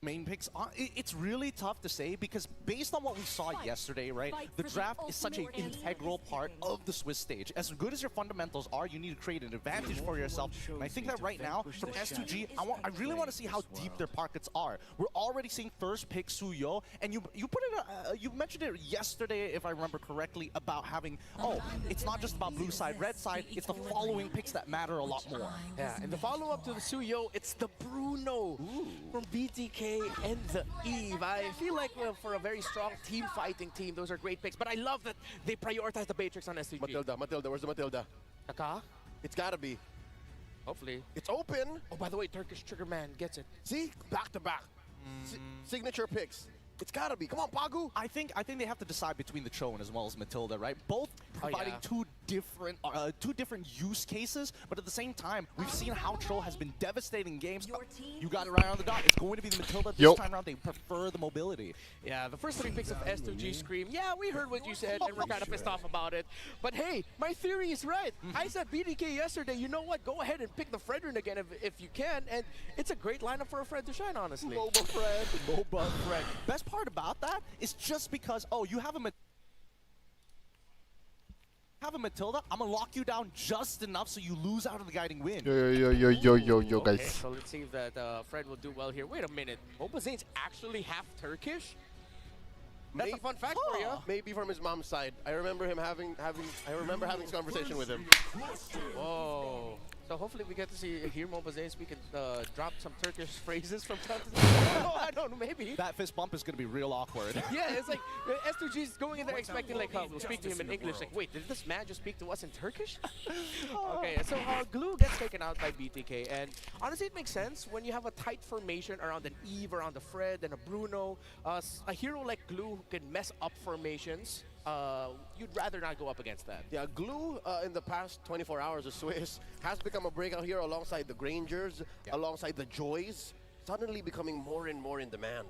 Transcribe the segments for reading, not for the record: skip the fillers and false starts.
main picks, it's really tough to say because based on what we saw yesterday, right, the draft is such an integral part of the Swiss stage. As good as your fundamentals are, you need to create an advantage for yourself. And I think that right now, from S2G, I really want to see how deep their pockets are. We're already seeing first pick Suyo, and you you mentioned it yesterday, if I remember correctly, about having, it's not just about blue side, red side, it's the following picks that matter a lot more. Yeah, and the follow-up to the Suyo, it's the Bruno from BTK and the Eve. I feel like for a very strong team fighting team, those are great picks. But I love that they prioritize the Matrix on S2G. Matilda, where's the Matilda? Aka? It's gotta be. Hopefully. It's open. Oh, by the way, Turkish Trigger Man gets it. See? Back to back. Signature picks. It's gotta be. Come on, Pagu. I think they have to decide between the Chone as well as Matilda, right? Both providing two different use cases, but at the same time, we've seen how Cho has been devastating games. You got it right on the dot. It's going to be the Matilda this time around. They prefer the mobility. Yeah, the first 3 picks of S2G Scream. Yeah, we heard what you said, and we're kind of pissed off about it. But hey, my theory is right. I said BDK yesterday. You know what? Go ahead and pick the Fredrin again if you can, and it's a great lineup for a Fred to shine, honestly. Boba Fred. Best part about that is just because, you have a Matilda, I'm gonna lock you down just enough so you lose out of the guiding wind. Yo, guys. Okay, so let's see if that Fred will do well here. Wait a minute. Moba Zane's actually half Turkish? That's a fun fact for you. Maybe from his mom's side. I remember him having this conversation with him. Whoa. So hopefully we get to hear Moba Zane speak and drop some Turkish phrases from time to time. I don't know, maybe. That fist bump is going to be real awkward. Yeah, it's like S2G's going in there expecting like, we'll speak to him in English. Like, wait, did this man just speak to us in Turkish? Okay, so Glue gets taken out by BTK, and honestly it makes sense when you have a tight formation around an Eve, around a Fred, and a Bruno. A hero like Glue who can mess up formations. You'd rather not go up against that. Yeah, Glue in the past 24 hours of Swiss has become a breakout hero alongside the Grangers, alongside the Joys, suddenly becoming more and more in demand.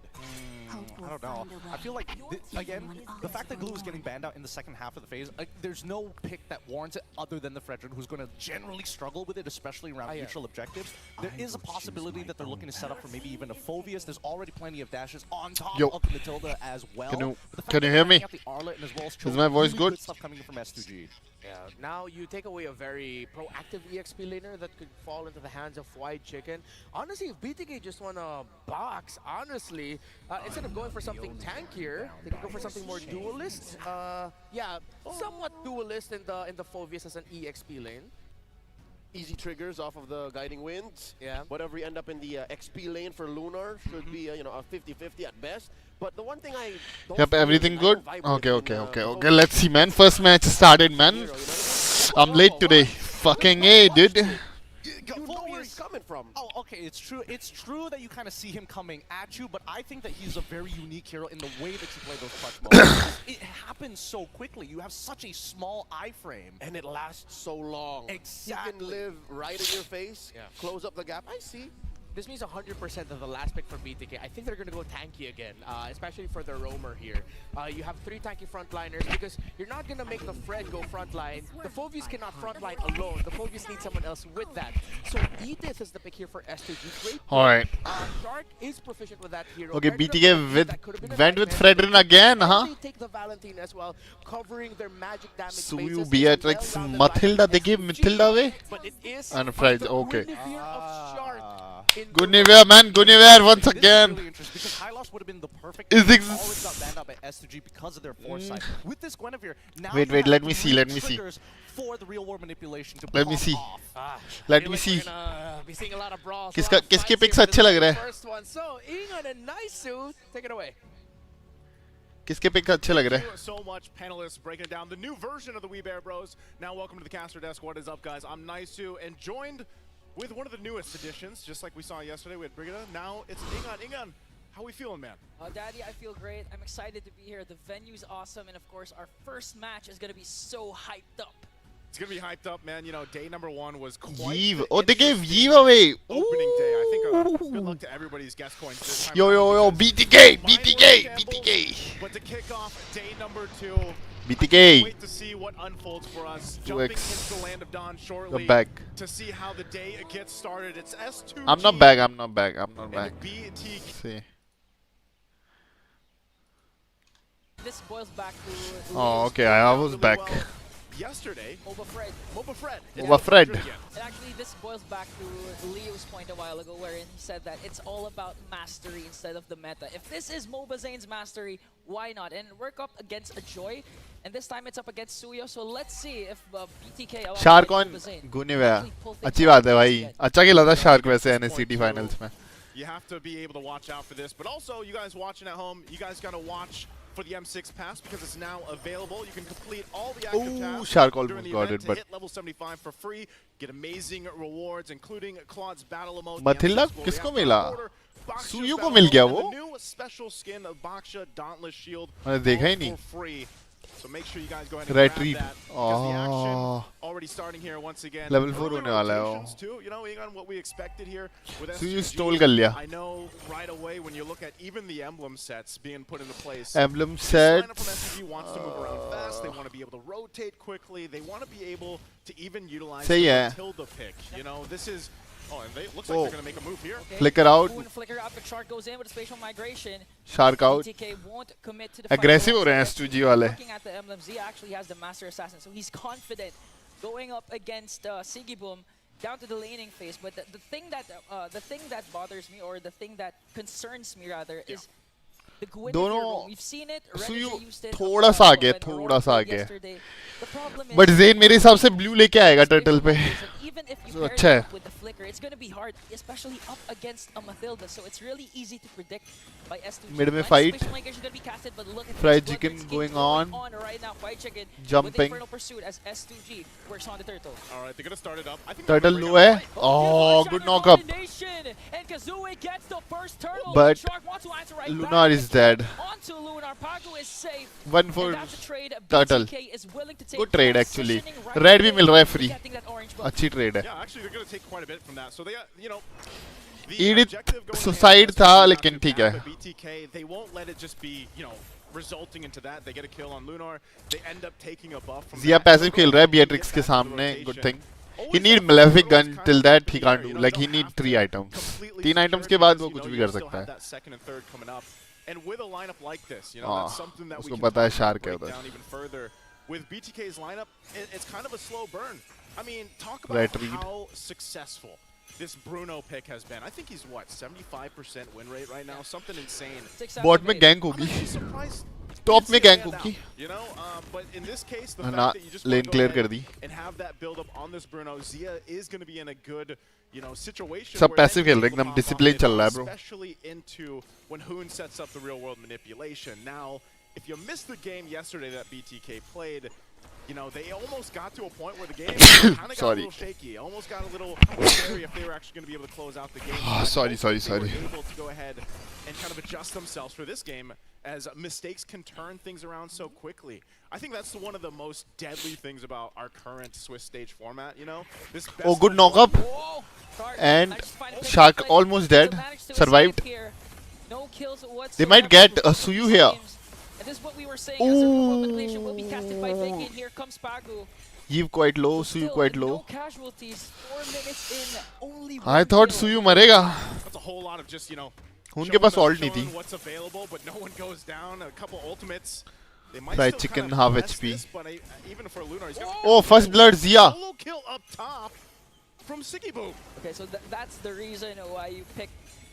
I don't know. I feel like, again, the fact that Glue is getting banned out in the second half of the phase, there's no pick that warrants it other than the Fredrin, who's going to generally struggle with it, especially around neutral objectives. There is a possibility that they're looking to set up for maybe even a Phoveus. There's already plenty of dashes on top of the Matilda as well. Can you hear me? Is my voice good? Stuff coming in from S2G. Yeah, now you take away a very proactive EXP laner that could fall into the hands of White Chicken. Honestly, if BTK just want to box, honestly, instead of going for something tankier, they could go for something more duelist. Yeah, somewhat duelist in the Phoveus as an EXP lane. Easy triggers off of the guiding winds. Yeah. Whatever you end up in the XP lane for Lunar should be a 50-50 at best. But the one thing I don't Yep, everything good? Okay. Let's see, man. First match started, man. I'm late today. Fucking A, dude. You know where he's coming from. Oh, okay, it's true. It's true that you kind of see him coming at you, but I think that he's a very unique hero in the way that you play those clutch moments. It happens so quickly. You have such a small iframe. And it lasts so long. Exactly. He can live right in your face, close up the gap. I see. This means 100% of the last pick for BTK. I think they're going to go tanky again, especially for the roamer here. You have 3 tanky frontliners because you're not going to make the Fred go frontline. The Phoveus cannot frontline alone. The Phoveus needs someone else with that. So Edith is the pick here for S2G. Great. Alright. Shark is proficient with that hero. Okay, BTK went with Fredrin again, huh? They take the Valentine as well, covering their magic damage. Suyu, Beatrix, Matilda. They gave Matilda away? But it is and Fred, okay. Guinevere, man, Guinevere once again. Really interesting because Hylos would have been the perfect. Always got banned out by S2G because of their foresight. With this Guinevere, now wait, let me see. For the real war manipulation to let me see. Let me see. Be seeing a lot of brawls. किसके picks अच्छे लग रहे हैं? First one, so Ingon and Nisu, take it away. किसके pick अच्छे लग रहे हैं? So much panelists breaking it down. The new version of the We Bear Bros. Now welcome to the caster desk. What is up, guys? I'm Nisu and joined with one of the newest additions, just like we saw yesterday with Brigida. Now it's Ingon. Ingon, how we feeling, man? Daddy, I feel great. I'm excited to be here. The venue's awesome, and of course, our first match is going to be so hyped up. It's going to be hyped up, man. You know, day number 1 was quite Eve. Oh, they gave Eve away. Opening day. I think good luck to everybody's guest coins this time. Yo, BTK. But to kick off day number 2, BTK. Wait to see what unfolds for us. Jumping into the land of Dawn shortly. Back. To see how the day gets started. It's S2G. I'm not back. BTK. See. this boils back to Oh, Leo's okay, point I out was Really back. well yesterday. over Fred. Moba Fred. Moba Fred. Again. And actually, this boils back to Leo's point a while ago, wherein he said that it's all about mastery instead of the meta. If this is Moba Zane's mastery, why not? And work up against a Joy, and this time it's up against Suyo. So let's see if BTK along shark with कौन Moba Zane गुने हुआ actually pull things अच्छी off बात है भाई again. अच्छा खेला था शार्क वैसे NSCT फाइनल्स में You have to be able to watch out for this. But also, you guys watching at home, you guys got to watch for the M6 pass because it's now available. You can complete all the active Ooh, tasks Shark during almost the got event it, to but hit level 75 for free, get amazing rewards, including Claude's battle emote. Matilda the M6 will किसको react to मिला? a quarter, Baksha's सुयू को battle मिल गया emote, वो? and the new special skin of Baksha Dauntless Shield मैंने देखा ही all नहीं for free. So make sure you guys go ahead and Red grab Reed. that because the action Oh. already starting here once again. Level 4 Early होने वाला है वो। rotations too, you know, Egon, what we expected here with सुयू SGG. Stole कर लिया I know right away when you look at even the emblem sets being put into place. emblem This lineup from sets SGG wants to move around fast. They want to be able to rotate quickly. They want to be able to even utilize सही the है Matilda pick. You know, this is. Oh, and they looks Oh. like they're going to make a move here. Okay. Flicker out. Boon flicker out, but Shark goes in with a spatial migration. Shark out BTK won't commit to the fight. aggressive हो रहे हैं So S2G वाले looking at the emblem, Z actually has the Master Assassin, so he's confident going up against Sigiboom down to the laning phase. But the thing that bothers me, or the thing that concerns me rather, is the Gwyneth दोनों role. We've seen it. सुयू Renegade used it थोड़ा सा आगे when थोड़ा Aurora सा played आगे yesterday. The problem is but जेन मेरे हिसाब से ब्लू लेके आएगा टर्टल पे even if you So pair अच्छा it है up with the flicker, it's going to be hard, especially up against a Matilda. So it's really easy to predict by S2G. Mid में When fight. Special Migration is going to be casted, but look at Fried this chicken bloodless going kick on. right now. Fried chicken with Jumping. Infernal Pursuit as S2G works on the turtle. All right, they're going to start it up. I think turtle they're low gonna है bring out oh good knock up And Kazooie gets the first turtle. But Shark wants to answer right Lunar back. is dead Onto Lunar. Pago is safe. one for And that's a trade turtle BTK is willing to take. good trade actually Positioning right red भी away, मिल रहा है free getting that orange buff. अच्छी trade है Yeah, actually, they're going to take quite a bit from that. So they, you know, the Edith objective going suicide ahead is था, to लेकिन ठीक है। but BTK, they won't let it just be, you know, resulting into that. They get a kill on Lunar. They end up taking a buff from Zia that. passive They'll go खेल ahead रहा है and get Beatrix back के to the सामने good rotation. thing Always he need that malefic turtle's gun kind till of that up he in the can't air, do you know, like he don't need have to 3 be items completely 3 items secured के बाद because, वो you कुछ know, भी you कर still सकता have है that second and third coming up. And with a lineup like this, you know, that's something that we उसको can पता है talk शार्क about, क्या break होता है down even further. With BTK's lineup, it's kind of a slow burn. I mean, talk about Red Reed. how successful this Bruno pick has been. I think he's what, 75% win rate right now, something insane. Bot में gang I'm होगी actually surprised top में he didn't gang stand होगी out, you know, but in this case, the ना fact that you just lane wanna go clear ahead कर दी and have that build up on this Bruno, Zia is going to be in a good, you know, situation. सब where passive then खेल रहे he's हैं, able एकदम to hop on discipline it, चल रहा है, bro. Especially into when Hoon sets up the real world manipulation. Now, if you missed the game yesterday that BTK played, you know, they almost got to a point where the game kind of got a Sorry. little shaky, almost got a little scary if they were actually going to be able to close out the game. Ah, But sorry, hopefully sorry. They were able to go ahead and kind of adjust themselves for this game, as mistakes can turn things around so quickly. I think that's one of the most deadly things about our current Swiss stage format, you know? This best oh good of knock one- up Whoa. Shark and managed to find a pick Shark play. almost dead So managed to survived escape here. No kills they whatsoever might get for a both Suyu here teams. And this is what we were saying, as the remote manipulation will be casted by Vicky, and here comes Pagu. Eve quite low Suyu Still, quite no low casualties. 4 minutes in, only I one thought kill. Suyu मरेगा That's a whole lot of just, you know, उनके पास showing ult नहीं थी what's available, but no one goes down. A couple ultimates. They might Fried still chicken, kind of half press HP. this, but even for Lunar, he's got oh first blood Zia solo kill up top from Sigiboo. Okay, so that's the reason why you pick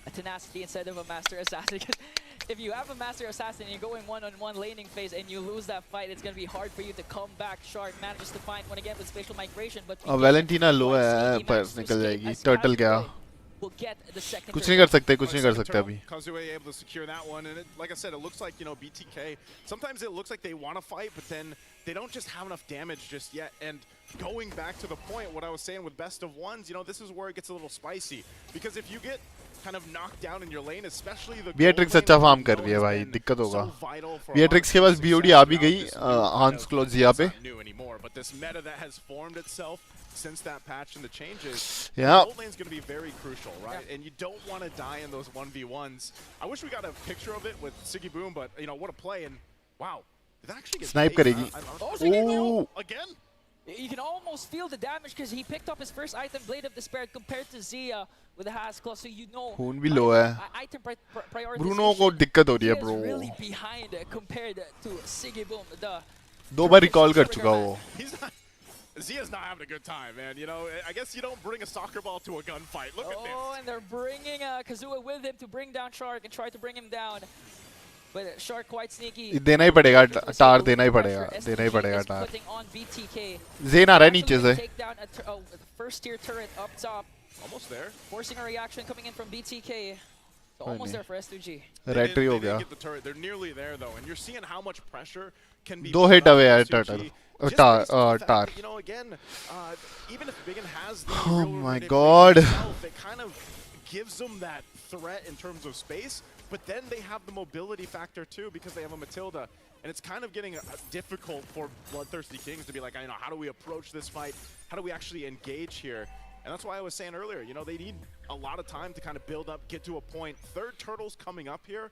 a tenacity instead of a master assassin. 'Cause if you have a master assassin and you're going one-on-one laning phase and you lose that fight, it's going to be hard for you to come back. Shark manages to find one again with spatial migration, but Valentina low है He पर managed to निकल escape जाएगी as turtle Pagu गया will get the second कुछ turtle. नहीं कर सकते कुछ नहीं कर सकते अभी Kazue able to secure that one, and like I said, it looks like, you know, BTK. Sometimes it looks like they want to fight, but then they don't just have enough damage just yet. And going back to the point, what I was saying with best of ones, you know, this is where it gets a little spicy, because if you get kind of knocked down in your lane, especially the Beatrix gold अच्छा lane, farm you कर know रही है has भाई been दिक्कत होगा so vital for a lot Beatrix of के पास success BOD आ भी throughout गई this new Hans meta. Claude Zia It's पे not new anymore, but this meta that has formed itself since that patch and the changes, Yeah. gold lane's going to be very crucial, right? And you don't want to die in those 1v1s. I wish we got a picture of it with Siggy Boom, but, you know, what a play. And, wow, did that actually get Snipe taken? करेगी Oh, Siggy Ooh. again? You can almost feel the damage because he picked up his first item, Blade of Despair, compared to Zia with the Has Claw, so you know. खून भी low है. Item prioritization. Bruno को दिक्कत हो रही है Zia is bro. really behind compared to Sigiboom. The 2 bar recall कर चुका वो. Zia's not having a good time, man. You know, I guess you don't bring a soccer ball to a gunfight. Look at this. Oh, and they're bringing Kazua with him to bring down Shark and try to bring him down. But Shark quite sneaky. देना ही पड़ेगा टार देना ही पड़ेगा टार. Putting on BTK. Zayn आ रहा है नीचे से. Take down a first tier turret up top. Almost there. Forcing a reaction coming in from BTK. So almost there for S2G. Red tree हो गया. They're nearly there though, and you're seeing how much pressure can be. 2 hit away है turtle. Tar. You know, again, even if Biggin has the Oh real my rated god. itself, it kind of gives them that threat in terms of space, but then they have the mobility factor too because they have a Matilda, and it's kind of getting difficult for Bloodthirsty Kings to be like, you know, how do we approach this fight? How do we actually engage here? And that's why I was saying earlier, you know, they need a lot of time to kind of build up, get to a point. Third turtle's coming up here,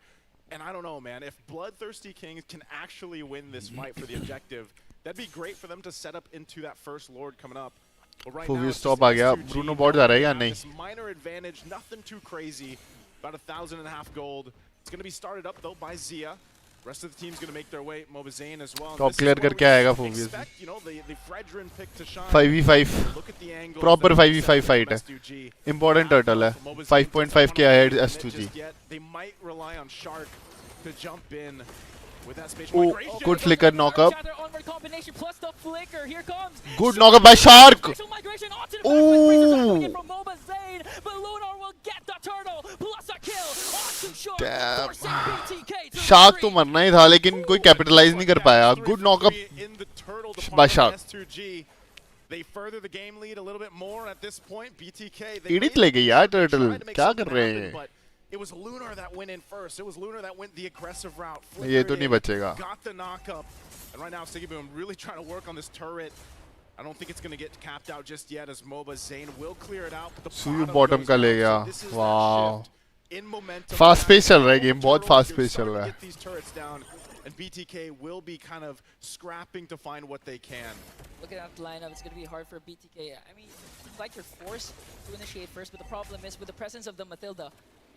and I don't know, man, if Bloodthirsty Kings can actually win this fight for the objective, that'd be great for them to set up into that first Lord coming up. But right now, it's stop just आ गया. S2G Bruno bot जा रहा है या नहीं? this minor advantage, nothing too crazy. About 1,500 gold. It's going to be started up though by Zia. Rest of the team's going to make their way. Mobazane as well. Top clear करके आएगा Phobius. Expect, you know, the Fredrin pick to shine. 5v5. Look at the angles Proper that 5v5 fight है. S2G. Important turtle है. 5.5 के ahead S2G. They might rely on Shark to jump in with that space. Oh, good flicker knock up. Combination plus the flicker. Here comes. Good knock up by Shark. Migration onto the Ooh. from Mobazane, but Lunar will get the turtle plus a kill onto Shark. Damn. Forcing BTK to Shark तो retreat. मरना ही था लेकिन कोई capitalize नहीं कर पाया. Good knock up by Shark. S2G. They further the game lead a little bit more at this point. BTK. Edit ले गई यार turtle. क्या कर रहे हैं? It was Lunar that went in first. It was Lunar that went the aggressive route. ये तो नहीं बचेगा. Got the knock up. And right now, Sigiboom really trying to work on this turret. I don't think it's going to get capped out just yet as Mobazane will clear it out. But the Suyu bottom goes का ले down. गया. So this is that Wow. shift in momentum. Fast pace चल रहा है game. बहुत Turtles, fast they're pace चल starting to रहा है. get these turrets down, and BTK will be kind of scrapping to find what they can. Looking at the lineup, it's going to be hard for BTK. I mean, it's like you're forced to initiate first, but the problem is with the presence of the Matilda,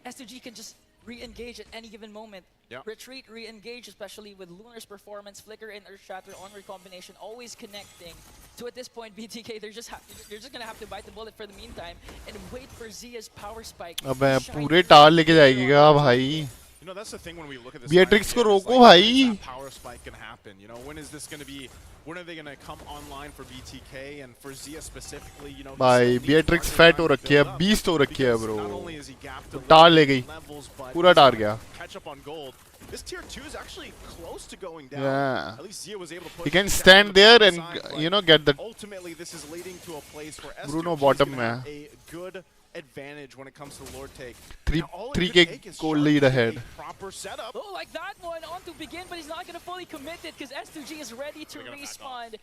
S2G can just re-engage at any given moment. Yep. Retreat, re-engage, especially with Lunar's performance, Flicker and Earth Shatter onward combination, always connecting. So at this point, BTK, you're just gonna have to bite the bullet for the meantime and wait for Zia's power spike. अबे पूरे टार लेके जाएगी क्या भाई? You know, that's the thing when we look at this. Beatrix को lineup, it's रोको like, भाई. when is that power spike can happen. You know, when is this going to be? When are they going to come online for BTK and for Zia specifically? You know, भाई Beatrix fat हो रखी है, beast हो रखी है bro. Not only is he gapped to टार ले गई. levels, but पूरा टार गया. catch up on gold. This tier 2 is actually close to going down. Yeah. At least Zia was able to put He can it down stand on the there bottom and side, but you know get the. ultimately this is leading to a place where Bruno S2G is bottom gonna have में. a good advantage when it comes to Lord take. 3K goal lead ahead. Proper setup. Oh, like that one on to begin, but he's not going to fully commit it because S2G is ready to respawn.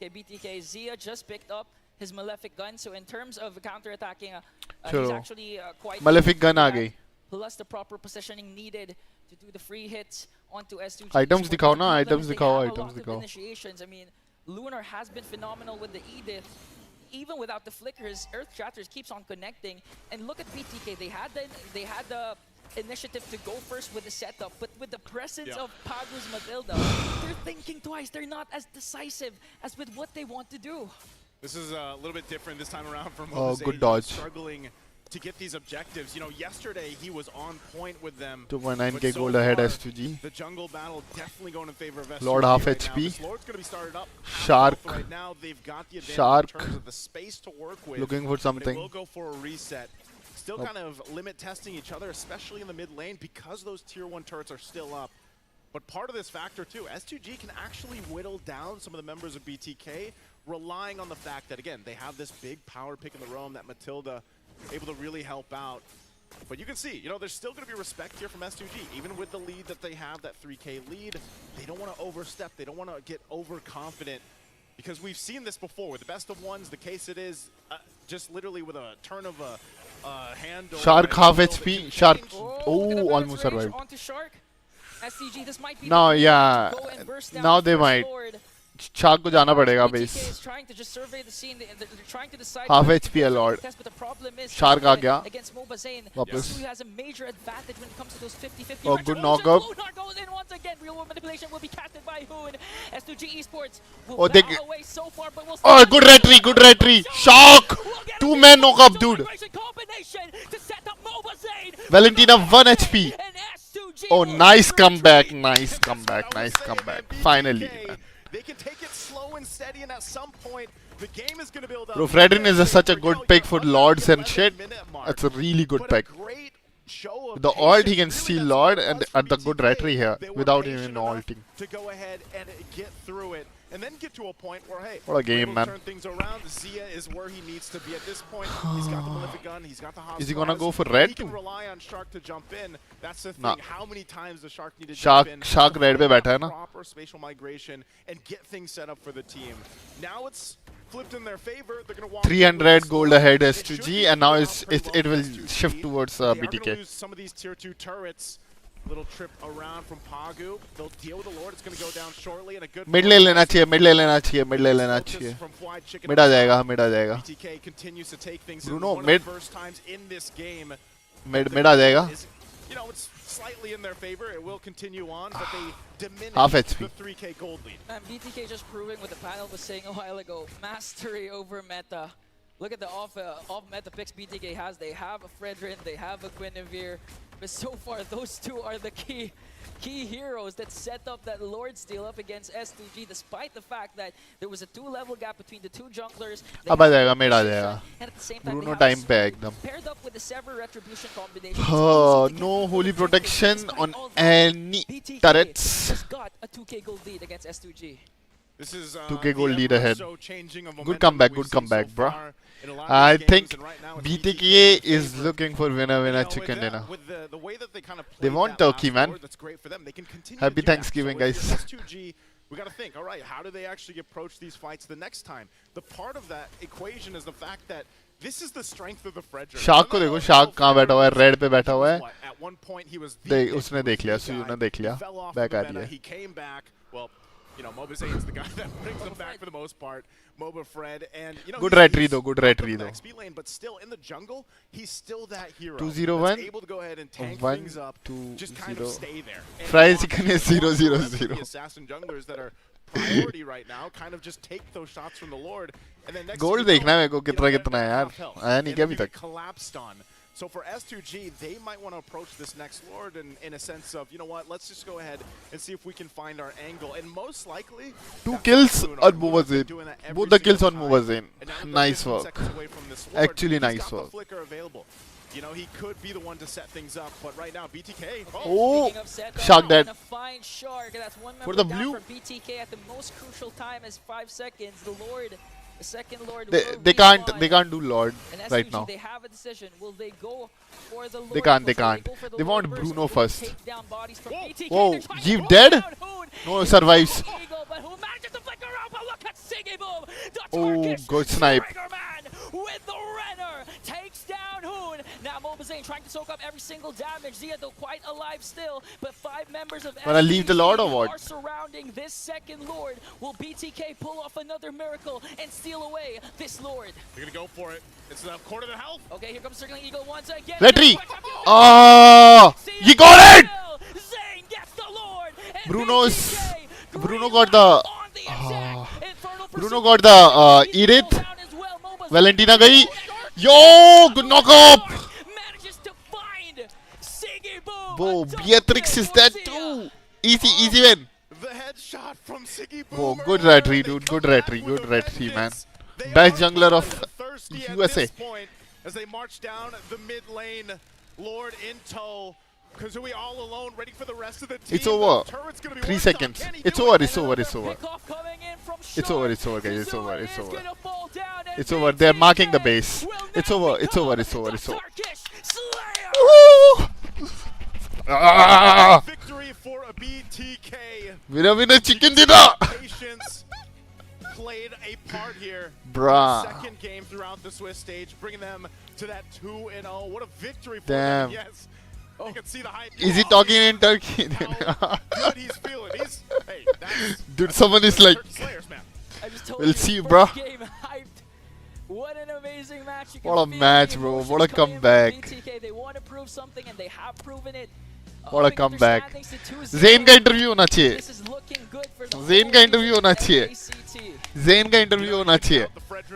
Okay, BTK, Zia just picked up his Malefic gun, so in terms of counter-attacking, he's actually quite... Malefic gun आ गई. Plus the proper positioning needed to do the free hits onto S2G. Items दिखाओ ना, items दिखाओ, They have a items lot of दिखाओ. initiations. I mean, Lunar has been phenomenal with the Edith. Even without the flickers, Earth Shatters keeps on connecting. And look at BTK, they had the initiative to go first with the setup, but with the presence of Pagu's Matilda, they're thinking twice. They're not as decisive as with what they want to do. This is a little bit different this time around from Oh, Mobazane. good dodge. Struggling to get these objectives. You know, yesterday he was on point with them. 2.9k but so gold ahead far, S2G. The jungle battle definitely going in favor of S2G Lord half right HP. Now. This Lord's going to be started up. Shark. Right now, they've got the advantage Shark. in terms of the space to work with. Looking for But it something. will go for a reset. Still kind of limit testing each other, especially in the mid lane, because those tier 1 turrets are still up. But part of this factor too, S2G can actually whittle down some of the members of BTK, relying on the fact that, again, they have this big power pick in the roam, that Matilda able to really help out. But you can see, you know, there's still going to be respect here from S2G. Even with the lead that they have, that 3K lead, they don't want to overstep. They don't want to get overconfident. Because we've seen this before. With the best of ones, the case it is, just literally with a turn of a hand. Shark half HP. Shark. Oh, Oh, almost survived. Onto Shark. SCG, this might be Now, the yeah. go and burst down Now the they first might. Lord. Shark को जाना पड़ेगा BTK base. is trying to just survey the scene. They're trying to decide Half what HP है Lord. test, but the problem is Shark आ गया. against Mobazane. वापस. Who has a major advantage when it comes to those 50-50. Oh, good knock-up. Goes in once again. Real world manipulation will be casted by Hoon. S2G Esports will Oh, they bow away so far, but we'll Oh, good retry, good retry. Shark. 2-man knock-up, dude. Combination to set up Mobazane. Valentina 1 HP. And S2G Oh, will nice return comeback, to nice comeback, nice comeback. Finally, man. They can take it slow and steady, and at some point, the game is going to build up. Bro, Fredrin is such a good pick for Lords and shit. That's a really good pick. The ult, he can steal Lord and at the good retry here without even ulting. To go ahead and get through it, and then get to a point where, hey, What a game, we'll man. turn things around. Zia is where he needs to be at this point. He's got the Malefic gun, he's got the Is he gonna Hostiles. go for red He can too? rely on Shark to jump in. That's the thing. Nah. How many times does Shark need to Shark- jump in? Shark red पे बैठा है ना? Proper spatial migration and get things set up for the team. Now it's flipped in their favor. They're gonna walk 300 gold ahead S2G, and now it it will shift towards They are gonna BTK. lose some of these tier 2 turrets. Little trip around from Pagu. They'll deal with the Lord. It's going to go down shortly. And a good Mid ले लेना चाहिए, mid ले लेना चाहिए, mid ले लेना चाहिए. Mid आ जाएगा, mid आ जाएगा. BTK continues to take things Bruno, in one mid. of the first times in this game. Mid आ जाएगा. You know, it's slightly in their favor. It will continue on, but they diminish Half HP. the 3K gold lead. And BTK just proving what the panel was saying a while ago. Mastery over meta. Look at the off-meta picks BTK has. They have a Fredrin, they have a Guinevere. But so far, those two are the key heroes that set up that Lord steal up against S2G, despite the fact that there was a 2-level gap between the two junglers. अब आ जाएगा, mid आ जाएगा. And at the same time, Bruno they have time पे Smoke एकदम. paired up with the Sever Retribution combination. Oh, no holy protection on any turrets. Just got a 2K gold lead against S2G. This is 2K gold lead ahead. Good Good comeback, good comeback, bro. I think BTK is looking for winner chicken dinner. They want turkey, man. Happy Thanksgiving, guys. We got to think, all right, how do they actually approach these fights the next time? The part of that equation is the fact that this is the strength of the Fredrin. Shark को देखो, Shark कहाँ बैठा हुआ है, red पे बैठा हुआ है. At one point he was उसने देख लिया, सुयू ने देख लिया. Back आ रही है. He came back. Well, you know, Mobazane's the guy that brings them back for the most part. Moba Fred, and you know, Good retry though, good retry though. XP lane, but still in the jungle, he's still that hero. 2-0-1. That's able to go ahead and tank 1, things up, 2, just kind 0. of stay there. And Fries watch chicken is the 0-0-0. assassin junglers that are priority right now, kind of just take those shots from the Lord, and then next Gold thing you देखना है मेरे को know, कितना you know, कितना है they're यार. half health, आया नहीं and क्या अभी you तक? get collapsed on. So for S2G, they might want to approach this next Lord in a sense of, you know what, let's just go ahead and see if we can find our angle. And most likely, 2 that's kills what on Bruno is Mobazane. doing that every Both the kills single on time. Mobazane. And now with Nice 15 work. seconds away from this Lord, Actually he's nice got the work. flicker available. You know, he could be the one to set things up, but right now, BTK. Oh, Speaking of set, Shark dead. and a fine Shark. That's one member For the down blue. for BTK at the most crucial time is 5 seconds. The Lord, the second Lord. They will can't respawn. do Lord And right SUG, now. They have a decision. Will they go for the Lord? They can't, they Before can't. go for the They Lord want burst? Bruno Will first. take down bodies from BTK. Whoa, They're trying to Jeep roll dead? down Hoon. No, It's survives. Eagle, but who manages to flicker out? But look at Siggy Boom. The Oh, Turkish good snipe. Trigger Man with the Renner takes down Hoon. Now Mobazane trying to soak up every single damage. Zia though quite alive still, but 5 members of Wanna leave the Lord or what? are surrounding this second Lord. Will BTK pull off another miracle and steal away this Lord? They're going to go for it. It's the quarter of the health. Okay, here comes Circling Eagle once again. Retry. Oh, You got it! Zane gets the Lord. And Bruno's BTK Bruno green got the on the attack. Infernal Bruno pursuit. got the Edith. Down as well. Moba's Valentina गई. Yo, good knock up. manages to find Siggy Boom. Whoa, A double Beatrix kill is for dead Zia. too. Easy win. The headshot from Siggy Whoa, Boom. good earlier. retry, They dude. come Good back retry, with good a retry, man. vengeance. They Best are jungler of thirsty at USA. this point as they march down the mid lane. Lord in tow. Kazooie all alone, ready for the rest of the team. It's over. The turret's gonna be 3 one shot. seconds. Can he It's do over, it? it's over, it's over. Pickoff coming in from It's over, Shark. it's over, guys. It's over, it's Kazooie is over. gonna fall down and It's over. They're marking the BTK base. will It's now over, it's over, become it's over, the it's over. Turkish Slayer. Woo! Ah! Victory for a BTK. Winner chicken dinner. Patience played a part here. Bruh. Second game throughout the Swiss stage, bringing them to that 2-0. What a victory for Damn. them. Yes. You can see the hype. Is he talking in Turkey? How good he's feeling. Hey, that's Dude, someone is like, Turkey Slayers, man. I just told we'll you, see you, first bro. game hyped. What an amazing match. You can What a feel match, the bro. emotions What a coming in from comeback. BTK. They want to prove something and they have proven it. What a Upping up their comeback. standings to 2-0. Zayn का interview होना चाहिए. This is looking good for the Zayn whole का region interview होना चाहिए. ACT. Zayn का interview होना चाहिए.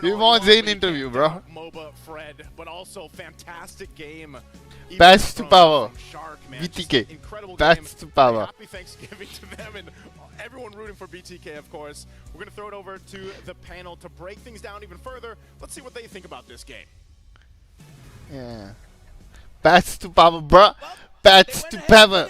We want Zayn interview, bro. MOBA Fred, but also fantastic game. Even Best to from power. Shark, man. BTK. Just incredible Best game. to power. Happy Thanksgiving to them and everyone rooting for BTK, of course. We're going to throw it over to the panel to break things down even further. Let's see what they think about this game. Yeah. Best to power, bro. Best to power.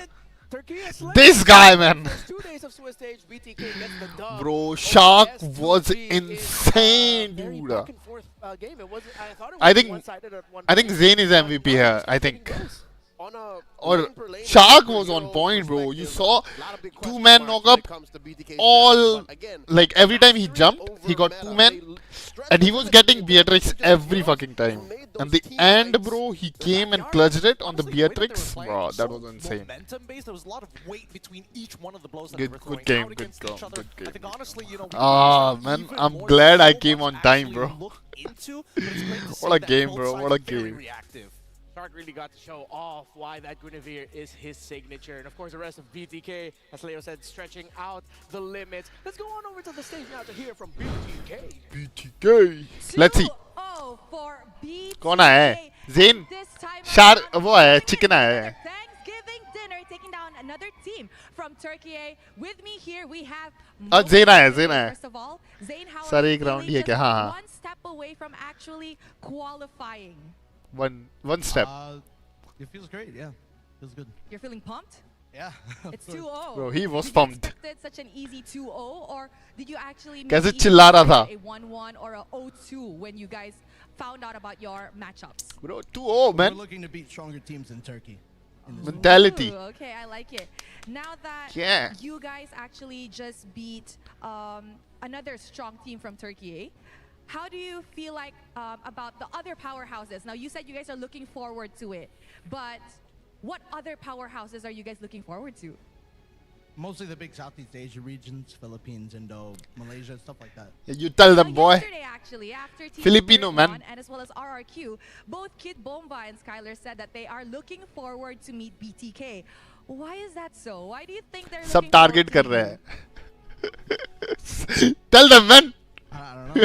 Turkey has slayed This guy, man. First 2 days of Swiss stage, BTK gets the dub. Bro, Shark S2G was in, insane, very dude. back and forth game. It wasn't. I thought it was I think- one-sided at one I think point. Zayn is MVP here. I Getting think. goals. On a Or lane per lane Shark per was on hero point, bro. You perspective, saw lot of big question two-man marks knock when up it comes to BTK's all, but again, like every time he jumped, he got over 2 meta, men. they stressed And he the was fact getting that Beatrix they just every lost fucking time. and made And those the team end, fights bro, he the came and backyard. clutched it on the Honestly, way that they were Beatrix. playing Bro, was that so was insane. momentum-based. There was a lot of weight between each one of the blows that Good- they were good throwing game, out good against go- each other. good game. I think honestly, you know, Ah, we man, even I'm more glad I so came much on time, actually bro. look into, but it's great to see What a that game, both bro, sides what a are very game. reactive. Shark really got to show off why that Guinevere is his signature. And of course, the rest of BTK, as Leo said, stretching out the limits. Let's go on over to the stage now to hear from BTK. BTK. Let's see. 2-0 for BTK. कौन आया है? Zayn? This time Shark, around, वो आया है, bringing chicken आया another है. Thanksgiving dinner, taking down another team from Turkey. With me here, we have. Zayn आया, Zayn आया. First of all, Zayn, how Sir, are you एक round feeling? ही है क्या? Just हाँ, हाँ. one step away from actually qualifying. One step. It feels great, yeah. Feels good. You're feeling pumped? Yeah. of It's course. 2-0. Bro, he was did pumped. You expected such an easy 2-0, or did you actually कैसे maybe चिल्ला रहा था? a 1-1 or a 0-2 when you guys found out about your matchups? Bro, 2-0, We're man. looking to beat stronger teams in Turkey. In this Mentality. Ooh, okay, I like it. Now that Yeah. you guys actually just beat another strong team from Turkey, how do you feel like about the other powerhouses? Now, you said you guys are looking forward to it, but what other powerhouses are you guys looking forward to? Mostly the big Southeast Asia regions, Philippines, Indo, Malaysia, stuff like that. You tell them, Well, boy. yesterday, actually, after Team Filipino, Spirit man. won, and as well as RRQ, both Kid Bomba and Skylar said that they are looking forward to meet BTK. Why is that so? Why do you think they're सब looking target कर forward रहे हैं. Tell them, man. I don't know.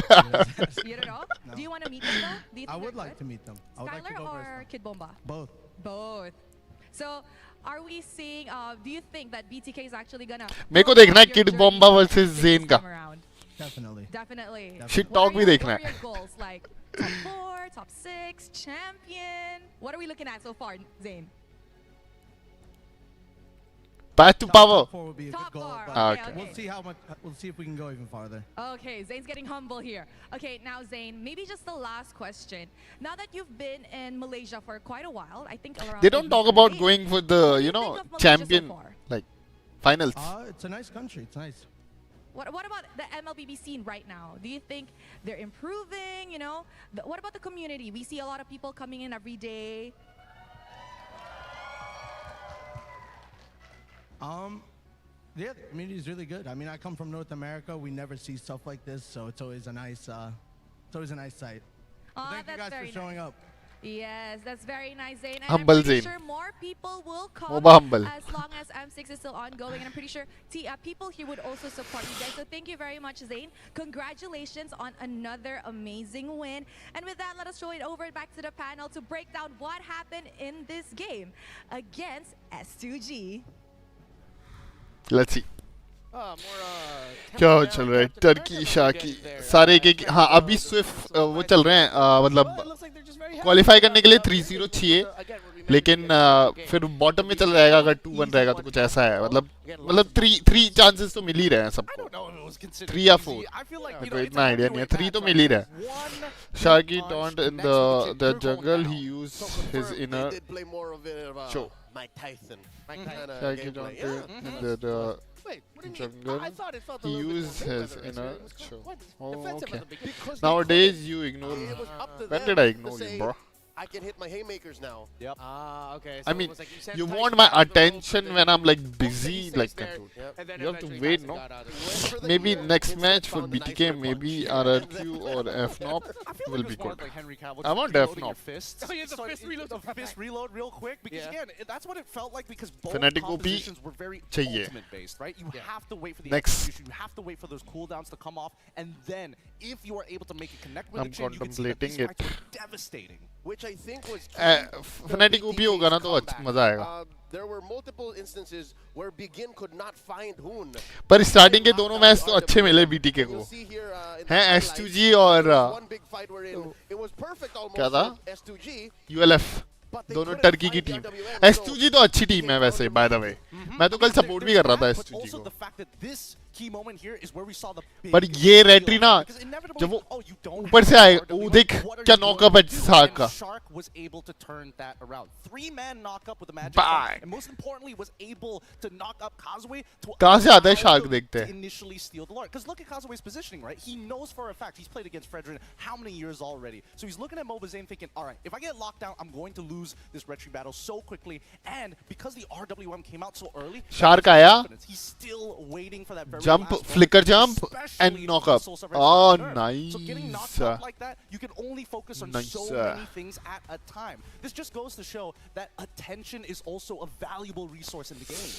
to you don't know? No. Do you want to meet them though? Do you I think would they're like to good? meet them. I would like to Skylar go or first. Kid Bomba? Both. Both. So, are we seeing? Do you think that BTK is actually gonna? मेरे को go देखना है on your Kid journey Bomba this versus Zayn का. time around? Definitely. Definitely. Shit What talk are भी your- देखना What है. are your goals? Like top 4, top 6, champion? What are we looking at so far, Zayn? Path to power. Top 4 would be a Top good goal. four, but okay, okay. We'll see how much. We'll see if we can go even farther. Okay, Zayn's getting humble here. Okay, now Zayn, maybe just the last question. Now that you've been in Malaysia for quite a while, I think around. They don't talk about 8 going for What the, do you think know, of Malaysia so champion, far? like, finals. It's a nice country. It's nice. What about the MLBB scene right now? Do you think they're improving? You know, what about the community? We see a lot of people coming in every day. Yeah, the community is really good. I mean, I come from North America. We never see stuff like this, so it's always a nice, sight. So Aw, thank you that's guys very for showing nice. up. Yes, that's very nice, Zayn. And Humble I'm pretty Zayn. sure more people will come Moba humble. as long as M6 is still ongoing. And I'm pretty sure people here would also support you guys. So thank you very much, Zayn. Congratulations on another amazing win. And with that, let us throw it over back to the panel to break down what happened in this game against S2G. Let's see. More, क्या tempered चल down रहा है? Captain Turkey America शाकी getting there. सारे के Trent, हाँ अभी Swift so वो nice चल रहे हैं Well, मतलब it looks like they're just very happy qualify about करने के लिए the 3-0 win. चाहिए Again, what we mentioned लेकिन at the end of the फिर game. बॉटम में The चल जाएगा अगर easy 2-1 रहेगा तो one कुछ ऐसा है मतलब Again, मतलब lots of 3 चांसेस तो मिल ही रहे हैं I सबको don't know if it was considered 3 या easy. 4 I feel like, मेरे you को know, it's इतना a आइडिया नहीं है heavyweight 3 तो match, मिल ही right? रहा है One Shaggy punch, taunt in next wicket, the you're going jungle he down. used So his confirmed, inner they did play more of a show. Mike Tyson. Mike Tyson. kinda Shaggy gameplay. taunted Yeah. in the Wait, what do you jungle. mean? I thought it felt a He little bit more used his Mayweather-esque. inner It was show. quite Oh, defensive okay. at the beginning. Because Nowadays you ignore it was up to when them did I to ignore say, you bro I can hit my haymakers now. Yep. Ah, okay. I So mean, it was like you sent you Tyson want my out of the ropes, attention and when then I'm like he busy, stays like there, control. Yep. and then You have to eventually wait, Tyson no? got out of it. Went for the Maybe heel, next instead match for found a nice BTK, rear maybe punch. RRQ or FNOP I feel will like be it was more good. like Henry Cavill I just want reloading F your knob. fists. Oh, yeah, the So fist reload. the fist reload real quick because Yeah. again, that's what it felt like because both Fnatic OP compositions were very चाहिए. ultimate based, right? You Yeah. have to wait for the Next. execution, you have to wait for those cooldowns to come off, and then if you are able to make it connect with I'm the chain, you can see that these contemplating fights are devastating. Which I think was key to Fnatic OP होगा ना तो BTK's मजा आएगा. comeback. There were multiple instances where Begin could not find Hoon. पर starting के दोनों match तो अच्छे मिले BTK को. You'll see here, in the हैं highlights, S2G और there was one big fight wherein it was perfect almost क्या था? for S2G, ULF but they दोनों couldn't टर्की की find the team. RWM, S2G तो अच्छी टीम है वैसे by the way. मैं तो कल सपोर्ट भी कर रहा था But S2G also को. the fact that this key moment here is where we saw the big पर ये reveal, रेटरी ना because inevitably, जब वो oh, you don't ऊपर have से आएगा, RWM, वो देख what are क्या you नॉकअप going है to do? साग And का. Shark was able to turn that around. 3-man knockup with the magic Bang. bomb, and most importantly was able to knock up Kazuya to कहाँ से आता है allow Shark them देखते to हैं. initially steal the Lord. Because look at Kazuya's positioning, right? He knows for a fact he's played against Fredrin how many years already. So he's looking at Mobazane thinking, all right, if I get locked down, I'm going to lose this retry battle so quickly. And because the RWM came out so early, Shark that gives him आया, confidence. He's still waiting for that very jump, last moment, flicker jump, especially and knock when up. Soul Survivor Oh, return. So getting knocked nice. up like that, you can only focus on Nice. so many things at a time. This just goes to show that attention is also a valuable resource in the game.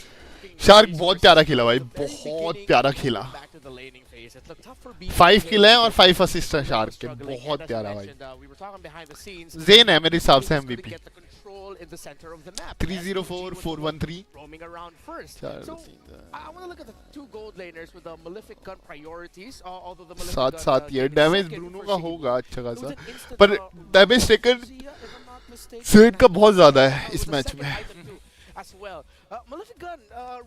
Shark बहुत प्यारा खेला भाई, बहुत प्यारा खेला. Back to the laning phase. It looked tough for 5 kill हैं और 5 assist assist हैं शार्क के, बहुत प्यारा भाई. We were talking behind the scenes. Zen है मेरे हिसाब से Couldn't MVP. get the control in the center of the map. 304 413. Roaming around first. Chalo, So सीधा. I want to look at the two gold laners with the Malefic gun priorities. Although the Malefic साथ gun, साथ ये came damage second Bruno for का Siggy. होगा अच्छा It was खासा, an instant, पर damage taken Lucia, if I'm not mistaken, Zen का and बहुत ज़्यादा है with इस the मैच second में. item too, as well. Malefic gun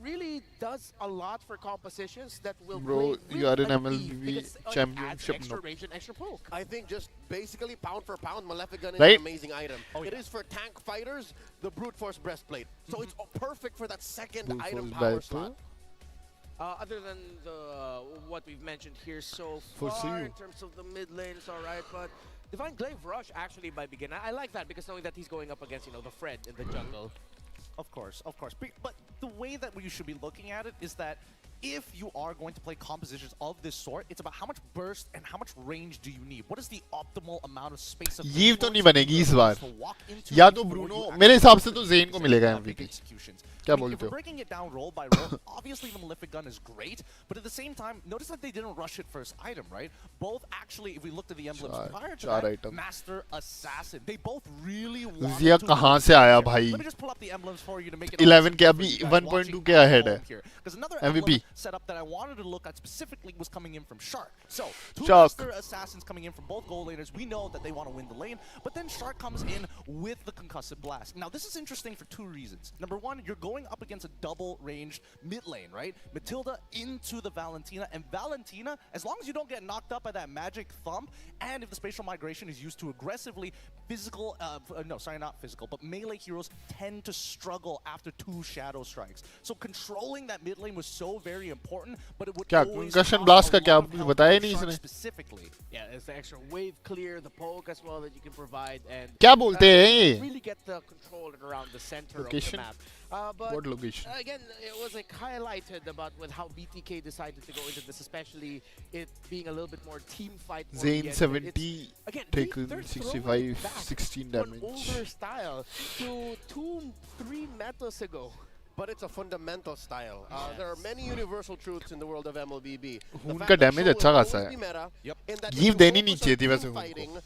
really does a lot for compositions that will Bro, play you really are in uneven MLB because it adds championship extra no. range and extra poke. I think just basically pound for pound, Malefic Gun is Right? an amazing item. It is for tank fighters, the Brute Force Breastplate. So it's perfect for that second Brute item Force power Breastplate. slot. Other than the what we've mentioned here so For far you. in terms of the mid lane, it's all right. But Divine Glaive Rush actually by begin, I like that because knowing that he's going up against the Fred in the jungle. Of course, of course. But the way that you should be looking at it is that if you are going to play compositions of this sort, it's about how much burst and how much range do you need. What is the optimal amount of space of Eve तो नहीं influence बनेगी इस to bar. walk into या तो before Bruno, you मेरे actually हिसाब से तो do ज़ेन को big मिलेगा big MVP. executions. क्या I mean, बोलते if we're हो? breaking it down roll by roll, obviously the Malefic Gun is great, but at the same time, notice that they didn't rush it first item, right? Both actually, if we looked at the emblems prior to चार that, item. Master Assassin, they both really wanted Zia to कहाँ win से आया this भाई? Let me just pull up the emblems for you to make it 11 all के simple अभी for you guys 1.2 watching के at ahead home है. here. Because another MVP. emblem setup that I wanted to look at specifically was coming in from Shark. So, two Shark. Master Assassins coming in from both gold laners. We know that they want to win the lane, but then Shark comes in with the Concussive Blast. Now, this is interesting for two reasons. Number one, you're going up against a double-ranged mid lane, right? Matilda into the Valentina, and Valentina, as long as you don't get knocked up by that magic thump, and if the spatial migration is used too aggressively, physical, no, sorry, not physical, but melee heroes tend to struggle after two shadow strikes. So controlling that mid lane was so very important, but it would क्या always concussion cost blast a का क्या lot of कुछ health बताया for नहीं Shark इसने? specifically. Yeah, there's the extra wave clear, the poke as well that you can provide, and क्या बोलते हैं ये? really get the control around the center Location? of the map. But What location? again, it was like highlighted about with how BTK decided to go into this, especially it being a little bit more team fight. Zane oriented. 70 Again, taken they're 65 throwing back 16 to an damage. older style to 2-3 metas ago. But it's a fundamental style. There are many universal truths in the world of MLBB. The Hoon fact का that damage Show अच्छा will खासा always है. be meta, Yep. in that if Give you देनी नहीं focus चाहिए on थी team वैसे Hoon को. fighting,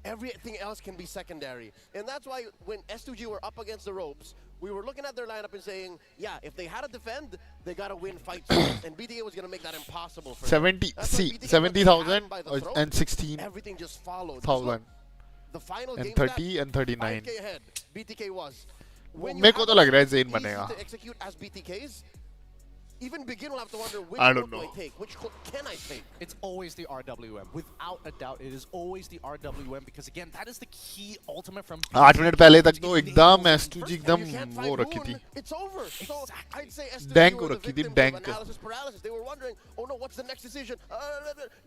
everything else can be secondary. And that's why when S2G were up against the ropes, we were looking at their lineup and saying, yeah, if they had to defend, they got to win fights. And BTK was going to make that impossible for them. 70 That's why see BTK got 70,000 grabbed by the throat. and 16,000 Everything just followed. Just look, the final and game 30 and 39. 5K ahead, BTK was. When you मेरे को have तो a लग रहा है lineup Zane easy बनेगा. to execute as BTKs, even Begin will have to wonder which I don't quote do I know. take? Which quote can I take? It's always the RWM. Without a doubt, it is always the RWM because again, that is the key ultimate from 8 minute पहले तक तो एकदम S2G एकदम You can't वो fight रखी थी. Moon, it's over. So I'd say S2G Dank were the रखी थी, victims dank. of analysis paralysis. They were wondering, oh no, what's the next decision?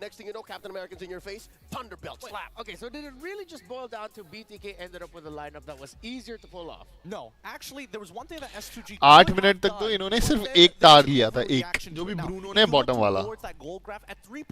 Next thing you know, Captain America's in your face. Thunderbelt slap. Okay, so did it really just boil down to BTK ended up with a lineup that was easier to pull off? No, actually, there was one thing that S2G 8 minute तक तो इन्होंने सिर्फ एक टार लिया था, एक जो भी ब्रूनो ने बॉटम वाला.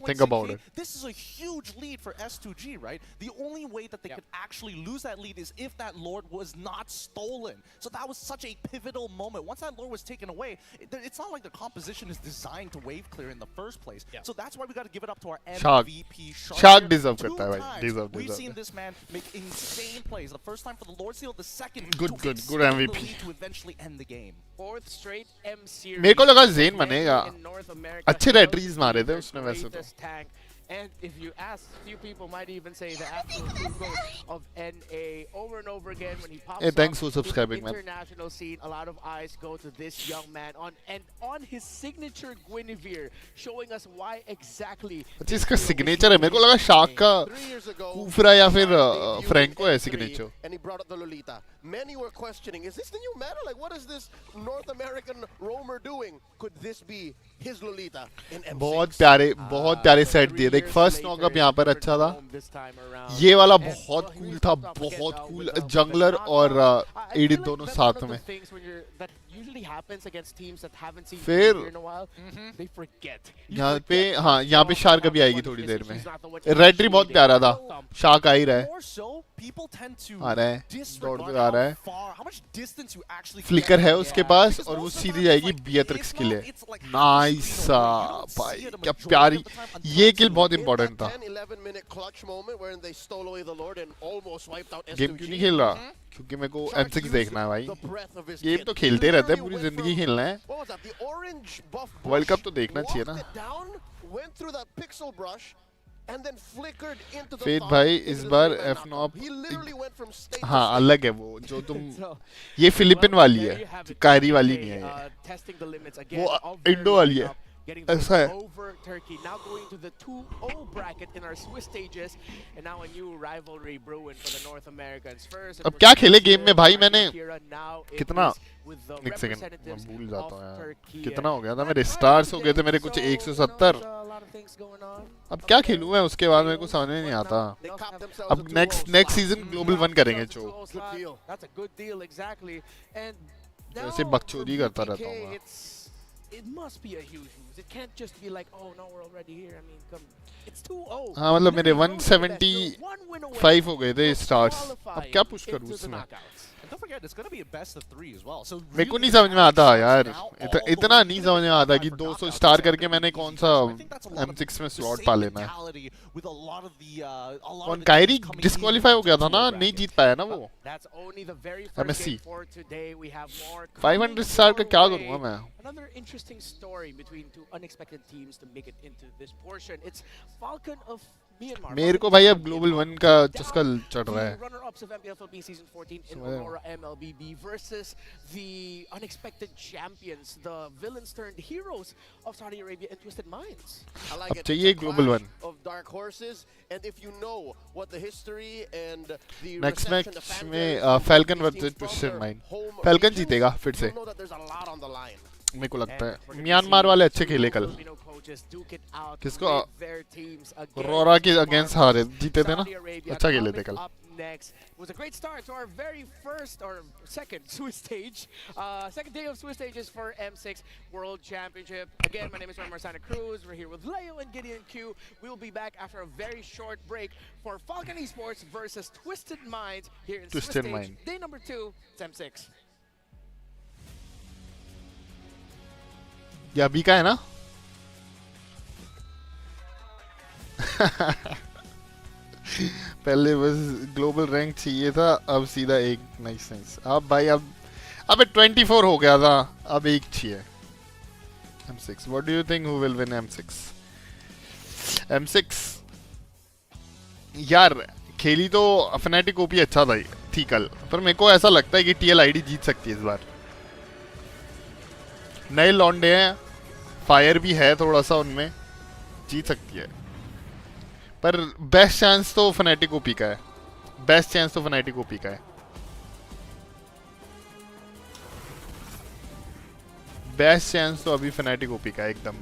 Think about it. This is a huge lead for S2G, right? The only way that they could actually lose that lead is if that Lord was not stolen. So that was such a pivotal moment. Once that Lord was taken away, it's not like the composition is designed to wave clear in the first place. So that's why we got to give it up to our MVP Shark deserve करता है भाई. We've seen this man make insane plays. The first time for the Lord Seal, the second Good to MVP. extend the lead to eventually end the game. Fourth straight M series. मेरे को लगा Zen बनेगा. In North America, अच्छे रेट्रीज मारे थे उसने वैसे तो. greatest tank. And if you ask, few people might even say the absolute true goat of NA over and over again when he pops Hey, thanks up for subscribing, to man. the international scene. A lot of eyes go to this young man on his signature Guinevere, showing us why exactly. अच्छा इसका signature है. मेरे को लगा shark का 3 years ago, कूफरा या फिर debuted Franco है in signature. and he brought up the Lolita. Many were questioning, is this the new meta? Like, what is this North American roamer doing? Could this be his Lolita in M6? बहुत प्यारे set दिए. देख first नॉकअप यहाँ पर अच्छा था. ये वाला बहुत कूल था, बहुत कूल. जंगलर और एडिट दोनों साथ में. फिर यहाँ पे हाँ यहाँ पे शार्क अभी आएगी थोड़ी देर में. रेड्री बहुत प्यारा था. शार्क आ ही रहा है. आ रहा है, दौड़ते आ रहा है. फ्लिकर है उसके पास और वो सीधी जाएगी बियट्रिक्स के लिए. नाइस भाई, क्या प्यारी. ये किल बहुत इंपॉर्टेंट था. 10-11-minute clutch moment wherein they stole away the Lord and almost wiped out S2G. Game क्यों नहीं खेल रहा? क्योंकि मेरे को M6 देखना है भाई. गेम तो खेलते रहते हैं, पूरी जिंदगी खेलना है. वर्ल्ड कप तो देखना चाहिए ना. फेद भाई इस बार F-Nop हाँ अलग है वो जो तुम. ये फिलिपिन वाली है, कायरी वाली नहीं है ये. वो इंडो वाली है. ऐसा है. Over Turkey, now going to the 2-0 bracket in our Swiss stages, and now a new rivalry brewing for the North Americans. First, अब क्या खेले गेम में भाई मैंने कितना. एक सेकंड मैं भूल जाता हूँ यार. कितना हो गया था मेरे स्टार्स हो गए थे मेरे कुछ 170. अब क्या खेलूं मैं उसके बाद मेरे को समझ में नहीं आता. अब नेक्स्ट सीजन ग्लोबल 1 करेंगे जो. ऐसे बकचोदी करता रहता हूँ मैं. It must be a huge lose. It can't just be like, oh no, we're already here. I mean, come, it's 2-0. हाँ मतलब मेरे 175 हो गए थे स्टार्स. अब क्या पुश करूँ उसमें. Don't forget, it's going to be a best of 3 as well. So मेरे को नहीं समझ में आता यार. इतना नहीं समझ में आता कि 200 स्टार करके मैंने कौन सा M6 में स्लॉट पा लेना है. कौन कायरी डिस्क्वालीफाई हो गया था ना, नहीं जीत पाया ना वो MSC. 500 स्टार का क्या करूँगा मैं. Another interesting story between two unexpected teams to make it into this portion. It's Falcon of Myanmar. मेरे को भाई अब ग्लोबल 1 का चस्का चढ़ रहा है. Runner-ups of MPLFLB season 14 in Aurora MLBB versus the unexpected champions, the villains turned heroes of Saudi Arabia and Twisted Minds. I like it. चाहिए global 1. Of dark horses, and if you know what the history and the next reception match the fans में are falcon these versus teams from twisted their mind. home falcon region, जीतेगा फिर से. you know that there's a lot on the line. मेरे को लगता है Myanmar वाले अच्छे खेले कल. किसको अरोरा के अगेंस्ट हारे जीते थे ना. अच्छा खेले थे कल. Next was a great start to our very first or second Swiss stage, second day of Swiss stages for M6 World Championship. Again, my name is Ramar Santa Cruz. We're here with Leo and Gideon Q. We will be back after a very short break for Falcon Esports versus Twisted Minds here in Swiss stage. Day number 2, it's M6. ये अभी का है ना. पहले बस global rank चाहिए था, अब सीधा एक. नाइस. अब भाई अब 24 हो गया था, अब एक चाहिए. M6. What do you think who will win M6? M6 यार खेली तो फनेटिक ओपी अच्छा था थी कल, पर मेरे को ऐसा लगता है कि TL आईडी जीत सकती है इस बार. नए लॉन्डे हैं फायर भी है थोड़ा सा उनमें, जीत सकती है। पर बेस्ट चांस तो फनेटिक ओपी का है, बेस्ट चांस तो फनेटिक ओपी का है। बेस्ट चांस तो अभी फनेटिक ओपी का है एकदम।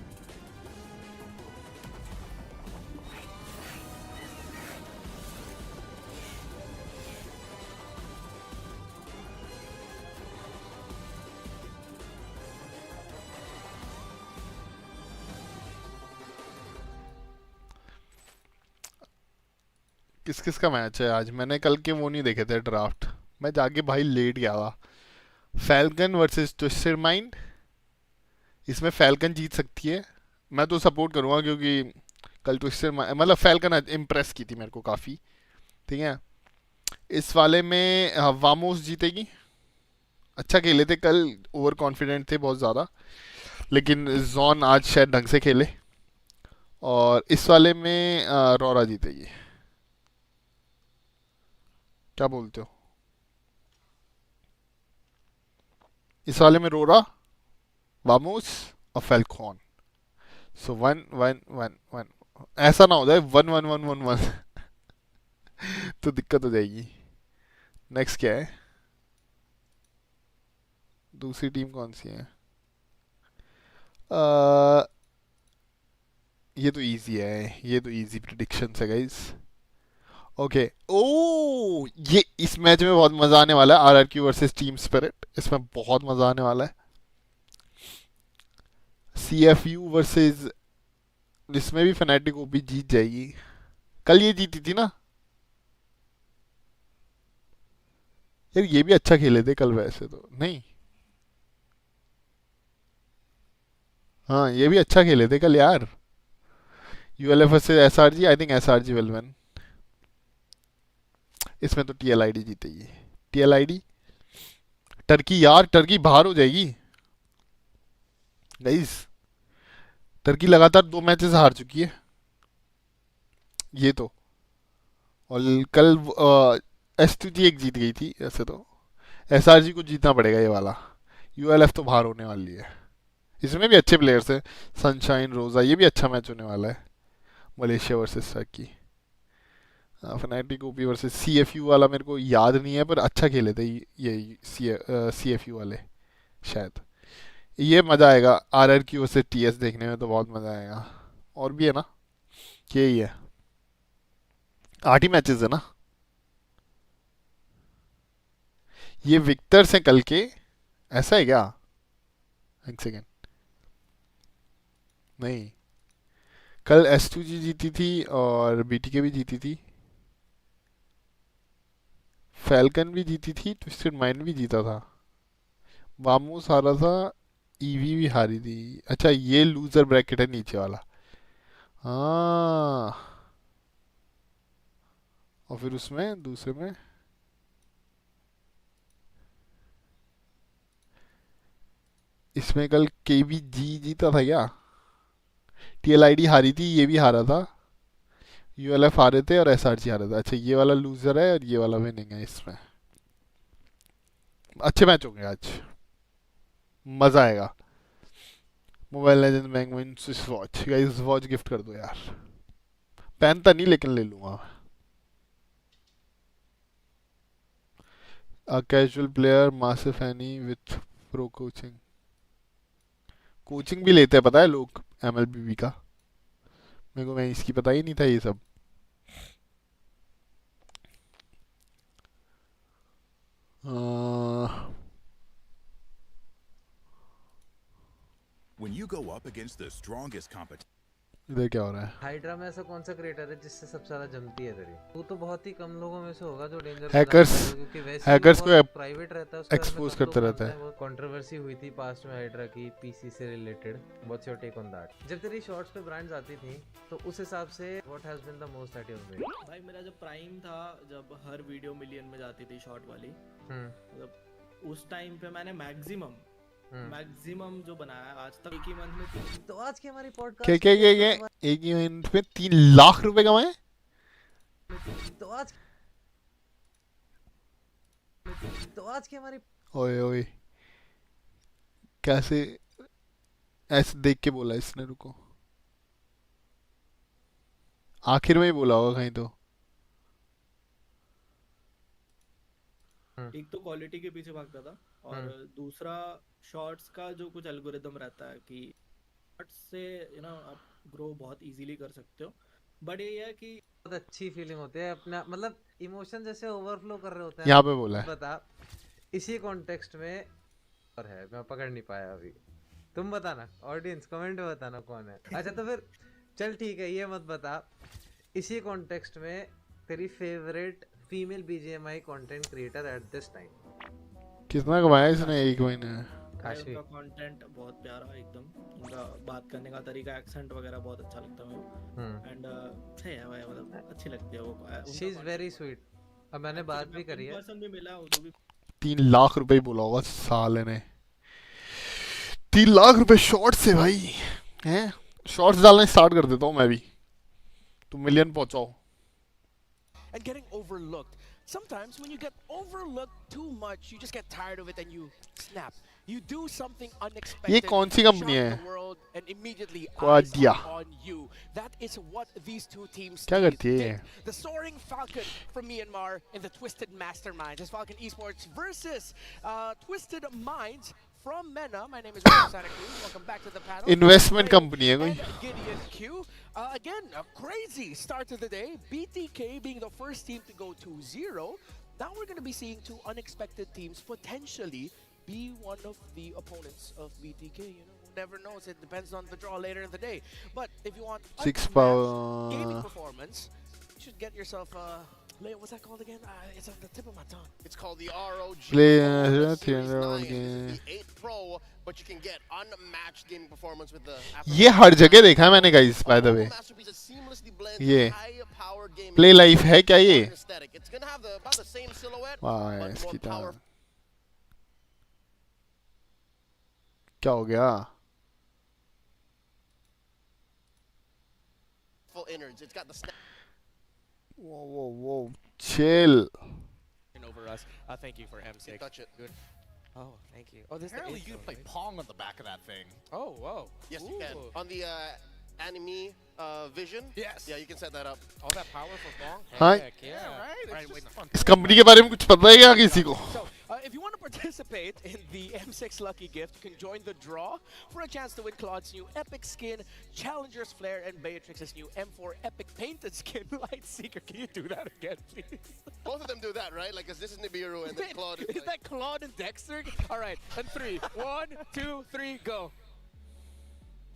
किस किस का मैच है आज? मैंने कल के वो नहीं देखे थे ड्राफ्ट, मैं जाके भाई लेट गया था। फैल्कन वर्सेस ट्विस्टेड माइंड, इसमें फैल्कन जीत सकती है, मैं तो सपोर्ट करूंगा क्योंकि कल ट्विस्टेड मतलब फैल्कन इम्प्रेस की थी मेरे को काफ़ी, ठीक है। इस वाले में वामोस जीतेगी, अच्छा खेले थे कल, ओवर कॉन्फिडेंट थे बहुत ज़्यादा, लेकिन जॉन आज शायद ढंग से खेले। और इस वाले में अरोरा जीतेगी, क्या बोलते हो? इस वाले में रोरा, वामोस और फैल्कॉन। सो 1-1-1-1, ऐसा ना हो जाए 1-1-1-1-1 तो दिक्कत हो जाएगी। नेक्स्ट क्या है? दूसरी टीम कौन सी है? ये तो इजी है, ये तो इजी प्रिडिक्शन है गाइस। ओके, ओ ये इस मैच में बहुत मजा आने वाला है, आरआरक्यू वर्सेस टीम स्पिरिट, इसमें बहुत मजा आने वाला है। सीएफयू वर्सेस, इसमें भी फनाटिक ओपी जीत जाएगी, कल ये जीती थी ना यार, ये भी अच्छा खेले थे कल वैसे तो, नहीं हाँ ये भी अच्छा खेले थे कल यार। ULF versus SRG, I think SRG will win. इसमें तो टीएलआईडी जीतेगी, टीएलआईडी। टर्की यार, टर्की बाहर हो जाएगी गाइस, टर्की लगातार 2 मैचेस हार चुकी है ये तो, और कल एस2जी एक जीत गई थी, ऐसे तो एसआरजी को जीतना पड़ेगा ये वाला। यूएलएफ तो बाहर होने वाली है, इसमें भी अच्छे प्लेयर्स हैं, सनशाइन, रोजा, ये भी अच्छा मैच होने वाला है। Malaysia versus Turkey, fanatic OP versus CFU वाला मेरे को याद नहीं है, पर अच्छा खेले थे ये सीएफयू वाले शायद। ये मज़ा आएगा आरआरक्यू वर्सेस टीएस देखने में, तो बहुत मज़ा आएगा। और भी है ना, यही है, 8 ही मैचेस है ना। ये विक्टर्स हैं कल के, ऐसा है क्या? एक सेकेंड, नहीं कल एस2जी जीती थी और बीटीके भी जीती थी, फैल्कन भी जीती थी, ट्विस्टेड माइंड भी जीता था, वामोस हारा था, ईवी भी हारी थी। अच्छा ये लूजर ब्रैकेट है नीचे वाला, हाँ। और फिर उसमें दूसरे में इसमें कल केबीजी जीता था क्या? टीएलआईडी हारी थी, ये भी हारा था, यूएलएफ हारे थे और एसआरजी हारा था। अच्छा ये वाला लूजर है और ये वाला विनिंग है। इसमें अच्छे मैच होंगे आज, मजा आएगा। Mobile legend bank win switch watch, guys watch gift कर दो यार, पहनता नहीं लेकिन ले लूंगा। A casual player massive any with pro coaching, coaching भी लेते हैं पता है लोग एमएलबीबी का, मेरे को मैं इसकी पता ही नहीं था ये सब। When you go up against the strongest competition, इधर क्या हो रहा है? हाइड्रा में ऐसा कौन सा क्रिएटर है जिससे सबसे ज्यादा जमती है तेरी? वो तो बहुत ही कम लोगों में से होगा जो डेंजर हैकर्स को प्राइवेट रहता है, उसके एक्सपोज करते रहता है। वो कंट्रोवर्सी हुई थी पास्ट में हाइड्रा की पीसी से रिलेटेड, what's your take on that? जब तेरी शॉट्स पे ब्रांड्स आती थी तो उस हिसाब से what has been the most that you have made? भाई मेरा जो प्राइम था, जब हर वीडियो मिलियन में जाती थी शॉट वाली, मतलब उस टाइम पे मैंने मैक्सिमम जो बनाया आज तक एक ही मंथ में। तो आज की हमारी पॉडकास्ट क्या एक ही मंथ में 3 लाख रुपए कमाए? तो आज की हमारी ओए ओए कैसे ऐसे देख के बोला इसने, रुको आखिर में ही बोला होगा कहीं तो। एक तो क्वालिटी के पीछे भागता था और दूसरा शॉट्स का जो कुछ एल्गोरिदम रहता है कि शॉट्स से आप ग्रो बहुत इजीली कर सकते हो, बट ये है कि बहुत अच्छी फीलिंग होती है अपना, मतलब इमोशन जैसे ओवरफ्लो कर रहे होते हैं। यहाँ पे बोला है बता इसी कॉन्टेक्स्ट में और है, मैं पकड़ नहीं पाया अभी, तुम बताना ऑडियंस कमेंट में बताना कौन है। अच्छा तो फिर चल ठीक है, ये मत बता, इसी कॉन्टेक्स्ट में तेरी favourite female BGMI content creator at this time कितना कमाया इसने एक महीने में? उनका कंटेंट बहुत प्यारा एकदम, उनका बात करने का तरीका, एक्सेंट वगैरह बहुत अच्छा लगता है मेरे, एंड सही है भाई, मतलब अच्छी लगती है वो। She is very sweet. अब मैंने बात भी करी है, पर्सन भी मिला वो, तो भी 3 लाख रुपए बोला होगा साले ने। 3 लाख रुपए शॉर्ट्स से भाई हैं, शॉर्ट्स डालना स्टार्ट कर देता हूँ मैं भी, तुम million पहुंचाओ। And getting overlooked. Sometimes when you get overlooked too much, you just get tired of it and you snap. You do something unexpected. ये कौन सी कंपनी है? shock the world and immediately Quad eyes दिया। are on you. That is what these two teams क्या करती है? did. The soaring Falcon from Myanmar and the Twisted Masterminds. It's Falcon Esports versus Twisted Minds from MENA. My name is Santa Cruz. Welcome back to the panel. Investment company है कोई? And Gideon Q. Again, a crazy start to the day. BTK being the first team to go 2-0. Now we're going to be seeing two unexpected teams potentially be one of the opponents of BTK. You know, who never knows. It depends on the draw later in the day. But if you want Six unmatched power gaming performance, you should get yourself what's that called again? It's on the tip of my tongue. It's called the ROG. Play Series 9. This is the 8 Pro, but you can get unmatched gaming performance with the. ये हर जगह देखा है मैंने guys, by the way. ये play life है क्या ये? It's gonna have about the same silhouette, वाह but इसकी more तरह powerful क्या हो गया? innards. It's got the snap. Whoa, chill. Over us. Thank you for M6. Touch it. Good. Oh, thank you. Oh, this Apparently is you can play Pong on the back of that thing. Oh, whoa. Yes, you can. On the anime vision. Yes. Yeah, you can set that up. All that power for Pong? Hi. Heck yeah. Right? Alright, wait. इस company के बारे में कुछ पता है क्या किसी को? So, if you want to participate in the M6 Lucky Gift, you can join the draw for a chance to win Claude's new Epic Skin, Challenger's Flare, and Beatrix's new M4 Epic Painted Skin Lightseeker. Can you do that again, please? Both of them do that, right? Like, this is Nibiru and then Claude. Is that Claude and Dexter? All right, and 3. 1, 2, 3, go.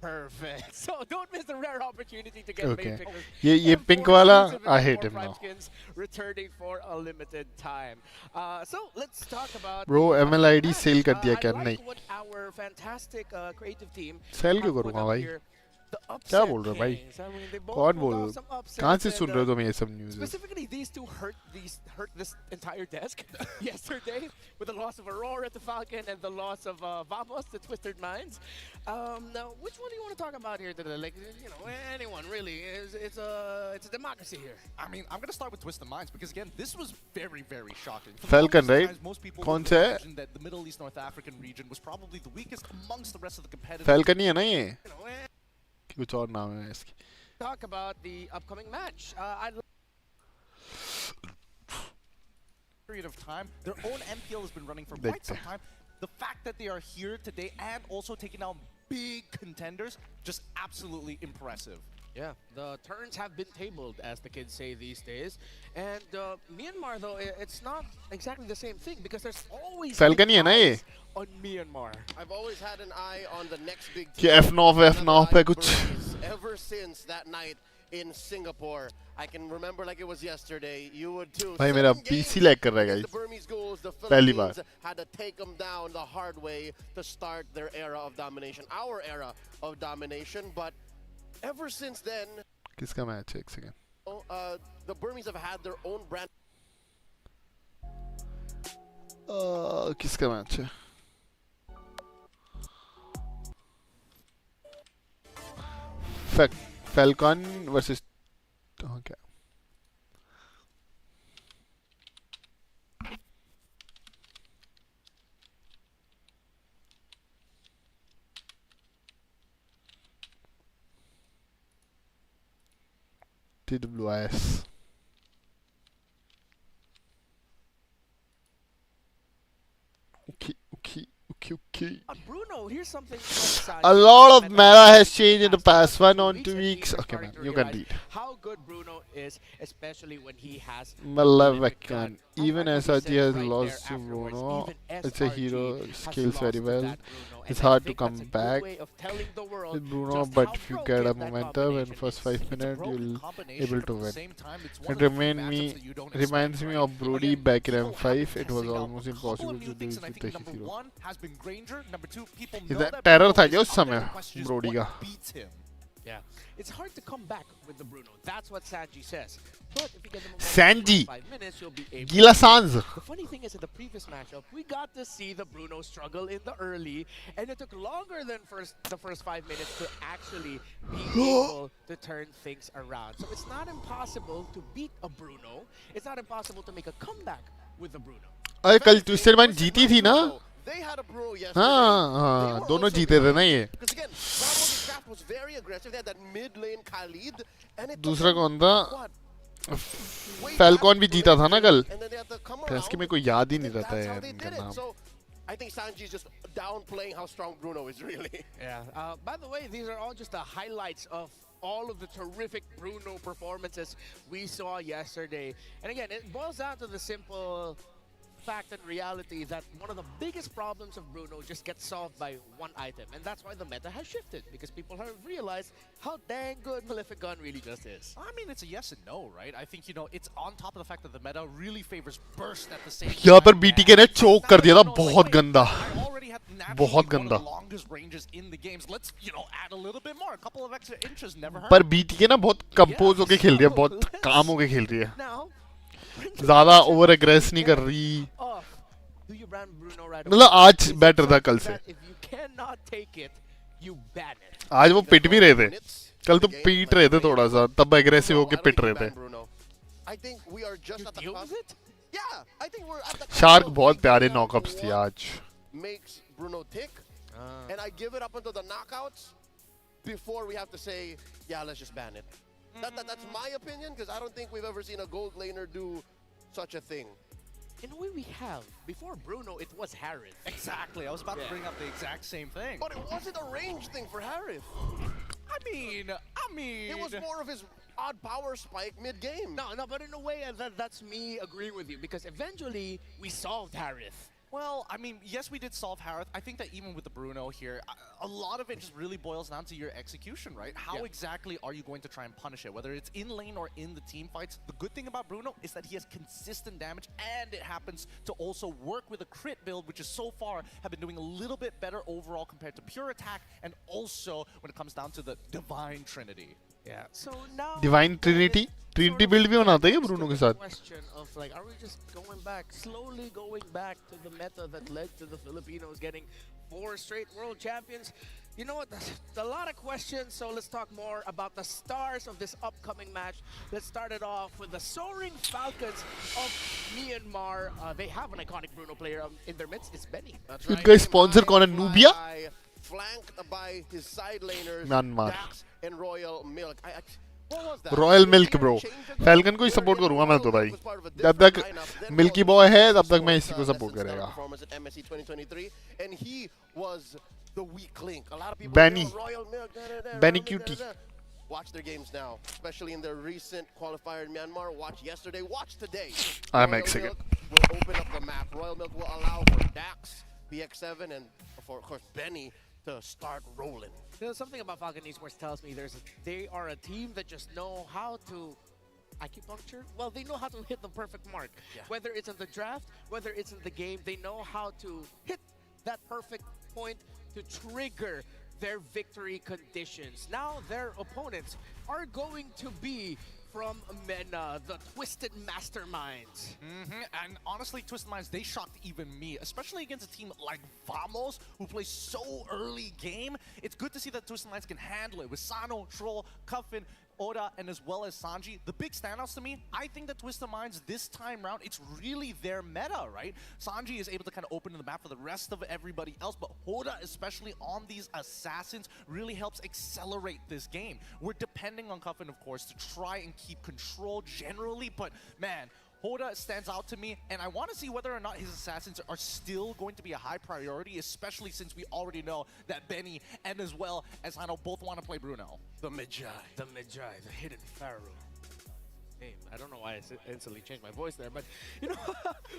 Perfect. So don't miss the rare opportunity to get Okay. Beatrix's ये M4 pink वाला, exclusive I M4 hate him Prime now. skins returning for a limited time. So let's talk about. Bro, MLID sale कर दिया I क्या? like नहीं. what our fantastic creative team Sell क्यों have put करूँगा up भाई? here. The क्या upset बोल रहे हो भाई? kings. I mean, they both कौन pulled बोल? off some upsets कहाँ से and, सुन रहे हो तुम ये सब news? Specifically, these two hurt this entire desk yesterday with the loss of Aurora to Falcon and the loss of Vamos to Twisted Minds. Now, which one do you want to talk about here today? Like, you know, anyone really? It's a democracy here. I mean, I'm gonna start with Twisted Minds because again, this was very, very shocking. For the Falcon, longest right? time, most people कौन would सा है? imagine that the Middle East North African region was probably the weakest amongst the rest of the competitors. Falcon ही है ना ये? You know, कुछ और नाम है इसकी? talk about the upcoming match. Period of time, their own MPL has been running for quite some time. The fact that they are here today and also taking out big contenders, just absolutely impressive. Yeah, the turns have been tabled, as the kids say these days. And Myanmar, though, it's not exactly the same thing because there's always Falcon ही है ना ये? on Myanmar. I've always had an eye on the next big कि team. F9 पे कुछ? Ever since that night in Singapore, I can remember like it was yesterday. You would too. भाई मेरा 7 PC games lag कर रहा है against guys. the Burmese ghouls, the पहली बार. Philippines had to take them down the hard way to start their era of domination, our era of domination. But ever since then, किसका match है? एक second. the Burmese have had their own brand. किसका match है? Falcon versus okay. TWIS. Okay. Bruno, here's something. A lot of meta has changed in the past 1 or 2 weeks. Okay, man, you can read. How good Bruno is, especially when he has Malevican. Even SRT has lost to Bruno. It's a hero, scales very well. It's hard to come back with Bruno, but if you get a momentum in first 5 minutes, you'll able to win. It reminds me of Brody back in M5. It was almost impossible to do with the hero. Is that terror था क्या उस समय Brody का? Yeah, it's hard to come back with the Bruno. That's what Sanji says. But if you get the Sanji, 5 minutes, you'll be able. Gila Sanz. The funny thing is, in the previous matchup, we got to see the Bruno struggle in the early, and it took longer than the first 5 minutes to actually be able to turn things around. So it's not impossible to beat a Bruno. It's not impossible to make a comeback with the Bruno. अरे कल twisted man जीती थी ना? They had a Bruno yesterday. हाँ, दोनों जीते थे ना ये. Because again, Bravo's draft was very aggressive. They had that mid lane Khalid, and it दूसरा कौन था? Falcon भी जीता था ना कल. इसकी मेरे को याद ही नहीं रहता है इनका नाम. So I think Sanji's just downplaying how strong Bruno is really. Yeah. By the way, these are all just the highlights of all of the terrific Bruno performances we saw yesterday. And again, it boils down to the simple fact and reality that one of the biggest problems of Bruno just gets solved by one item, and that's why the meta has shifted, because people have realized how dang good Malefic Gun really just is. I mean, it's a yes and no, right? I think, you know, it's on top of the fact that the meta really favors burst at the same time. यहाँ पर BTK ने choke कर दिया था बहुत गंदा. बहुत गंदा. Longest ranges in the games. Let's, you know, add a little bit more. A couple of extra inches never hurt. पर BTK ना बहुत compose होके खेल रही है, बहुत काम होके खेल रही है. ज़्यादा ओवर एग्रेस नहीं कर रही. मतलब आज बेटर था कल से. आज वो पिट भी रहे थे. कल तो पीट रहे थे थोड़ा सा, तब एग्रेसिव होके पिट रहे थे. शार्क बहुत प्यारे नॉकअप्स थे आज. And I give it up until the knockouts before we have to say, yeah, let's just ban it. That's my opinion, because I don't think we've ever seen a gold laner do such a thing. In a way, we have. Before Bruno, it was Harith. Exactly. I was about to bring up the exact same thing. But it wasn't a range thing for Harith. I mean... It was more of his odd power spike mid-game. No, but in a way, that's me agreeing with you, because eventually, we solved Harith. Well, I mean, yes, we did solve Harith. I think that even with the Bruno here, a lot of it just really boils down to your execution, right? How exactly are you going to try and punish it? Whether it's in lane or in the team fights, the good thing about Bruno is that he has consistent damage, and it happens to also work with a crit build, which is so far have been doing a little bit better overall compared to pure attack, and also when it comes down to the Divine Trinity. Yeah. So now Divine Trinity build भी बनाते हैं Bruno के साथ. Question of like, are we just slowly going back to the meta that led to the Filipinos getting 4 straight world champions? You know what? There's a lot of questions, so let's talk more about the stars of this upcoming match. Let's start it off with the Soaring Falcons of Myanmar. They have an iconic Bruno player in their midst. It's Benny. That's right. Guys, sponsor कौन है? Nubia? Flanked by his side laners, Myanmar. Dax and Royal Milk. Royal milk bro. Falcon को ही support करूंगा मैं तो भाई. जब तक milky boy है तब तक मैं इसी को सपोर्ट करेगा. Benny cutie. Watch their games now, especially in their recent qualifier in Myanmar. Watch yesterday, watch today. I'm Mexican. Will open up the map. Royal Milk will allow for Dax, BX7, and for, of course, Benny to start rolling. You know, something about Falcon Esports tells me they are a team that just know how to acupuncture. Well, they know how to hit the perfect mark. Yeah. Whether it's in the draft, whether it's in the game, they know how to hit that perfect point to trigger their victory conditions. Now their opponents are going to be from MENA, the Twisted Masterminds. And honestly, Twisted Minds, they shocked even me, especially against a team like Vamos, who plays so early game. It's good to see that Twisted Minds can handle it with Sano, Troll, Cuffin, Oda, and as well as Sanji, the big standouts to me, I think that Twisted Minds this time round, it's really their meta, right? Sanji is able to kind of open the map for the rest of everybody else, but Oda, especially on these assassins, really helps accelerate this game. We're depending on Cuffin, of course, to try and keep control generally, but man, Hoda stands out to me, and I want to see whether or not his assassins are still going to be a high priority, especially since we already know that Benny and as well as Hano both want to play Bruno. The Magi, the hidden pharaoh. Name. I don't know why I instantly changed my voice there, but you know,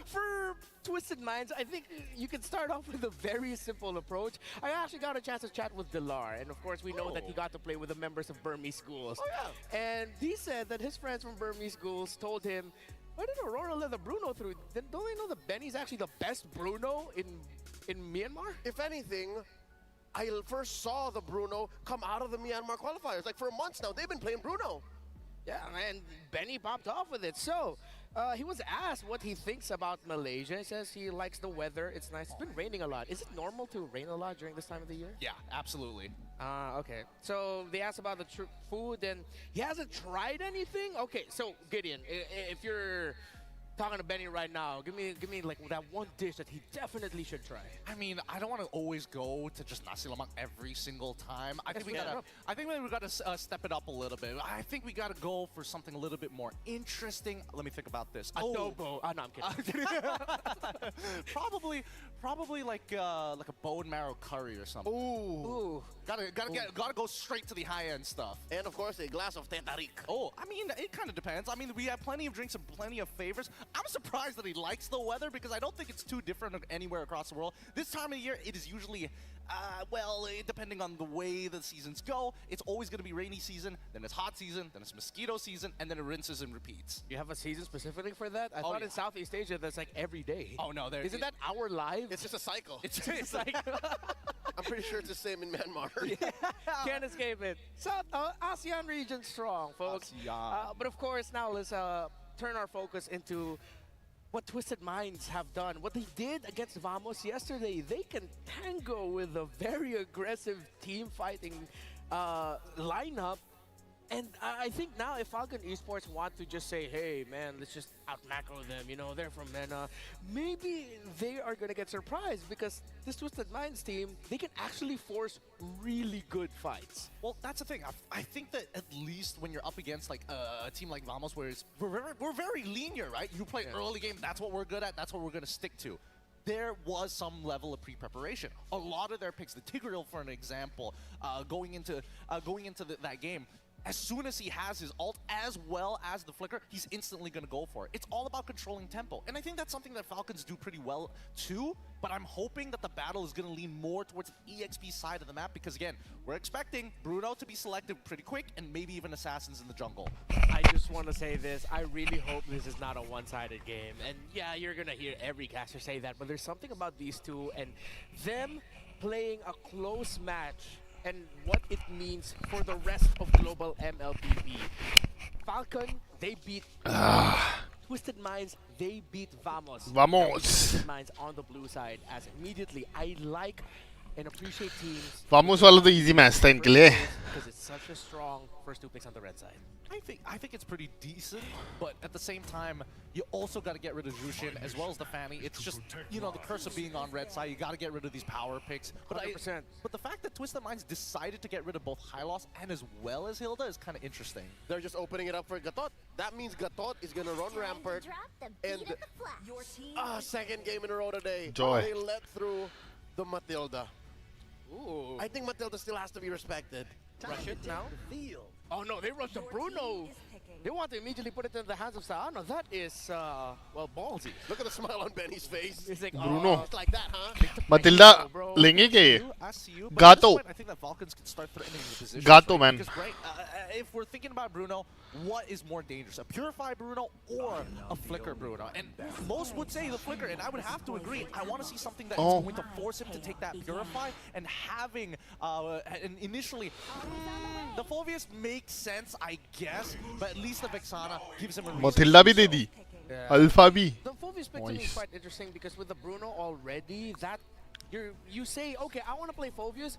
for Twisted Minds, I think you can start off with a very simple approach. I actually got a chance to chat with Dilar, and of course we know that he got to play with the members of Burmese schools. Oh yeah. And he said that his friends from Burmese schools told him, why did Aurora let the Bruno through? Don't they know that Benny's actually the best Bruno in Myanmar? If anything, I first saw the Bruno come out of the Myanmar qualifiers. Like for months now, they've been playing Bruno. Yeah, and Benny popped off with it. So, he was asked what he thinks about Malaysia. He says he likes the weather. It's nice. It's been raining a lot. Is it normal to rain a lot during this time of the year? Yeah, absolutely. Okay. So, they asked about the food, and he hasn't tried anything? Okay, so, Gideon, if you're talking to Benny right now, give me like that one dish that he definitely should try. I mean, I don't want to always go to just nasi lemak every single time. I think we gotta step it up a little bit. I think we gotta go for something a little bit more interesting. Let me think about this. Adobo. Oh, no, I'm kidding. probably like a bone marrow curry or something. Ooh. Gotta go straight to the high end stuff. And of course, a glass of tetarik. Oh, I mean, it kind of depends. I mean, we have plenty of drinks and plenty of favors. I'm surprised that he likes the weather because I don't think it's too different anywhere across the world. This time of year, it is usually, depending on the way the seasons go, it's always going to be rainy season, then it's hot season, then it's mosquito season, and then it rinses and repeats. You have a season specifically for that? I thought in Southeast Asia that's like every day. Oh, no. Isn't that our life? It's just a cycle. It's a cycle. I'm pretty sure it's the same in Myanmar. Yeah. Can't escape it. So, ASEAN region strong, folks. But of course, now let's turn our focus into what Twisted Minds have done. What they did against Vamos yesterday. They can tango with a very aggressive team fighting lineup. And I think now if Falcon Esports want to just say, hey, man, let's just out-macro them, you know, they're from MENA, maybe they are going to get surprised because this Twisted Minds team, they can actually force really good fights. Well, that's the thing. I think that at least when you're up against like a team like Vamos, where we're very linear, right? You play early game, that's what we're good at, that's what we're going to stick to. There was some level of pre-preparation. A lot of their picks, the Tigreal for an example, going into that game, as soon as he has his ult, as well as the flicker, he's instantly going to go for it. It's all about controlling tempo. And I think that's something that Falcons do pretty well too, but I'm hoping that the battle is going to lean more towards the EXP side of the map because, again, we're expecting Bruno to be selected pretty quick and maybe even Assassins in the jungle. I just want to say this. I really hope this is not a one-sided game. And yeah, you're going to hear every caster say that, but there's something about these two and them playing a close match and what it means for the rest of global MLBB. Falcon, they beat Twisted Minds, they beat Vamos. Twisted Minds on the blue side as immediately I like and appreciate teams. Vamos वाला तो easy match था इनके लिए. Because it's such a strong first two picks on the red side. I think it's pretty decent, but at the same time, you also got to get rid of Jushin as well as the Fanny. It's just, you know, the curse of being on red side. You got to get rid of these power picks. But 100%. But the fact that Twisted Minds decided to get rid of both Hylos and as well as Hilda is kind of interesting. They're just opening it up for Gatot. That means Gatot is going to run Rampart. And second game in a row today. Joy. They led through the Matilda. Ooh. I think Matilda still has to be respected. Rush it now? Oh no, they rushed to Bruno. They want to immediately put it in the hands of Saano. That is, well, ballsy. Look at the smile on Benny's face. It's like, Bruno. It's like that, huh? Matilda लेंगे क्या ये? Gato. I think that Falcons can start threatening the position. Gato, man. Because, right, if we're thinking about Bruno, what is more dangerous? A Purify Bruno or a Flicker Bruno? And most would say the Flicker, and I would have to agree. I want to see something that is going to force him to take that Purify and having, and initially, the Fulvius makes sense, I guess, but at least the Vexana gives him a reason. Matilda भी दे दी. Alpha भी. The Fulvius pick to me is quite interesting because with the Bruno already, that you say, okay, I want to play Fulvius.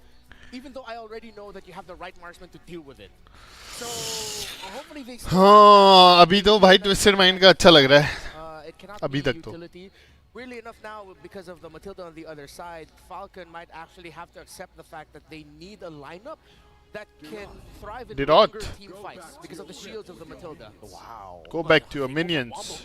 even though I already know that you have the right marksman to deal with it. So hopefully they हाँ अभी तो भाई twisted mind का अच्छा लग रहा है it cannot अभी be तक तो utility. Weirdly enough now, because of the Matilda on the other side, Falcon might actually have to accept the fact that they need a lineup that can thrive in longer team fights because of the shields of the Matilda. Wow. Go back to your minions.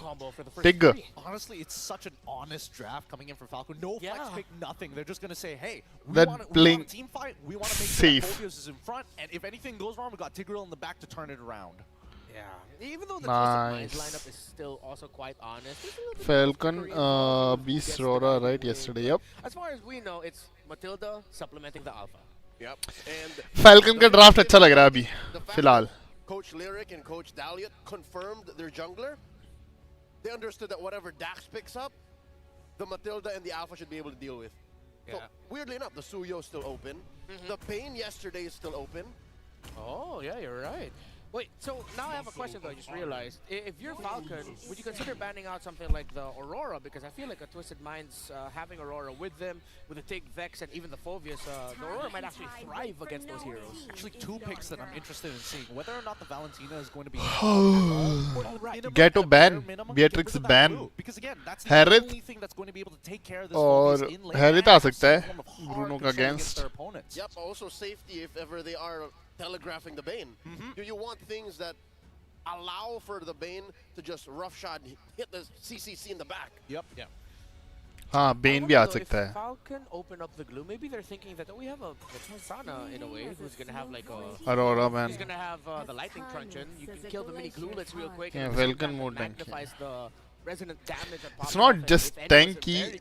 Tigger. Honestly, it's such an honest draft coming in for Falcon. No flex pick, nothing. They're just going to say, hey, we want a team fight. We want to make sure that Phobios is in front. And if anything goes wrong, we got Tigreal in the back to turn it around. Yeah. Even though the Twisted Minds lineup is still also quite honest. Falcon beat Aurora right yesterday. Yep. As far as we know, it's Matilda supplementing the Alpha. Yep. And Falcon का draft अच्छा लग रहा है अभी फिलहाल. Coach Lyric and Coach Daliot confirmed their jungler. They understood that whatever Dax picks up, the Matilda and the Alpha should be able to deal with. So weirdly enough, the Suyo is still open. The Pain yesterday is still open. Oh yeah, you're right. Wait, so now I have a question though, I just realized. If you're Falcon, would you consider banning out something like the Aurora? Because I feel like a Twisted Minds having Aurora with them, with the Tig, Vex, and even the Phobius, the Aurora might actually thrive against those heroes. Actually, two picks that I'm interested in seeing. Whether or not the Valentina is going to be... Ghetto ban. Beatrix ban. Because again, that's the Harith only thing that's going to be able to take care of this और Phobius in lane. Harith आ सकता है Bruno का against. Yep, also safety if ever they are telegraphing the Bane. Do you want things that allow for the Bane to just roughshod hit the CCC in the back? Yep, yeah. हाँ Bane भी आ सकता है. Falcon open up the glue. Maybe they're thinking that we have a Sana in a way who's gonna have like a Aurora man. He's gonna have the lightning truncheon. You can kill the mini gluelets real quick. Yeah, and Falcon mode magnifies the resonant damage. It's not just tanky.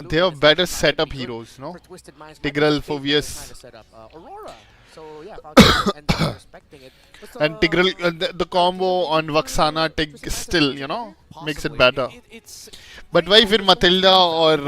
They have better setup heroes, no? Tigreal, Phobius. Aurora. So yeah, and respecting it. And Tigreal, the combo on Vaxana Tig still, you know, makes it better. But why फिर Matilda और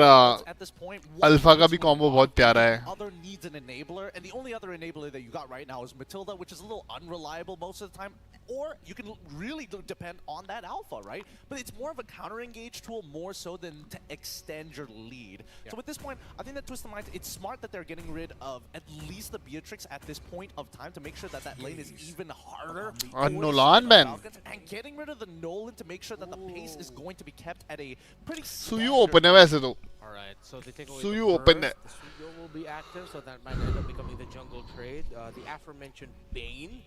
Alpha का भी combo बहुत प्यारा है. Other needs an enabler, and the only other enabler that you got right now is Matilda, which is a little unreliable most of the time. Or you can really depend on that Alpha, right? But it's more of a counter-engage tool more so than to extend your lead. So at this point, I think that Twisted Minds, it's smart that they're getting rid of at least the Beatrix at this point of time to make sure that that lane is even harder. Nolan man. And getting rid of the Nolan to make sure that the pace is going to be kept at a pretty Suyu open है वैसे तो. Alright, so they take away Suyu open है. The Suyu will be active, so that might end up becoming the jungle trade. The aforementioned Bane.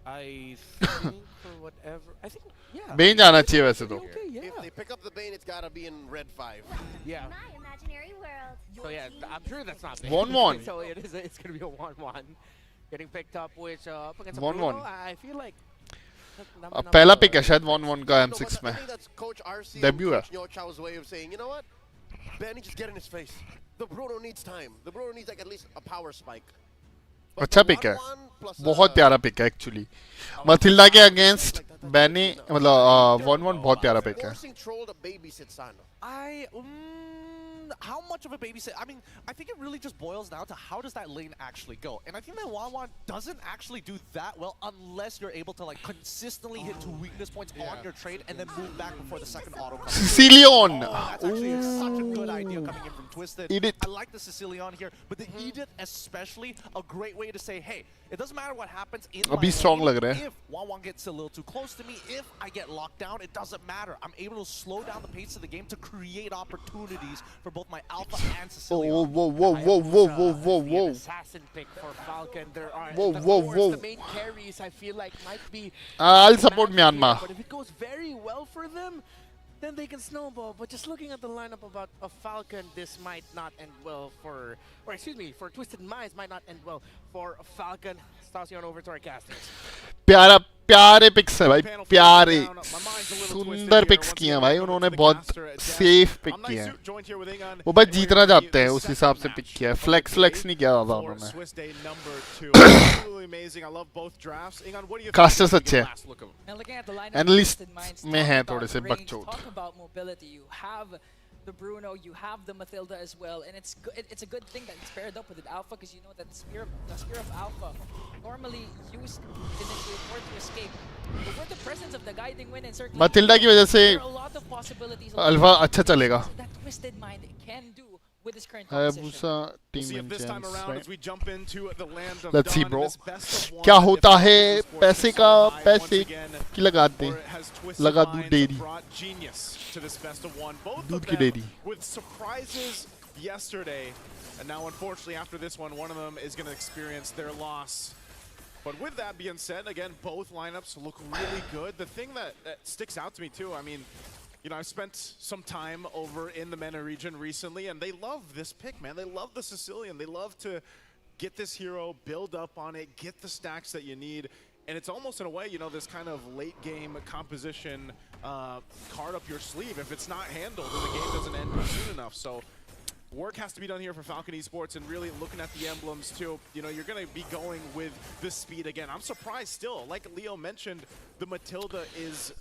I think for whatever, I think Bane जाना चाहिए वैसे तो. If they pick up the Bane, it's gotta be in red 5. Yeah. My imaginary world. So yeah, I'm sure that's not Bane. 1-1. So it is. It's gonna be a 1-1. Getting picked up, which up against 1-1. I feel like. पहला pick है शायद 1-1 का M6 में. That's Coach RC Debut है. Coach Nyochao's way of saying, you know what? Benny, just get in his face. The Bruno needs time. The Bruno needs like at least a power spike. अच्छा pick है बहुत प्यारा pick है actually मथिल्डा के against बैनी मतलब 1-1 बहुत प्यारा pick है how much of a babysit? I mean, I think it really just boils down to how does that lane actually go? And I think that Wanwan doesn't actually do that well unless you're able to like consistently hit 2 weakness points on your trade and then move back before the second auto comes. Sicilion! That's actually such a good idea coming in from Twisted. I like the Sicilion here, but the Edith especially, a great way to say, hey, it doesn't matter what happens in my strong lane. लग रहा है. If Wanwan gets a little too close to me, if I get locked down, it doesn't matter. I'm able to slow down the pace of the game to create opportunities for both my Alpha and Sicilion. Whoa. Assassin pick for Falcon. There are the main carries I feel like might be I'll support Myanmar. But if it goes very well for them, then they can snowball. But just looking at the lineup of Falcon, this might not end well for, or excuse me, for Twisted Minds might not end well for Falcon. Tossing on over to our casters. प्यारे pics है भाई प्यारे सुंदर pics किए हैं भाई उन्होंने बहुत सेफ पिक किए हैं वो बस जीतना चाहते हैं उस हिसाब से पिक किया है फ्लेक्स नहीं किया था उन्होंने कास्टर्स अच्छे हैं एनालिस्ट में हैं थोड़े से बकचोद the Bruno, you have the Matilda as well, and it's a good thing that it's paired up with an Alpha because you know that the Spear of Alpha normally used initially for to escape. But with the presence of the guiding wind and circling, Matilda की वजह से there are a lot of possibilities. Alpha अच्छा चलेगा. That Twisted Mind can do with his current composition. Hayabusa We'll see team if this time engines, around right? as we jump into the land of Let's see, Dawn, bro. this best of one, क्या if होता Falcon है Esports पैसे can का survive पैसे once again, की लगाते or has Twisted लगा दूध Minds dairy brought genius to this best of one. Both दूध of की them dairy with surprises yesterday, and now unfortunately after this one of them is going to experience their loss. But with that being said, again, both lineups look really good. The thing that sticks out to me too, I mean, you know, I've spent some time over in the MENA region recently, and they love this pick, man. They love the Sicilian. They love to get this hero, build up on it, get the stacks that you need. And it's almost in a way, you know, this kind of late game composition card up your sleeve. If it's not handled, then the game doesn't end soon enough. So work has to be done here for Falcon Esports, and really looking at the emblems too. You know, you're going to be going with the speed again. I'm surprised still. Like Leo mentioned, the Matilda is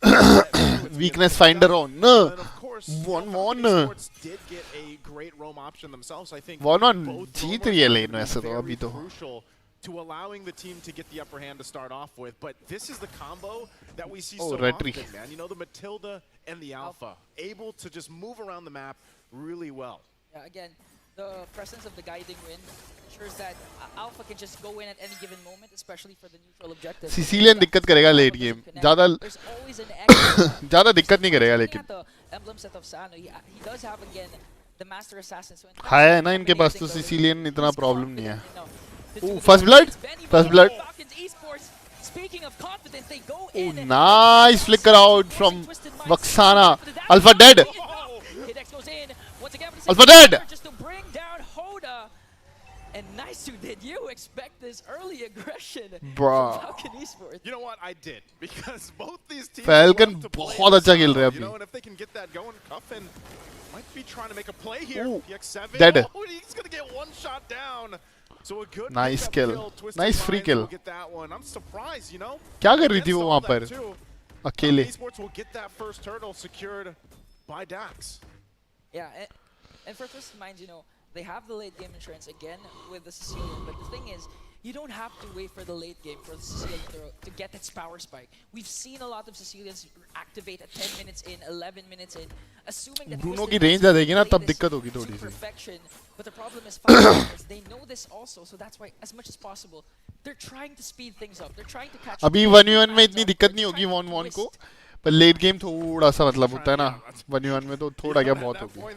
weakness finder on. and of course, One Falcon Esports did get a great roam option themselves. I think One both Jeet roamers रही है are lane gonna be वैसे तो very अभी तो crucial to allowing the team to get the upper hand to start off with. But this is the combo that we see so Retry. often, man. You know, the Matilda and the Alpha, able to just move around the map really well. Yeah, again, the presence of the guiding wind ensures that Alpha can just go in at any given moment, especially for the neutral objective. Sicilian दिक्कत करेगा late game ज़्यादा There's always an extra. ज़्यादा दिक्कत नहीं करेगा Looking लेकिन at the emblem set of Sano, he does have again the Master Assassin. So in terms है of ना इनके पास तो dominating the Sicilian lane, इतना he's प्रॉब्लम confident नहीं है enough to Oh, do first that. blood? It's Benny First Benny blood? Falcons Esports. Speaking of confidence, they go Oh, in. nice flicker out from Twisted Minds. Vaxana. After that, Alpha dead. Hidex goes in. Once again, for the Alpha second dead. time, just to bring down Hoda. And nice, did you expect this early aggression Bruh. from Falcon Esports? You know what? I did, because both these teams Falcon love to play बहुत the अच्छा खेल रहे हैं style, you know, अभी and if they can get that going, Cuffin might be trying to make a play here. Ooh, PX7, dead. oh, he's gonna get one shot down. So a good Nice pickup kill. Twisted Nice free Minds kill. will get that one. I'm surprised, you know. क्या कर रही थी Against वो all वहाँ that पर too, अकेले Esports will get that first turtle secured by Dax. Yeah, and for Twisted Minds, you know, they have the late game insurance again with the Sicilian, but the thing is, you don't have to wait for the late game for the Sicilian to get its power spike. We've seen a lot of Sicilians activate at 10 minutes in, 11 minutes in, assuming that Bruno Twisted की Minds range uh will जाएगी ना play तब this दिक्कत होगी to थोड़ी सी perfection. But the problem is, Falcons, they know this also, so that's why, as much as possible, they're trying to speed things up. They're trying to catch. अभी 1v1 में इतनी दिक्कत नहीं होगी 1-1 को पर लेट गेम थोड़ा सा मतलब होता है ना 1v1 में तो थोड़ा क्या बहुत होगी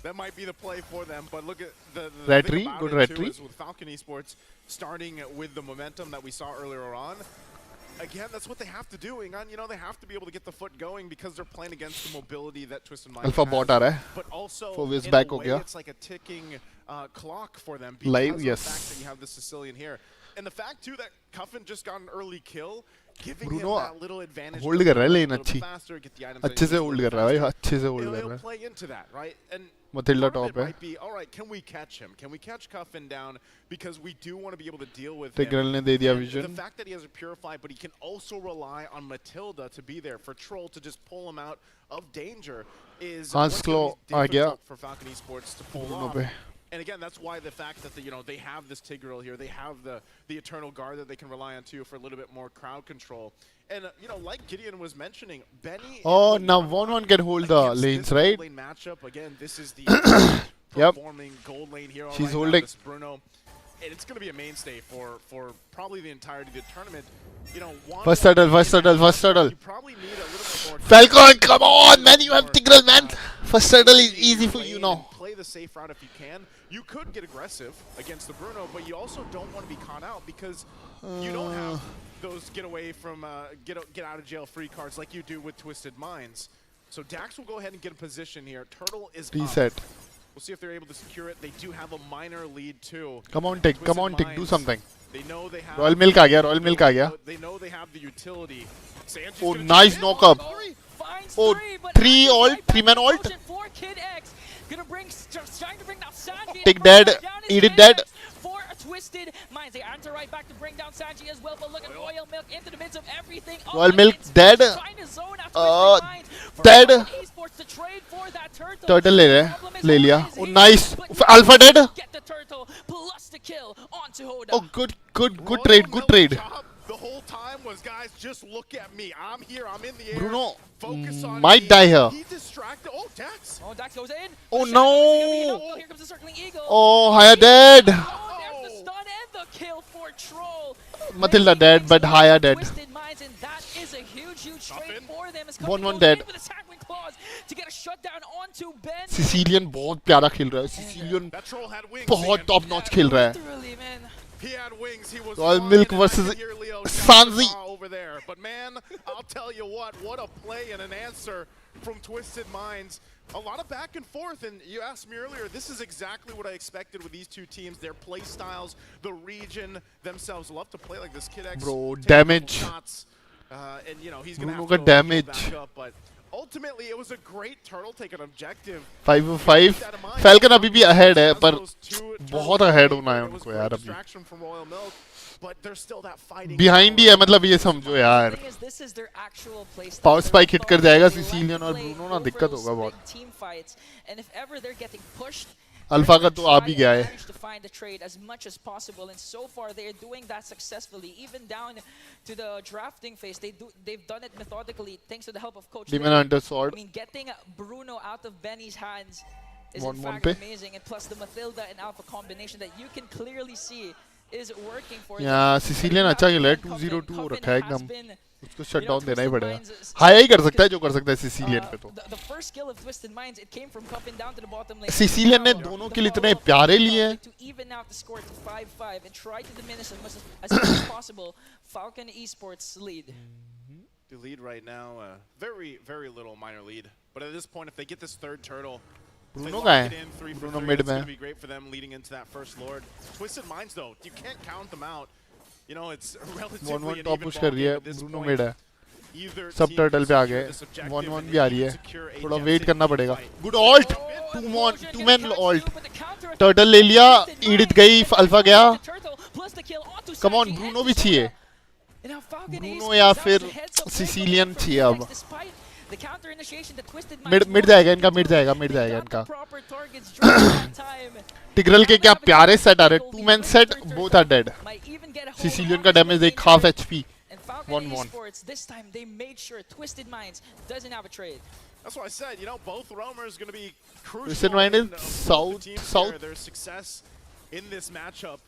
That might be the play for them, but look at the Retry, thing about good it too retry. is with Falcon Esports starting with the momentum that we saw earlier on. Again, that's what they have to do. Ingan, you know, they have to be able to get the foot going because they're playing against the mobility that Twisted Minds Alpha has. bot आ रहा है But also, 4 ways in back a हो way, गया it's like a ticking clock for them because Live, of yes. the fact that you have the Sicilian here. And the fact, too, that Cuffin just got an early kill, giving Bruno him that little advantage. hold to कर रहा है play a lane little bit अच्छी faster, get the items that he अच्छे से needs a hold little कर रहा है भाई faster. अच्छे से होल्ड कर It'll रहा है play into that, right? And Matilda part of top it है might be, all right, can we catch him? Can we catch Cuffin down? Because we do want to be able to deal with him. Tigreal ने दे दिया And vision the fact that he has a Purify, but he can also rely on Matilda to be there for Troll to just pull him out of danger is Hans what's Claw gonna uh be गया difficult for Falcon Esports to pull Bruno off. पे And again, that's why the fact that you know they have this Tigreal here, they have the Eternal Guard that they can rely on too for a little bit more crowd control. And you know, like Gideon was mentioning, Benny. oh now 1-1 can hold the against lanes this right gold lane matchup again. This is the Yep. performing gold lane hero. She's right now, holding. this Bruno. And it's going to be a mainstay for probably the entirety of the tournament. You know, First turtle, first turtle, first turtle. You probably need a little bit more. Falcon come on man you have Tigreal man first turtle is easy for you now Play the safe route if you can. You could get aggressive against the Bruno, but you also don't want to be caught out because you don't have those get away from get out of jail free cards like you do with Twisted Minds. So Dax will go ahead and get a position here. Turtle is reset up. We'll see if they're able to secure it. They do have a minor lead too. come on Tig come on Twisted Tig do Minds, something They know they have Royal Milk आ गया Royal Milk आ गया They know they have the utility. Sanji's oh gonna nice jump in. knock up Finds oh three, but 3 Alex ult right 3 back man in ult motion for Kid X. Gonna bring, trying to bring down Sanji. Tig dead Eat it dead For a Twisted Minds. They answer right back to bring down Sanji as well, but look at Royal Milk into the midst of everything. Royal Milk dead Trying to zone out Twisted Minds. For dead Esports to trade for that turtle. turtle ले रहे Problem हैं is ले लिया Hoda is oh here, nice but Alpha dead get the turtle plus the kill onto Hoda. oh good trade good trade the whole time was, guys, just look at me. I'm here. I'm in the air. Bruno Focus on might me. die here. He distracted. Oh, Dax. Oh, Dax goes in. Oh, The no. shadow is gonna be enough. Here comes the circling eagle. Oh, Haya dead. Oh, there's the stun and the kill for Troll. Matilda dead, but Haya dead. Twisted Minds, and that is a huge trade for them. It's 1-1 dead. with a tackling clause to get a shutdown onto Ben. Sicilian बहुत प्यारा खेल रहा है. Sicilian That troll had wings. बहुत top notch खेल रहा है. Literally, man. He had wings. He was Royal flying, Milk and I versus could hear Leo Sanzi. over there. But man, I'll tell you what a play and an answer from Twisted Minds. A lot of back and forth, and you asked me earlier, this is exactly what I expected with these two teams. Their play styles, the region themselves love to play like this. Kid X Bro, taking damage. shots, and you know he's gonna Bruno have का to damage. back up, but ultimately it was a great turtle take an objective. 5-5. Falcon अभी भी ahead है, पर बहुत ahead होना है उनको यार अभी. Distraction from Royal Milk, but there's still that fighting. Behind ही है, मतलब ये समझो यार. This is their actual play style. Power spike hit कर जाएगा They like Sicilian और to play Bruno ना दिक्कत over होगा those बहुत. big team fights, and if ever they're getting pushed, alpha का तो आ भी गया है. manage to find the trade as much as possible, and so far they are doing that successfully. Even down to the drafting phase, they've done it methodically thanks to the help of Coach Demon Lee. Hunter sword. I mean, getting Bruno out of Benny's hands is 1-1 in fact पे. amazing, and plus the Matilda and Alpha combination that you can clearly see is working for यहाँ them. Sicilian अच्छा खेला है. Coven 2-0-2 Coven रखा है has एकदम. been, उसको shut down देना ही Twisted पड़ेगा. Minds हाया ही कर सकता है जो कर सकता है Sicilian पे तो. the first kill of Twisted Minds, it came from Coven down to the bottom lane. Sicilian ने दोनों किल इतने प्यारे लिए हैं. To even out the score to 5-5 and try to diminish as much as possible Falcon Esports lead. The lead right now, very little minor lead. But at this point, if they get this third turtle, if they Bruno lock कहाँ it है? in 3 for Bruno 3, mid it's में. going to be great for them leading into that first Lord. Twisted Minds, though, you can't count them out. You know, it's relatively 1-1 an top even push ball कर रही game है. at this Bruno point. mid है. Either सब team turtle can पे आ secure गए. this objective 1-1 and भी आ रही even है. secure a थोड़ा Gem wait City करना पड़ेगा. fight. Good ult. 2-man ult. Turtle ले लिया. Edith गई. Alpha गया. Come on, Bruno भी चाहिए. Bruno या फिर Sicilian चाहिए अब. मिड जाएगा इनका. टिग्रल के क्या प्यारे सेट आ रहे. 2-man set, both are dead. Sicilian का डैमेज एक half HP. 1-1. This time they made sure Twisted Minds doesn't have a trade. That's what I said. You know, both roamers going to be crucial. Twisted Mind is in, south- the teams south. here, their success in this matchup.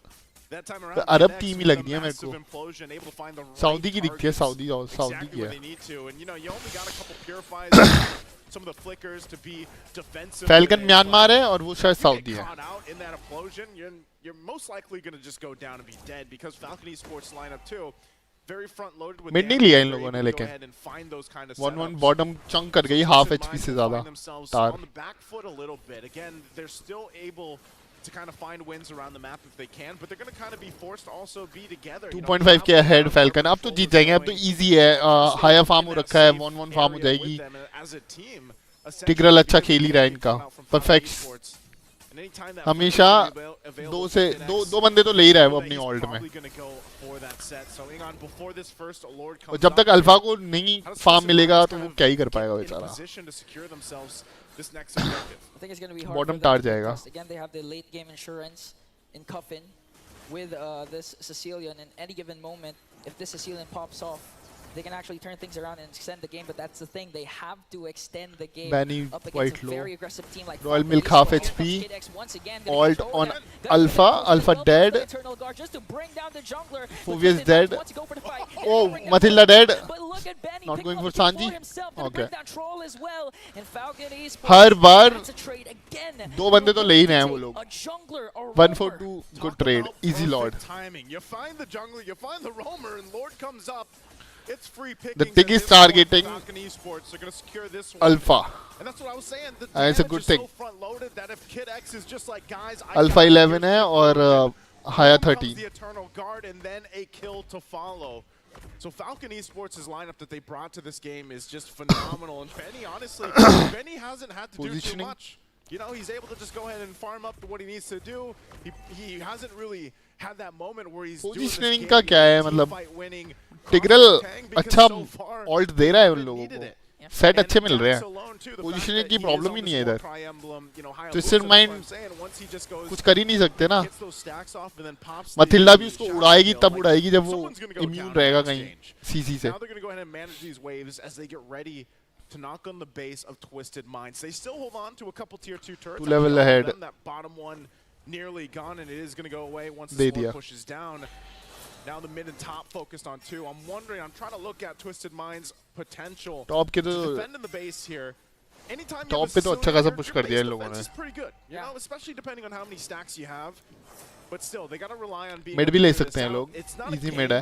That time around, Arab Next team he with लग a रही है मेरे massive को. implosion, able to find the right Saudi की दिखती है. targets Saudi exactly की where है. they need to. And you know, you only got a couple purifies, some of the flickers to be defensive. Falcon with it, Myanmar but है और वो शायद if you Saudi get है. caught out in that implosion, you're most likely going to just go down and be dead because Falcon Esports lineup too. Very front loaded with Mid नहीं damage, लिया इन they're लोगों able ने to go लेकिन. ahead and find those kind of 1-1 setups. bottom chunk कर गई. half HP से ज़्यादा. तार. On the back foot a little bit. Again, they're still able to kind of find wins around the map if they can, but they're going to kind of be forced to also be together. 2.5 के ahead Falcon. अब तो जीत जाएंगे. अब तो easy है. हाया farm हो रखा है. 1-1 farm हो जाएगी. टिग्रल अच्छा खेल ही रहा है इनका. Perfect. हमेशा दो बंदे तो ले ही रहा है वो अपनी ऑल्ट में. और जब तक अल्फा को नहीं फार्म मिलेगा तो वो क्या ही कर पाएगा बेचारा. I think it's going to be hard Bottom for them tar to जाएगा. contest. Again, they have the late game insurance in Coffin with this Sicilian. In any given moment, if this Sicilian pops off, they can actually turn things around and extend the game. But that's the thing, they have to extend the game Benny up against quite a low. very aggressive team like Royal Falcon. Milk This half one, here HP. comes Kid X once again, gonna Alt get on stolen. Alpha. Alpha dead. Eternal Guard just to bring down the jungler. Phoveus But dead. wants to go for the fight. Oh, Bring down Matilda Troll. dead. But look at Benny Not picking going up for the kill Sanji? himself. Gonna Okay. bring down Troll as well. And Falcon Esports, her bar that's a trade again. दो बंदे तो ले ही रहे हैं वो लोग. A jungler, a 1 for roamer. 2 Talk good trade. about Easy perfect lord. Timing. You find the jungler, you find the roamer, and Lord comes up. It's free pickings. The at thing this is point. targeting Falcon Esports are going to secure this one. Alpha. And that's what I was saying. The And it's a damage good is thing. so front loaded that if Kid X is just like, guys, I Alpha got 11 this, है और Haya Here comes 13. the Eternal Guard and then a kill to follow. So Falcon Esports' lineup that they brought to this game is just phenomenal. And Benny, honestly, Benny hasn't had to do too Positioning. much. You know, he's able to just go ahead and farm up to what he needs to do. He hasn't really had that moment where he's Positioning doing का this क्या है team मतलब fight winning टिग्रल cross tang because अच्छा so far alt दे रहा है उन they लोगों needed को. it. सेट अच्छे मिल रहे हैं, पोजीशनिंग की प्रॉब्लम ही नहीं है इधर। ट्विस्टेड माइंड कुछ कर ही नहीं सकते ना, मथिल्डा भी उसको उड़ाएगी तब उड़ाएगी जब वो इम्यून रहेगा कहीं सीसी से। to knock on the base of Twisted Minds. They still hold on to a couple tier 2 turrets. 2 level ahead. That bottom one nearly gone, and it is going to go away once the sword pushes down. Now the mid and top focused on 2. I'm wondering, I'm trying to look at Twisted Minds' potential to defend in the base here. Anytime you have a Sicilian, your base defense is pretty good. You know, especially depending on how many stacks you have. But still, they gotta rely on being mid भी ले सकते हैं लोग, easy mid है।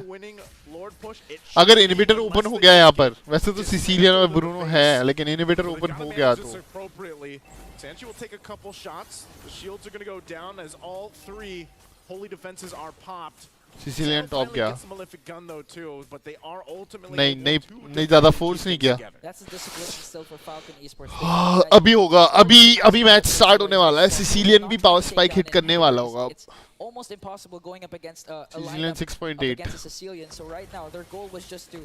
अगर inhibitor open हो गया यहाँ पर, वैसे तो सिसिलियन और ब्रूनो है, लेकिन इनहिबिटर ओपन हो गया तो Sanchi will take a couple shots. The shields are going to go down as all 3 holy defenses are popped. Sicilian top गया। नहीं ज्यादा फोर्स नहीं किया। अभी होगा, अभी मैच स्टार्ट होने वाला है। सिसिलियन भी पावर स्पाइक हिट करने वाला होगा। Almost impossible going up against a lineup 6.8 against the Sicilian. So right now their goal was just to,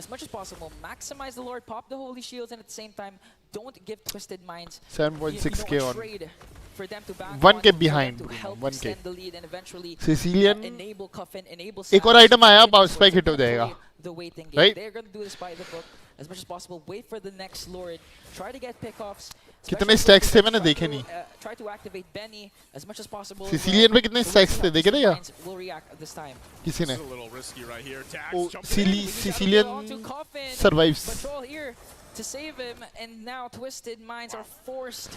as much as possible, maximize the Lord, pop the holy shields, and at the same time don't give Twisted Minds 7.6k on. trade for them to back 1k on, behind, to help 1k. extend the lead and eventually Sicilian enable Cuffin, enable एक और item आया, power spike hit हो जाएगा, the waiting game. right? They're going to do this by the book as much as possible. Wait for the next Lord. Try to get pickoffs. कितने stacks थे मैंने देखे नहीं। Try to activate Benny as much as possible. Sicilian पे कितने stacks थे देखे थे क्या? Will react this time. किसी ने? ओ Sicilian survives. Patrol here to save him, and now Twisted Minds are forced.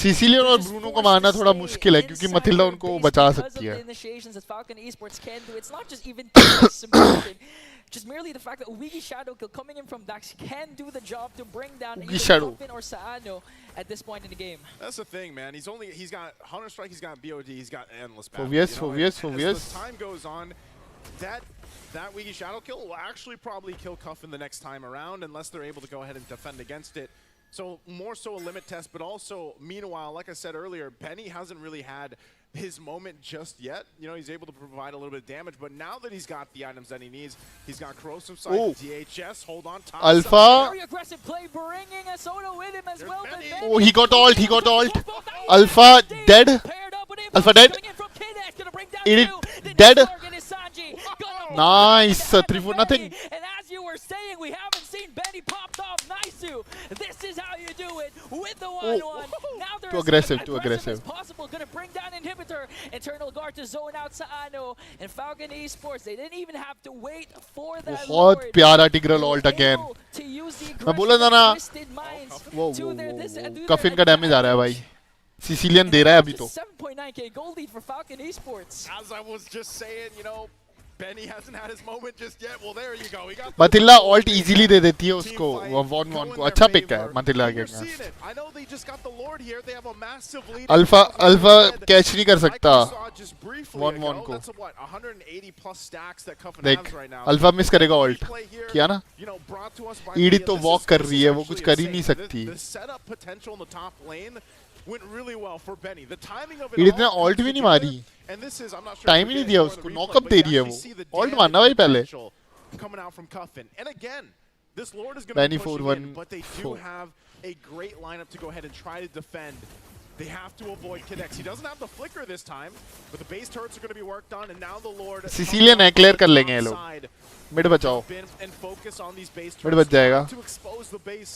Sicilian और ब्रूनो को मारना थोड़ा मुश्किल है क्योंकि मथिल्डा उनको बचा सकती है। It's not just even just merely the fact that Wiggy Shadowkill coming in from Dax can do the job to bring down either Cuffin or Saano at this point in the game. That's the thing, man. He's got Hunter Strike, he's got BOD, he's got endless power. As time goes on, that Wiggy Shadowkill will actually probably kill Cuffin the next time around unless they're able to go ahead and defend against it. So more so a limit test, but also meanwhile, like I said earlier, Benny hasn't really had his moment just yet. You know, he's able to provide a little bit of damage, but now that he's got the items that he needs, he's got Corrosive Sight, DHS, hold on top. Alpha. Very aggressive play, bringing a soda with him as well. Oh, he got ult. Alpha dead. Alpha dead. Dead. Nice. 3-4 nothing. And as you were saying, we haven't seen Benny popped off. Nice. This is how you do it with the 1-1. Now they're too aggressive. as possible. Gonna bring down Inhibitor. Internal guard to zone out Saano. And Falcon Esports, they didn't even have to wait for that बहुत Lord. प्यारा टिग्रल ult again. मैं बोला था ना, वो कफिन का damage आ रहा है भाई। सिसिलियन दे रहा है अभी तो। 7.9k gold lead for Falcon Esports. As I was just saying, you know, Benny hasn't had his moment just yet. Well, there you go. He got मथिल्डा ult easily दे देती है उसको, 1-1 को। अच्छा पिक है मथिल्डा के against. I know they just got the Lord here. They have a massive lead. Alpha catch नहीं कर सकता 1-1 को। 180 plus stacks that Cuffin देख, has right now. Alpha miss करेगा ult, किया ना? ईडी तो वॉक कर रही है, वो कुछ कर ही नहीं सकती। The setup potential in the top lane went really well for Benny. The timing of it ED ने ult भी नहीं मारी, टाइम ही नहीं दिया उसको, नॉकअप दे रही है वो। ult मारना भाई पहले। Coming out from Cuffin. And again, this Lord is going Benny to be pushing 4-1, in, but they do have a great lineup to go ahead and try to defend. They have to avoid Kidex. He doesn't have the flicker this time, but the base turrets are going to be worked on, and now the Lord. Sicilian है, clear कर लेंगे ये लोग। Mid बचाओ, and focus on these base mid बच जाएगा। to expose the base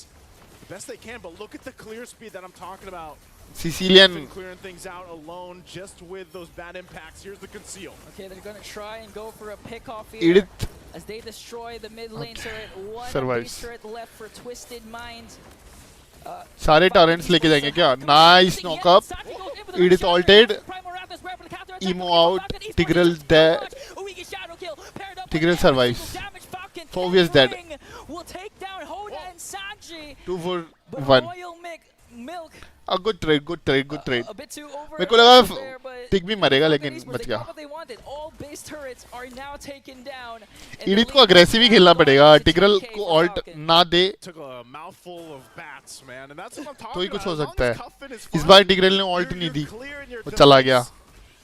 the best they can, but look at the clear speed that I'm talking about. Sicilian clearing things out alone just with those bad impacts. Here's the conceal. Okay, they're going to try and go for a pick off here Edith as they destroy the mid lane turret. One survives. base turret left for Twisted Minds. सारे torrents लेके जाएंगे क्या? Nice नॉकअप। Edith ulted. Emo out. Tigreal dead. Tigreal survives. Fovius dead. 2 for 1. A good trade, good trade, good trade. मेरे को लगा टिक भी मरेगा लेकिन बच गया। ईडिथ को अग्रेसिव ही खेलना पड़ेगा, टिग्रल को ऑल्ट ना दे तो ही कुछ हो सकता है। इस बार टिग्रल ने ऑल्ट नहीं दी, वो चला गया।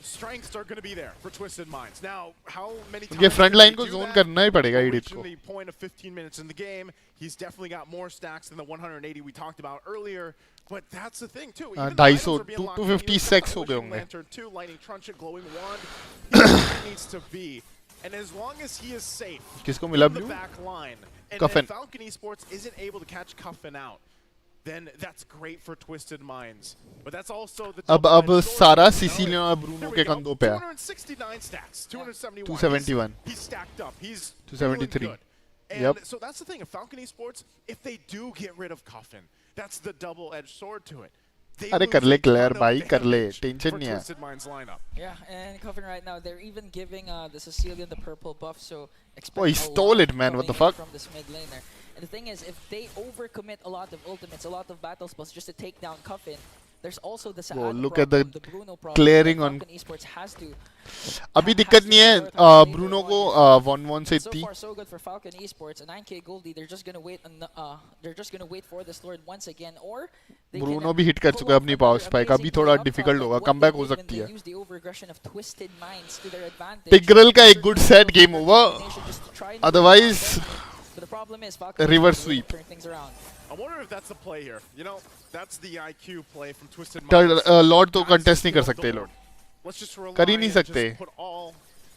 strengths are going to be there for Twisted Minds. Now, how many times ये front line को do zone that? करना ही पड़ेगा We're Edith reaching को. the point of 15 minutes in the game. He's definitely got more stacks than the 180 we talked about earlier. But that's the thing too. Even the items 250 are being locked in. 250 Even sex the हो गए Ocean होंगे. Lantern 2, Lightning Truncheon, Glowing Wand. He knows where he needs to be. And as long as he is safe किसको मिला in the blue? back line, and Cuffin. if Falcon Esports isn't able to catch Cuffin out, then that's great for Twisted Minds. But that's also the अब double-edged sword, सारा you know? Sicilian और There Bruno we के go. कंधों पे है. 269 stacks, 271. 271. He's stacked up. He's 273. doing good. And Yep. so that's the thing. If Falcon Esports, if they do get rid of Cuffin, that's the double-edged sword to it. They अरे lose कर ले a clear ton of भाई कर ले damage tension for नहीं है. Twisted Minds lineup. Yeah, and Coven right now, they're even giving the Sicilian the purple buff, so expect Oh, he a stole lot it, man. What the coming in fuck? from this mid laner. And the thing is, if they overcommit a lot of ultimates, a lot of battle spells just to take down Coven, there's also the Bro, Saad look at the problem, Bruno problem. clearing that on- Falcon Esports has to. अभी has दिक्कत to नहीं है prioritize later Bruno on. को 1-1 से So इतनी. far, so good for Falcon Esports. A 9k goldie. They're just gonna wait. They're just gonna wait for this Lord once again, or they Bruno can भी hit कर pull चुका है off अपनी another power spike. अभी amazing थोड़ा play up top, difficult like होगा. what comeback they हो did when सकती they है. used the overaggression of Twisted Minds to their advantage. टिग्रल का एक गुड सेट गेम होगा. Just to try and Otherwise, but the problem is Falcon reverse Esports sweep. turn things around. I wonder if that's the play here. You know, that's the IQ play from Twisted Minds. Lord तो Guys, contest नहीं कर you know, सकते the लोग. Lord. Let's just rely कर ही नहीं and सकते. just put all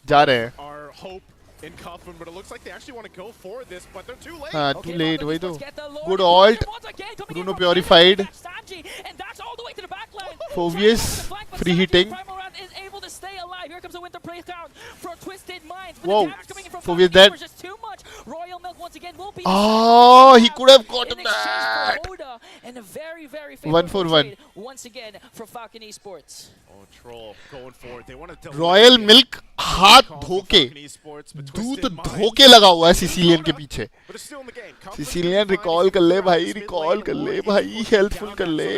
जा रहे हैं. our hope in Cuffin, but it looks like they actually want to go for this, but they're too late. हाँ, Okay, too late Falcon वही तो. Esports get the Lord. Good And alt. once again coming in Bruno from purified. Sanji, Sanji, and that's all the way to the back line. Phobius, Trying to flank, but free Sanji, hitting. Primal Wrath is able to stay alive. Here comes a winter breakdown for Twisted Minds. But Whoa, the damage coming in from Phobius Falcon dead. Esports is just too much. Royal Milk once again will be. Oh, he could have gotten in exchange that. for Oda, and a very, very 1 for 1. trade once again for Falcon Esports. Oh, Troll going for it. They want to royal milk हाथ धोके दूध धोके लगा हुआ है Sicilian के पीछे. Sicilian recall कर ले भाई, रिकॉल कर ले भाई, हेल्पफुल कर ले.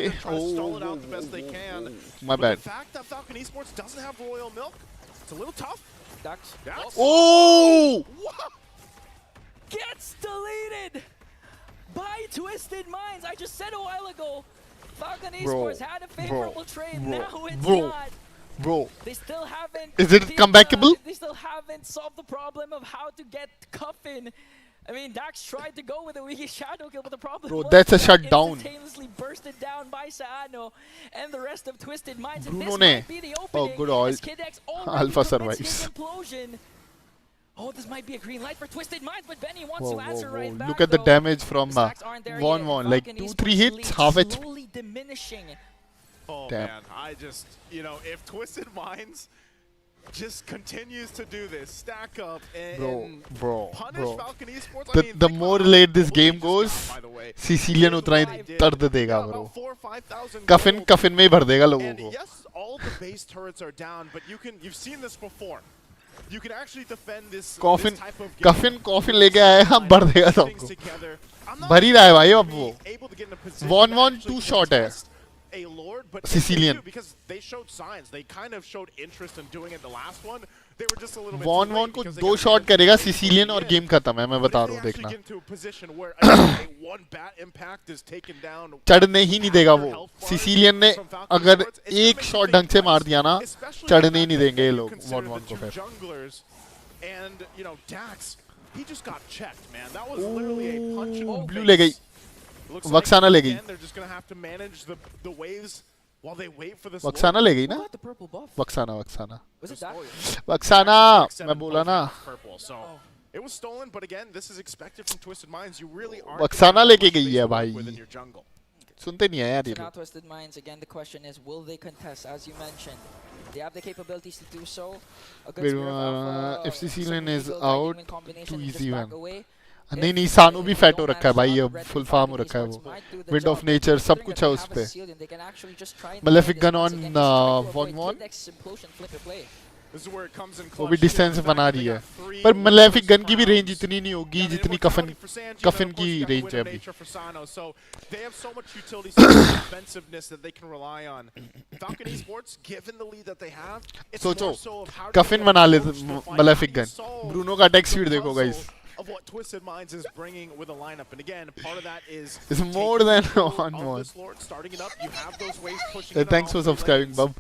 My bad. The fact that Falcon Esports doesn't have Royal Milk, it's a little tough. Ducks. Oh! Gets deleted by Twisted Minds. I just said a while ago, Falcon Esports had a favorable trade. Now it's not. Bro, They still haven't. is it comebackable? They still haven't solved the problem of how to get Cuffin. I mean, Dax tried to go with a weak shadow kill, but the problem Bro, was that's a it got shutdown. instantaneously bursted down by Saano and the rest of Twisted Minds. And Bruno this ने- might be the opening. good ult. As Kid X already Alpha commits survives. his implosion. Oh, this might be a green light for Twisted Minds, but Benny wants Whoa, to whoa, answer whoa. right back. Look at the though. damage from The stacks aren't there Von yet. Von. Like Falcon 2-3 Esports hits, lead half HP. slowly diminishing. Oh Damn. man, I just, you know, if Twisted Minds just continues to do this, stack up and Bro, punish bro. Falcon Esports, The, I mean, the think more about late how this quickly game just goes, got, by the way. Sicilian उतना ही Did, दर्द देगा yeah, bro. about 4,000 or 5,000 कफिन gold. कफिन में ही भर देगा लोगों And को. yes, all the base turrets are down, but you've seen this before. You can actually defend this coffin type of game. Coffin लेके आए हम भर देगा सबको. भर ही रहा है भाई अब वो. Von 2 shot है. A Lord, but Sicilian. because they showed signs, they kind of showed interest in doing it the last one. They were just a little bit Von too Von late को because they 2 got shot hit. करेगा They Sicilian pushed और it game in. खत्म है. मैं But बता if रहा हूँ they actually देखना. get into a position where a one bat impact is taken down, चढ़ने ही नहीं देगा वो. सिसिलियन ने अगर एक शॉट ढंग से मार दिया ना, चढ़ने ही नहीं देंगे ये लोग Von Von को फिर. junglers and you know Dax, he just got checked, man. That was literally a punch in the Blue face. ले गई. Looks Vaxana ले गई. again, they're just gonna have to manage the waves while they wait for this. वक्साना ले गई Who ना? got the purple buff? वक्साना. Was it that? वक्साना. Except मैं बोला ना. purple, so it was stolen, but again, this is expected from Twisted Minds. You really aren't वक्साना gonna have लेके much गई space है to work भाई. with in your jungle. सुनते नहीं है यार ये So now लोग. Twisted Minds, again, the question is, will they contest, as you mentioned? They have the capabilities to do so. A good Wait, Spirit of Alpha, if Sicilian some is illegal out, Lightning combination too and just easy, back man. away. नहीं नहीं If सानू they भी fat हो don't रखा है manage भाई. to अब outrun full Falcon farm हो रखा है Esports वो. might do the Wind job. of Nature सब Considering कुछ that है they उस have a पे. Sicilian, they can actually just try and Malefic defend gun this once on, again, just try to Von avoid Von. Kid X implosion flipper play. This is where it comes in वो भी clutch. Distance बना रही है. पर मलेफिक gun की भी range इतनी नहीं होगी जितनी कफन की रेंज है अभी. So they have so much utility, so much defensiveness that they can rely on. Falcon Esports, given the lead that they have, it's सोचो more so of how do कफिन you बना ले approach the fight, मलेफिक how do you gun. solve Bruno का attack speed the देखो puzzle guys. of what Twisted Minds is bringing with a lineup. And again, part of that is It's taking more than control one of more. this Lord, starting it up. You have those waves pushing in on Thanks all for three subscribing, lanes. bub.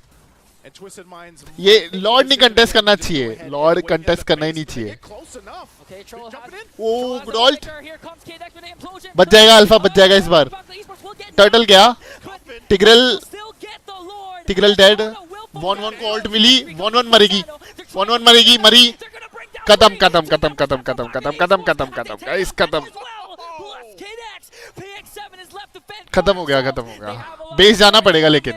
And Twisted Minds. ये Lord नहीं contest करना चाहिए, Lord contest करना ही नहीं चाहिए। Okay, Troll has oh good alt, here comes KDX with an implosion. बच जाएगा alpha, बच जाएगा इस बार। टर्टल गया, टिग्रल टिग्रल डेड, 1-1 को ऑल्ट मिली, 1-1 मरेगी, 1-1 मरेगी, मरी, खत्म खत्म खत्म खत्म खत्म खत्म खत्म खत्म खत्म गाइस, खत्म खत्म हो गया, खत्म हो गया। बेस जाना पड़ेगा लेकिन।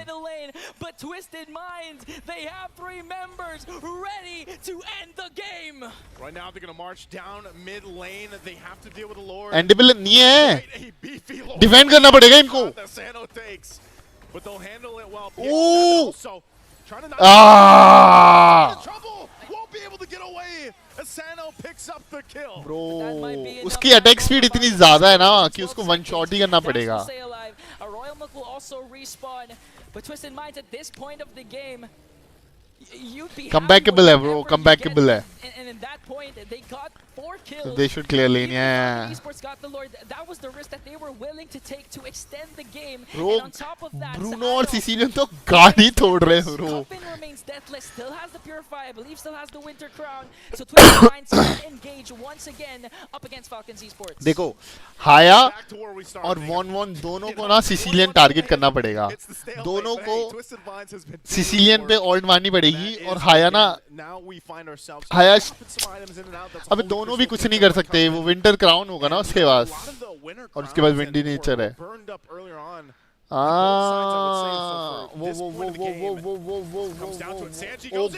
But Twisted Minds, they have 3 members ready to end the game. Right now they're going to march down mid lane. They have to deal with the Lord. एंडेबल नहीं है, डिफेंड करना पड़ेगा इनको। But they'll handle it well. Ooh. Also trying to not trouble. Won't be able to get away. Asano picks up the kill. Bro उसकी attack speed इतनी ज्यादा है ना कि उसको वन शॉट ही करना पड़ेगा। A Royal Milk will also respawn, but Twisted Minds at this point of the game, you'd be Comebackable है bro, comebackable है। And in that point, they got 4 kills. They should clear lane, yeah. Esports got the Lord. That was the risk that they were willing to take to extend the game. Bro, and on top of that, Bruno और Sicilian तो गाड़ी तोड़ रहे हैं bro। Coffin remains deathless, still has the Purify, I believe still has the Winter Crown. So Twisted Minds can engage once again up against Falcon's Esports. देखो हाया और 1-1 दोनों को ना सिसिलियन टारगेट करना पड़ेगा, दोनों को सिसिलियन पे ऑल्ट मारनी पड़ेगी और हाया ना, हाया अबे दोनों भी कुछ नहीं कर सकते, वो विंटर क्राउन होगा ना उसके पास और उसके बाद विंडी नेचर है।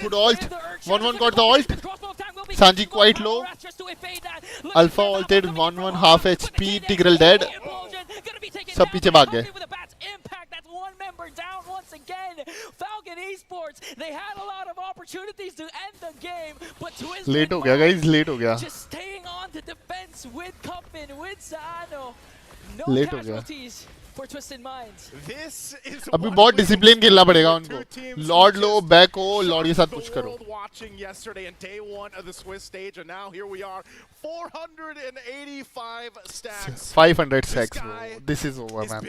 Good ult, 1-1 got the ult, सांजी quite low, alpha ulted 1-1 half HP, Tigreal dead, सब पीछे भाग गए। Down once again. Falcon Esports, they had a lot of opportunities to end the game, but Twisted late हो गया guys, late हो गया, just staying on the defense with Coffin, with Sano. No late हो गया। casualties for Twisted Minds. अभी बहुत discipline खेलना पड़ेगा उनको, लॉर्ड लो, बैक हो, लॉर्ड के साथ पुश करो। Watching yesterday and day 1 of the Swiss stage, and now here we are, 485 stacks. 500 stacks, bro. This is over, man.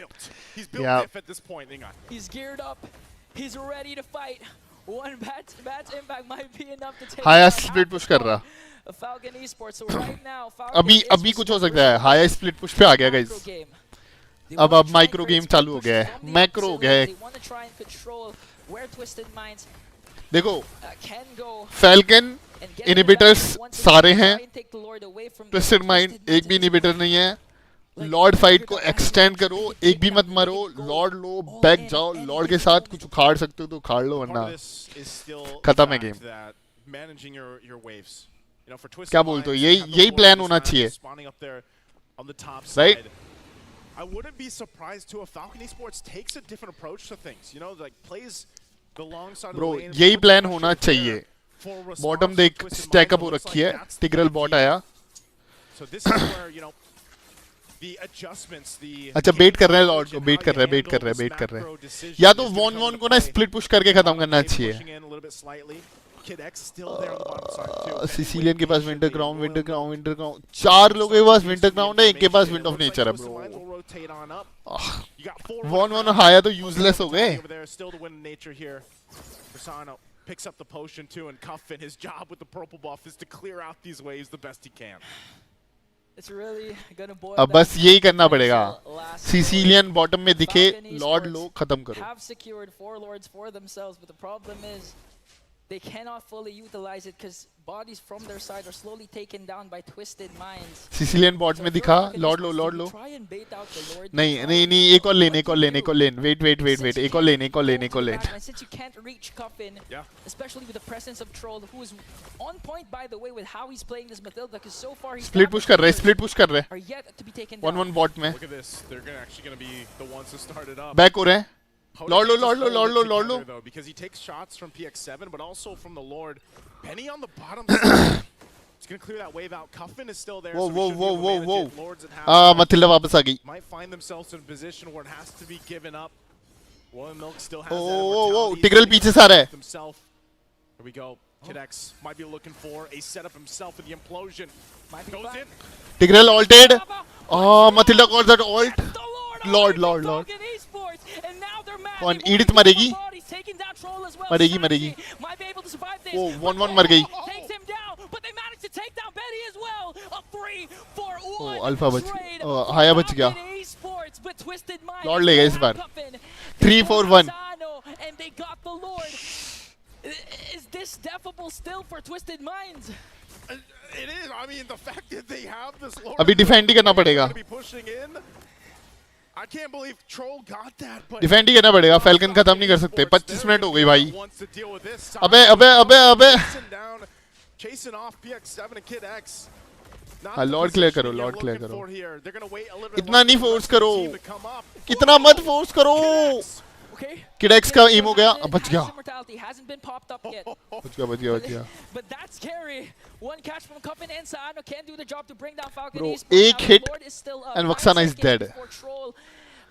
He's built diff at this point. He's geared up. He's ready to fight. One bat's impact might be enough to take. हाया split push कर रहा। Falcon Esports, so right now, अभी कुछ हो सकता है, हाया split push पे आ गया गाइस। अब माइक्रो गेम चालू हो गया है, मैक्रो हो गया है। देखो फैल्कन इनहिबिटर्स सारे हैं, ट्विस्टेड माइंड एक भी इनहिबिटर नहीं है। लॉर्ड फाइट को एक्सटेंड करो, एक भी मत मरो, लॉर्ड लो, बैक जाओ, लॉर्ड के साथ कुछ उखाड़ सकते हो तो उखाड़ लो, वरना खत्म है गेम। क्या बोलते हो, यही प्लान होना चाहिए, right? I wouldn't be surprised too if Falcon Esports takes a different approach to things. You know, like plays the long side of the lane. यही प्लान होना चाहिए। बॉटम देख स्टैक अप हो रखी है, टिग्रल बॉट आया। So this is where, you know, the adjustments, the अच्छा बेट कर रहे हैं लॉर्ड को, बेट कर रहे हैं। या तो 1-1 को ना स्प्लिट पुश करके खत्म करना चाहिए। सिसिलियन के पास विंटर क्राउन, 4 लोगों के पास विंटर क्राउन है, एक के पास विंड ऑफ नेचर है ब्रो। 1-1 हाया तो यूजलेस हो गए। picks up the potion too, and Cuffin, his job with the purple buff is to clear out these waves the best he can. It's really gonna boil अब बस यही करना पड़ेगा, सिसिलियन बॉटम में दिखे, लॉर्ड लो, खत्म करो। Have secured 4 lords for themselves, but the problem is they cannot fully utilize it because bodies from their side are slowly taken down by Twisted Minds. Sicilian bot में दिखा, Lord लो। नहीं, एक और लेन, wait, एक और लेन। Since you can't reach Coffin, especially with the presence of Troll, who is on point by the way with how he's playing this Matilda, because so far he's split push कर रहे हैं, are yet to be taken down. 1-1 bot में। Look at this, they're actually going to be the ones to start it up. Back हो रहे हैं, Lord low. Because he takes shots from PX7, but also from the Lord. Penny on the bottom side. It's going to clear that wave out. Cuffin is still there. Whoa. Lords and मथिल्डा वापस आ गई। might find themselves in a position where it has to be given up. Royal Milk still has that immortality. टिग्रल पीछे से आ रहा है। Here we go. Kid X might be looking for a setup himself with the implosion. Goes in. Tigreal ulted. Mathilda calls that ult. Lord. कौन Edith मरेगी? मरेगी मरेगी वो 1-1 मर गई ओ अल्फा बच हाया बच गया लॉर्ड लेगा इस बार 3-4-1 Is this defable still for Twisted Minds? It is. I mean, the fact that they have this Lord. अभी डिफेंड ही करना पड़ेगा I can't believe Troll got that, but defend ही करना पड़ेगा फैल्कन खत्म नहीं कर सकते 25 मिनट हो गई भाई अबे अबे अबे अबे chasing off PX7 and Kid X. हाँ लॉर्ड क्लियर करो लॉर्ड क्लियर करो इतना नहीं फोर्स करो इतना मत फोर्स करो Kid X का ईमो गया बच गया बच गया But that's scary. One catch from Cuffin and Saano can do the job to bring down Falcon. Bro, Esports. एक Now hit the Lord is still up. and 5 Vaxana is seconds dead. before Troll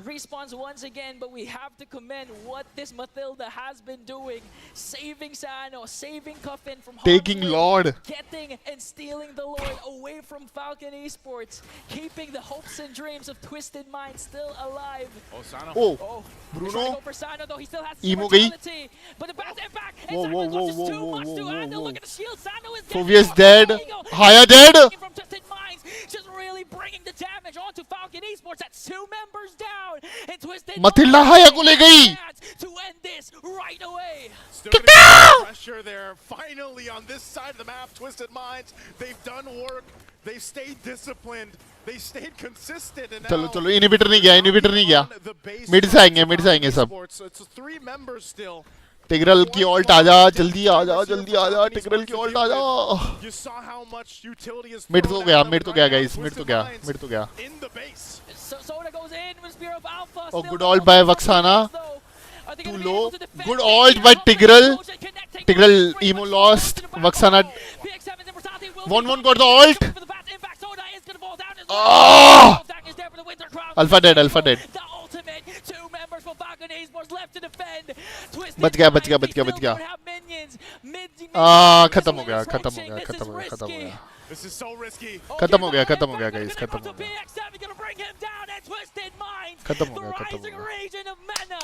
respawns once again, but we have to commend what this Mathilda has been doing. Saving Sano, saving Cuffin from Taking harm's way, Lord. getting and stealing the Lord away from Falcon Esports, keeping the hopes and dreams of Twisted Minds still alive. Oh, Sano. Oh, Bruno. Trying to go for Sano, though. He still has Emo some गई mortality, but the back and back. And Whoa, Sano whoa, whoa, loses whoa, too whoa, much whoa, to whoa, handle. whoa. Look at the shield. Sano is dead. Phobia's dead. Haya dead. From Twisted Minds, just really bringing the damage onto Falcon Esports. That's 2 members down. And Twisted Mathilda Haya को ले गई to end this right away. Still gonna get pressure there. Finally on this side of the map, Twisted Minds, they've done work. They've stayed disciplined. They stayed consistent. And चलो now चलो inhibitor नहीं गया mid से आएंगे सब It's 3 members still. टिग्रल की alt आजा जल्दी आजा टिग्रल की ऑल्ट आजा You saw how much utility is mid thrown तो at them गया right now. Guys Twisted Minds mid तो गया in the base. Soda goes in with Spear of Alpha. Oh, still good no ult by one Vaxana. though. Are they Too gonna be low. able to defend Good it? ult by Alpha Tigreal. Explosion connecting Tigreal with three, emo but lost. to the back Vaxana row. PX7's immortality will 1-1 be got the gone. ult. Going for the bat. In fact, Soda is gonna fall down as well. Ah! Attack is there for the Winter Crown. Alpha dead. The ultimate. 2 members for Falcon Esports left to defend. Twisted बच गया Minds, they still बच गया don't have minions. खत्म हो गया This is so risky. खत्म हो गया गाइस खत्म हो गया PX7 gonna bring him down, and Twisted Minds, खत्म हो the गया rising region of Mena,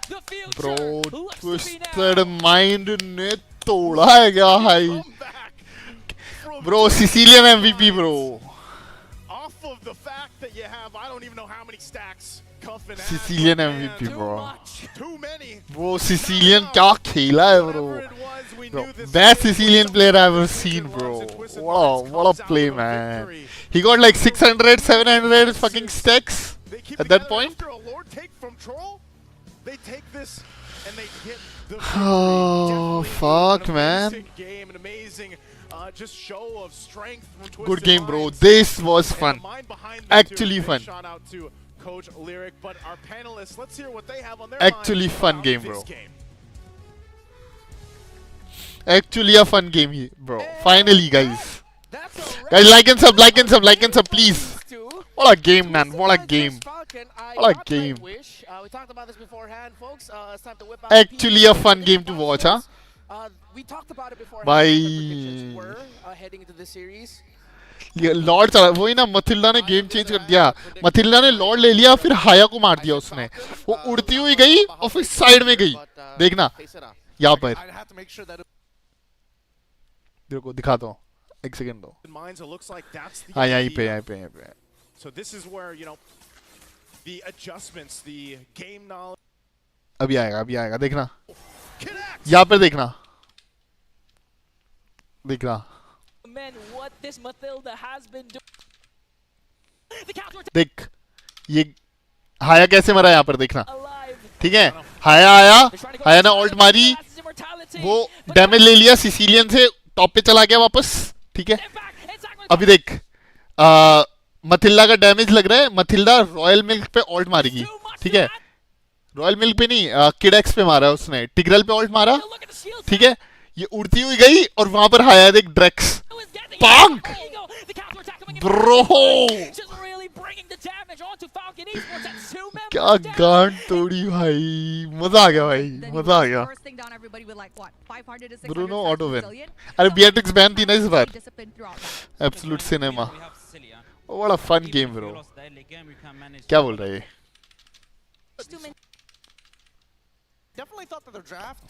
the future bro looks to be twisted now. Mind ने तोड़ा है क्या भाई Come back from bro Sicilian MVP bro off of the fact that you have I don't even know how many stacks Cuffin has. Sicilian Man, MVP too bro much, too many. वो Sicilian क्या खेला है bro Whatever it was, we Bro, knew this best was Sicilian something player I've ever Twisted seen, Minds bro. and Twisted What a Minds what a comes out play, with a man. victory. He got like 600, 700 fucking stacks They keep at that together point. after a Lord take from Troll. They take this and they get the Oh, victory. fuck, Definitely an man. amazing game, an amazing just show of strength from Twisted Good game, bro. Minds. This was And fun. the mind behind them, too. Actually Big fun. Shout out to Coach Lyric, but our panelists, let's hear what they have on their Actually mind fun about game, this bro. game. Actually a fun game, bro. Finally, guys. Guys, like and sub, please. What a game, man. What a game. What a game. We talked about this beforehand, folks. It's time to whip out Actually a fun game to watch, huh? We talked about it beforehand. Bye. What the predictions were heading into this series. Lord चला वही ना मथिल्डा ने game change कर दिया मथिल्डा ने Lord ले लिया फिर हाया को मार दिया उसने वो उड़ती हुई गई और फिर साइड में गई देखना यहाँ पर देखो दिखाता हूँ एक सेकंड दो हाँ यहीं पे So this is where, you know, the adjustments, the game knowledge. अभी आएगा देखना यहाँ पर देखना What this Mathilda has been doing. देख ये हाया कैसे मरा यहाँ पर देखना ठीक है हाया आया हाया ने ऑल्ट मारी वो डैमेज ले लिया सिसिलियन से टॉप पे चला गया वापस ठीक है अभी देख मथिल्डा का डैमेज लग रहा है मथिल्डा रॉयल मिल्क पे ऑल्ट मारेगी ठीक है रॉयल मिल्क पे नहीं किडेक्स पे मारा उसने टिग्रल पे ऑल्ट मारा ठीक है ये उड़ती हुई गई और वहां पर हाया देख ड्रेक्स पंक ब्रो क्या गांड तोड़ी भाई मजा आ गया भाई मजा आ गया ब्रूनो ऑटो विन अरे बियाट्रिक्स बैन थी ना इस बार absolute cinema what a fun game bro क्या बोल रहा है Definitely thought that their draft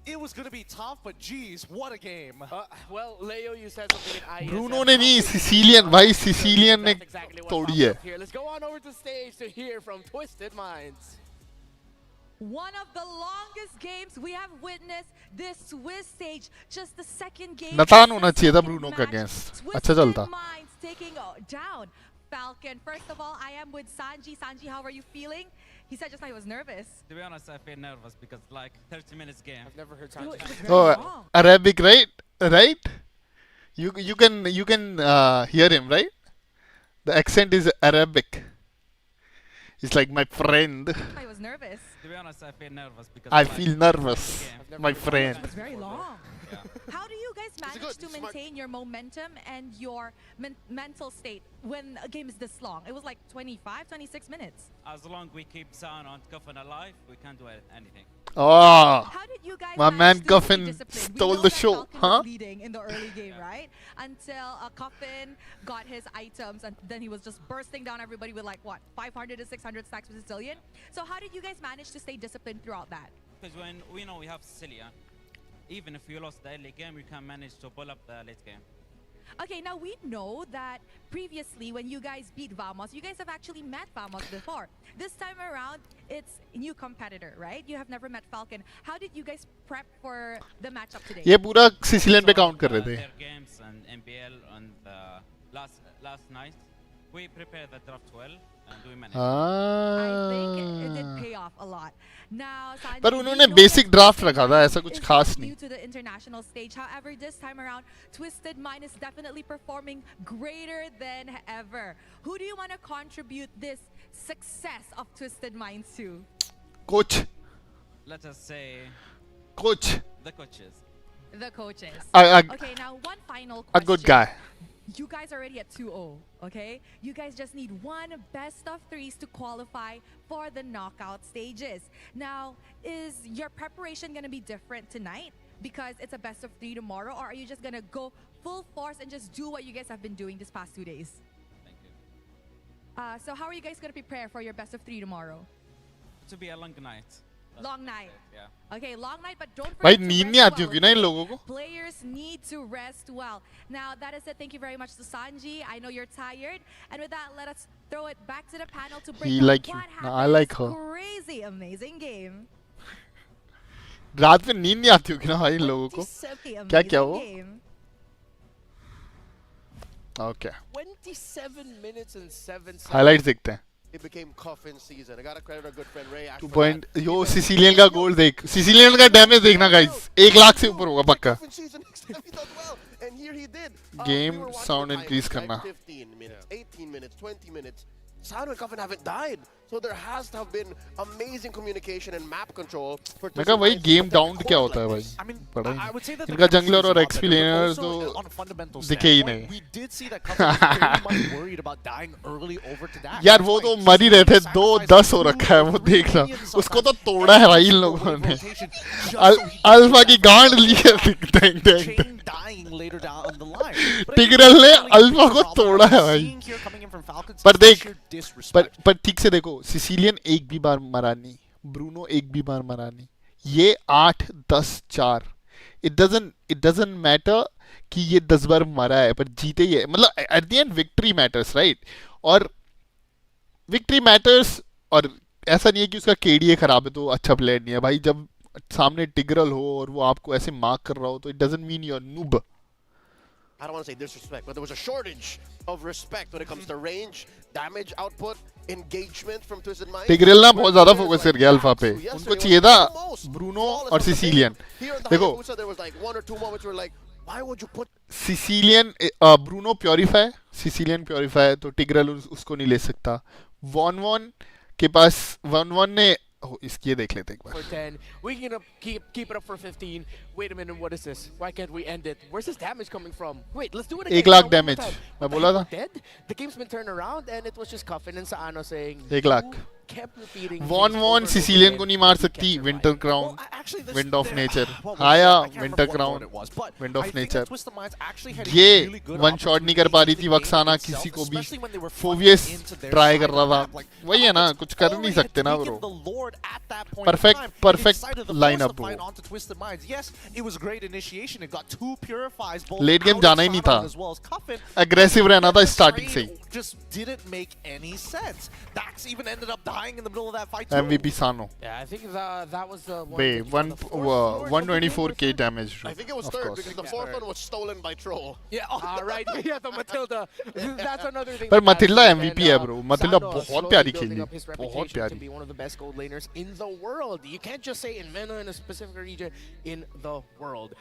It was going to be tough, but geez, what a game. Well, Leo, you said something in ISF. Bruno ने नहीं, Sicilian भाई, Sicilian ने तोड़ी है. Here, let's go on over to stage to hear from Twisted Minds. One of the longest games we have witnessed this Swiss stage. Just the second game. नतान होना चाहिए था Bruno का against. अच्छा चलता. Minds taking down Falcon. First of all, I am with Sanji. Sanji, how are you feeling? He said just now he was nervous. To be honest, I feel nervous because like 30 minutes game. I've never heard Sanji. Oh, Arabic, right? Right? You can hear him, right? The accent is Arabic. He's like my friend. I was nervous. To be honest, I feel nervous because I feel nervous, my friend. It was very long. Yeah. How do you guys manage to maintain your momentum and your mental state when a game is this long? It was like 25, 26 minutes. As long we keep Zan and Coffin alive, we can't do anything. Oh, How did you guys my man manage to Coffin stay disciplined? We stole know the that show, Falcon huh? was leading in the early game, right? Until Coffin got his items, and then he was just bursting down everybody with like what, 500 to 600 stacks with Sicilian. So how did you guys manage to stay disciplined throughout that? Because when we know we have Sicilian, even if you lost the early game, you can manage to pull up the late game. Okay, now we know that previously when you guys beat Vamos, you guys have actually met Vamos before. This time around, it's a new competitor, right? You have never met Falcon. How did you guys prep for the matchup today? ये पूरा Sicilian पे count कर रहे थे. Their games and MPL on the last night, we prepared the draft well and we managed. I think it did pay off a lot. Now, Sanji, पर we उन्होंने know basic that draft Twisted रखा था, Mind ऐसा कुछ is खास new नहीं. to the international stage. However, this time around, Twisted Mind is definitely performing greater than ever. Who do you want to contribute this success of Twisted Mind to? Coach, Let us say coach, the coaches. The coaches. a Okay, now one final question. good guy. You guys are already at 2-0, okay? You guys just need one best of threes to qualify for the knockout stages. Now, is your preparation going to be different tonight because it's a best of 3 tomorrow, or are you just going to go full force and just do what you guys have been doing this past 2 days? Thank you. So how are you guys going to prepare for your best of 3 tomorrow? To be a long night. Long night. Yeah. Okay, long night, but don't भाई forget to नींद rest नहीं आती well, होगी ना इन okay? लोगों को? Players need to rest well. Now, that is it. Thank you very much to Sanji. I know you're tired. And with that, let us throw it back to the panel to break He down like what you. happened No, I in like this her. crazy, amazing game. रात में नींद नहीं आती होगी ना भाई इन लोगों को? 27 क्या क्या amazing वो? game. Okay. 27 minutes and 7 seconds. Highlights देखते हैं. It became Coffin season. I gotta credit our good friend Ray. 2 point. Yo Sicilian का goal देख. Sicilian का damage देखना guys. 1 लाख से ऊपर होगा पक्का. Coffin season next time he does well, and here he did. Game we were watching sound the increase highlights, करना. right? 15 minutes, 18 minutes, 20 minutes. Sound and Coffin haven't died, so there has to have been amazing communication and map control. For मैं कहा भाई game down क्या होता है भाई? I mean, पता ही I नहीं. would say that इनका the jungler और coverage is XP a lot better, laners but also तो on a fundamental दिखे ही standpoint, नहीं. we did see that Cover was very much worried about dying early over to that. यार That's वो why तो he मर ही रहे थे. sacrificed 2-10 हो रखा है वो three देखना. minions उसको तो sometimes तोड़ा है भाई इन every लोगों single ने. rotation just so he alpha की गांड ली है. Dang dang. chain dying later down on the line. But I think टिगरल ने really अल्फा को problem तोड़ा है we're भाई. seeing here coming in from Falcons पर is देख, sheer disrespect. पर ठीक से देखो, सिसिलियन एक भी बार मरा नहीं, ब्रूनो एक भी बार मरा नहीं. ये 8-10-4. इट डजंट मैटर कि ये 10 बार मरा है पर जीते ही है. मतलब at the end victory matters, right? और विक्ट्री मैटर्स. और ऐसा नहीं है कि उसका केडीए खराब है तो अच्छा प्लेयर नहीं है भाई. जब सामने टिगरल हो और वो आपको ऐसे मार्क कर रहा हो तो it doesn't mean you are noob. I don't want to say disrespect, but there was a shortage of respect when it comes to range, damage output, engagement from Twisted Mind. टिगरल ना बहुत ज्यादा focus कर गया alpha पे. उनको चाहिए था Bruno और सिसिलियन. देखो there was like 1 or 2 moments where like, why would you put Sicilian, Bruno purify, Sicilian purify, तो टिगरल उसको नहीं ले सकता. वन के पास वन ने इसकी ये देख लेते एक बार. For 10, we can keep it up for 15. Wait a minute, what is this? Why can't we end it? Where's this damage coming from? Wait, let's do it again. 1 lakh One more damage. time. मैं What the बोला heck, था. we're dead? The game's been turned around, and it was just Coffin and Saano saying 1 lakh. kept repeating. One things over and over Sicilian again. को नहीं मार We सकती. kept winter surviving. Crown. actually, this, Wind of Nature. what was Haya, it? I can't Winter remember what Crown, lord it was, but Wind of I think Nature. that Twisted Minds actually had a ये really good one shot नहीं कर पा रही थी opportunity वक्साना in किसी itself, को भी especially when they were फोवियस flooding into their try side कर of रहा the था map. Like, वही है ना Falcons कुछ कर already नहीं had सकते ना taken bro the Lord at that point in perfect time. They perfect decided to lineup force the bro fight onto Twisted Minds. Yes, it was great initiation. It got 2 purifies both Late game out of जाना ही नहीं Sano था। as well as Cuffin. aggressive रहना था The starting से trade he just didn't make any sense. Dax even ended up dying in the middle of that fight too. MVP Sano Yeah, I think that was the one. Wait, for the fourth lord of the game, 124k damage I think it was of third course because the fourth one was stolen by Troll. Yeah, right. Yeah, the Matilda. That's another thing. पर that Matilda happens. MVP And, है bro Matilda Sano बहुत slowly प्यारी building खेली up his बहुत reputation to प्यारी be one of the best gold laners in the world. You can't just say in MENA in a specific region in the world.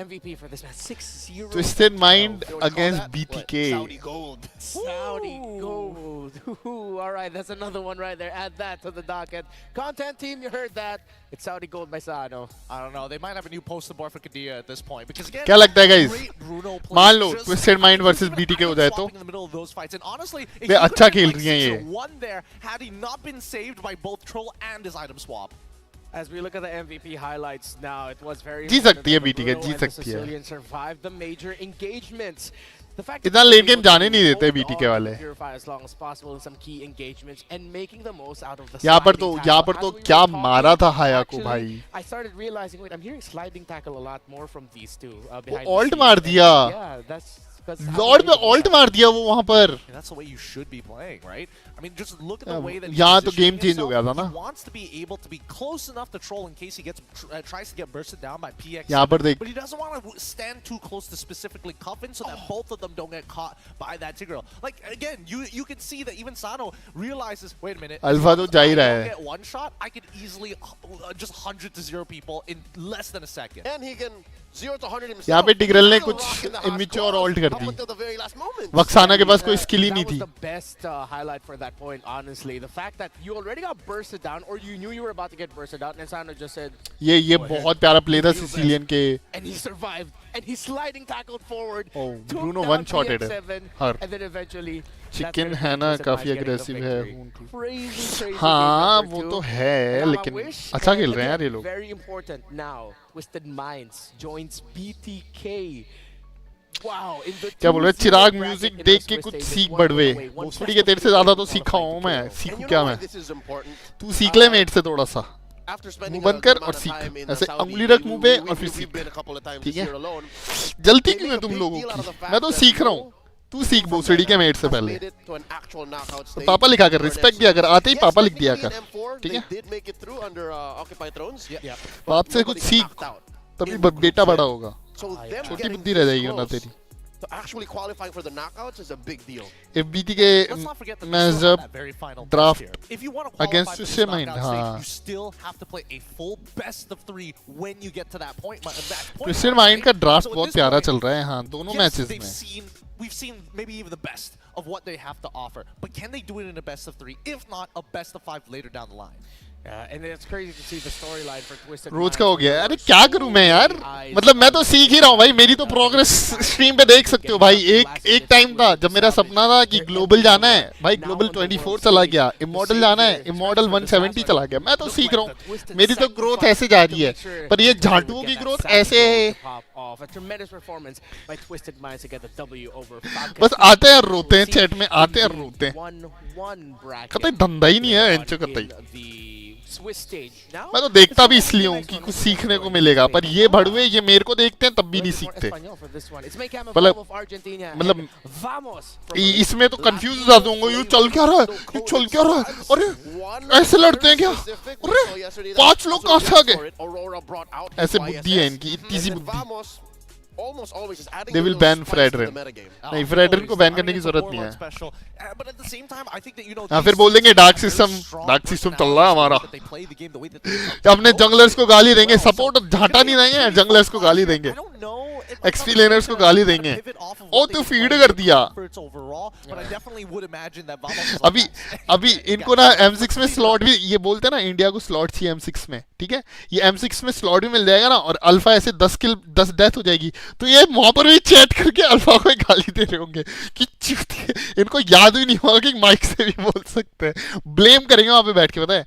MVP for this match, 6-0. Twisted Mind You know what you call against that? BTK Saudi gold. Saudi gold. Ooh, all right, that's another one right there. Add that to the docket. Content team, you heard that. It's Saudi gold by Sano. I don't know. They might have a new poster board for Kadia at this point because again, क्या लगता है guys great Bruno play, मान लो just Twisted Mind versus even BTK हो item जाए तो swapping in the middle of those fights. And honestly, if way he अच्छा could've been खेल रही हैं ये। 6-1 there had he not been saved by both Troll and his item swap. As we look at the MVP highlights now, it was very ji important सकती है that the BTK, Bruno ji and the सकती है। Sicilian survived the major engagements. The fact इतना that late they were game जाने able नहीं to देते hold BTK on वाले। to Purify as long as possible in some key engagements and making the most out of the यहाँ पर sliding तो tackle. As we क्या were talking, मारा था हाया को actually, भाई I started realizing, wait, I'm hearing sliding tackle a lot more from these two behind ult the मार scenes. दिया। Yeah, that's because लॉर्ड में ऑल्ट मार दिया वो वहां पर Yeah, that's the way you should be playing, right? I mean, just look at the Yeah, way that यहाँ he's तो game positioning change हो गया था himself. ना। He wants to be able to be close enough to Troll in case he gets tries to get bursted down by PX. यहाँ पर देख But he doesn't want to stand too close to specifically Cuffin so that both of them don't get caught by that Tigreal. Like again, you can see that even Sano realizes, wait a minute, alpha तो जा ही I रहा don't है get one shot, I could easily just 100 to 0 people in less than a second. And he can 0 to 100 himself. यहाँ पे टिग्रेल ने Still कुछ rocking the hot immature squad ult कर up the until the very last moment. वक्साना के पास कोई skill ही नहीं That was थी the best highlight for that point, honestly. The fact that you already got bursted down, or you knew you were about to get bursted out, and Sano just said, ये बहुत प्यारा play था Sicilian के and he survived, and he sliding tackled forward. Oh, took Bruno down one-shotted है PX7, her and then eventually. Chicken that's है gonna ना be काफी Twisted Minds aggressive getting the है victory. उनकी Crazy हाँ game वो number तो 2. है And I लेकिन wish, अच्छा and खेल रहे हैं यार ये again, लोग Very important now. Twisted Minds joins BTK. Wow, in the क्या बोल रहे 2-0 चिराग bracket म्यूजिक in देख the के Swiss कुछ stage, सीख one बढ़वे away, one भोसड़ी step के तेरे से away ज्यादा from तो सीखा हूँ मैं And सीखूं you क्या know मैं why this is important? तू सीख ले मेट से थोड़ा सा After spending मुंह a बंद good कर और amount of सीख time in ऐसे Saudi, अंगुली रख मुंह पे और फिर we've सीख been a couple of times ठीक this है year alone. जल्दी They क्यों make है a तुम big लोगों deal out of the की fact मैं तो that सीख रहा हूँ तू सीख भोसड़ी के मेट से has पहले made it to an actual knockout stage पापा लिखा कर for an रिस्पेक्ट FC. दिया कर आते ही Yes, पापा लिख दिया technically कर in M4, ठीक they है did make it through under Occupy Thrones. Yeah. बाप से कुछ Nobody got सीख knocked out. तभी बेटा बड़ा होगा So them छोटी getting बुद्धि रह this जाएगी ना close तेरी to actually qualifying for the knockouts is a big deal. if BTK Let's not forget that मैं we still have जब that very final draft test here. If you want to qualify against for this Twisted Mind, knockout stage, हाँ you still have to play a full best of 3 when you get to that point. Twisted Mind का draft So at बहुत this प्यारा point, चल रहा है हाँ दोनों yes, matches they've में we've seen maybe even the best of what they have to offer, but can they do it in a best of 3? If not, a best of 5 later down the line. And it's crazy to see the storyline for Twisted rose Minds. का हो गया अरे क्या करूं मैं यार Eyes मतलब मैं तो सीख ही रहा हूँ भाई मेरी तो प्रोग्रेस स्ट्रीम पे देख सकते हो भाई एक टाइम था जब मेरा सपना था कि ग्लोबल जाना है भाई ग्लोबल 24 चला गया इमॉर्टल जाना है इमॉर्टल 170 चला गया मैं तो सीख रहा हूँ मेरी तो ग्रोथ ऐसे जा रही है पर ये झांटुओं की ग्रोथ ऐसे है off. A tremendous performance by Twisted Minds to get the W over Falcon. बस आते हैं रोते हैं चैट में आते हैं रोते हैं 1-1 bracket. कतई धंधा ही नहीं है इंचो कतई In the Swiss stage. Now, मैं तो देखता भी इसलिए हूँ कि कुछ सीखने को मिलेगा पर ये भड़वे ये मेरे को देखते हैं तब भी नहीं सीखते मतलब इसमें तो कंफ्यूज हो जाता हूँ ये चल क्या रहा है ये चल क्या रहा है अरे ऐसे लड़ते हैं क्या अरे 5 लोग कहाँ से आ गए ऐसे बुद्धि है इनकी इतनी सी बुद्धि They will ban Fredrin. नहीं Fredrin को बैन करने की जरूरत नहीं है हाँ फिर बोल देंगे डार्क सिस्टम चल रहा है हमारा अपने जंगलर्स को गाली देंगे सपोर्ट झाटा नहीं देंगे जंगलर्स को गाली देंगे एक्सपी लेनर्स को गाली देंगे ओ तू फीड कर दिया अभी इनको ना M6 में स्लॉट भी ये बोलते हैं ना इंडिया को स्लॉट चाहिए M6 में ठीक है ये M6 में स्लॉट भी मिल जाएगा ना और अल्फा ऐसे 10 डेथ हो जाएगी तो ये वहां पर भी चैट करके अल्फा को गाली दे रहे होंगे कि इनको याद भी नहीं होगा कि माइक से भी बोल सकते हैं ब्लेम करेंगे वहां पे बैठ के पता है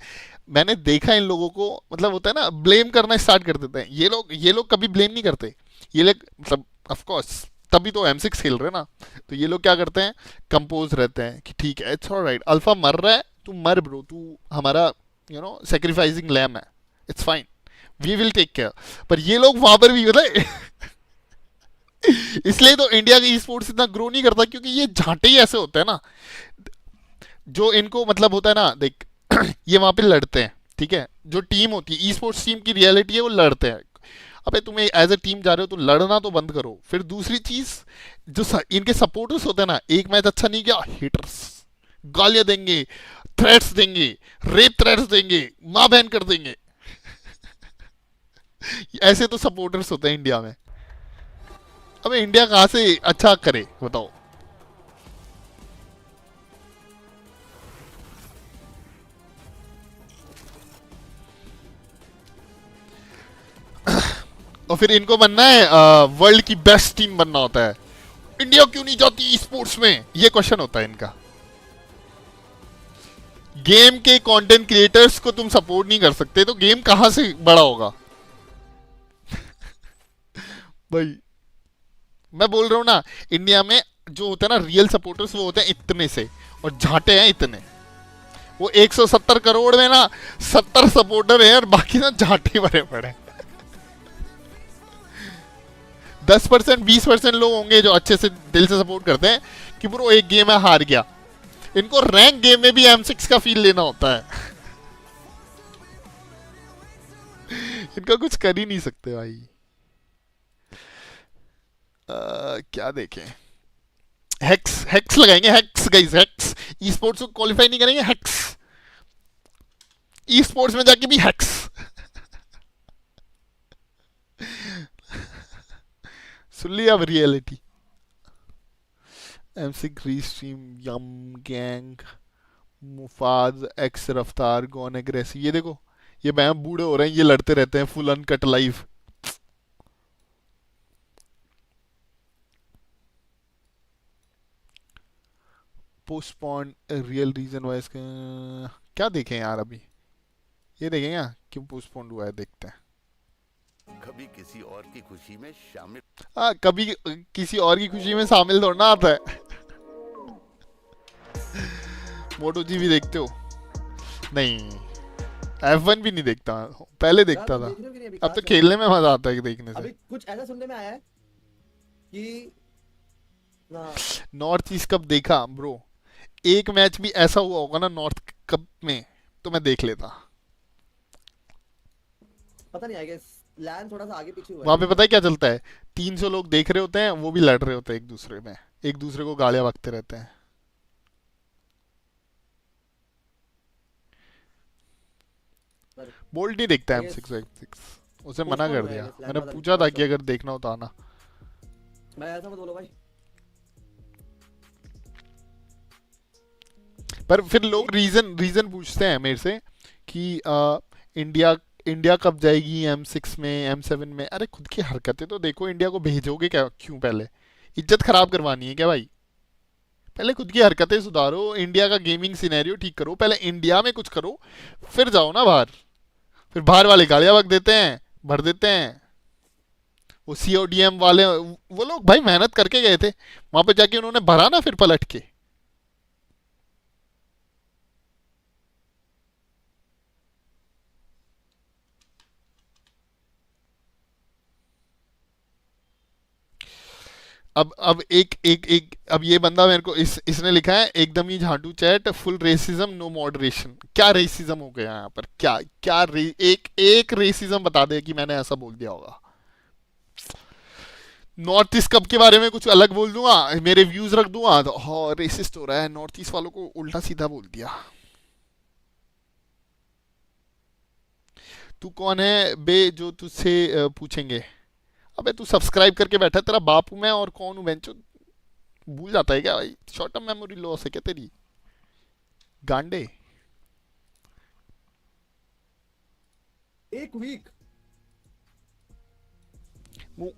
मैंने देखा इन लोगों को, मतलब होता है ना, ब्लेम करना स्टार्ट कर देते हैं। ये लोग कभी ब्लेम नहीं करते। ये लोग मतलब ऑफ कोर्स तभी तो M6 खेल रहे हैं ना। तो ये लोग क्या करते हैं, कंपोज रहते हैं कि ठीक है, इट्स ऑलराइट, अल्फा मर रहा है, तू मर ब्रो, तू हमारा सैक्रिफाइसिंग लैम है, it's fine, we will take care. पर ये लोग वहां पर भी मतलब इसलिए तो इंडिया का ई स्पोर्ट्स इतना ग्रो नहीं करता, क्योंकि ये झांटे ही ऐसे होते हैं ना, जो इनको मतलब होता है ना, देख ये वहां पे लड़ते हैं, ठीक है, जो टीम होती है ई स्पोर्ट्स टीम की रियलिटी है, वो लड़ते हैं। अबे तुम एज ए टीम जा रहे हो तो लड़ना तो बंद करो। फिर दूसरी चीज, जो इनके सपोर्टर्स होते हैं ना, एक मैच अच्छा नहीं गया, हिटर्स गालियां देंगे, थ्रेट्स देंगे, रेप थ्रेट्स देंगे, मां बहन कर देंगे। ऐसे तो सपोर्टर्स होते हैं इंडिया में। अबे इंडिया कहां से अच्छा करे बताओ। और फिर इनको बनना है वर्ल्ड की बेस्ट टीम बनना होता है। इंडिया क्यों नहीं जाती स्पोर्ट्स में, ये क्वेश्चन होता है इनका। गेम के कंटेंट क्रिएटर्स को तुम सपोर्ट नहीं कर सकते तो गेम कहां से बड़ा होगा। भाई मैं बोल रहा हूं ना, इंडिया में जो होता है ना रियल सपोर्टर्स, वो होते हैं इतने से, और झांटे हैं इतने। वो 170 करोड़ में ना 70 सपोर्टर हैं और बाकी ना झांटे भरे पड़े। 10% 20% लोग होंगे जो अच्छे से दिल से सपोर्ट करते हैं कि ब्रो एक गेम है हार गया। इनको रैंक गेम में भी M6 का फील लेना होता है। इनका कुछ कर ही नहीं सकते भाई। क्या देखें, हैक्स लगाएंगे, hacks guys, hacks. E sports को क्वालिफाई नहीं करेंगे, हैक्स। ई स्पोर्ट्स में जाके भी हैक्स। सुन लिया अब रियलिटी। M6 रीस्ट्रीम, यम गैंग, मुफाज, एक्स रफ्तार, गॉन एग्रेसिव। ये देखो, ये मैम बूढ़े हो रहे हैं, ये लड़ते रहते हैं full uncut live. Postpone real region wise क्या देखें यार अभी, ये देखें क्या क्यों पोस्टपोन हुआ है, देखते हैं। कभी किसी और की खुशी में शामिल, कभी किसी और की खुशी में शामिल थोड़ा आता है। मोटो जी भी देखते हो? नहीं, F1 भी नहीं देखता, पहले देखता था, अब तो खेलने में मजा आता है देखने से। अभी कुछ ऐसा सुनने में आया है कि नॉर्थ ईस्ट कप देखा ब्रो, एक मैच भी ऐसा हुआ होगा ना नॉर्थ कप में तो मैं देख लेता। पता नहीं, आई गेस लैंड थोड़ा सा आगे पीछे हुआ है। वहां पे पता है क्या चलता है, 300 लोग देख रहे होते हैं, वो भी लड़ रहे होते हैं एक दूसरे में, एक दूसरे को गालियां बकते रहते हैं। बोल्ट नहीं देखता है M6, उसे मना कर दिया। मैंने पूछा था कि अगर देखना हो तो आना। मैं ऐसा मत बोलो भाई। पर फिर लोग रीजन पूछते हैं मेरे से कि इंडिया कब जाएगी M6 में, M7 में। अरे खुद की हरकतें तो देखो, इंडिया को भेजोगे क्या, क्यों पहले इज्जत खराब करवानी है क्या भाई? पहले खुद की हरकतें सुधारो, इंडिया का गेमिंग सिनेरियो ठीक करो, पहले इंडिया में कुछ करो, फिर जाओ ना बाहर। फिर बाहर वाले गालियां बक देते हैं, भर देते हैं। वो CODM वाले, वो लोग भाई मेहनत करके गए थे, वहां पे जाके उन्होंने भरा ना फिर पलट के। अब अब ये बंदा मेरे को इसने लिखा है एकदम ही झाटू chat, full racism no moderation. क्या रेसिज्म हो गया यहाँ पर? क्या एक रेसिज्म बता दे कि मैंने ऐसा बोल दिया होगा। नॉर्थ ईस्ट कप के बारे में कुछ अलग बोल दूंगा, मेरे व्यूज रख दूंगा तो हाँ रेसिस्ट हो रहा है, नॉर्थ ईस्ट वालों को उल्टा सीधा बोल दिया। तू कौन है बे जो तुझसे पूछेंगे? अबे तू सब्सक्राइब करके बैठा, तेरा बाप हूं मैं और कौन हूं बेंचो, भूल जाता है क्या भाई? शॉर्ट टर्म मेमोरी लॉस है क्या तेरी गांडे? एक वीक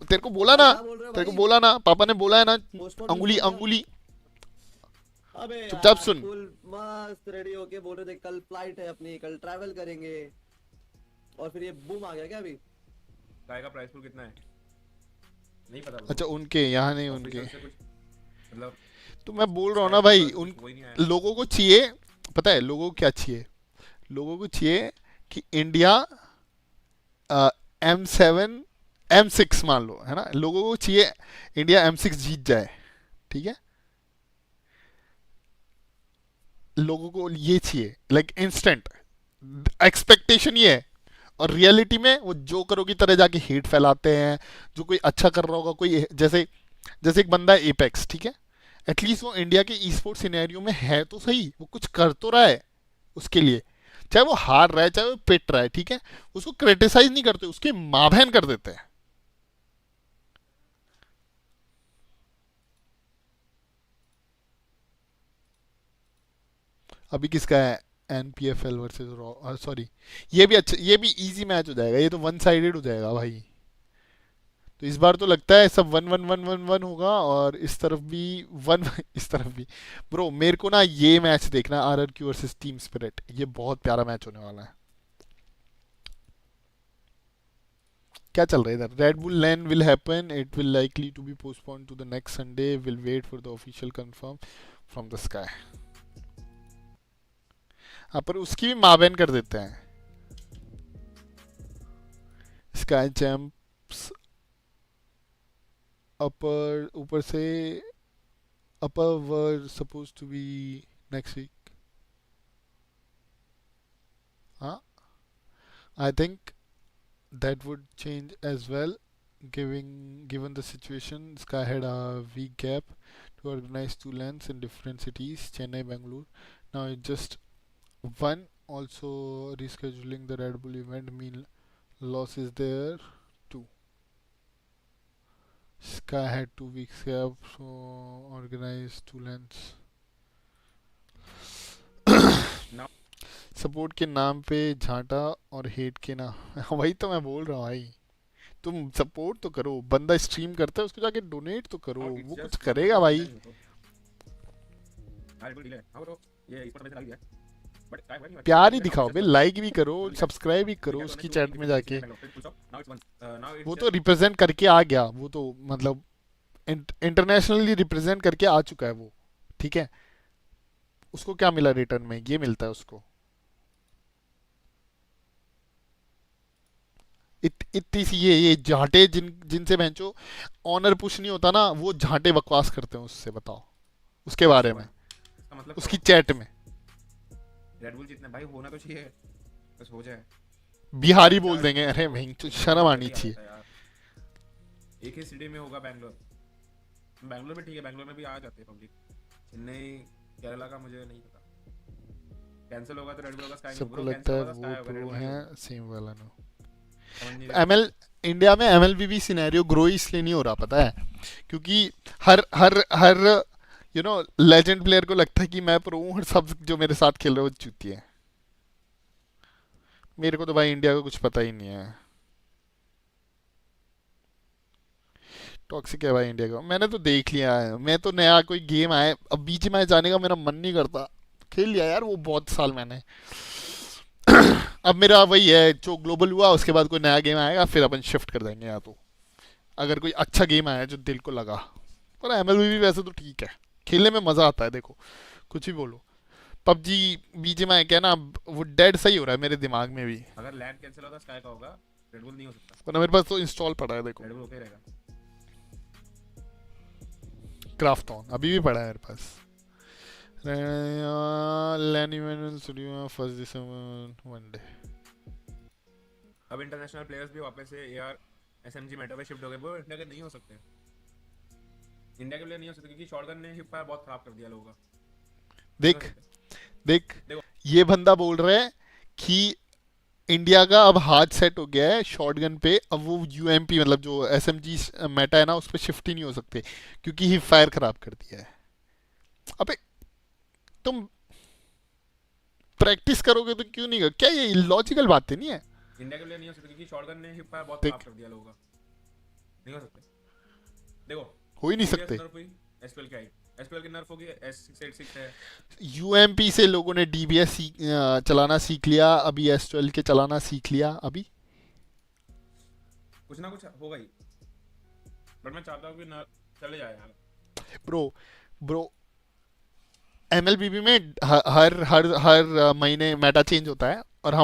तेरे को बोला ना, पापा ने बोला है ना, अंगुली अबे चुपचाप सुन। फुल मस्त रेडी होके बोल रहे थे कल फ्लाइट है अपनी, कल ट्रैवल करेंगे, और फिर ये बूम आ गया क्या अभी? काय का प्राइस पूल कितना है नहीं पता। अच्छा उनके यहाँ नहीं, उनके मतलब तो मैं बोल रहा हूँ ना भाई, उन लोगों को चाहिए, पता है लोगों को क्या चाहिए? लोगों को चाहिए कि इंडिया M7 M6 मान लो, है ना, लोगों को चाहिए इंडिया M6 जीत जाए, ठीक है, लोगों को ये चाहिए, लाइक इंस्टेंट एक्सपेक्टेशन ये है। और रियलिटी में वो जोकरों की तरह जाके हेट फैलाते हैं, जो कोई अच्छा कर रहा होगा, कोई जैसे एक बंदा है एपेक्स, ठीक है, एटलीस्ट वो इंडिया के ई स्पोर्ट सिनेरियो में है तो सही, वो कुछ कर तो रहा है उसके लिए, चाहे वो हार रहा है चाहे वो पिट रहा है, ठीक है, उसको क्रिटिसाइज नहीं करते, उसके माँ बहन कर देते हैं। अभी किसका है? NPFL वर्सेस रॉ, सॉरी, ये भी अच्छा, ये भी इजी मैच हो जाएगा, ये तो वन साइडेड हो जाएगा भाई। तो इस बार तो लगता है सब 1-1-1-1-1 होगा, और इस तरफ भी 1 इस तरफ भी। ब्रो मेरे को ना ये मैच देखना, RRQ वर्सेस टीम स्पिरिट, ये बहुत प्यारा मैच होने वाला है। क्या चल रहा है इधर? रेड बुल लैन will happen, it will likely to be postponed to the next Sunday, will wait for the official confirm from the Sky. हाँ पर उसकी भी माँ बहन कर देते हैं। स्काई चैंप्स अपर ऊपर से upper were suppose to be next week. हाँ I think that would change as well, given the situation. Sky had a week gap to organize 2 lands in different cities, Chennai, Bangalore. Now it just one. Also rescheduling the Red Bull event mean losses there too. Sky had 2 weeks gap, so organize 2 lands. Support के नाम पे झांटा और hate के ना वही तो मैं बोल रहा हूँ भाई, तुम सपोर्ट तो करो, बंदा स्ट्रीम करता है उसको जाके डोनेट तो करो, वो कुछ करेगा भाई। प्यार ही दिखाओ भाई, लाइक भी करो, सब्सक्राइब भी करो उसकी चैट में जाके। वो तो रिप्रेजेंट करके आ गया, वो तो मतलब इंटरनेशनली रिप्रेजेंट करके आ चुका है वो, ठीक है, उसको क्या मिला रिटर्न में? ये मिलता है उसको। इतनी सी ये झांटे जिनसे बहनचो ऑनर पुश नहीं होता ना, वो झांटे बकवास करते हैं उससे, बताओ उसके बारे में, मतलब उसकी चैट में। रेड बुल जितने भाई होना तो चाहिए, बस हो जाए। बिहारी बोल देंगे, अरे भाई तो शर्म आनी चाहिए। एक ही सिटी में होगा बैंगलोर में, ठीक है, बैंगलोर में भी आ जाते हैं पब्लिक। चेन्नई केरला का मुझे नहीं पता, कैंसिल होगा तो रेड बुल होगा, स्काई सबको लगता है वो प्रो है सेम वाला नो। ML इंडिया में MLBB सिनेरियो ग्रो इसलिए नहीं हो रहा पता है, क्योंकि हर यू नो लेजेंड प्लेयर को लगता है कि मैं प्रो हूँ और सब जो मेरे साथ खेल रहे हो चूती है। मेरे को तो भाई इंडिया का कुछ पता ही नहीं है, टॉक्सिक है भाई इंडिया का। मैंने तो देख लिया है, मैं तो नया कोई गेम आया, अब बीच में जाने का मेरा मन नहीं करता, खेल लिया यार वो बहुत साल मैंने। अब मेरा वही है, जो ग्लोबल हुआ उसके बाद कोई नया गेम आएगा फिर अपन शिफ्ट कर देंगे, या तो अगर कोई अच्छा गेम आया जो दिल को लगा। पर MLB भी वैसे तो ठीक है, खेलने में मज़ा आता है, देखो कुछ भी बोलो। PUBG BGMI क्या ना, वो डेड सही हो रहा है मेरे दिमाग में भी। अगर लैंड कैंसिल होता स्काई का होगा, रेड बुल नहीं हो सकता। पर मेरे पास तो इंस्टॉल पड़ा है, देखो रेड बुल ओके रहेगा। क्राफ्टॉन अभी भी पड़ा है मेरे पास। लैंड इवेंट स्टूडियो 1 दिसंबर वन डे। अब इंटरनेशनल प्लेयर्स भी वापस से AR SMG मेटा पे शिफ्ट हो गए, वो इंडिया के नहीं हो सकते, इंडिया के प्लेयर नहीं हो सकते, क्योंकि शॉटगन ने हिप फायर बहुत खराब कर दिया लोगों का। देख ये बंदा बोल रहा है कि इंडिया का अब हाथ सेट हो गया है शॉटगन पे, अब वो UMP मतलब जो SMG मेटा है ना उस पर शिफ्ट ही नहीं हो सकते, क्योंकि हिप फायर खराब कर दिया है। अबे तुम प्रैक्टिस करोगे तो क्यों नहीं? क्या ये इलॉजिकल बातें नहीं है? इंडिया के लिए नहीं हो सकते क्योंकि शॉटगन ने हिप फायर बहुत खराब कर दिया लोगों का, नहीं हो सकते। देखो हो ही नहीं सकते। एसपीएल क्या है, एसपीएल की नर्फ होगी, S686 है। यूएमपी से लोगों ने डीबीएस चलाना सीख लिया, अभी S12 के चलाना सीख लिया अभी। कुछ ना कुछ होगा ही, बट मैं चाहता हूँ कि ना चले जाए यार। ब्रो एमएलबीबी में हर हर हर महीने मेटा चेंज होता है और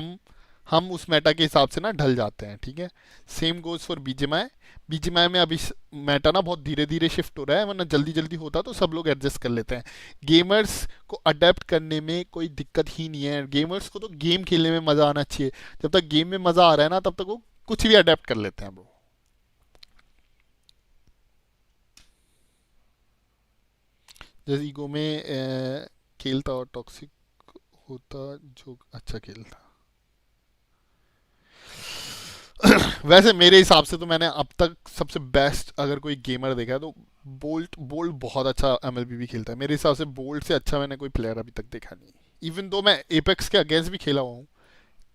हम उस मेटा के हिसाब से ना ढल जाते हैं, ठीक है। सेम गोज फॉर बीजीएमआई में अभी मेटा ना बहुत धीरे धीरे शिफ्ट हो रहा है, वरना जल्दी जल्दी होता तो सब लोग एडजस्ट कर लेते हैं। गेमर्स को अडेप्ट करने में कोई दिक्कत ही नहीं है, गेमर्स को तो गेम खेलने में मज़ा आना चाहिए। जब तक गेम में मज़ा आ रहा है ना, तब तक वो कुछ भी अडेप्ट कर लेते हैं ब्रो। जैसे ईगो में खेलता और टॉक्सिक होता जो अच्छा खेलता। वैसे मेरे हिसाब से तो मैंने अब तक सबसे बेस्ट अगर कोई गेमर देखा है तो बोल्ट बहुत अच्छा एमएलबी भी खेलता है। मेरे हिसाब से बोल्ट से अच्छा मैंने कोई प्लेयर अभी तक देखा नहीं। इवन दो मैं एपेक्स के अगेंस्ट भी खेला हुआ हूँ,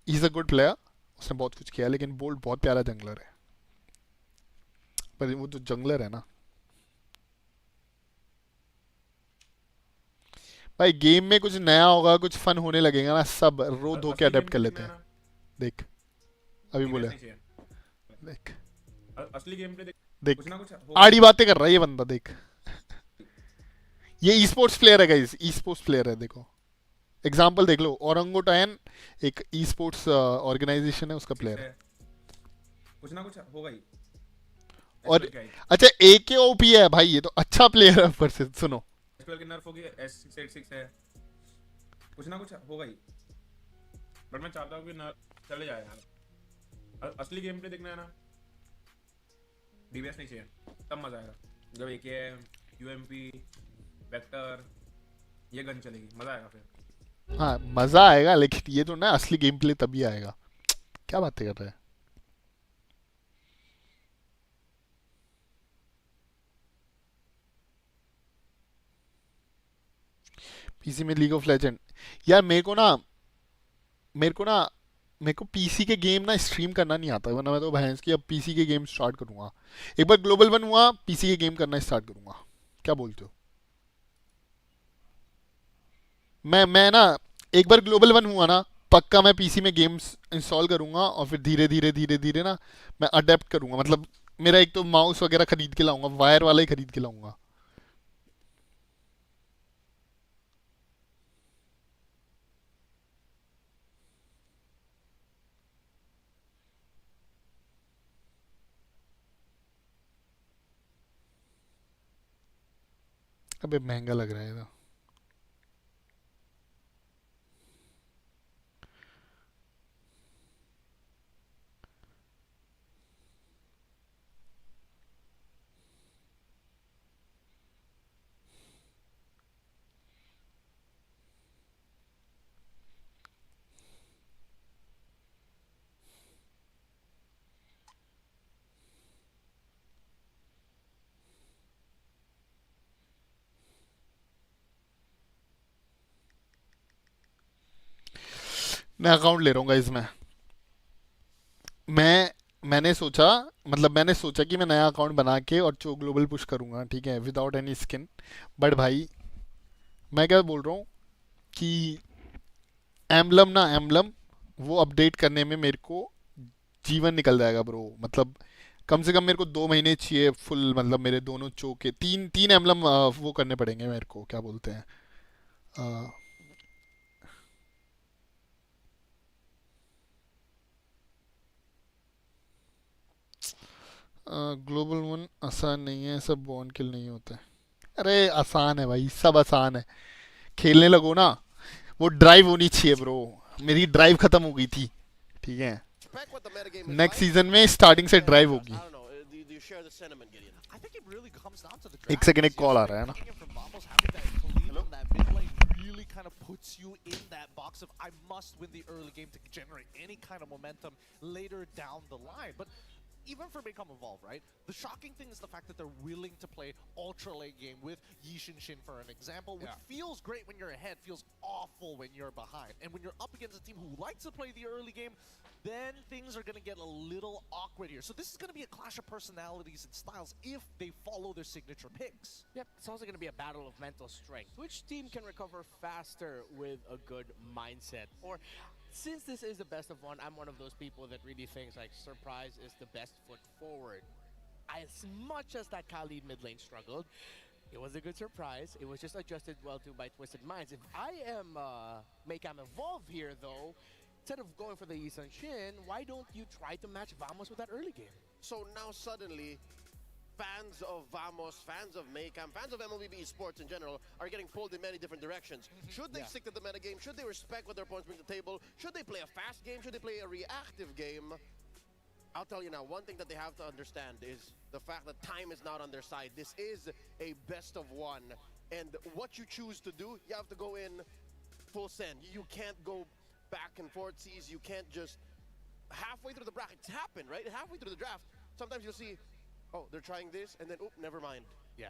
he is a good player, उसने बहुत कुछ किया, लेकिन बोल्ट बहुत प्यारा जंगलर है। पर वो तो जंगलर है ना भाई, गेम में कुछ नया होगा, कुछ फन होने लगेगा ना, सब रो धो के अडेप्ट कर लेते हैं। देख अभी बोले, देख असली गेम प्ले देख कुछ ना कुछ आड़ी बातें कर रहा है ये बंदा। देख ये ई स्पोर्ट्स प्लेयर है गाइस, ई स्पोर्ट्स प्लेयर है। देखो एग्जांपल देख लो, औरंगोटान एक ई स्पोर्ट्स ऑर्गेनाइजेशन है, उसका प्लेयर है। कुछ ना कुछ होगा ही। और अच्छा AKOP है भाई, ये तो अच्छा प्लेयर है ऊपर से। सुनो एसपीएल की नर्फ होगी, S686 है, कुछ ना कुछ होगा ही, बट मैं चाहता हूँ कि ना चले जाए यार। असली गेम प्ले देखना है ना, डीबीएस नहीं चाहिए, तब मजा आएगा। जब AKM, यूएमपी, वेक्टर, ये गन चलेगी, मजा आएगा फिर। हाँ मजा आएगा, लेकिन ये तो ना असली गेम प्ले तभी आएगा। क्या बातें कर रहे हैं। पीसी में लीग ऑफ लेजेंड यार, मेरे को पीसी के गेम ना स्ट्रीम करना नहीं आता, वरना मैं तो भैंस की अब पीसी के गेम स्टार्ट करूंगा। एक बार ग्लोबल 1 हुआ, पीसी के गेम करना स्टार्ट करूंगा। क्या बोलते हो? मैं ना एक बार ग्लोबल 1 हुआ ना, पक्का मैं पीसी में गेम्स इंस्टॉल करूंगा और फिर धीरे धीरे ना मैं अडेप्ट करूंगा। मतलब मेरा एक तो माउस वगैरह खरीद के लाऊंगा, वायर वाला ही खरीद के लाऊंगा। अबे महंगा लग रहा है ना। नया अकाउंट ले रहा हूँ इसमें। मैंने सोचा कि मैं नया अकाउंट बना के और जो ग्लोबल पुश करूँगा, ठीक है, विदाउट एनी स्किन। बट भाई मैं क्या बोल रहा हूँ कि एम्बलम वो अपडेट करने में मेरे को जीवन निकल जाएगा ब्रो। मतलब कम से कम मेरे को 2 महीने चाहिए फुल। मतलब मेरे दोनों चौके तीन एम्बलम वो करने पड़ेंगे मेरे को, क्या बोलते हैं, ग्लोबल 1 आसान नहीं है, सब बॉन्ड किल नहीं होता है। अरे आसान है भाई, सब आसान है। खेलने लगो ना, वो ड्राइव होनी चाहिए ब्रो। मेरी ड्राइव खत्म हो गई थी, ठीक है। नेक्स्ट सीजन में स्टार्टिंग से ड्राइव होगी। एक सेकंड, एक कॉल आ रहा है ना। Kind of puts you in that box of I must win the early game to generate any kind of momentum later down the line. But even for Become Evolve, right? The shocking thing is the fact that they're willing to play ultra late game with Yi Shin for an example, which feels great when you're ahead, feels awful when you're behind. And when you're up against a team who likes to play the early game, then things are going to get a little awkward here. So this is going to be a clash of personalities and styles if they follow their signature picks. Yep, it's also going to be a battle of mental strength. Which team can recover faster with a good mindset? Or since this is the best of one, I'm one of those people that really thinks like Surprise is the best foot forward. As much as that Khalid mid lane struggled, it was a good surprise. It was just adjusted well to by Twisted Minds. If I am Maycam Evolve here though, instead of going for the Yi Shin, why don't you try to match Vamos with that early game? So now suddenly, fans of Vamos, fans of Maycam, fans of MLBB esports in general are getting pulled in many different directions. Should they stick to the metagame? Should they respect what their opponents bring to the table? Should they play a fast game? Should they play a reactive game? I'll tell you now, one thing that they have to understand is the fact that time is not on their side. This is a best of one. And what you choose to do, you have to go in full send. You can't go back and forth seas. You can't just halfway through the bracket. It's happened, right? Halfway through the draft, sometimes you'll see, oh, they're trying this, and then, oop, never mind. Yeah,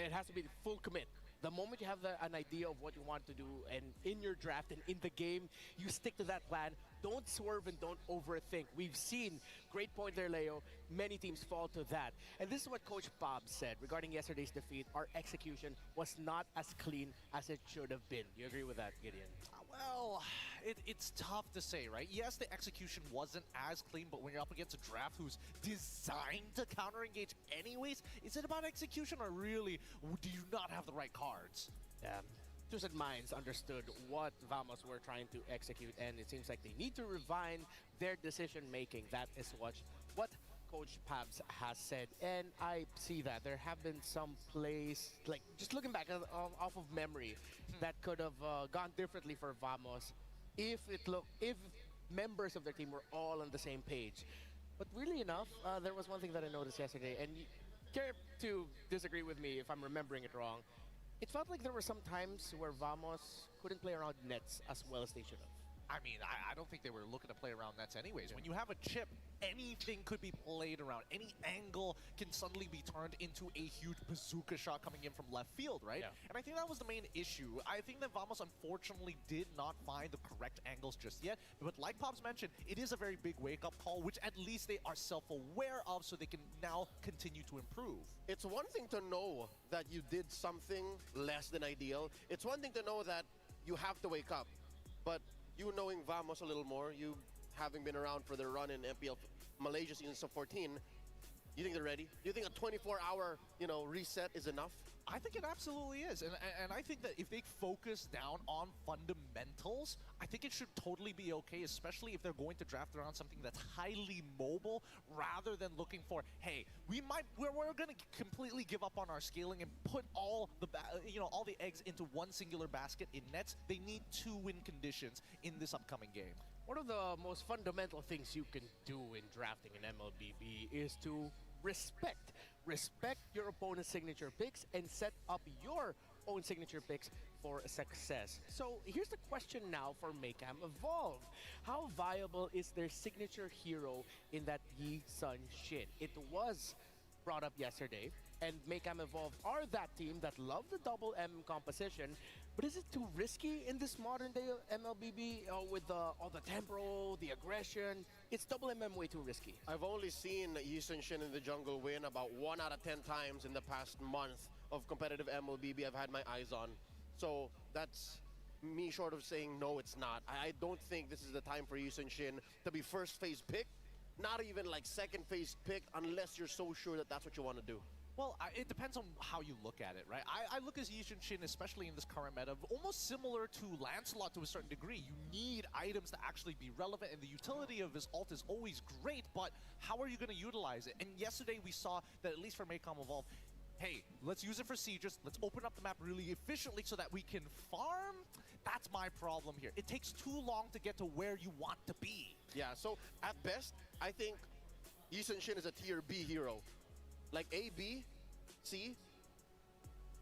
it has to be the full commit. The moment you have an idea of what you want to do, and in your draft and in the game, you stick to that plan. Don't swerve and don't overthink. We've seen, great point there, Leo, many teams fall to that. And this is what Coach Bob said regarding yesterday's defeat. Our execution was not as clean as it should have been. Do you agree with that, Gideon? Well, it's tough to say, right? Yes, the execution wasn't as clean, but when you're up against a draft who's designed to counter-engage anyways, is it about execution or really do you not have the right cards? Yeah. Twisted Minds understood what Vamos were trying to execute, and it seems like they need to refine their decision-making. That is what Coach Pabs has said, and I see that. There have been some plays, like just looking back off of memory, that could have gone differently for Vamos if members of their team were all on the same page. But really enough, there was one thing that I noticed yesterday, and you care to disagree with me if I'm remembering it wrong. It felt like there were some times where Vamos couldn't play around nets as well as they should have. I mean, I don't think they were looking to play around nets anyways. When you have a chip, anything could be played around. Any angle can suddenly be turned into a huge bazooka shot coming in from left field, right? Yeah. And I think that was the main issue. I think that Vamos unfortunately did not find the correct angles just yet. But like Pops mentioned, it is a very big wake-up call, which at least they are self-aware of so they can now continue to improve. It's one thing to know that you did something less than ideal. It's one thing to know that you have to wake up. But you knowing Vamos a little more, you having been around for their run in MPL Malaysia season of 14, you think they're ready? Do you think a 24-hour, reset is enough? I think it absolutely is. And I think that if they focus down on fundamentals, I think it should totally be okay, especially if they're going to draft around something that's highly mobile rather than looking for, hey, we're going to completely give up on our scaling and put all the eggs into one singular basket in nets. They need 2 win conditions in this upcoming game. One of the most fundamental things you can do in drafting an MLBB is to respect your opponent's signature picks and set up your own signature picks for success. So here's the question now for Maycam Evolve. How viable is their signature hero in that Yi Shin? It was brought up yesterday, and Maycam Evolve are that team that love the double M composition. But is it too risky in this modern day MLBB with all the tempo, the aggression? It's double MM way too risky. I've only seen Yi Shin in the jungle win about 1 out of 10 times in the past month of competitive MLBB I've had my eyes on. So that's me short of saying no, it's not. I don't think this is the time for Yi Shin to be first phase pick, not even like second phase pick unless you're so sure that that's what you want to do. Well, it depends on how you look at it, right? I look at Yi Shin, especially in this current meta, almost similar to Lancelot to a certain degree. You need items to actually be relevant, and the utility of his ult is always great, but how are you going to utilize it? And yesterday we saw that, at least for Maycam Evolve, hey, let's use it for sieges, let's open up the map really efficiently so that we can farm. That's my problem here. It takes too long to get to where you want to be. Yeah, so at best, I think Yi Shin is a tier B hero. Like A, B, C,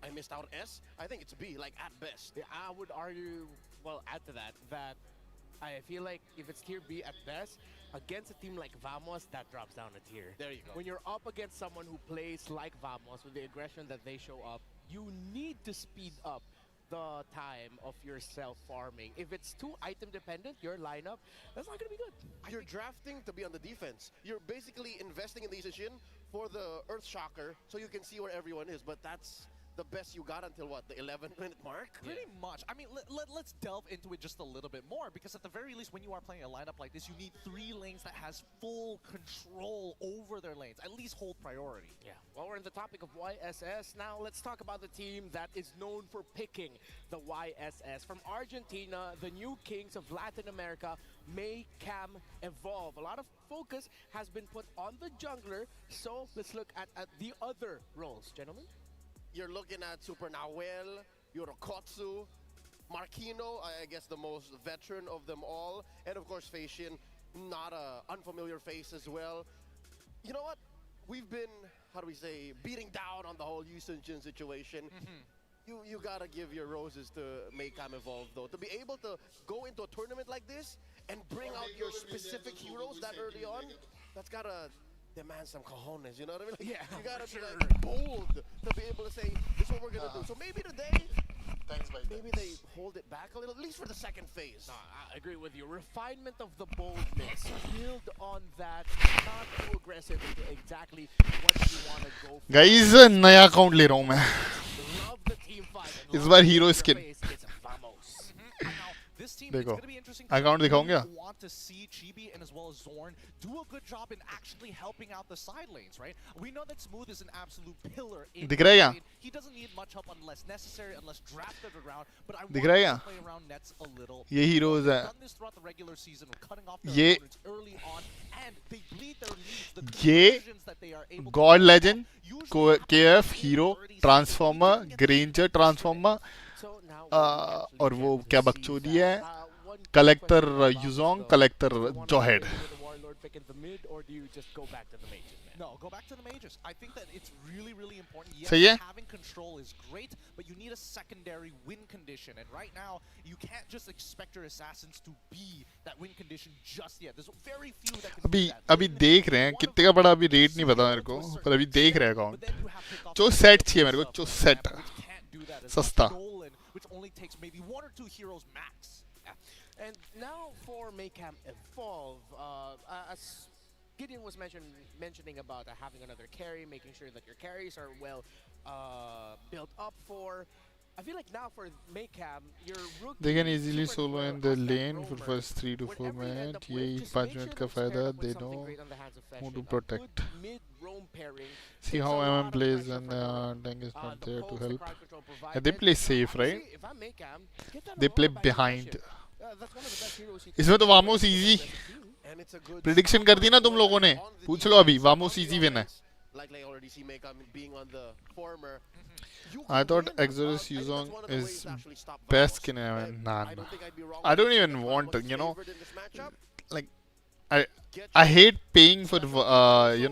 I missed out S. I think it's B, like at best. Yeah, I would argue, well, add to that I feel like if it's tier B at best, against a team like Vamos, that drops down a tier. There you go. When you're up against someone who plays like Vamos with the aggression that they show up, you need to speed up the time of yourself farming. If it's too item dependent, your lineup, that's not gonna be good. You're drafting to be on the defense. You're basically investing in the Ishin for the Earth Shocker so you can see where everyone is, but that's the best you got until what, the 11-minute mark? Pretty much. I mean, let's delve into it just a little bit more, because at the very least, when you are playing a lineup like this, you need 3 lanes that has full control over their lanes, at least hold priority. Yeah. While we're on the topic of YSS, now let's talk about the team that is known for picking the YSS. From Argentina, the new kings of Latin America, Maycam Evolve. A lot of focus has been put on the jungler, so let's look at the other roles, gentlemen. You're looking at Super Nahuel, Yorokotsu, Marquino, I guess the most veteran of them all, and of course Facian, not a unfamiliar face as well. You know what? We've been, how do we say, beating down on the whole Yu Sun-jin situation. You gotta give your roses to Maycam Evolve though. To be able to go into a tournament like this and bring out your specific heroes that early on, that's gotta demand some cojones, you know what I mean? Like, yeah, you gotta be like bold to be able to say, this is what we're gonna do. So maybe today, maybe they hold it back a little, at least for the second phase. No, I agree with you. Refinement of the boldness. Build on that. Not too aggressive into exactly what you want to go for. Guys, नया account ले रहा हूँ मैं. Love the team fight. इस बार hero skin. This team, देखो, it's going to be interesting account दिखाऊं क्या? Want to see Chibi and as well as Zorn do a good job in actually helping out the side lanes, right? We know that Smooth is an absolute pillar in दिख रहा है क्या? He doesn't need much help unless necessary, unless drafted around, but I want दिख रहा है to क्या? play around nets a little. ये heroes है. Done this throughout the regular season, cutting off their ये opponents early on, and they bleed their leads. The ये conversions that they are able God to Legend, KF, Hero, Transformer, Granger Transformer, और वो क्या बकचोदी है? Collector Yuzong, Collector Johead. No, go back to the mages. I think that it's really, really important. Yes, सही है? having control is great, but you need a secondary win condition. And right now, you can't just expect your assassins to be that win condition just yet. There's very few that can do that. अभी देख रहे हैं कितने का बड़ा अभी rate नहीं पता मेरे को, पर अभी देख रहे हैं अकाउंट. जो सेट चाहिए मेरे को, जो सेट सस्ता. Which only takes maybe 1 or 2 heroes max. And now for Maycam Evolve, as Gideon was mentioning about having another carry, making sure that your carries are well built up for. I feel like now for Maycam, your rookie, They can easily solo in the lane for first 3 to 4 minutes. यही 5 minute का फायदा. They know who to protect. See how MM plays and Deng is not there to help. Yeah, they play safe, right? They play behind. इसमें तो vamos easy prediction कर दी ना तुम लोगों ने. पूछ लो अभी, वामोस इजी विन है. I thought Exodus Yuzong is best skin ever. Nah. I don't even want to, you know, like I hate paying for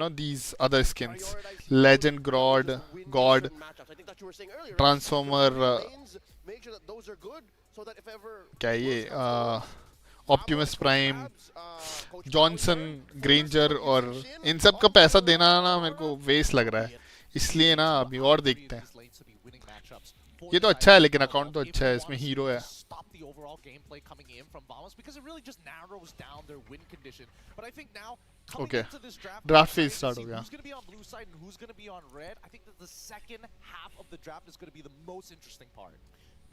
these other skins. Legend God, Transformer, क्या ये Optimus Prime, Johnson, Granger और इन सब का पैसा देना ना मेरे को वेस्ट लग रहा है. इसलिए ना अभी और देखते हैं. ये तो अच्छा है, लेकिन अकाउंट तो अच्छा है, इसमें हीरो है. Okay, draft phase start हो गया. Who's going to be on blue side and who's going to be on red? I think that the second half of the draft is going to be the most interesting part.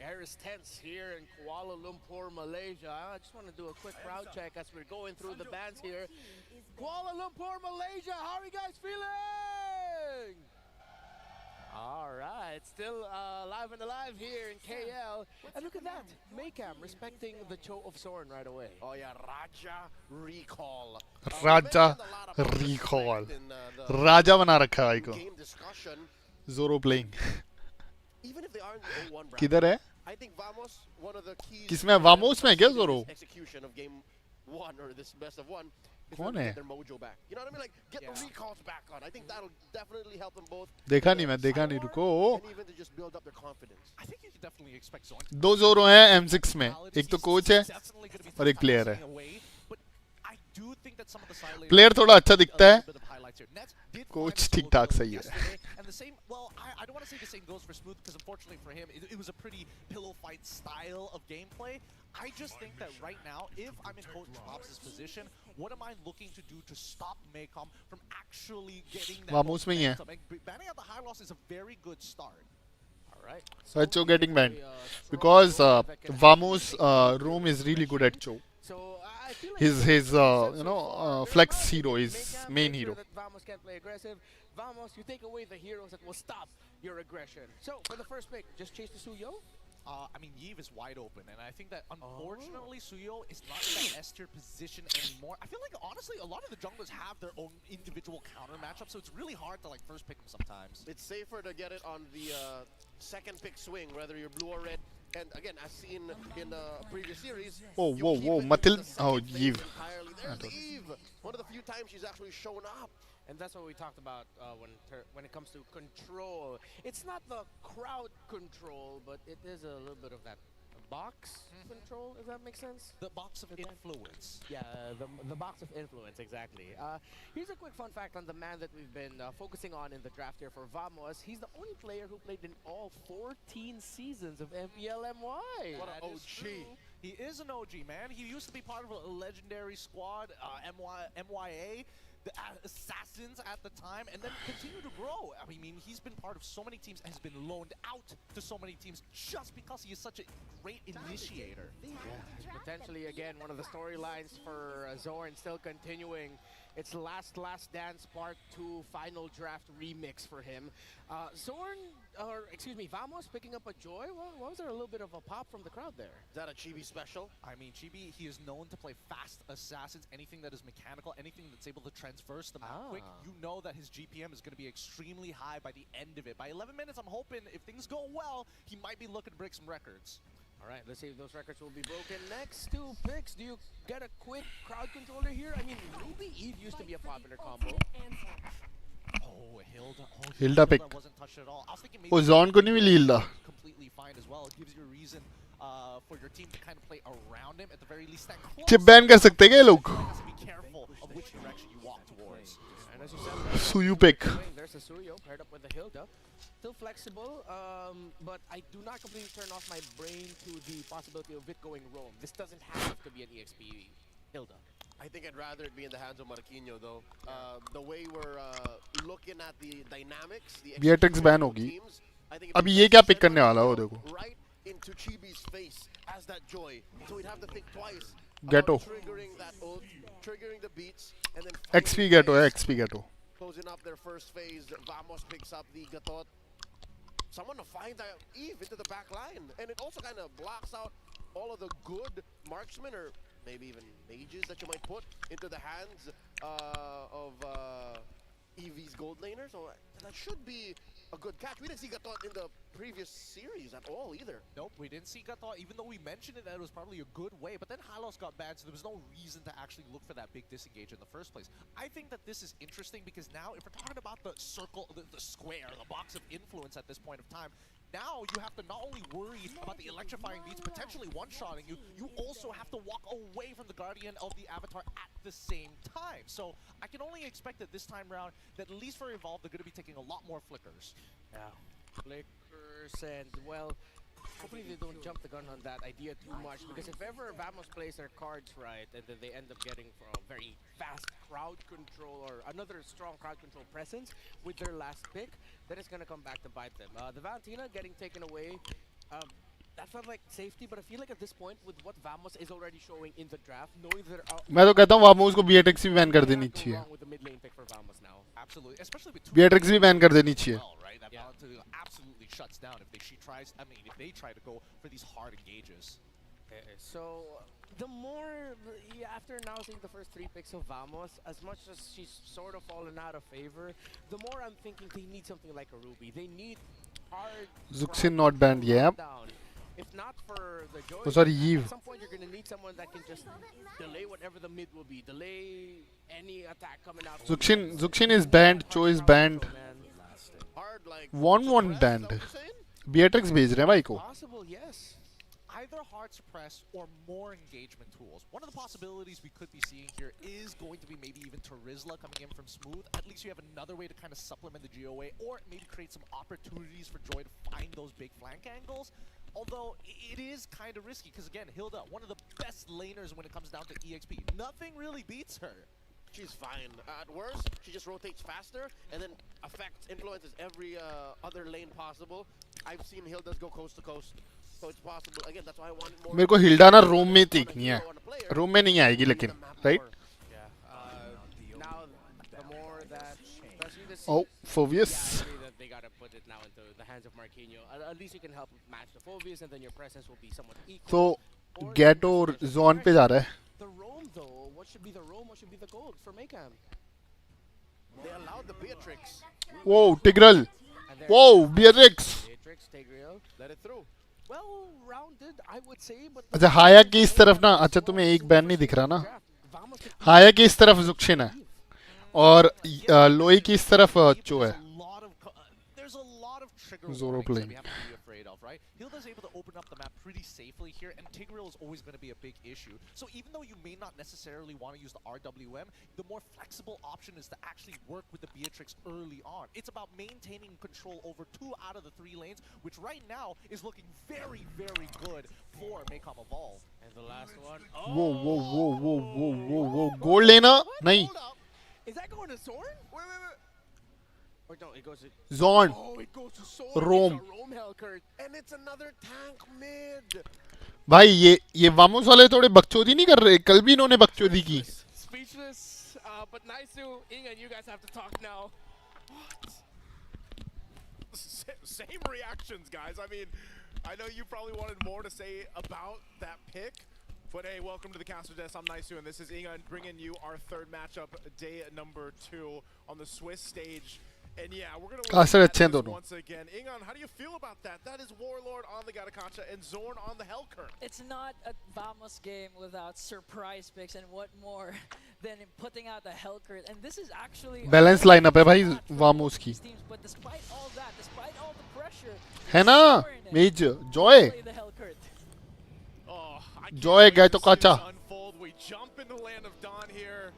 Air is tense here in Kuala Lumpur, Malaysia. I just want to do a quick crowd check as we're going through the bands here. Kuala Lumpur, Malaysia, how are you guys feeling? All right, still live and alive here in KL. And look at that, Maycam respecting the Cho of Zorn right away. Oh yeah, Raja recall. Raja recall. Raja बना रखा है भाई को. Zoro playing. Even if they aren't 0-1 किधर है? I think Vamos, one of the keys. किसमें Vamos में क्या Zoro? Execution of game 1 or this best of 1 is for them कौन to है? get their mojo back. You know what I mean? Like, get the recalls back on. I think that'll definitely help them both. देखा नहीं मैं, देखा नहीं, रुको. And even to just build up their confidence. I think you can definitely expect Zorn to दो जोरो हैं M6 में, एक तो कोच है और एक प्लेयर है. I do think that some of the side lanes player थोड़ा अच्छा दिखता है, bit of highlights here. Nets did coach find ठीक ठाक Solo सही है. yesterday, and the same, well, I don't want to say the same goes for Smooth because unfortunately for him, it was a pretty pillow fight style of gameplay. I just think that right now, if I'm in Coach Pops' position, what am I looking to do to stop Maycom from actually getting that Vamos में ही है. momentum? And banning out the high loss is a very good start. All right. So Cho getting banned because Vamos room is really good at Cho. So I feel like His flex hero, his main hero. That Vamos can't play aggressive. Vamos, you take away the heroes that will stop your aggression. So for the first pick, just chase the Suyo. I mean, Yves is wide open, and I think that unfortunately Suyo is not in that S tier position anymore. I feel like honestly, a lot of the junglers have their own individual counter matchup, so it's really hard to like first pick them sometimes. It's safer to get it on the second pick swing, whether you're blue or red. And again, as seen in previous series, Oh, whoa, Matil. Oh, Yves. There's Eve. One of the few times she's actually shown up. And that's what we talked about when it comes to control. It's not the crowd control, but it is a little bit of that box control, if that makes sense. The box of influence. Yeah, the box of influence, exactly. Here's a quick fun fact on the man that we've been focusing on in the draft here for Vamos. He's the only player who played in all 14 seasons of MPLMY. What an OG. He is an OG, man. He used to be part of a legendary squad, MYA. The Assassins at the time, and then continue to grow. I mean, he's been part of so many teams, has been loaned out to so many teams just because he is such a great initiator. Yeah, potentially, again, one of the storylines for Zorn still continuing. It's Last Dance Part 2 Final Draft Remix for him. Zorn, or excuse me, Vamos picking up a Joy. Well, was there a little bit of a pop from the crowd there? Is that a Chibi special? I mean, Chibi, he is known to play fast assassins, anything that is mechanical, anything that's able to transverse the map quick. You know that his GPM is going to be extremely high by the end of it. By 11 minutes, I'm hoping if things go well, he might be looking to break some records. All right, let's see if those records will be broken. Next two picks, do you get a quick crowd controller here? I mean, Ruby Eve used to be a popular combo. Oh, Hilda. Hilda pick. Wasn't touched at all. I was thinking maybe Oh, Zorn को नहीं मिली Hilda. completely fine as well. It gives you a reason for your team to kind of play around him. At the very least, that close. Chip ban कर सकते हैं क्या ये लोग? Be careful of which direction you walk towards. And as you said, Suyu pick. There's a Suyo paired up with the Hilda. Still flexible, but I do not completely turn off my brain to the possibility of it going roam. This doesn't have to be an EXP Hilda. I think I'd rather it be in the hands of Marquinhos, though. The way we're looking at the dynamics, the Beatrix ban होगी. teams, I think अभी ये क्या pick करने वाला है वो देखो. right into Chibi's face as that Joy. So we'd have to think twice Ghetto. about triggering that ult, triggering the beats, and then XP Ghetto है, XP Ghetto. closing up their first phase. Vamos picks up the Gatot. Someone to find that Eve into the back line, and it also kind of blocks out all of the good marksmen or maybe even mages that you might put into the hands of Eevee's gold laner. So that should be a good catch. We didn't see Gatot in the previous series at all either. Nope, we didn't see Gatot, even though we mentioned it that it was probably a good way, but then Hylos got banned, so there was no reason to actually look for that big disengage in the first place. I think that this is interesting because now if we're talking about the circle, the square, the box of influence at this point of time, now you have to not only worry about the electrifying beats potentially one-shotting you, you also have to walk away from the Guardian of the Avatar at the same time. So I can only expect that this time around, that at least for Evolve, they're going to be taking a lot more flickers. Yeah, flickers, and well, hopefully they don't jump the gun on that idea too much, because if ever Vamos plays their cards right and then they end up getting for a very fast crowd control or another strong crowd control presence with their last pick, that is going to come back to bite them. The Valentina getting taken away, that felt like safety, but I feel like at this point with what Vamos is already showing in the draft, knowing that मैं तो कहता हूँ Vamos को Beatrix भी ban कर देनी चाहिए. with the mid lane pick for Vamos now. Absolutely, especially with Beatrix भी ban कर देनी चाहिए. That Valentina absolutely shuts down if they try to go for these hard engages. So the more after now seeing the first three picks of Vamos, as much as she's sort of fallen out of favor, the more I'm thinking they need something like a Ruby. They need hard. Zuxin not banned, yeah. If not for the Joy, Oh, sorry, Eve. at some point you're gonna need need someone that can just delay whatever the mid will be, delay any attack coming out. Zuxin is banned, Cho is banned. One banned. Beatrix भेज रहे हैं भाई को. Possible, yes. Either hard suppress or more engagement tools. One of the possibilities we could be seeing here is going to be maybe even Terizla coming in from Smooth. At least you have another way to kind of supplement the GOA, or maybe create some opportunities for Joy to find those big flank angles. Although it is kind of risky, because again, Hilda, one of the best laners when it comes down to EXP. Nothing really beats her. She's fine. At worst, she just rotates faster and then influences every other lane possible. I've seen Hilda's go coast to coast. So it's possible. Again, that's why I want more. मेरे को Hilda ना रोम में देखनी है. रोम में नहीं आएगी लेकिन, right? Now, the more that, Oh, Phobius. they gotta put it now into the hands of Marquinhos. At least you can help match the Phobius, and then your presence will be somewhat equal. So Get और Zone पे जा रहा है. The roam though, what should be the roam? What should be the gold for Maycam? They allowed the Beatrix. Whoa, Tigreal. Whoa, Beatrix. Beatrix, Tigreal, let it through. Well rounded, I would say, but अच्छा हाया की इस तरफ ना, अच्छा तुम्हें एक ban नहीं दिख रहा ना. हाया की इस तरफ जुक्शिन है और लोई की इस तरफ चो है. Zoro playing. Right? Hilda's able to open up the map pretty safely here, and Tigreal is always going to be a big issue. So even though you may not necessarily want to use the RWM, the more flexible option is to actually work with the Beatrix early on. It's about maintaining control over 2 out of the 3 lanes, which right now is looking very, very good for Maycom Evolve. And the last one. Whoa, whoa, whoa, whoa, whoa, whoa, whoa. Gold लेना नहीं. Is that going to Zorn? Wait. Or no, it goes to Zorn. Oh, it goes to Zorn. Rome. It's a Rome Hellcurt. And it's another tank mid. भाई ये vamos वाले थोड़े बकचोदी नहीं कर रहे. कल भी इन्होंने बकचोदी की. Speechless, but nice to Inga, you guys have to talk now. What? Same reactions, guys. I mean, I know you probably wanted more to say about that pick. But hey, welcome to the Caster Desk. I'm Nice, and this is Inga bringing you our 3rd matchup, day number 2 on the Swiss stage. And yeah, we're going to look at this once again. Ingan, how do you feel about that? That is Warlord on the Gatakacha and Zorn on the Hellcurt. It's not a Vamos game without surprise picks, and what more than putting out the Hellcurt. And this is actually balance lineup है भाई Vamos की. But despite all that, despite all the pressure, है ना Mage Joy. Joy Gatakacha. We jump into the land of Dawn here.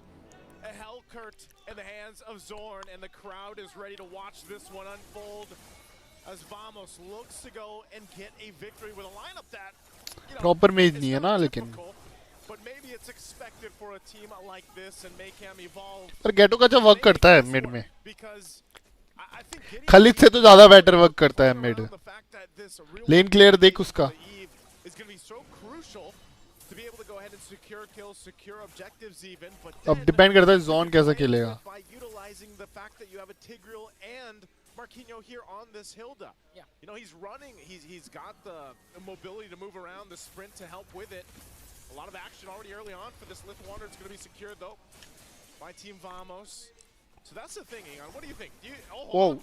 A Hellcurt in the hands of Zorn, and the crowd is ready to watch this one unfold as Vamos looks to go and get a victory with a lineup that, you know, Proper mage नहीं है ना लेकिन. But maybe it's expected for a team like this and Maycam Evolve. पर गेटो का जो work करता है mid में. Because I think खलीद से तो ज़्यादा बेटर वर्क करता है मिड. लेन क्लियर देख उसका. is going to be so crucial to be able to go ahead and secure kills, secure objectives even, but अब डिपेंड करता है जोन कैसा खेलेगा. by utilizing the fact that you have a Tigreal and Marquinhos here on this Hilda. Yeah. You know, he's running, he's got the mobility to move around, the sprint to help with it. A lot of action already early on for this Lith Wander. It's going to be secured though by Team Vamos. So that's the thing, Egon. What do you think? Do you, Whoa.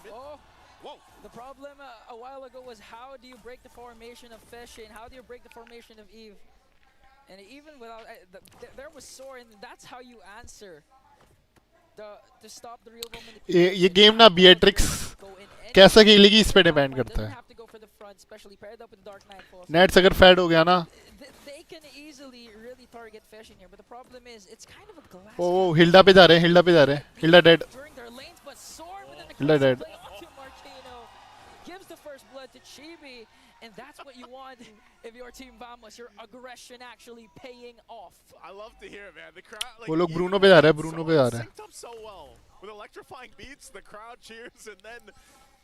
Whoa. The problem a while ago was how do you break the formation of Fish and how do you break the formation of Eve? And even without there was Soren, that's how you answer to stop the real woman. ये game ना Beatrix कैसा खेलेगी इस पे depend करता है. Nets अगर fed हो गया ना. They can easily really target Fish in here, but the problem is it's kind of a glass. Oh, Hilda पे जा रहे हैं, Hilda पे जा रहे हैं. Hilda dead. Hilda dead. Gives the first blood to Chibi, and that's what you want if your team Vamos, your aggression actually paying off. I love to hear it, man. The crowd, like, वो लोग Bruno पे जा रहे हैं, Bruno पे जा रहे हैं. Synced up so well with electrifying beats. The crowd cheers, and then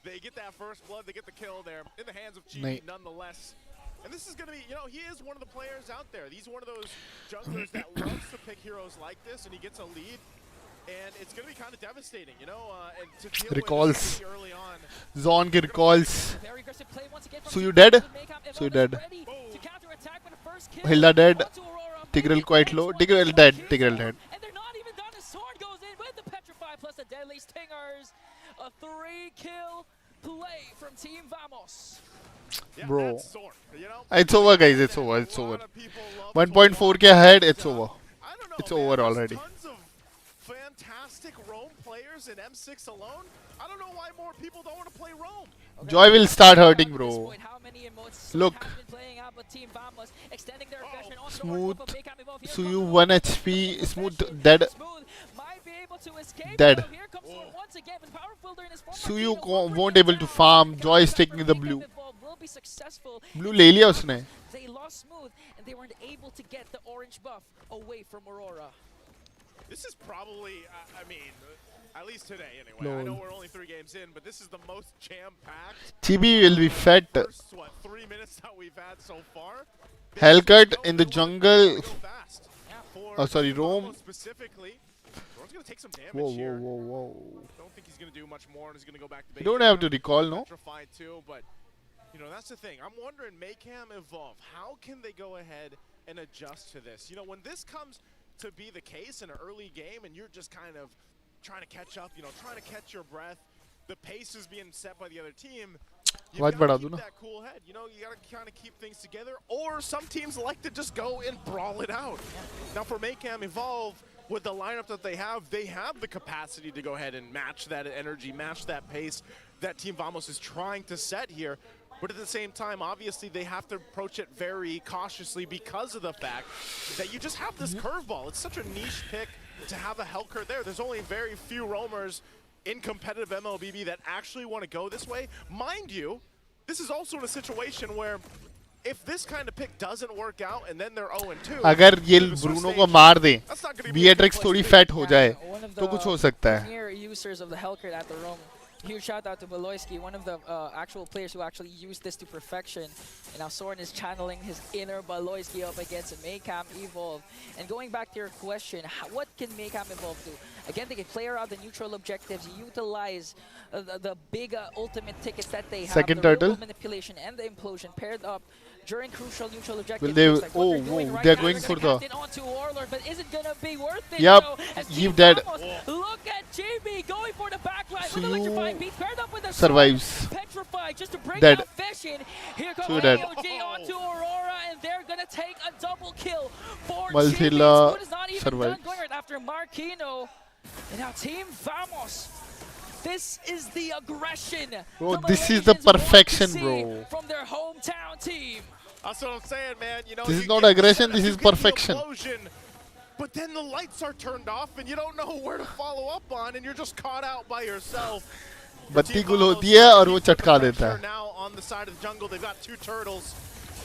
they get that first blood. They get the kill there in the hands of Chibi, nonetheless. And this is going to be, you know, he is one of the players out there. He's one of those junglers that loves to pick heroes like this, and he gets a lead. And it's going to be kind of devastating, you know, and to deal recalls. with this early on. Zon के recalls. So you dead? So you dead. Hilda dead. Tigreal quite low. Tigreal dead. Tigreal dead. And they're not even done as Sword goes in with the Petrify plus the Deadly Stingers. A 3-kill play from Team Vamos. Bro. It's over, guys. It's over. It's over. 1.4k ahead. It's over. It's over already. Fantastic Rome players in M6 alone. I don't know why more people don't want to play Rome. Joy will start hurting, bro. Look. Smooth. Suyu 1 HP. Smooth dead. Dead. Suyu won't able to farm. Joy is taking the blue. Blue ले लिया उसने. They lost Smooth and they weren't able to get the orange buff away from Aurora. This is probably, I mean, at least today anyway. I know we're only 3 games in, but this is the most jam-packed. Chibi will be fed. First, 3 minutes that we've had so far. Hellcut in the jungle. Oh, sorry, Rome. Specifically, Rome's gonna take some damage Whoa, here. whoa. Don't think he's gonna do much more, and he's gonna go back to base. You don't have to recall, no? Petrified too, but you know that's the thing. I'm wondering, Maycam Evolve, how can they go ahead and adjust to this? You know, when this comes to be the case in an early game, and you're just kind of trying to catch up, you know, trying to catch your breath. The pace is being set by the other team. You gotta keep that cool head. You know, you gotta kind of keep things together. Or some teams like to just go and brawl it out. Now for Maycam Evolve, with the lineup that they have the capacity to go ahead and match that energy, match that pace that Team Vamos is trying to set here. But at the same time, obviously, they have to approach it very cautiously because of the fact that you just have this curveball. It's such a niche pick to have a Hellcurt there. There's only very few roamers in competitive MLBB that actually want to go this way. Mind you, this is also in a situation where if this kind of pick doesn't work out and then they're 0-2, अगर ये Bruno को मार दे, Beatrix थोड़ी fat हो जाए, तो कुछ हो सकता है. Users of the Hellcurt at the Rome. Huge shout out to Beloyski, one of the actual players who actually used this to perfection. And now Soren is channeling his inner Beloyski up against Maycam Evolve. And going back to your question, what can Maycam Evolve do? Again, they can play around the neutral objectives, utilize the big ultimate tickets that they have. Second the turtle. Manipulation and the implosion paired up during crucial neutral objectives. Will they? Like Oh, they're going for the. Onto Warlord, but is it gonna be worth it? Yep, you dead. Look at JB going for the backline with electrifying beat paired up with a survives. Petrified just to break Dead. out Fission. Here comes dead. AOG onto Aurora, and they're gonna take a double kill for Malthila JB. Is not even survives. done going right after Marquino. And now Team Vamos. This is the aggression. Bro, this is the perfection, bro. From their hometown team. That's what I'm saying, man. You know, this is not aggression, this is perfection. But then the lights are turned off and you don't know where to follow up on and you're just caught out by yourself. बत्ती गुल होती है और वो चटका देता है. Now on the side of the jungle, they've got 2 turtles.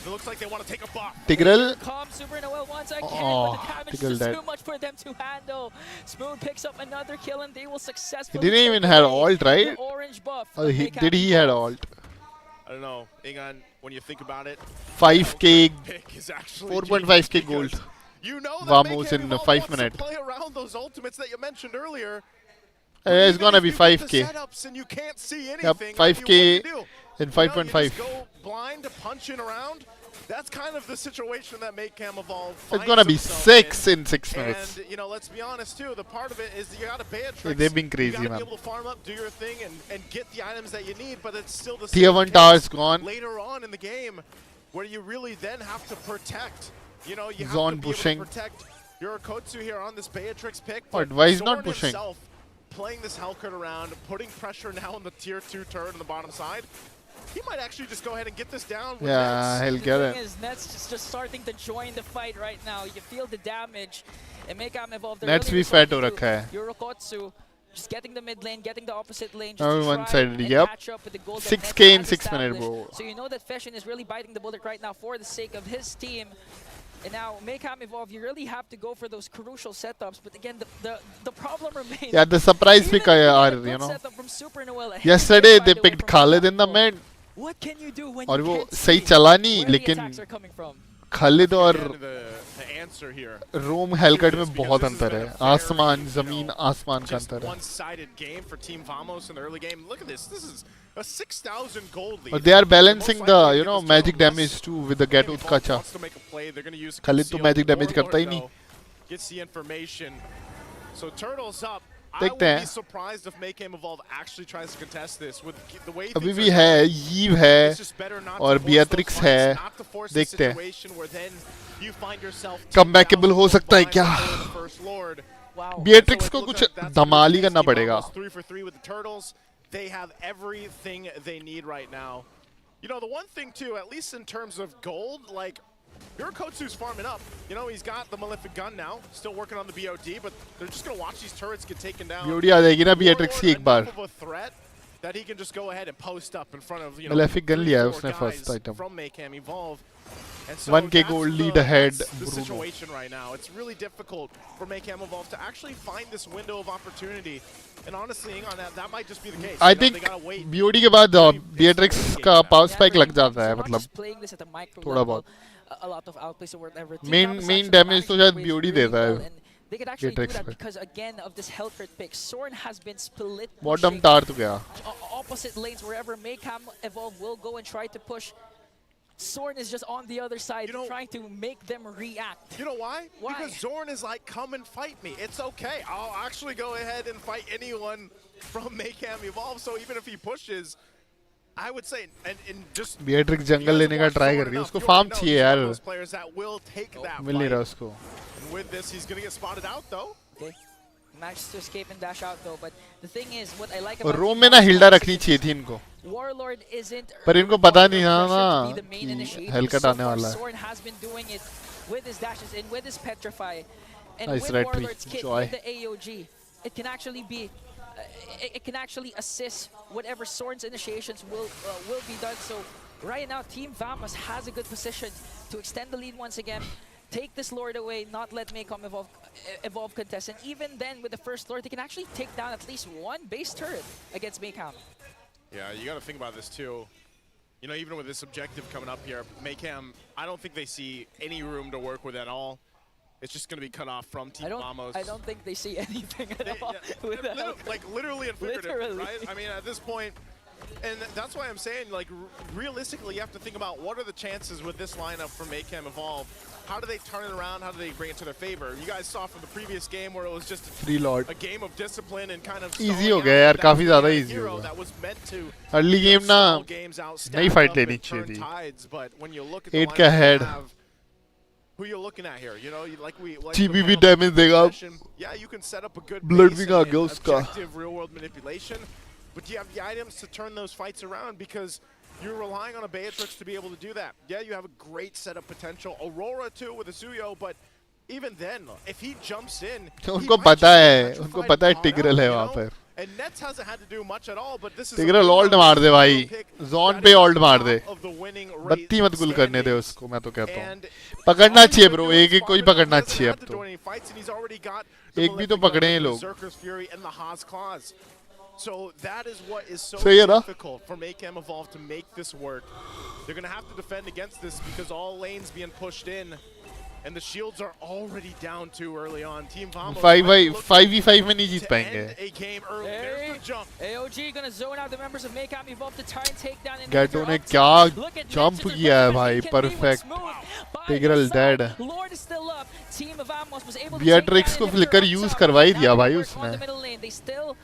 It looks like they want to take a buff. Tigreal. Super Noel once again, Oh, but the damage Tigreal is dead. too much for them to handle. Smooth picks up another kill and they will successfully. He didn't even have ult, right? Orange buff. Or did he had ult? I don't know, Ingan, when you think about it, 5k, 4.5k 4.5k gold. You know that Vamos in 5 minutes. play around those ultimates that you mentioned earlier. It's gonna be 5k. And you can't see anything, Yep, 5k in 5.5. Go blind to punching around. That's kind of the situation that Maycam Evolve. It's gonna be 6 in 6 minutes. And you know, let's be honest too. The part of it is you got to Beatrix. They've been crazy, you gotta man. be able to farm up, do your thing, and get the items that you need. But it's still the Tier 1 tower is gone. Later on in the game, where you really then have to protect. You know, you have Zone to be pushing. able to protect your Kotsu here on this Beatrix pick. But why is not Soren pushing? himself playing this Hellcurt around, putting pressure now on the tier 2 turret on the bottom side. He might actually just go ahead and get this down. With Yeah, he'll get it. Nets just starting to join the fight right now. You feel the damage. And Maycam Evolve. Nets भी fat हो रखा है. Eurokotsu just getting the mid lane, getting the opposite lane. Just Now to one try side, and yep. catch up with the gold that 6k Nets in has 6 minutes, established. bro. So you know that Fashion is really biting the bullet right now for the sake of his team. And now Maycam Evolve, you really have to go for those crucial setups. But again, the problem remains. Yeah, the surprise pick are, you know. Yesterday they picked Khalid in the mid. What can you do when और you वो can't सही see चला नहीं, where the लेकिन attacks are coming from? Khalid और the answer here. रोम हेलकट में बहुत अंतर है. आसमान जमीन आसमान का अंतर है. One-sided game for Team Vamos in the early game. Look at this. This is a 6,000 gold lead. But they are balancing the, you know, magic damage too with the get with kacha. Khalid तो magic damage करता ही नहीं. Gets the information. So Turtle's up. देखते हैं surprised if Mayhem Evolve actually tries to contest this with the way अभी भी है यीव है और बियाट्रिक्स है देखते हैं कमबैकेबल हो सकता है क्या बियाट्रिक्स को कुछ धमाल ही करना पड़ेगा They have everything they need right now. You know, the one thing too, at least in terms of gold, like Yurikotsu's farming up. You know, he's got the Malefic gun now, still working on the BOD, but they're just going to watch these turrets get taken down. BOD आ जाएगी ना Beatrix की एक बार. That he can just go ahead and post up in front of, you know, Malefic gun लिया है उसने first item. From Mayhem Evolve. And so 1k gold lead ahead. The situation right now. It's really difficult for Mayhem Evolve to actually find this window of opportunity. And honestly, on that might just be the case. I think BOD के बाद Beatrix का power spike लग जाता है मतलब थोड़ा बहुत. A lot of outplays or whatever. Main damage तो शायद BOD देता है. They could actually do that because again of this health crit pick. Soren has been split. Bottom tar तो गया. Opposite lanes wherever Mayhem Evolve will go and try to push. Soren is just on the other side, trying to make them react. You know why? Because Zorn is like, come and fight me. It's okay. I'll actually go ahead and fight anyone from Mayhem Evolve. So even if he pushes, I would say, and just Beatrix jungle लेने का try कर रही है. उसको farm चाहिए यार. मिल नहीं रहा उसको. With this, he's gonna get spotted out though. Okay. Managed to escape and dash out though, but the thing is, what I like about Rome में ना Hilda रखनी चाहिए थी इनको. Warlord isn't. पर इनको पता नहीं था ना कि Hellcat आने वाला है. Soren has been doing it with his dashes and with his petrify, and nice with retry. Warlord's kit, with the AOG, it can actually be. It can actually assist whatever Soren's initiations will be done. So right now, Team Vamos has a good position to extend the lead once again. Take this Lord away, not let Mayhem Evolve contest. And even then, with the first Lord, they can actually take down at least one base turret against Mayhem. Yeah, you got to think about this too. You know, even with this objective coming up here, Mayhem, I don't think they see any room to work with at all. It's just going to be cut off from Team Vamos. I don't think they see anything at all. Like literally and figuratively, right? I mean, at this point, and that's why I'm saying, like, realistically, you have to think about what are the chances with this lineup for Mayhem Evolve. How do they turn it around? How do they bring it to their favor? You guys saw from the previous game where it was just a game of discipline and kind of easy हो गया यार, काफी ज़्यादा easy हो गया. Early game ना नहीं fight लेनी चाहिए थी. 8 का head. Who you're looking at here, you know, like GBB damage देगा. Yeah, you can set up a good blood भी आ गया उसका. Objective real world manipulation, but you have the items to turn those fights around because you're relying on a Beatrix to be able to do that. Yeah, you have a great setup potential. Aurora too with a Suyo, but even then, if he jumps in, उनको पता है Tigreal है वहाँ पर. And Nets hasn't had to do much at all, but this is Tigreal ult मार दे भाई. Zone पे ult मार दे. बत्ती मत गुल करने दे उसको, मैं तो कहता हूँ. पकड़ना चाहिए bro, एक कोई पकड़ना चाहिए अब तो. एक भी तो पकड़े हैं लोग. So that is what is so difficult for Mayhem Evolve to make this work. They're going to have to defend against this because all lanes being pushed in. And the shields are already down too early on. Team Vamos 5v5 में नहीं जीत पाएंगे. AOG gonna zone out the members of Mayhem Evolve to try and take down. Gato ने क्या jump किया है भाई, perfect. Tigreal dead. Lord is still up. Team Vamos was able to Beatrix को flicker use करवा ही दिया भाई उसने. They still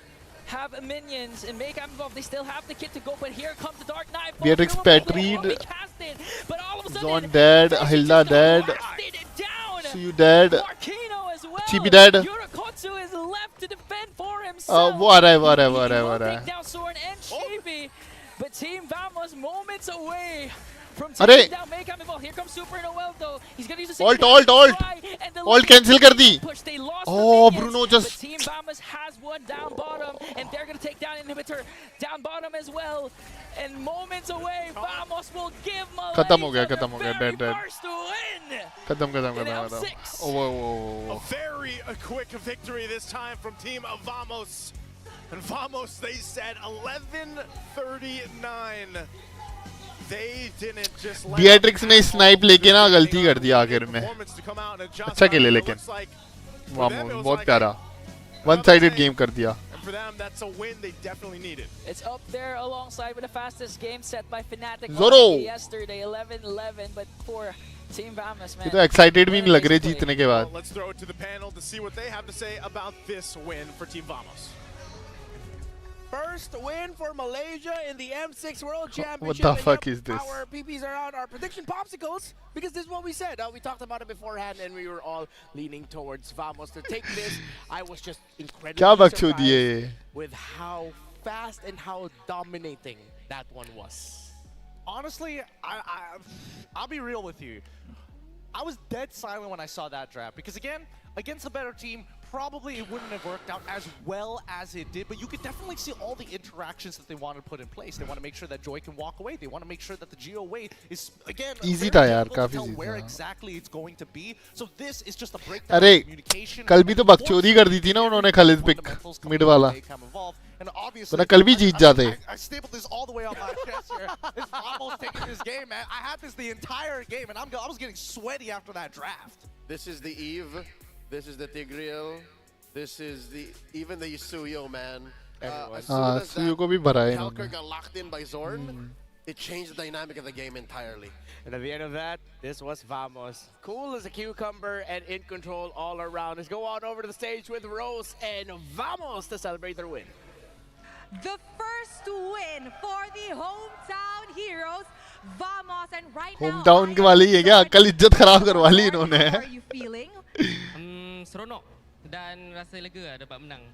have minions and Mayhem Evolve. They still have the kit to go, but here comes the Dark Knife. Beatrix petried. Zone dead. Hilda dead. You dead. Chibi dead. Yurikotsu is left to defend for himself. वो आ रहा है. Take down Soren and Chibi, but Team Vamos moments away from taking down Mayhem Evolve. Here comes Super Noel though. He's gonna use the ult cancel कर दी. Oh, Bruno just. But Team Vamos has one down bottom, and they're gonna take down Inhibitor down bottom as well. And moments away, Vamos will give Malay खत्म हो गया. Dead. first win. खत्म. Oh. A very quick victory this time from Team Vamos. And Vamos, they said 11:39. They didn't just let Beatrix ने snipe लेके ना गलती कर दी आखिर में. अच्छा खेले लेकिन. बहुत प्यारा. One-sided game कर दिया. for them, that's a win they definitely needed. It's up there alongside with the fastest game set by Fnatic Zoro yesterday, 11-11, but for Team Vamos, man. ये तो excited भी नहीं लग रहे जीतने के बाद. Let's throw it to the panel to see what they have to say about this win for Team Vamos. First win for Malaysia in the M6 World Championship. What the fuck is this? Our PPs are out, our prediction popsicles, because this is what we said. We talked about it beforehand, and we were all leaning towards Vamos to take this. I was just incredibly surprised with how fast and how dominating that one was. Honestly, I'll be real with you. I was dead silent when I saw that draft because, again, against a better team, probably it wouldn't have worked out as well as it did, but you could definitely see all the interactions that they want to put in place. They want to make sure that Joy can walk away. They want to make sure that the Geo way is, again, easy very था यार, difficult to काफी tell easy where था. exactly it's going to be. So this is just a breakdown अरे of communication. कल भी तो बकचोदी कर दी थी ना उन्होंने खालिद पिक मिड वाला. And obviously, वरना कल भी जीत जाते. I stapled this all the way on my chest here. It's almost taking this game, man. I had this the entire game, and I was getting sweaty after that draft. This is the Eve. This is the Tigreal. This is even the Yasuyo, man. As soon as Suyo को भी भरा है इन्होंने. Helker got locked in by Zorn, it changed the dynamic of the game entirely. And at the end of that, this was Vamos. Cool as a cucumber and in control all around. Let's go on over to the stage with Rose and Vamos to celebrate their win. The first win for the hometown heroes, Vamos, and right now. Hometown के वाले ही है क्या? कल इज्जत खराब करवा ली इन्होंने. How are you feeling? Seronok dan rasa lega dapat menang.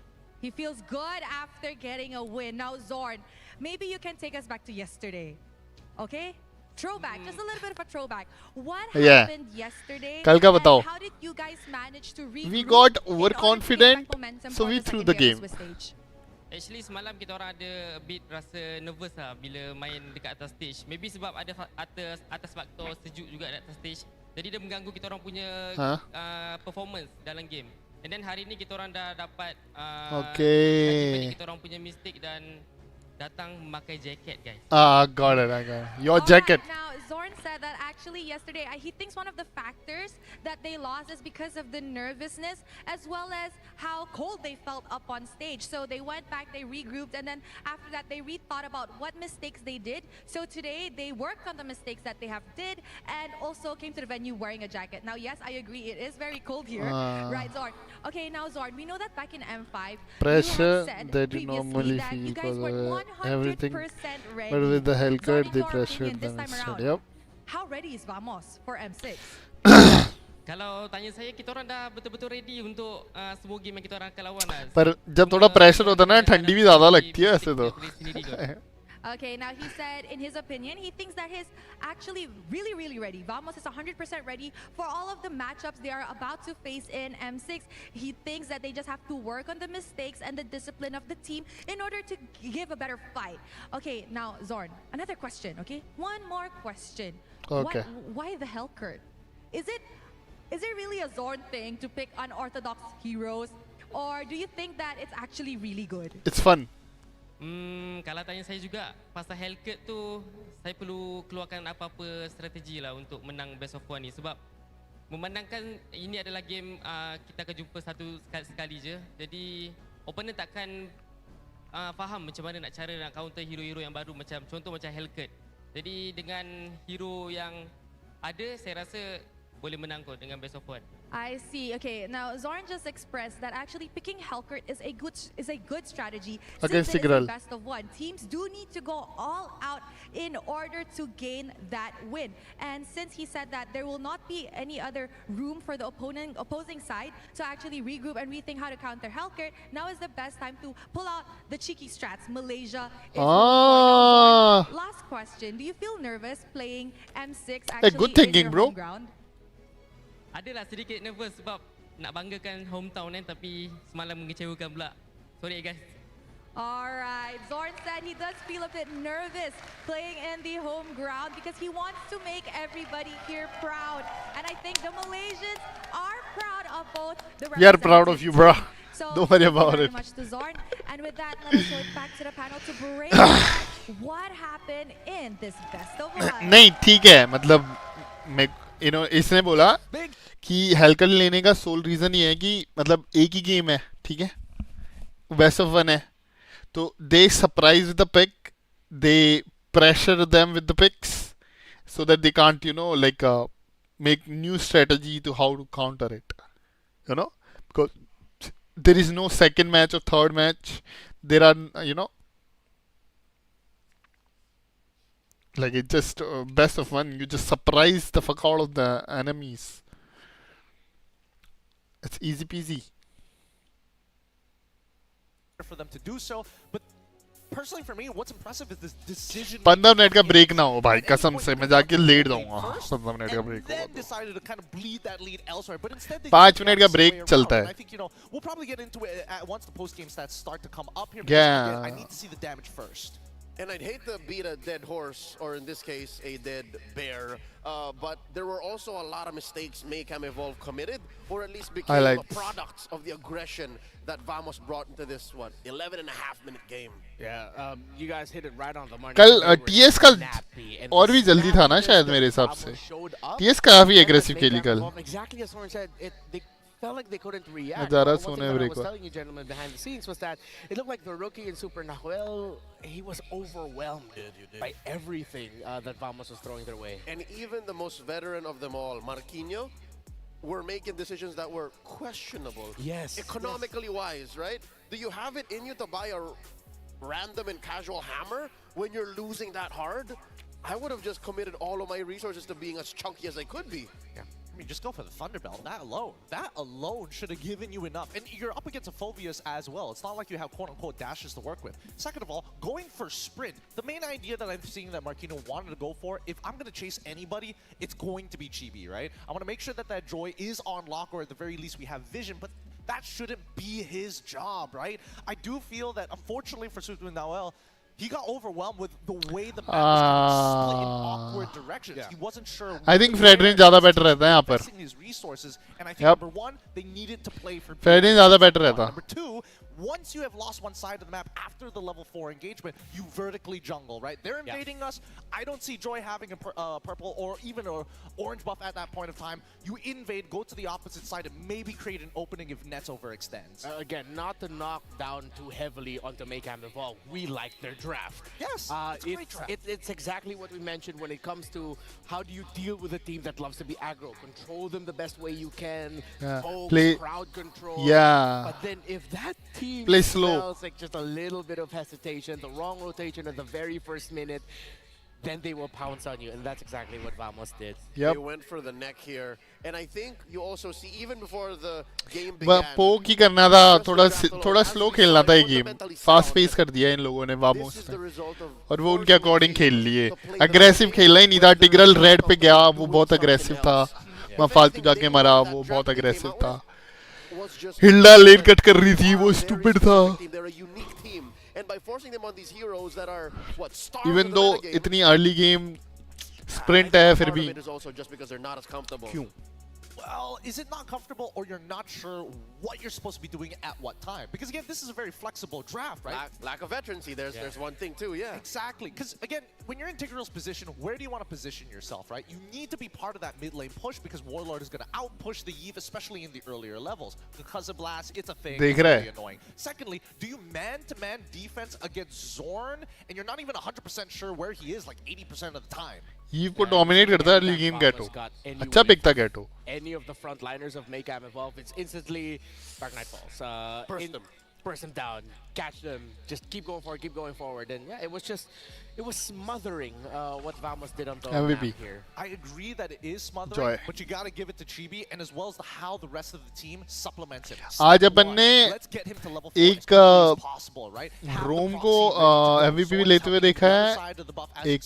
He feels good after getting a win. Now Zorn, maybe you can take us back to yesterday, okay? Throwback, just a little bit of a throwback. What happened yesterday? कल का बताओ. How did you guys manage to regroup? We got overconfident, so we threw the game. Actually semalam kita orang ada a bit rasa nervous lah bila main dekat atas stage. Maybe sebab ada atas faktor sejuk juga di atas stage. Jadi dia mengganggu kita orang punya performance dalam game. And then hari ni kita orang dah dapat kita orang punya mistake dan datang memakai jacket, guys. Got it, I got it. Your jacket. Now, Zorn said that actually yesterday, he thinks one of the factors that they lost is because of the nervousness as well as how cold they felt up on stage. So they went back, they regrouped, and then after that, they rethought about what mistakes they did. So today, they worked on the mistakes that they have did and also came to the venue wearing a jacket. Now, yes, I agree, it is very cold here. Right, Zorn? Okay, now, Zorn, we know that back in M5, pressure that you normally feel because of everything, but with the Hellcat, they pressured them instead. Yep. How ready is Vamos for M6? Kalau tanya saya, kita orang dah betul-betul ready untuk semua game yang kita orang akan lawan lah. पर जब थोड़ा pressure होता है ना, ठंडी भी ज़्यादा लगती है ऐसे तो. Okay, now he said, in his opinion, he thinks that he's actually really ready. Vamos is 100% ready for all of the matchups they are about to face in M6. He thinks that they just have to work on the mistakes and the discipline of the team in order to give a better fight. Okay, now Zorn, another question, okay? One more question. Okay. Why the Hellcat? Is it really a Zorn thing to pick unorthodox heroes? Or do you think that it's actually really good? It's fun. Kalau tanya saya juga pasal Hellcat tu, saya perlu keluarkan apa-apa strategi lah untuk menang best of one ni. Sebab memandangkan ini adalah game kita akan jumpa satu sekali je. Jadi opponent takkan faham macam mana nak counter hero-hero yang baru macam contoh macam Hellcat. Jadi dengan hero yang ada, saya rasa boleh menang kot dengan best of one. I see. Okay, now Zorn just expressed that actually picking Hellcat is a good strategy against since it is Tigreal. the best of one. Teams do need to go all out in order to gain that win. And since he said that there will not be any other room for the opposing side to actually regroup and rethink how to counter Hellcat, now is the best time to pull out the cheeky strats. Malaysia is Last question. Do you feel nervous playing M6 actually good thinking, in your bro. home ground? Adalah sedikit nervous sebab nak banggakan hometown kan, tapi semalam mengecewakan pula. Sorry guys. Alright, Zorn said he does feel a bit nervous playing in the home ground because he wants to make everybody here proud. And I think the Malaysians are proud of both the We are proud of you, bro. So Don't worry about it. Thank you very much to Zorn. And with that, let us show it back to the panel to break down what happened in this best of one. नहीं ठीक है, मतलब इसने बोला कि हेलकट लेने का soul reason ये है कि मतलब एक ही गेम है, ठीक है, best of one है तो they surprise with the pick, they pressure them with the picks so that they can't like make new strategy to how to counter it, because there is no second match or third match. There are like it's just best of one. You just surprise the fuck out of the enemies. It's easy peasy for them to do so, but personally for me, what's impressive is this decision. 15 minute का break ना हो भाई, कसम से मैं जाके late जाऊंगा 15 minute का break Then decided to kind of bleed that lead elsewhere, but instead they 5 minute का ब्रेक चलता है. I think we'll probably get into it once the post game stats start to come up here. Yeah. Again, I need to see the damage first. And I'd hate to beat a dead horse, or in this case, a dead bear. But there were also a lot of mistakes Maycam Evolve committed, or at least became a product of the aggression that Vamos brought into this 11.5-minute game. Yeah, you guys hit it right on the money. कल TS का और भी जल्दी था ना शायद मेरे हिसाब से. TS काफी aggressive खेली कल. Exactly as Soren said, they felt like they couldn't react. One thing thing that I was telling you gentlemen behind the scenes was that it looked like the rookie in Super Nahuel, he was overwhelmed by everything that Vamos was throwing their way. And even the most veteran of them all, Marquinhos, were making decisions that were questionable. Yes. Economically wise, right? Do you have it in you to buy a random and casual hammer when you're losing that hard? I would have just committed all of my resources to being as chunky as I could be. Yeah. I mean, just go for the Thunderbelt. That alone should have given you enough. And you're up against a Phobius as well. It's not like you have quote-unquote dashes to work with. Second of all, going for sprint. The main idea that I'm seeing that Marquino wanted to go for, if I'm going to chase anybody, it's going to be Chibi, right? I want to make sure that that Joy is on lock, or at the very least we have vision, but that shouldn't be his job, right? I do feel that, unfortunately for Sutu Noel, he got overwhelmed with the way the map was kind of split in awkward directions. Yeah. He wasn't sure. I think Fredrin ज़्यादा better रहता है यहाँ पर. His resources, and I think number one, they needed to play for. Fredrin ज़्यादा better रहता. Number two, once you have lost one side of the map after the level 4 engagement, you vertically jungle, right? They're invading us. I don't see Joy having a purple or even an orange buff at that point of time. You invade, go to the opposite side, and maybe create an opening if Nets overextends. Again, not to knock down too heavily onto Maycam Evolve. We like their draft. Yes, it's exactly what we mentioned when it comes to how do you deal with a team that loves to be aggro. Control them the best way you can. Play crowd control. Yeah. But then if that team play slow, smells like just a little bit of hesitation, the wrong rotation at the very first minute, then they will pounce on you, and that's exactly what Vamos did. They went for the neck here, and I think you also see even before the game began. पोक ही करना था, थोड़ा slow खेलना था ये game. Fast pace कर दिया इन लोगों ने Vamos ने, और वो उनके according खेल लिए. Aggressive खेलना ही नहीं था. Tigreal red पे गया, वो बहुत aggressive था. वहाँ फालतू जाके मरा, वो बहुत aggressive था. Hilda lane cut कर रही थी, वो stupid था. And by forcing them on these heroes that are stars even though itni early game sprint hai fir bhi it is also just because they're not as comfortable. Kyun? Well, is it not comfortable, or you're not sure what you're supposed to be doing at what time? Because again, this is a very flexible draft, right? Lack of veterancy, there's one thing too, yeah. Exactly, because again, when you're in Tigral's position, where do you want to position yourself, right? You need to be part of that mid lane push, because Warlord is going to outpush the Eve, especially in the earlier levels. Because of Blast, it's a thing, it's really annoying. Secondly, do you man-to-man defense against Zorn, and you're not even 100% sure where he is, like 80% of the time? Eve को dominate करता है early game Gato. अच्छा पिकता Gato. Any of the frontliners of Maycam Evolve, it's instantly Dark Knight Falls. Burst them down, catch them, just keep going forward. And yeah, it was smothering what Vamos did on the map here. I agree that it is smothering, but you gotta give it to Chibi, and as well as how the rest of the team supplements him. आज अपन ने Let's get him to level 4 as quickly as possible, right? रोम को MVP भी लेते हुए देखा है, एक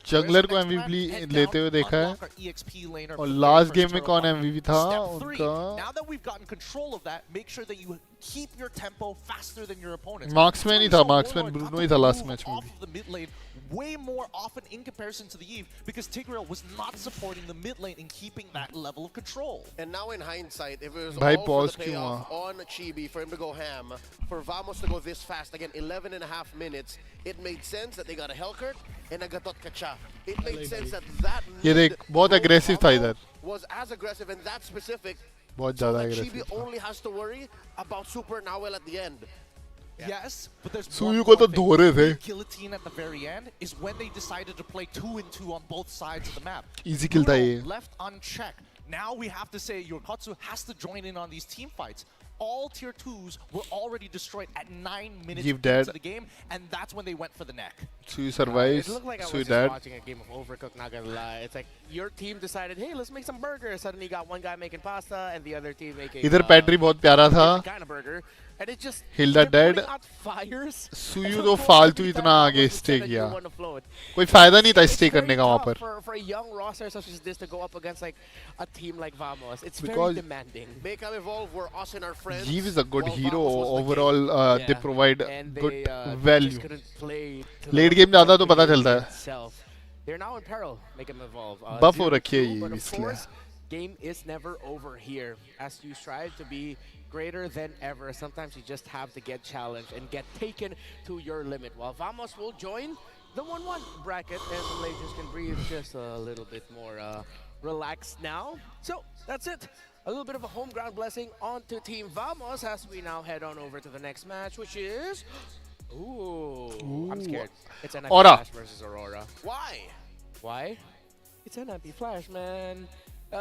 jungler को MVP लेते हुए देखा है, और लास्ट गेम में कौन MVP था उनका? Now that we've gotten control of that, make sure that you keep your tempo faster than your opponents. Marksman ही था, Marksman Bruno ही था last match में भी. The mid lane way more often in comparison to the Eve, because Tigreal was not supporting the mid lane and keeping that level of control. And now in hindsight, if it was all for the payoff on Chibi for him to go ham, for Vamos to go this fast, again 11.5 minutes, it made sense that they got a Hellcurt and a Gatot Kacha. It made sense that ये देख बहुत aggressive था इधर. Was as aggressive and that specific बहुत so ज़्यादा that Chibi aggressive था. only has to worry about Super Nawel at the end. Yes, but there's Suyu one को more तो thing. धो रहे थे. Guillotine at the very end is when they decided to play 2-2 on both sides of the map. Easy kill था ये. Left unchecked. Now we have to say Yorkotsu has to join in on these team fights. All tier 2s were already destroyed at 9 minutes Give into dead. the game, and that's when they went for the neck. Suyu survives. It looked like I was Suyu just dead. watching a game of Overcooked, not gonna lie. It's like your team decided, hey, let's make some burgers. Suddenly you got one guy making pasta and the other team making इधर पैट्री बहुत प्यारा था. different kind of burger. And it just Hilda they're dead. putting out fires. सुयू तो फालतू इतना आगे stay किया. कोई फायदा नहीं था स्टे करने का वहाँ पर. For a young roster such as this to go up against like a team like Vamos, it's Because very demanding. Make Up Evolve were us and our friends. Jeev is a good while hero. Vamos was the Overall, king. they provide And good they, just value. couldn't play to Late the game ज़्यादा तो full पता game चलता है. itself. They're now in peril. Make them evolve. Buff हो 0-2, रखी है ये but of इसलिए. course, game is never over here. As you strive to be greater than ever, sometimes you just have to get challenged and get taken to your limit. While Vamos will join the 1-1 bracket, and the Legends can breathe just a little bit more relaxed now. So that's it. A little bit of a home ground blessing onto Team Vamos as we now head on over to the next match, which is... Ooh. I'm scared. It's an Aurora Flash versus Aurora. Why? Why? It's an Flash, man.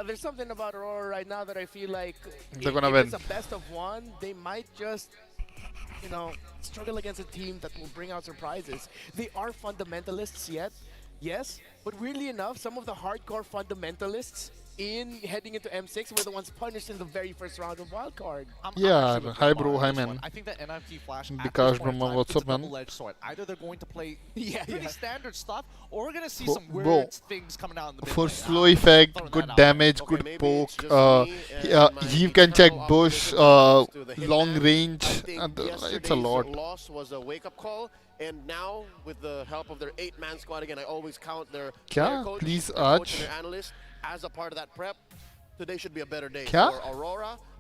There's something about Aurora right now that I feel like They're if gonna win. it's a best of one, they might just, you know, struggle against a team that will bring out surprises. They are fundamentalists yet, yes, but weirdly enough, some of the hardcore fundamentalists in heading into M6 were the ones punished in the very first round of wildcard. Yeah, hi bro, hi man. I think that NFT Flash Because Brahma, what's up man? double-edged sword. Either they're going to play pretty standard stuff, or we're going to see Bro, some weird bro, things coming out in the mid For lane. slow effect, good damage, good poke. Jeev can check bush, long range. It's a lot. Loss was a wake-up call, and now with the help of their 8-man squad again, I always count their player coach, Please, their coach Arch. and their analyst as a part of that prep. Today should be a better day Kya? for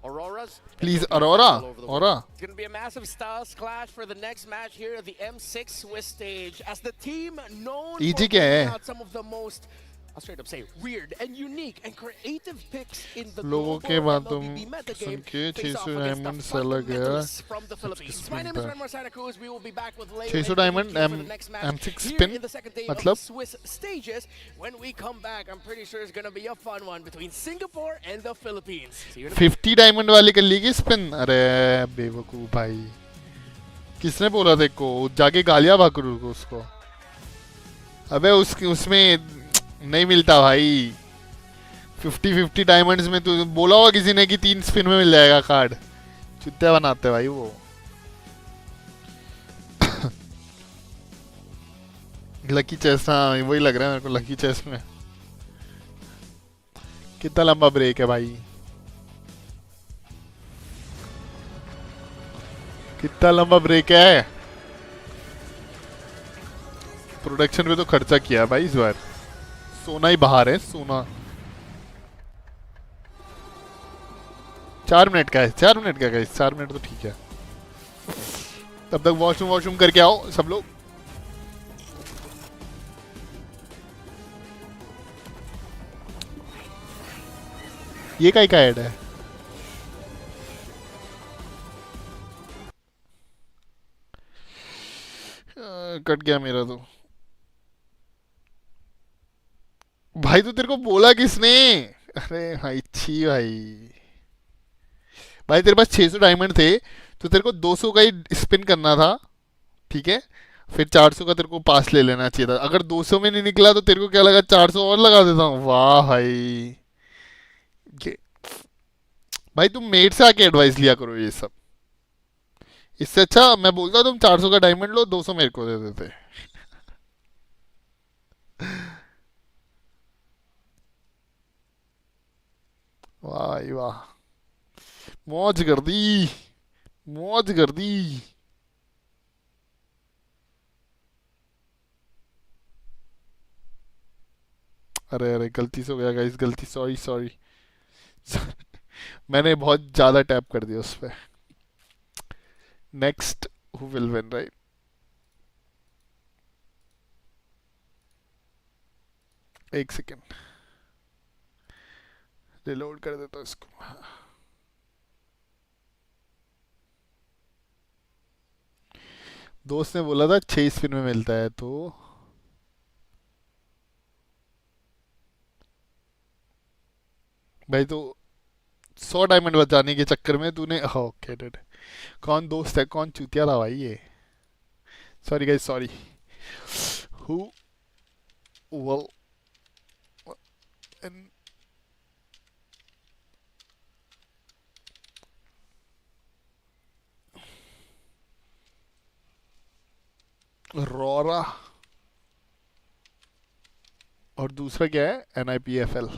Aurora's. Please, Aurora. Aurora. It's going to be a massive styles clash for the next match here at the M6 Swiss stage as the team known EG for क्या है? bringing out some of the most, I'll straight up say, weird and unique and creative picks in the लोगों के global बातों MLBB सुन metagame के face 600 off against the diamond से अलग गया. fundamentalists from the Philippines. My name is Renmar Santa Cruz. We will be back with later 600 diamond, for the next match M6 here spin, in the second day of the मतलब Swiss stages. When we come back, I'm pretty sure it's going to be a fun one between Singapore and the Philippines. See you in a minute. 50 diamond वाली कर ली spin. अरे बेवकूफ भाई, किसने बोला देखो जाके गालियां भाग उसको. अबे उसमें नहीं मिलता भाई. 50-50 डायमंड्स में तो बोला होगा किसी ने कि 3 स्पिन में मिल जाएगा कार्ड. चुत्ते बनाते भाई वो. लकी चेस्ट, हाँ वही लग रहा है मेरे को लकी चेस्ट में. कितना लंबा ब्रेक है भाई, कितना लंबा ब्रेक है. प्रोडक्शन पे तो खर्चा किया है भाई इस बार. सोना ही बाहर है, सोना. 4 मिनट का है, 4 मिनट का गाइस, 4 मिनट तो ठीक है. तब तक वॉशरूम करके आओ सब लोग. ये काई का ऐड है? कट गया मेरा तो. भाई तो तेरे को बोला किसने? अरे भाई छी भाई. भाई तेरे पास 600 डायमंड थे तो तेरे को 200 का ही स्पिन करना था, ठीक है. फिर 400 का तेरे को पास ले लेना चाहिए था. अगर 200 में नहीं निकला तो तेरे को क्या लगा 400 और लगा देता हूँ. वाह भाई, भाई तुम मेट से आके एडवाइस लिया करो ये सब. इससे अच्छा मैं बोलता तुम 400 का डायमंड लो, 200 मेरे को दे देते. वाह वाह, मौज कर दी, मौज कर दी. अरे अरे गलती से हो गया गाइस, गलती, सॉरी सॉरी. मैंने बहुत ज्यादा टैप कर दिया उस पे. Next who will win, right? एक सेकेंड रिलोड कर देता हूँ इसको. दोस्त ने बोला था 6 स्पिन में मिलता है, तो भाई तो 100 डायमंड बचाने के चक्कर में तूने ओके डड। कौन दोस्त है, कौन चूतिया था भाई ये? Sorry guys, sorry. Who will Aurora और दूसरा क्या है? NIPFL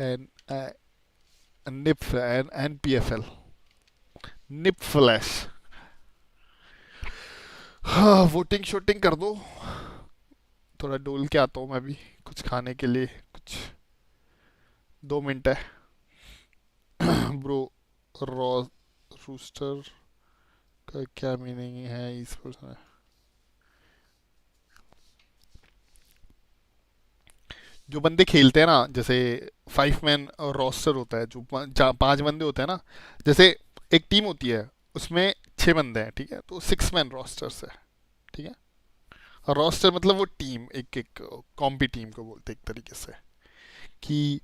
एन निप NPFL निप फ्लैश। हाँ, वोटिंग शूटिंग कर दो। थोड़ा डोल के आता हूँ मैं भी कुछ खाने के लिए, कुछ 2 मिनट है। ब्रो रूस्टर का क्या मीनिंग है इस पर? जो बंदे खेलते हैं ना, जैसे 5 मैन रोस्टर होता है, जो 5 बंदे होते हैं ना, जैसे एक टीम होती है उसमें 6 बंदे हैं, ठीक है, तो 6 मैन रोस्टर्स है, ठीक है। और रोस्टर मतलब वो टीम, एक एक कॉम्पी टीम को बोलते हैं एक तरीके से। कि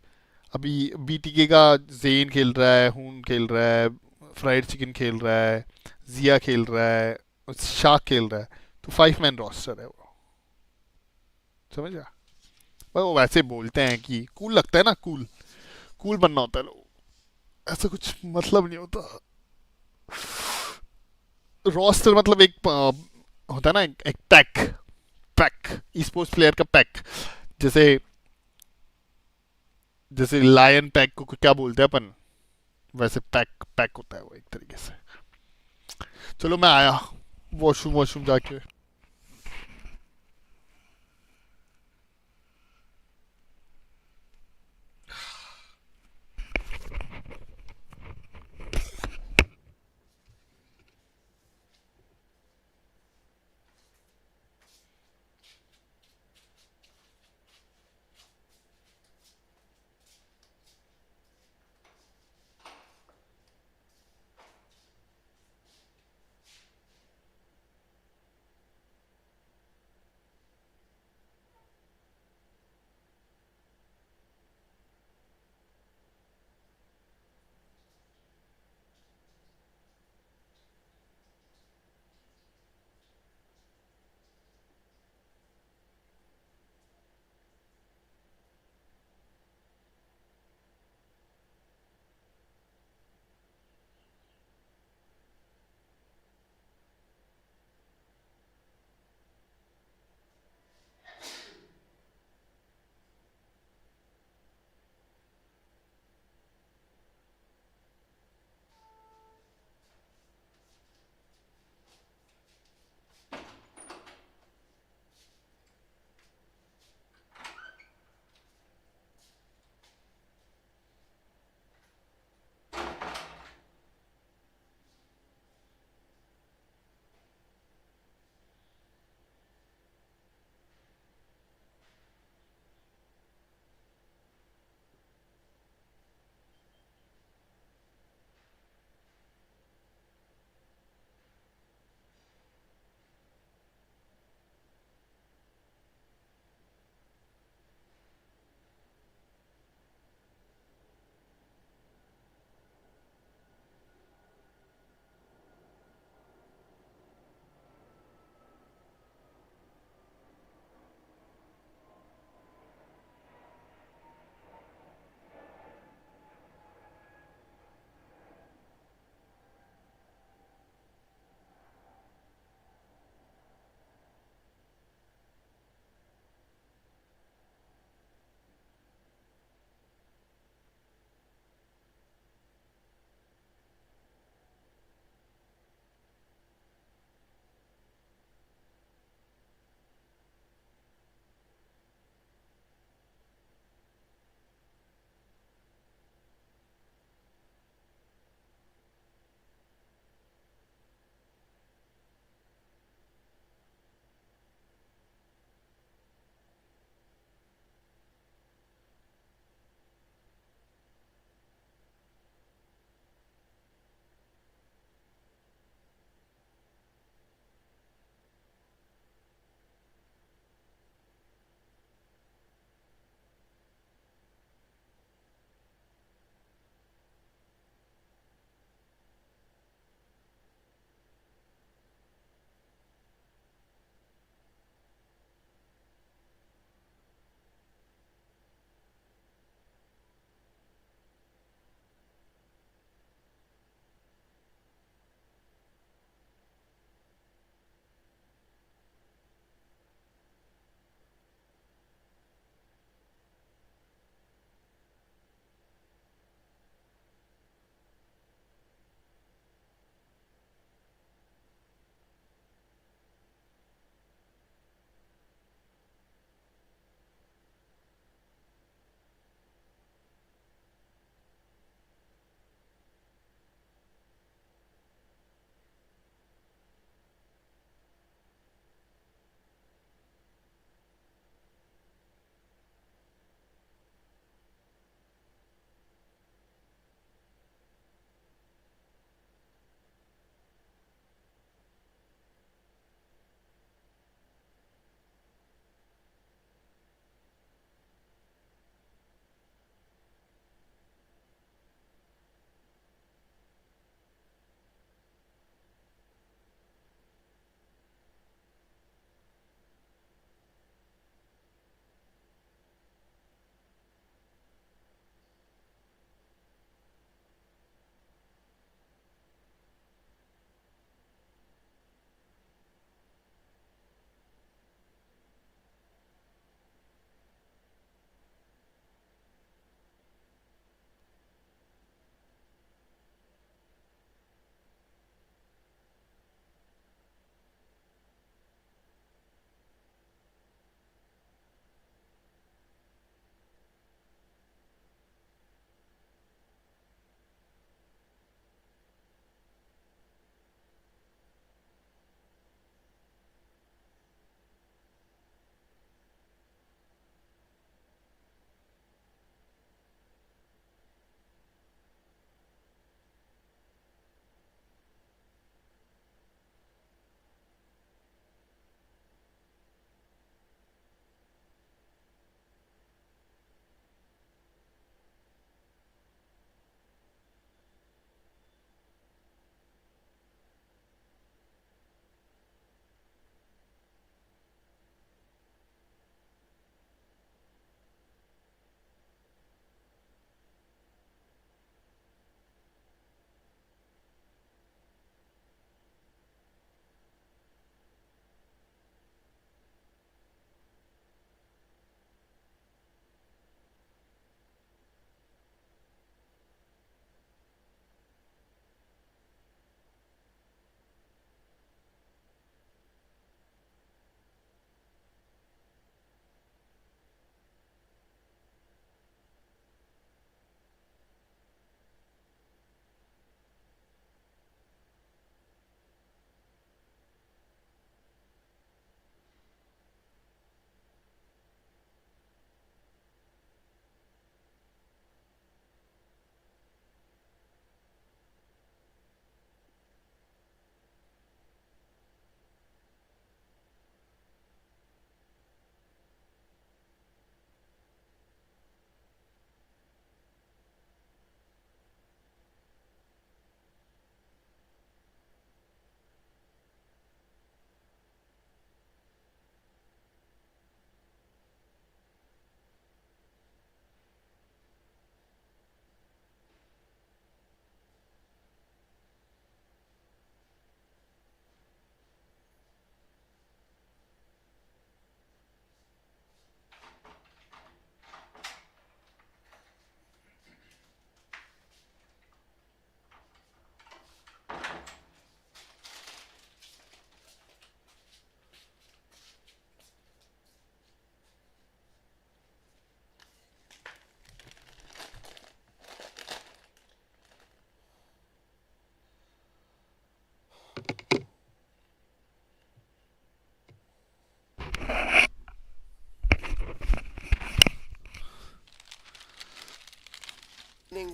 अभी BTK का जेन खेल रहा है, हून खेल रहा है, फ्राइड चिकन खेल रहा है, जिया खेल रहा है, शाक खेल रहा है, तो 5 मैन रोस्टर है वो, समझ गया? पर वो वैसे बोलते हैं कि कूल लगता है ना, कूल कूल बनना होता है लोग, ऐसा कुछ मतलब नहीं होता। रोस्टर मतलब एक होता है ना, एक पैक, पैक स्पोर्ट्स प्लेयर का पैक। जैसे जैसे लायन पैक को क्या बोलते हैं अपन, वैसे पैक पैक होता है वो एक तरीके से। चलो मैं आया वॉशरूम वॉशरूम जाके।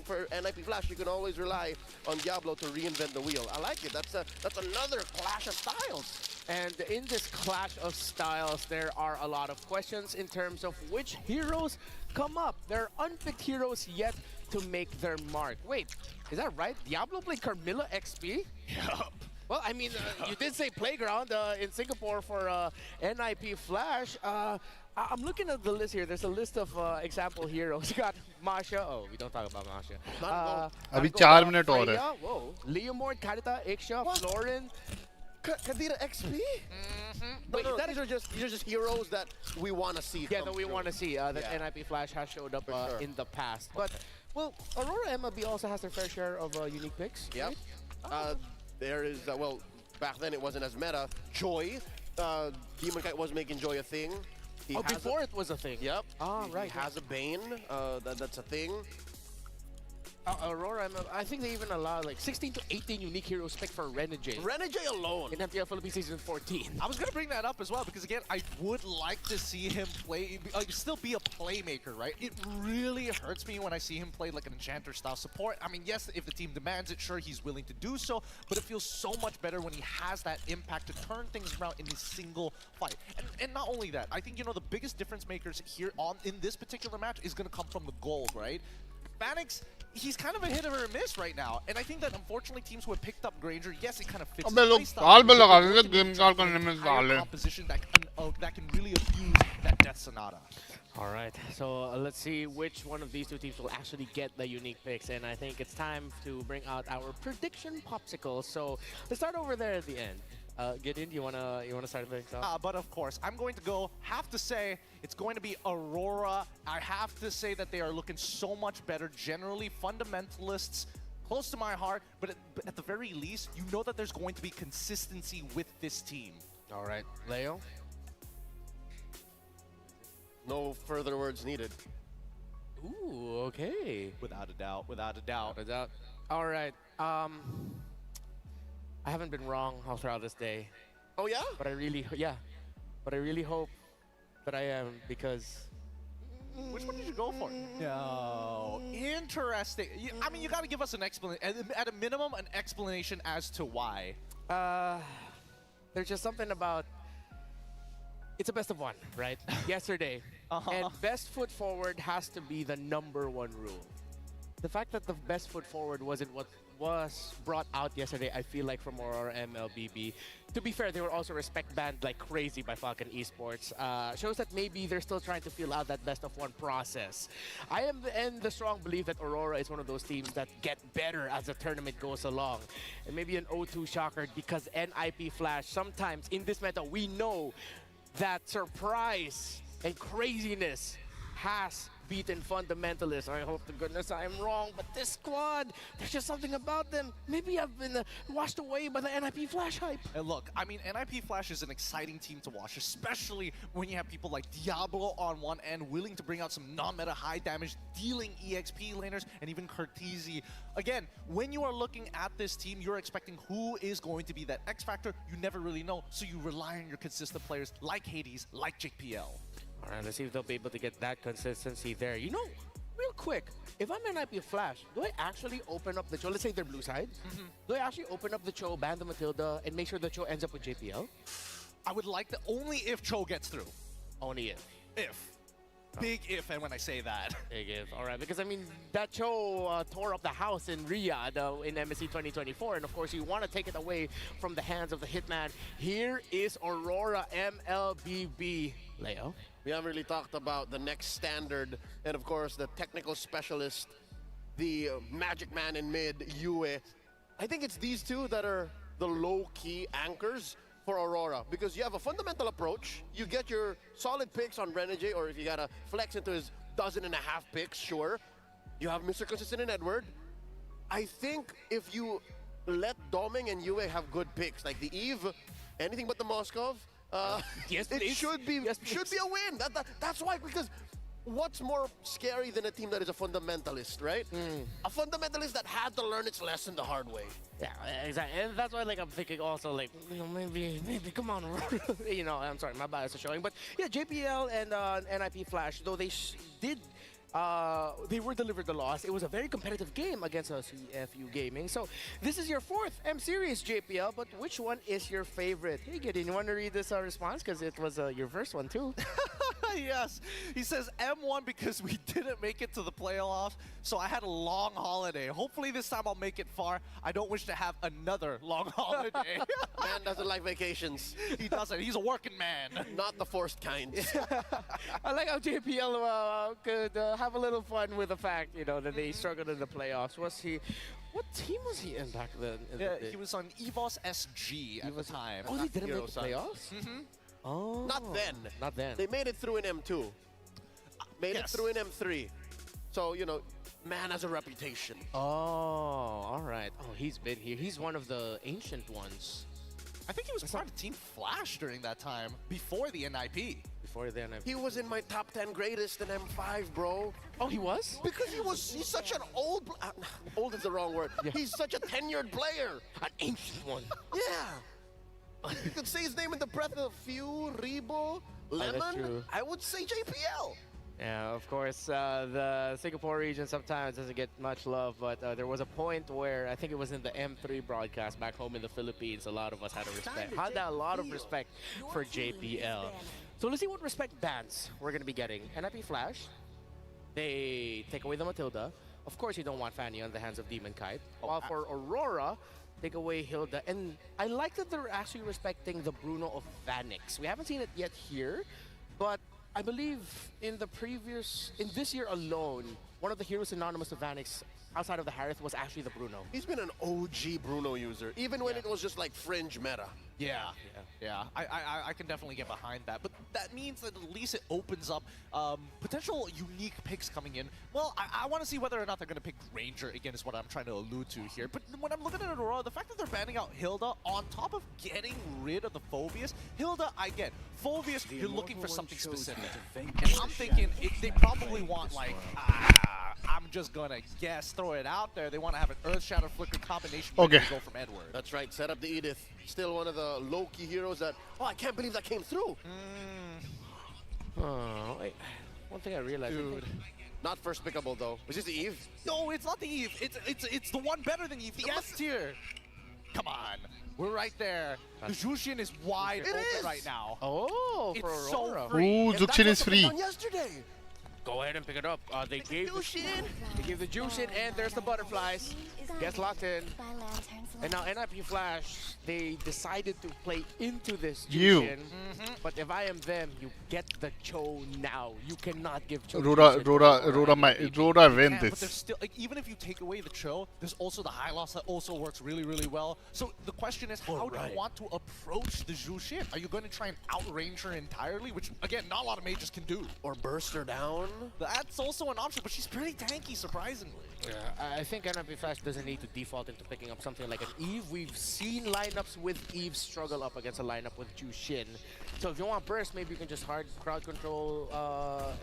for NIP Flash, you can always rely on Diablo to reinvent the wheel. I like it. That's another clash of styles. And in this clash of styles, there are a lot of questions in terms of which heroes come up. There are unpicked heroes yet to make their mark. Wait, is that right? Diablo played Carmilla XP? Yup. Well, I mean, you did say Playground in Singapore for NIP Flash. I'm looking at the list here. There's a list of example heroes. You got Masha. Oh, we don't talk about Masha. अभी 4 minute और है. Whoa. Leomord, Karita, Iksha, Florin. Kadira XP? Wait, these are just heroes that we want to see. Yeah, that we want to see. That NIP Flash has showed up in the past. But, well, Aurora MLB also has their fair share of unique picks. Yep. Right? There is, well, back then it wasn't as meta. Joy. Demon Kite was making Joy a thing. Before it was a thing. Yep. Right. He has a Bane. That's a thing. Aurora, I think they even allow like 16 to 18 unique heroes picked for Renegade. Renegade alone. In MTL Philippines Season 14. I was going to bring that up as well because, again, I would like to see him play, still be a playmaker, right? It really hurts me when I see him play like an Enchanter-style support. I mean, yes, if the team demands it, sure, he's willing to do so, but it feels so much better when he has that impact to turn things around in a single fight. And not only that, I think, the biggest difference makers here in this particular match is going to come from the gold, right? Phoenix, he's kind of a hit or a miss right now, and I think that unfortunately teams who have picked up Granger, yes, it kind of fits. Composition that can really abuse that Death Sonata. All right, so let's see which one of these two teams will actually get the unique picks, and I think it's time to bring out our prediction popsicle. So let's start over there at the end. Gideon, you wanna start things off? But of course, I'm going to have to say, it's going to be Aurora. I have to say that they are looking so much better. Generally, fundamentalists, close to my heart, but at the very least, you know that there's going to be consistency with this team. All right, Leo? No further words needed. Ooh, okay. Without a doubt, without a doubt. All right, I haven't been wrong all throughout this day. Oh yeah? But I really hope that I am, because... Which one did you go for? No, interesting. I mean, you got to give us an explanation, at a minimum, an explanation as to why. There's just something about... It's a best of one, right? Yesterday. And best foot forward has to be the #1 rule. The fact that the best foot forward wasn't what was brought out yesterday, I feel like, from Aurora MLBB. To be fair, they were also respect banned like crazy by Falcon Esports. Shows that maybe they're still trying to feel out that best of one process. I am in the strong belief that Aurora is one of those teams that get better as the tournament goes along. And maybe an 0-2 shocker, because NIP Flash, sometimes in this meta, we know that surprise and craziness has beaten fundamentalists. I hope to goodness I am wrong, but this squad, there's just something about them. Maybe I've been washed away by the NIP Flash hype. And look, I mean, NIP Flash is an exciting team to watch, especially when you have people like Diablo on one end, willing to bring out some non-meta high damage, dealing EXP laners, and even Cortese. Again, when you are looking at this team, you're expecting who is going to be that X factor. You never really know, so you rely on your consistent players like Hades, like JPL. All right, let's see if they'll be able to get that consistency there. Real quick, if I'm NIP Flash, do I actually open up the Cho? Let's say they're blue side. Do I actually open up the Cho, ban the Matilda, and make sure the Cho ends up with JPL? I would like to, only if Cho gets through. Only if. If. Big if, and when I say that. Big if. All right, because I mean, that Cho tore up the house in Riyadh in MSC 2024, and of course, you want to take it away from the hands of the Hitman. Here is Aurora MLBB. Leo? We haven't really talked about the next standard, and of course, the technical specialist, the magic man in mid, Yue. I think it's these two that are the low-key anchors for Aurora, because you have a fundamental approach, you get your solid picks on Renegade, or if you gotta flex into his 12.5 picks, sure. You have Mr. Consistent and Edward. I think if you let Doming and Yue have good picks, like the Eve, anything but the Moskov, yes, it should be a win. That's why, because what's more scary than a team that is a fundamentalist, right? A fundamentalist that had to learn its lesson the hard way. Yeah, exactly. And that's why, like, I'm thinking also, like, maybe, come on, I'm sorry, my bias is showing. But yeah, JPL and NIP Flash, though they did they were delivered the loss. It was a very competitive game against CFU Gaming. So this is your 4th M Series JPL, but which one is your favorite? Hey Gideon, you want to read this response? Because it was your first one too. Yes. He says M1 because we didn't make it to the playoffs, so I had a long holiday. Hopefully this time I'll make it far. I don't wish to have another long holiday. Man doesn't like vacations. He doesn't. He's a working man. Not the forced kind. I like how JPL could have a little fun with the fact, that they struggled in the playoffs. What team was he in back then? He was on EVOS SG at the time. Oh, they didn't make the playoffs? Mm-hmm. Oh. Not then. Not then. They made it through in M2. Made it through in M3. So, man has a reputation. Oh, all right. Oh, he's been here. He's one of the ancient ones. I think he was part of Team Flash during that time, before the NIP. Before the NIP. He was in my top 10 greatest in M5, bro. Oh, he was? Because he's such an old... old is the wrong word. Yeah. He's such a tenured player. An ancient one. Yeah. You could say his name in the breath of Few, Rebo, Lemon. I would say JPL. Yeah, of course, the Singapore region sometimes doesn't get much love, but there was a point where I think it was in the M3 broadcast back home in the Philippines, a lot of us had a lot of respect for JPL. So let's see what respect bans we're going to be getting. NIP Flash, they take away the Matilda. Of course, you don't want Fanny on the hands of Demon Kite. While for Aurora, take away Hilda. And I like that they're actually respecting the Bruno of Vanix. We haven't seen it yet here, but I believe in this year alone, one of the heroes synonymous to Vanix outside of the Harith was actually the Bruno. He's been an OG Bruno user, even when it was just like fringe meta. Yeah. I can definitely get behind that. But that means that at least it opens up potential unique picks coming in. Well, I want to see whether or not they're going to pick Ranger again is what I'm trying to allude to here. But when I'm looking at Aurora, the fact that they're banning out Hilda on top of getting rid of the Phobius, Hilda, I get. Phobius, you're looking for something specific. And I'm thinking they probably want like, I'm just going to guess, throw it out there. They want to have an Earth Shadow Flicker combination ready to go from Edward. That's right, set up the Edith. Still one of the low-key heroes that, I can't believe that came through. Oh, wait. One thing I realized. Dude. Not first pickable though. Was this the Eve? No, it's not the Eve. It's the one better than Eve, the S tier. Come on. We're right there. The Jushin is wide open right now. Oh, it's for Aurora. so free. Ooh, Jushin is free. Yesterday. Go ahead and pick it up. They gave the Jushin, and there's the butterflies. Gets locked in. And now NIP Flash, they decided to play into this Jushin. But if I am them, you get the Cho now. You cannot give Cho. Aurora win But there's this. still, like, even if you take away the Cho, there's also the high loss that also works really, really well. So the question is, how do you want to approach the Jushin? Are you going to try and outrange her entirely? Which, again, not a lot of mages can do. Or burst her down? That's also an option, but she's pretty tanky, surprisingly. Yeah, I think NIP Flash doesn't need to default into picking up something like an Eve. We've seen lineups with Eve struggle up against a lineup with Jushin. So if you want burst, maybe you can just hard crowd control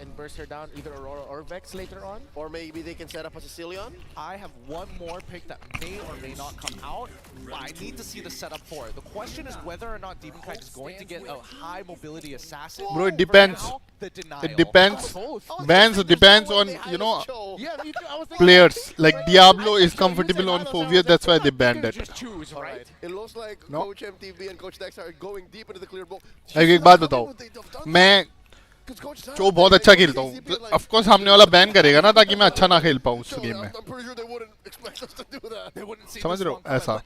and burst her down, either Aurora or Vex later on. Or maybe they can set up a Sicilian. I have one more pick that may or may not come out. I need to see the setup for it. The question is whether or not Demon Kite is going to get a high mobility assassin. Bro, it depends. It depends. Bans depends on, players. Like Diablo is comfortable on Phobia, that's why they banned it. Choose, right? It looks like Coach MTV and Coach Dex are going deep into the clear ball. एक बात बताओ, मैं जो बहुत अच्छा खेलता हूँ, of course हमने वाला बैन करेगा ना ताकि मैं अच्छा ना खेल पाऊँ उस गेम में. समझ रहे हो? ऐसा.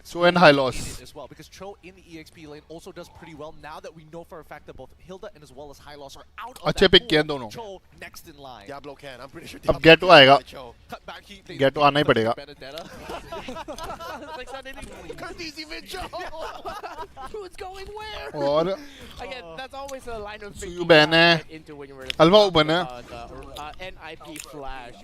So and high loss. As well, because Cho in the EXP lane also does pretty well now that we know for a fact that both Hilda and as well as High Loss are out of अच्छे that pick किए pool. दोनों. Cho next in line. Diablo can. I'm pretty sure. अब Ghetto आएगा. Ghetto आना ही पड़ेगा. Who's going where? और Again, that's always a line of Suyu ban है. Alva open है. NIP Flash.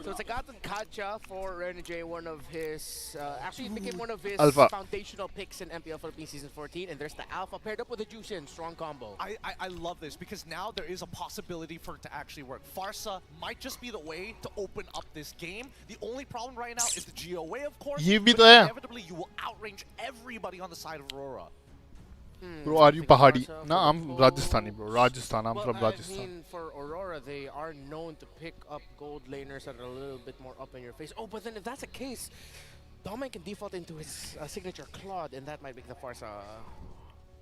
So it's a Gatan Kacha for Renajay, one of his, actually it became one of his foundational picks in MPL Philippines Season 14, and there's the Alpha paired up with the Jushin, strong combo. I love this because now there is a possibility for it to actually work. Farsa might just be the way to open up this game. The only problem right now is the GOA, of course, ये भी but तो है. inevitably you will outrange everybody on the side of Aurora. Bro, are you Pahadi? No, I'm Rajasthani, bro. Rajasthan. I'm from I Rajasthan. mean, for Aurora, they are known to pick up gold laners that are a little bit more up in your face. Oh, but then if that's the case, Domin can default into his signature Claude, and that might make the Farsa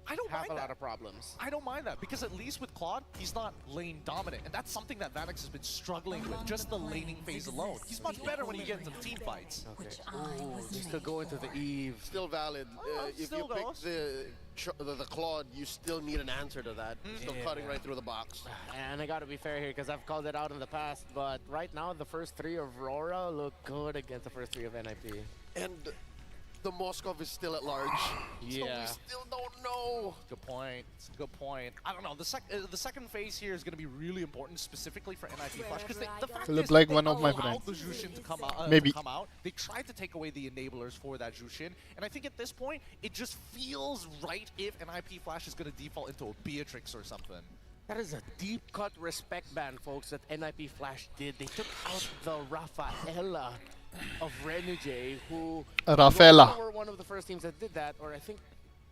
I don't have mind a lot that. of problems. I don't mind that because at least with Claude, he's not lane dominant, and that's something that Vanix has been struggling with, just the laning phase alone. He's much better when you get into the team fights. Okay. Ooh, they still go into the Eve. Still valid. If still you pick goes. the Claude, you still need an answer to that. Still cutting right through the box. And I gotta be fair here because I've called it out in the past, but right now the first three of Aurora look good against the first three of NIP. And the Moskov is still at large. Yeah. So we still don't know. Good point. Good point. I don't know. The second phase here is going to be really important, specifically for NIP Flash, because the fact Philip is like they one of my allowed friends. the Jushin to come out. Maybe. To come out. They tried to take away the enablers for that Jushin, and I think at this point it just feels right if NIP Flash is going to default into a Beatrix or something. That is a deep cut respect ban, folks, that NIP Flash did. They took out the Rafaela of Renegade, who Rafaela were one of the first teams that did that, or I think,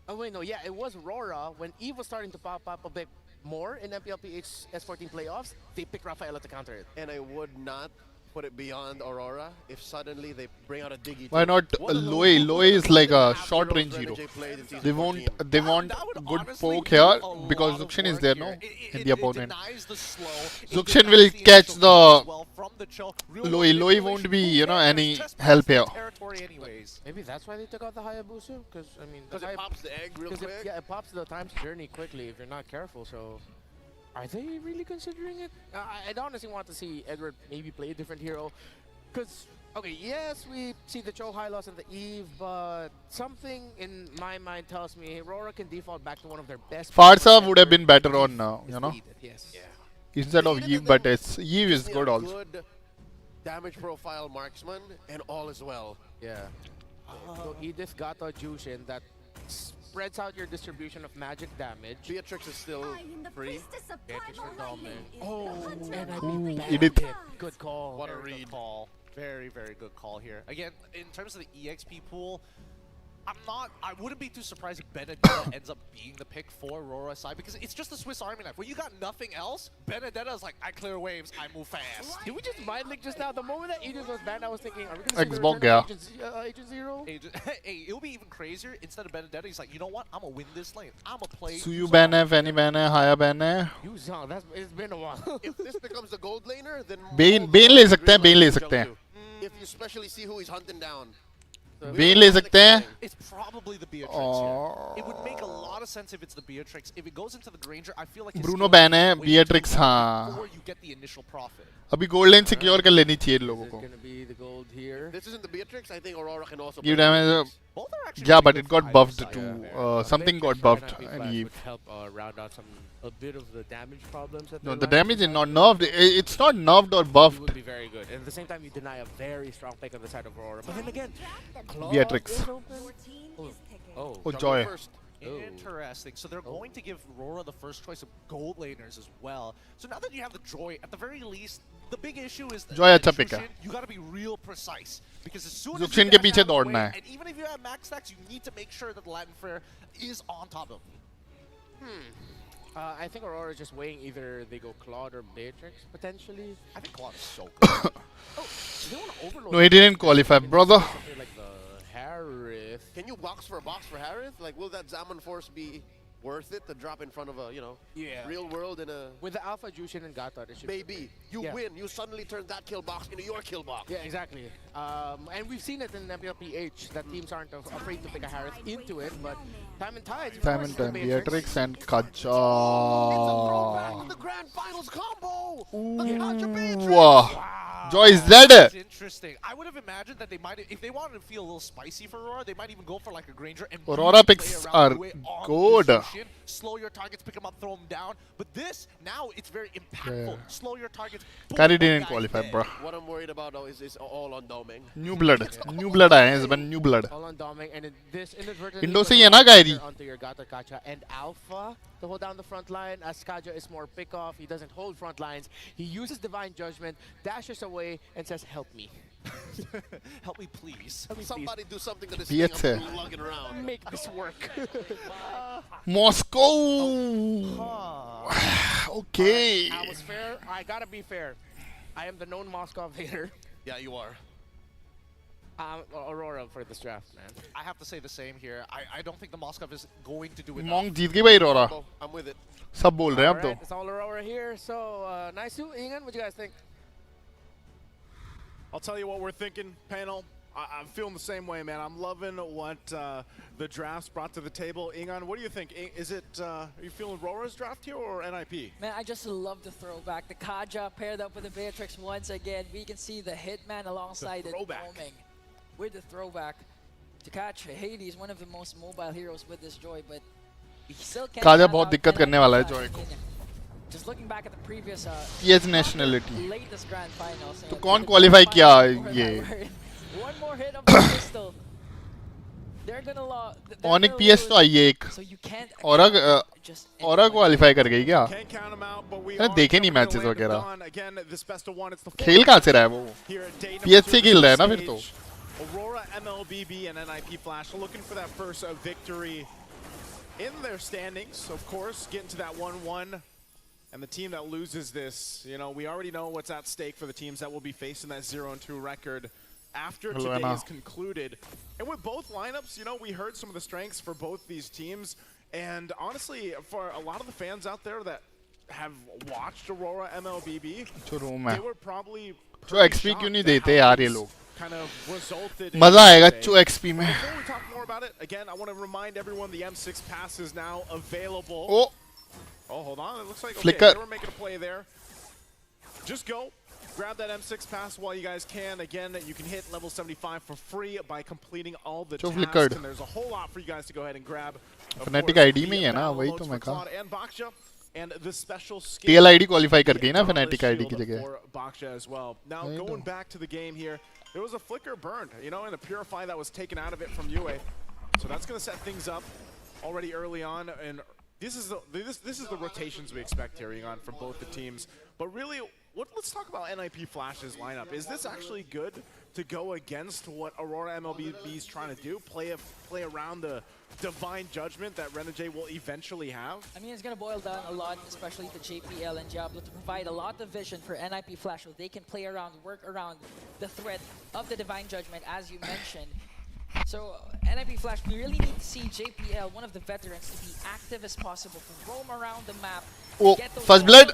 oh wait, no, yeah, it was Aurora. When Eve was starting to pop up a bit more in MPLPH S14 playoffs, they picked Rafaela to counter it. And I would not put it beyond Aurora if suddenly they bring out a Diggy. Why not Loy? Loy is like a short range hero. They want good poke here because Zuxin is there, no? In the opponent. Zuxin will catch the Loy. Loy won't be, you know, any help here. Maybe that's why they took out the Hayabusa, because I mean, Because it pops the egg real quick. Yeah, it pops the time's journey quickly if you're not careful. So, are they really considering it? I'd honestly want to see Edward maybe play a different hero, because okay, yes, we see the Cho high loss and the Eve, but something in my mind tells me Aurora can default back to one of their best. Farsa would have been better on, you know, yes. instead of Eve, but it's Eve is good also. Good damage profile marksman, and all is well. Yeah. So Edith got a Jushin that spreads out your distribution of magic damage. Beatrix is still free. Beatrix for Dolmen. Oh, Ooh, Edith. Good call. What a Very read. good call. Very, very good call here. Again, in terms of the EXP pool, I wouldn't be too surprised if Benedetta ends up being the pick for Aurora side, because it's just a Swiss Army knife. When you got nothing else, Benedetta is like, I clear waves, I move fast. Did we just mind link just now? The moment that Edith was banned, I was thinking, are we going to see the Xbox, return yeah. of Agent Zero? Hey, it'll be even crazier. Instead of Benedetta, he's like, you know what? I'm going to win this lane. I'm going to play. Suyu ban hai, Fanny ban hai, Haya ban hai. Yuzong, it's been a while. If this becomes the gold laner, then Bane ले सकते हैं, Bane ले सकते हैं. if you especially see who he's hunting down. Bane ले सकते हैं. It's probably the Beatrix here. It would make a lot of sense if it's the Beatrix. If it goes into the Granger, I feel like Bruno ban है, Beatrix हाँ. before you get the initial profit. अभी gold lane secure कर लेनी चाहिए इन लोगों को. Going to be the gold here. This isn't the Beatrix. I think Aurora can also. Give play damage. Both are actually Yeah, pretty but good it got for buffed either side. too. Something got buffed and Eve. Would help round out a bit of the damage problems. That No, their the line damage is has. not nerfed. It's not nerfed or It buffed. would be very good. And at the same time, you deny a very strong pick on the side of Aurora. But then again, Claude Beatrix. is open. Oh, Oh, joy. First. Interesting. So they're going to give Aurora the first choice of gold laners as well. So now that you have the Joy, at the very least, the big issue is that Joy अच्छा pick है. you got to be real precise, because as soon as Zuxin you के get पीछे that out of the दौड़ना way, है. and even if you have max stacks, you need to make sure that the Latin Fair is on top of you. I think Aurora is just weighing either they go Claude or Beatrix, potentially. I think Claude is so good. They want to overload. No, he didn't qualify, brother. Something like the Harith. Can you box for Harith? Like, will that Zaman Force be worth it to drop in front of a, real world in a... With the Alpha Jushin and Gatot, it should Maybe. You win. You suddenly turn that kill box into your kill box. Yeah, exactly. And we've seen it in MPLPH that teams aren't afraid to pick a Harith into it, but time and tide. Time and time. Beatrix and It's a Kaja. throwback to the Grand Finals combo! The Kaja Beatrix! Wow. Joy is dead. That's interesting. I would have imagined that they might, if they wanted to feel a little spicy for Aurora, they might even go for like a Granger and Aurora really picks play around are the way on good. the Jushin, slow your targets, pick them up, throw them down. But this, now it's very impactful. Yeah. Slow your targets. boom, Kari one didn't guy's qualify, dead. bro. What I'm worried about though is all on Doming. New blood. New blood आए हैं इस बार new blood. All on Doming, and this inadvertently Indo से puts ही है a ना lot of Gairi? pressure onto your Gata Kacha and Alpha to hold down the front line. As Kaja is more pick off, he doesn't hold front lines. He uses Divine Judgment, dashes away, and says, "Help me." Help me, please. Somebody do something to this Yes, thing. sir. I'm lugging around. Make this work. Moscow. Okay. I was fair. I gotta be fair. I am the known Moscow hater. Yeah, you are. Aurora for this draft, man. I have to say the same here. I don't think the Moscow is going to do it. Monk जीत गई भाई Aurora. I'm with it. सब बोल रहे हैं अब तो. It's all Aurora here. So, nice to Ingan. What do you guys think? I'll tell you what we're thinking, panel. I'm feeling the same way, man. I'm loving what the drafts brought to the table. Ingan, what do you think? Is it, are you feeling Aurora's draft here or NIP? Man, I just love the throwback. The Kaja paired up with the Beatrix once again. We can see the Hitman alongside the roaming with the throwback to catch Hades, one of the most mobile heroes with this Joy, but he still can't. Kaja बहुत दिक्कत करने वाला है Joy को. Just looking back at the previous PS nationality. latest grand finals. तो कौन qualify किया ये? One more hit of the pistol. They're gonna lose. Onyx PS तो आई है एक. Aurora qualify कर गई क्या? मैंने देखे नहीं मैचेस वगैरह. खेल कहाँ से रहा है वो? PS से खेल रहा है ना फिर तो. Aurora, MLBB, and NIP Flash are looking for that first victory in their standings. Of course, getting to that 1-1. And the team that loses this, you know, we already know what's at stake for the teams that will be facing that 0-2 record after today is concluded. And with both lineups, you know, we heard some of the strengths for both these teams. And honestly, for a lot of the fans out there that have watched Aurora MLBB, they were probably जो XP क्यों नहीं देते यार ये लोग? kind of resulted मजा आएगा जो XP में. Before we talk more about it, again, I want to remind everyone the M6 pass is now available. Oh, hold on. It looks like okay, they were making a play there. Just go. Grab that M6 pass while you guys can. Again, you can hit level 75 for free by completing all the tasks. And there's a whole lot for you guys to go ahead and grab. Fnatic ID में ही है ना, वही तो मैं कहा. And Baksha and the special skill. TL ID qualify कर गई ना Fnatic ID की जगह. Baksha as well. Now going back to the game here, there was a flicker burned, you know, and a purify that was taken out of it from UA. So that's going to set things up already early on, and this is the rotations we expect here on from both the teams. But really, let's talk about NIP Flash's lineup. Is this actually good to go against what Aurora MLBB is trying to do? Play around the divine judgment that Renegade will eventually have? I mean, it's going to boil down a lot, especially to JPL and Diablo, to provide a lot of vision for NIP Flash so they can play around, work around the threat of the divine judgment, as you mentioned. So, NIP Flash, we really need to see JPL, one of the veterans, to be active as possible, to roam around the map. Oh, first blood.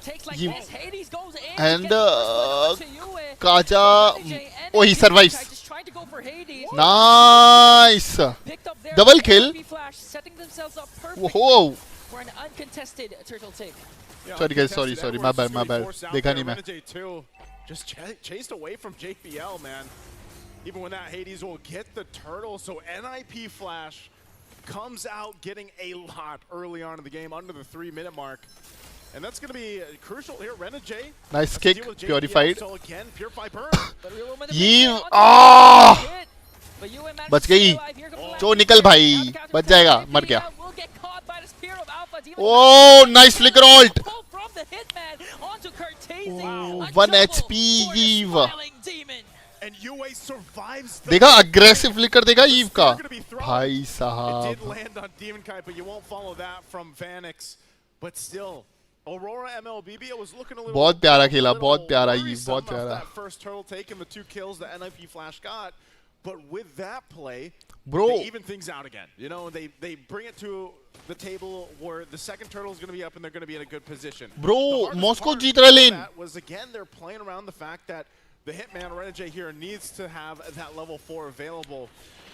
And Kaja. Oh, he survives. Nice. Double kill. Whoa. For an uncontested turtle take. Sorry guys, sorry. My bad. Dekha nahi main. Just chased away from JPL, man. Even when that Hades will get the turtle, so NIP Flash comes out getting a lot early on in the game, under the 3-minute mark. And that's going to be crucial here. Renegade. Nice kick, purified. So again, Purify burn. Eve. बच गई. जो निकल भाई. बच जाएगा. मर गया. Oh, nice flicker ult. Oh, 1 HP Eve. And UA survives. देखा aggressive flicker देखा Eve का. भाई साहब. It did land on Demon Kite, but you won't follow that from Vanix. But still, Aurora MLBB was looking a little. बहुत प्यारा खेला, बहुत प्यारा Eve, बहुत प्यारा. That first turtle take and the 2 kills that NIP Flash got, but with that play, bro, they even things out again. You know, they bring it to the table where the second turtle is going to be up and they're going to be in a good position. Bro, Moscow जीत रहा lane. That was again they're playing around the fact that the Hitman Renegade here needs to have that level 4 available.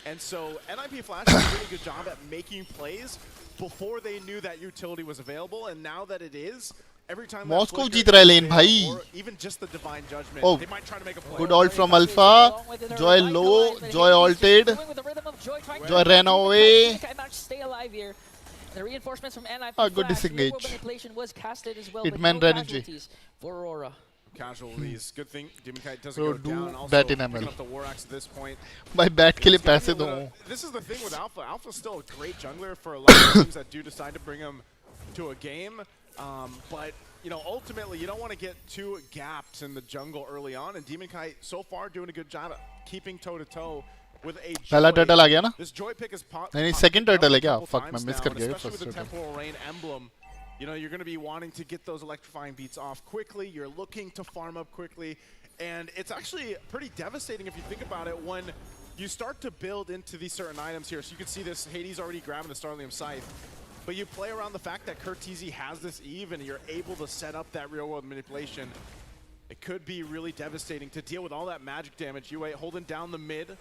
And so NIP Flash did a really good job at making plays before they knew that utility was available, and now that it is, every time Moscow जीत रहा lane भाई. Even just the divine judgment, oh, they might try to make a play. Good ult from Alpha. Joy low, Joy ulted. Joy ran away. Stay alive here. The reinforcements from NIP good disengage. Was casted as well, Hitman Renegade for Aurora. Casualties. Good thing Demon Kite doesn't go down. Also bat in ML. Up the War Axe at this point. My bat के लिए पैसे दो. This is the thing with Alpha. Alpha's still a great jungler for a lot of teams that do decide to bring him to a game. But you know, ultimately, you don't want to get too gapped in the jungle early on, and Demon Kite so far doing a good job at keeping toe-to-toe with a पहला Joy. turtle आ गया ना? This Joy pick is नहीं second turtle है क्या? couple Fuck, मैं times miss now, कर and गया especially first with the turtle. Temporal Rain emblem. You know, you're going to be wanting to get those electrifying beats off quickly. You're looking to farm up quickly. And it's actually pretty devastating if you think about it when you start to build into these certain items here. So you can see this Hades already grabbing the Starlium Scythe. But you play around the fact that Curtizi has this Eve and you're able to set up that real world manipulation. It could be really devastating to deal with all that magic damage. UA holding down the mid.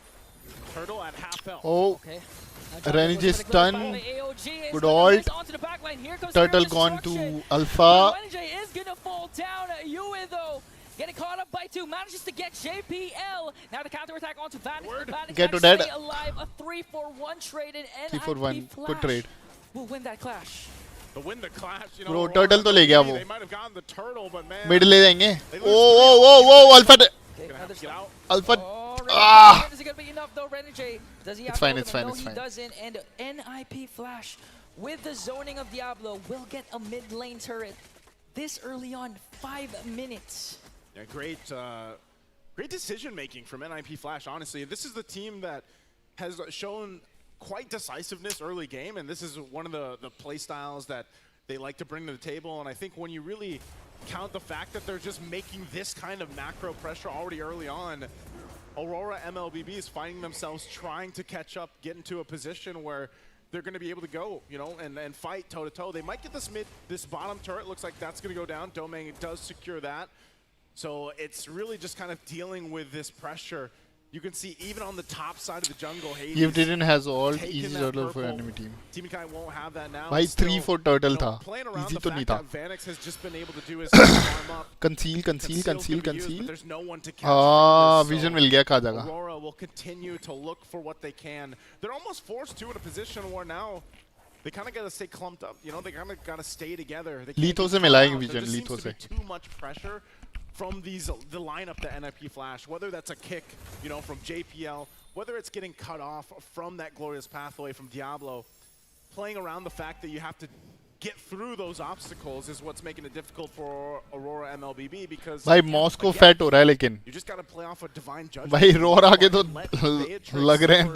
Turtle at half health. Oh, okay. Renji stun. Good ult. Turtle gone to Alpha. Renji is gonna fall down. Yue though getting caught up by two, manages to get JPL. Now the counter attack onto Vanish. Get to dead. Alive. A 3-4-1 trade in NIP 3-4-1. Flash Good trade. will win that clash. To win the clash, you know, Bro, Aurora, turtle तो ले गया वो. they might have gotten the turtle, but man, Mid ले जाएंगे. they lose Oh, Alpha. Gonna have to get out. Alpha. Ah! Is it gonna be enough though, Renji? Does he have It's fine, to it's fine, No, it's he fine. doesn't. And NIP Flash with the zoning of Diablo will get a mid lane turret this early on. 5 minutes. Yeah, great decision making from NIP Flash. Honestly, this is the team that has shown quite decisiveness early game, and this is one of the play styles that they like to bring to the table. And I think when you really count the fact that they're just making this kind of macro pressure already early on, Aurora MLBB is finding themselves trying to catch up, get into a position where they're going to be able to go, you know, and fight toe-to-toe. They might get this bottom turret. Looks like that's going to go down. Domain does secure that. So it's really just kind of dealing with this pressure. You can see even on the top side of the jungle, Hades If didn't has all taking easy that turtle for purple. enemy team. Team Kai won't have that now. भाई Still, 3-4 turtle you know, था. playing around Easy the तो fact नहीं था. that Vanix has just been able to do is farm up. Conceal. Conceal's gonna be used, but there's no one to catch Ah, from this, vision so मिल गया खा जाएगा. Aurora will continue to look for what they can. They're almost forced to in a position where now they kind of got to stay clumped up. You know, they kind of got to stay together. They can't Lethal be से मिला है caught out. vision, There just Lethal seems to be too much pressure from the lineup that NIP Flash, whether that's a kick, you know, from JPL, whether it's getting cut off from that glorious pathway from Diablo, playing around the fact that you have to get through those obstacles is what's making it difficult for Aurora MLBB because भाई Moscow fat हो रहा है लेकिन. you just got to play off a divine judgment. भाई रोरा के तो लग रहे हैं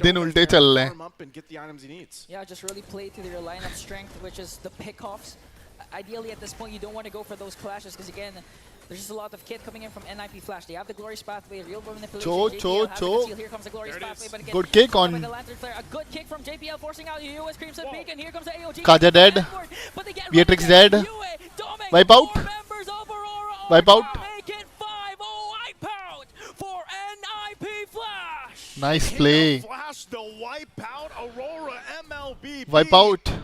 दिन उल्टे चल रहे हैं. Farm up and get the items he needs. Yeah, just really play to their lineup strength, which is the pickoffs. Ideally, at this point, you don't want to go for those clashes because, again, there's just a lot of kit coming in from NIP Flash. They have the Glorious Pathway, real world manipulation. Cho. Here comes the Glorious Pathway, but again, Good kick on. a good kick from JPL, forcing out US Crimson Peak, and here comes the AOG. Kaja dead. Beatrix dead. Wipe out. Wipe out. Make it 5-0 wipe out for NIP Flash. Nice play. Flash the wipe out Aurora MLB. Wipe out.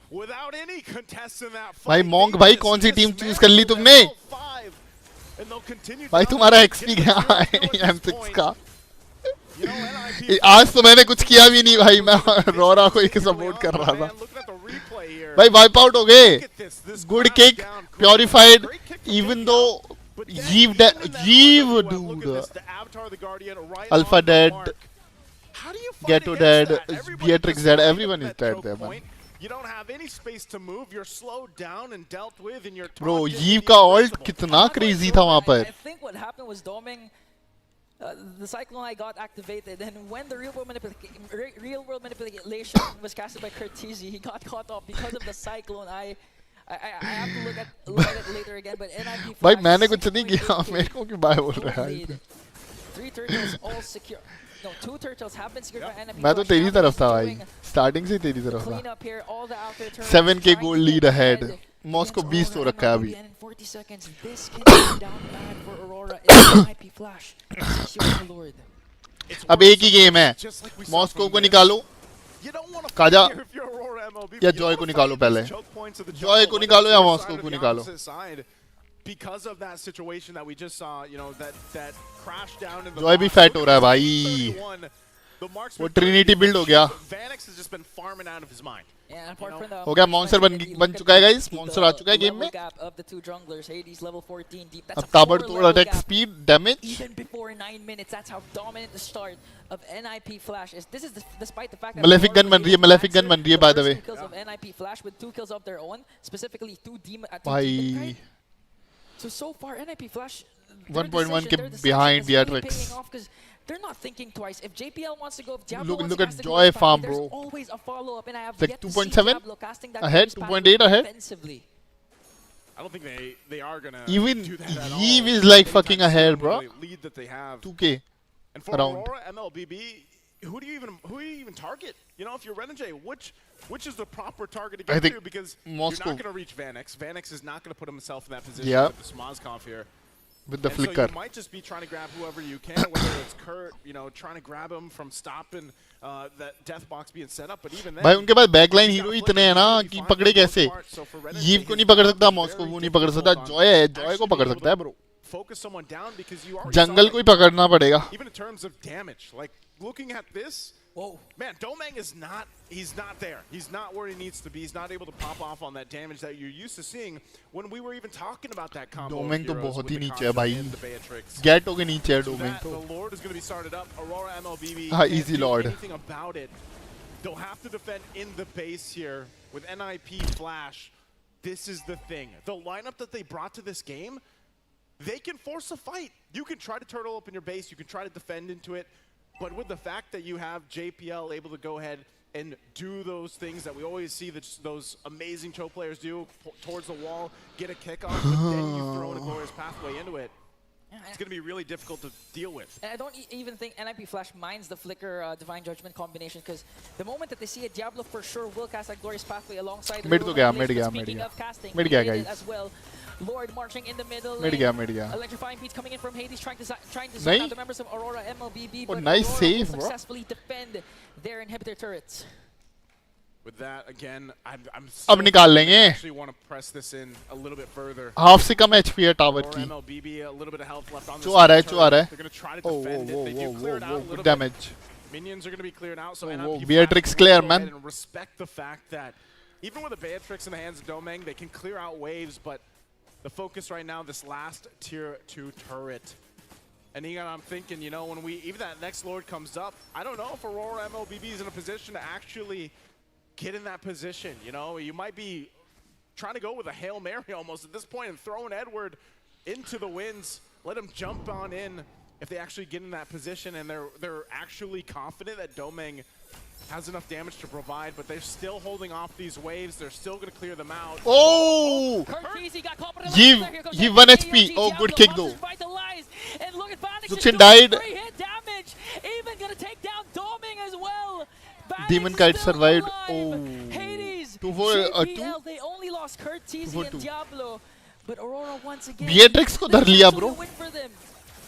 Without any contest in that fight. भाई monk भाई कौन सी team choose कर ली तुमने? भाई तुम्हारा XP क्या है M6 का? आज तो मैंने कुछ किया भी नहीं भाई, मैं रोरा को ही सपोर्ट कर रहा था. भाई वाइप आउट हो गए. Good kick, purified, even though Jeeve dude. Alpha dead. Ghetto dead. Beatrix dead. Everyone is dead there, man. You don't have any space to move. You're slowed down and dealt with in your Bro, Jeeve का ult कितना crazy था वहाँ पर. I think what happened was Doming, the Cyclone Eye got activated, and when the real world manipulation was casted by Curtizi, he got caught off because of the Cyclone Eye. I have to look at it later again, but NIP. भाई मैंने कुछ नहीं किया, मेरे को क्यों bye बोल रहा है? 3 turtles all secure. No, 2 turtles have been secured by NIP. मैं तो तेरी तरफ था भाई, स्टार्टिंग से तेरी तरफ था. 7k gold lead ahead. Moscow 20 हो रखा है अभी. अब एक ही गेम है, मॉस्को को निकालो, काजा या जॉय को निकालो पहले. जॉय को निकालो या मॉस्को को निकालो. Because of that situation that we just saw, you know, that crash down in the Joy भी फैट हो रहा है भाई. वो ट्रिनिटी बिल्ड हो गया. Vanix has just been farming out of his mind. Yeah, apart from the हो गया मॉन्स्टर बन चुका है गाइस मॉन्स्टर आ चुका है गेम में of the two junglers, Hades level 14 deep. अब ताबड़तोड़ attack speed damage even before 9 minutes. That's how dominant the start of NIP Flash is. This is despite the fact that Malefic gun बन रही है Malefic gun बन रही है by the way kills of NIP Flash with 2 kills of their own, specifically 2 demon भाई so far NIP Flash 1.1 के behind Beatrix. They're not thinking twice. If JPL wants to go, if Diablo look wants at to Joy go, farm, there's bro. always a follow-up, and I have like yet to see 2.7 Diablo casting that ahead, 2.8 ahead. Defensively. I don't think they are gonna Even do that at Eve all. is like fucking ahead, bro. Lead that they have. 2K And for around. Aurora, MLBB, who do you even target? You know, if you're Renegade, which is the proper target to I get think to? Because Moscow. you're not going to reach Vanix. Vanix is not going to put himself in that position Yeah. with the Smozkov here. With the and flicker. So you might just be trying to grab whoever you can, whether it's Kurt, you know, trying to grab him from stopping that death box being set up. But even then, भाई उनके पास backline hero इतने हैं ना कि पकड़े कैसे यीव को नहीं पकड़ सकता मॉस्को को नहीं पकड़ सकता जॉय है जॉय को पकड़ सकता है bro focus someone down because you already जंगल को ही पकड़ना पड़ेगा even in terms of damage, like looking at this, whoa, man, Domeng is he's not there. He's not where he needs to be. He's not able to pop off on that damage that you're used to seeing when we were even talking about that combo. Domeng तो बहुत ही नीचे है भाई Beatrix. गेटो के नीचे है Domeng तो The Lord is going to be started up. Aurora MLBB हाँ can't easy do Lord anything about it. They'll have to defend in the base here with NIP Flash. This is the thing. The lineup that they brought to this game, they can force a fight. You can try to turtle up in your base. You can try to defend into it. But with the fact that you have JPL able to go ahead and do those things that we always see that those amazing choke players do towards the wall, get a kickoff, but then you throw in a glorious pathway into it. It's going to be really difficult to deal with. And I don't even think NIP Flash minds the Flicker Divine Judgment combination because the moment that they see a Diablo for sure will cast that glorious pathway alongside the mid gaya guys as well. Lord marching in the middle. Mid gaya. Electrifying beats coming in from Hades, trying to zone out the members of Aurora MLBB. Oh, but nice Aurora save, will bro. successfully defend their inhibitor turrets. With that, again, I'm अब निकाल लेंगे actually want to press this in a little bit further. Half से कम HP है tower की MLBB, a little bit of health left on जो आ रहा है They're going to try to defend it. They do clear it out a little bit. damage Minions are going to be cleared out, so NIP Beatrix will clear go man ahead and respect the fact that even with a Beatrix in the hands of Domeng, they can clear out waves, but the focus right now, this last tier 2 turret. And Egon, I'm thinking, you know, when even that next Lord comes up, I don't know if Aurora MLBB is in a position to actually get in that position. You know, you might be trying to go with a Hail Mary almost at this point and throwing Edward into the winds, let him jump on in if they actually get in that position and they're actually confident that Domeng has enough damage to provide, but they're still holding off these waves. They're still going to clear them out. Oh! Give 1 HP. Oh, good kick though. Zuchin died. Even going to take down Domeng as well. Demon Kite survived. Oh. Hades. 2-4-2. They only lost Kurt, Teasy, and Diablo. But Aurora once again. Beatrix को धर लिया bro.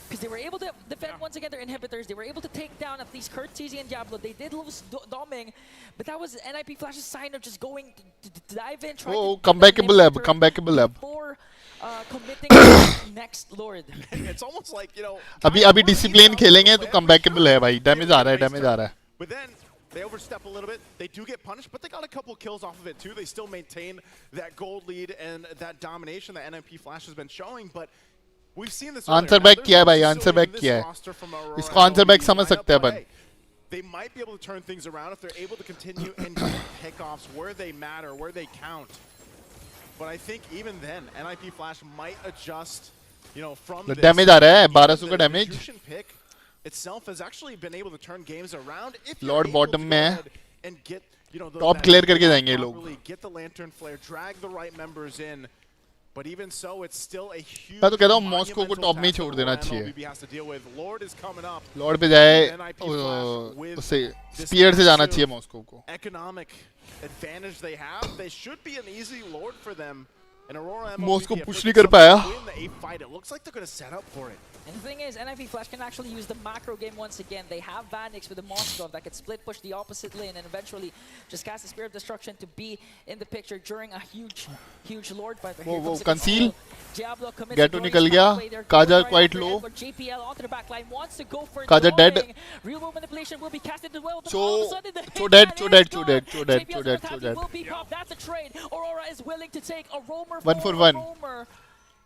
Because they were able to defend once again their inhibitors. They were able to take down at least Kurt, Teasy, and Diablo. They did lose Domeng, but that was NIP Flash's sign of just going to dive in. Comebackable lab. Before committing to next Lord. It's almost like, you know. अभी discipline खेलेंगे तो comebackable है भाई. Damage आ रहा है. But then they overstep a little bit. They do get punished, but they got a couple kills off of it too. They still maintain that gold lead and that domination that NIP Flash has been showing, but we've seen this answer back किया है भाई, answer back किया है. इसको answer back समझ सकते हैं अपन. They might be able to turn things around if they're able to continue and get pickoffs where they matter, where they count. But I think even then, NIP Flash might adjust, you know, from the this. damage आ रहा है 1200 का damage. Pick itself has actually been able to turn games around. If Lord bottom में and get, you know, top clear करके जाएंगे लोग. Get the lantern flare, drag the right members in. But even so, it's still a huge. मैं तो कहता हूँ Moscow को top में ही छोड़ देना चाहिए. Lord is coming up. Lord पे जाए उससे स्पीयर से जाना चाहिए मॉस्को को. Economic advantage they have. They should be an easy Lord for them. And Aurora Moscow MVP push नहीं कर पाया. win the A fight. It looks like they're going to set up for it. And the thing is, NIP Flash can actually use the macro game once again. They have Vanix with the Moskov that could split push the opposite lane and eventually just cast the Spear of Destruction to be in the picture during a huge Lord fight. वो conceal. Diablo commits Get to निकल गया. Kaja quite low. JPL onto the back line wants to go for Kaja dead. Real world manipulation will be casted as well. So dead. Will be popped. That's a trade. Aurora is willing to take a roamer. 1 for 1.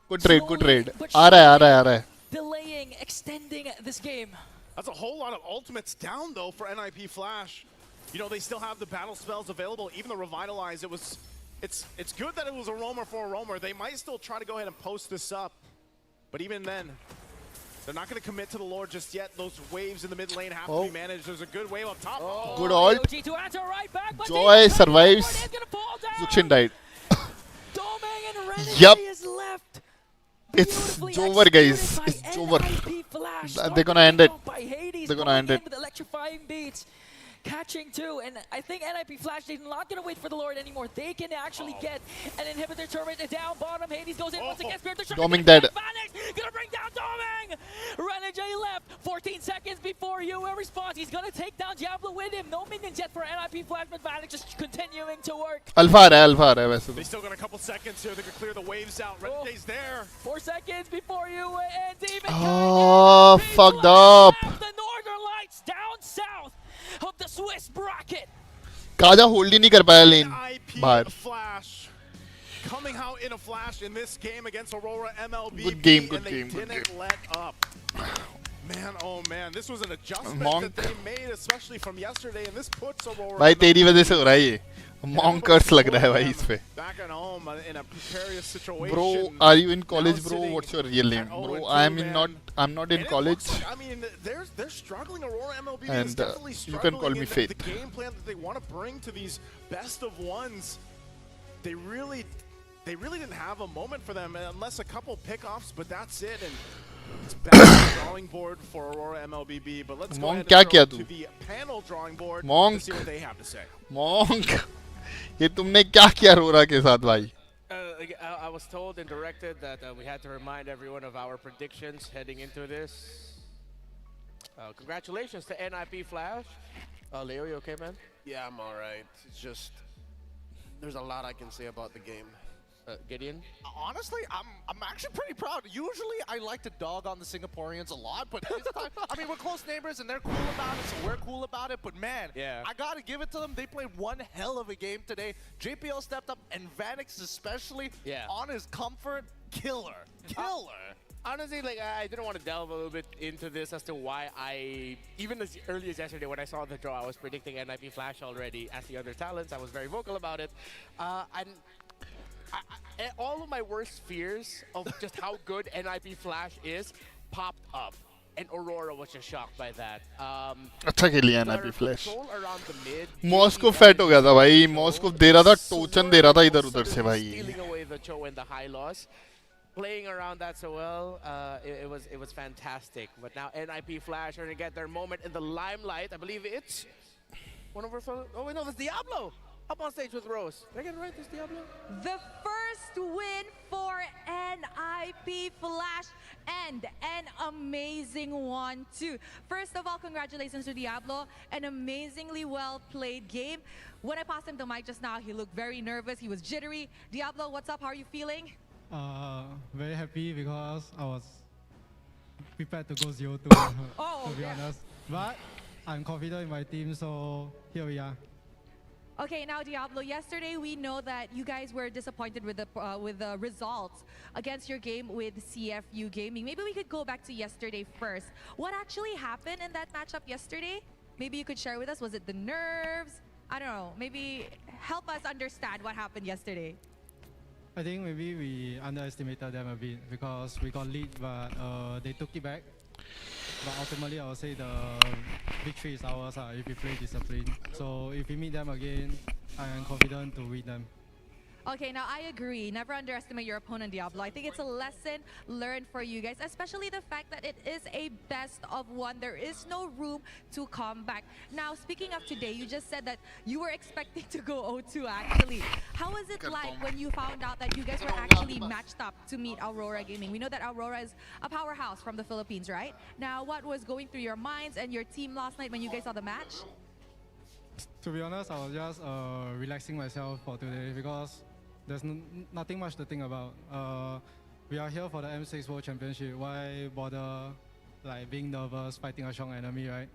Good trade. आ रहा है. Delaying, extending this game. That's a whole lot of ultimates down though for NIP Flash. You know, they still have the battle spells available, even the Revitalize. It's good that it was a roamer for a roamer. They might still try to go ahead and post this up. But even then, they're not going to commit to the Lord just yet. Those waves in the mid lane have to be managed. There's a good wave up top. Good ult. Joy survives. Zuxin died. Yup. It's over, guys. It's over. They're gonna end it. They're gonna end it. With electrifying beats. Catching too, and I think NIP Flash, they're not going to wait for the Lord anymore. They can actually get an inhibitor turret down bottom. Hades goes in once again. Doming dead. Gonna bring down Doming! Renegade left. 14 seconds before UA response. He's gonna take down Diablo with him. No minions yet for NIP Flash, but Vanix just continuing to work. Alpha आ रहा है वैसे. They still got a couple seconds here. They can clear the waves out. Renegade's there. 4 seconds before UA and Demon. Oh, fucked up. The Northern Lights down south of the Swiss bracket. Kaja hold ही नहीं कर पाया lane बाहर. Flash coming out in a flash in this game against Aurora MLB. Good game. Didn't let up. Man, oh man, this was an adjustment Monk. that they made, especially from yesterday, and this puts Aurora. भाई तेरी वजह से हो रहा है ये. Monk curse लग रहा है भाई इस पे. Back at home in a precarious situation. Bro, are you in college, bro? What's your real name, bro? I'm not in college. I mean, they're struggling. Aurora MLB And, is definitely you struggling. can call me in Faith. The game plan that they want to bring to these best of ones, they really didn't have a moment for them unless a couple pickoffs, but that's it. And it's back to the drawing board for Aurora MLBB. But let's go ahead and go to the panel drawing board to see what they have to say. Monk, ये तुमने क्या किया Aurora के साथ भाई? I was told and directed that we had to remind everyone of our predictions heading into this. Congratulations to NIP Flash. Leo, you okay, man? Yeah, I'm all right. It's just there's a lot I can say about the game. Gideon? Honestly, I'm actually pretty proud. Usually, I like to dog on the Singaporeans a lot, but this time, I mean, we're close neighbors and they're cool about it, so we're cool about it. But man, I gotta give it to them. They played one hell of a game today. JPL stepped up, and Vanix especially on his comfort, killer. Honestly, like I didn't want to delve a little bit into this as to why even as early as yesterday when I saw the draw, I was predicting NIP Flash already. As the other talents, I was very vocal about it. All of my worst fears of just how good NIP Flash is popped up, and Aurora was just shocked by that. अच्छा खेली NIP Flash. Moscow fat हो गया था भाई. Moscow दे रहा था टोचन दे रहा था इधर उधर से भाई. Stealing away the Cho and the high loss. Playing around that so well, it was fantastic. But now NIP Flash are going to get their moment in the limelight. I believe it's one of our fellow. Oh wait, no, that's Diablo. Up on stage with Rose. Did I get it right? This Diablo? The first win for NIP Flash and an amazing one too. First of all, congratulations to Diablo. An amazingly well played game. When I passed him the mic just now, he looked very nervous. He was jittery. Diablo, what's up? How are you feeling? Very happy because I was prepared to go 0-2 to be honest. But I'm confident in my team, so here we are. Okay, now Diablo, yesterday we know that you guys were disappointed with the results against your game with CFU Gaming. Maybe we could go back to yesterday first. What actually happened in that matchup yesterday? Maybe you could share with us. Was it the nerves? I don't know. Maybe help us understand what happened yesterday. I think maybe we underestimated them a bit because we got lead, but they took it back. But ultimately, I would say the victory is ours if we play discipline. So if we meet them again, I am confident to win them. Okay, now I agree. Never underestimate your opponent, Diablo. I think it's a lesson learned for you guys, especially the fact that it is a best of one. There is no room to come back. Now, speaking of today, you just said that you were expecting to go 0-2 actually. How was it like when you found out that you guys were actually matched up to meet Aurora Gaming? We know that Aurora is a powerhouse from the Philippines, right? Now, what was going through your minds and your team last night when you guys saw the match? To be honest, I was just relaxing myself for today because there's nothing much to think about. We are here for the M6 World Championship. Why bother like being nervous, fighting a strong enemy, right?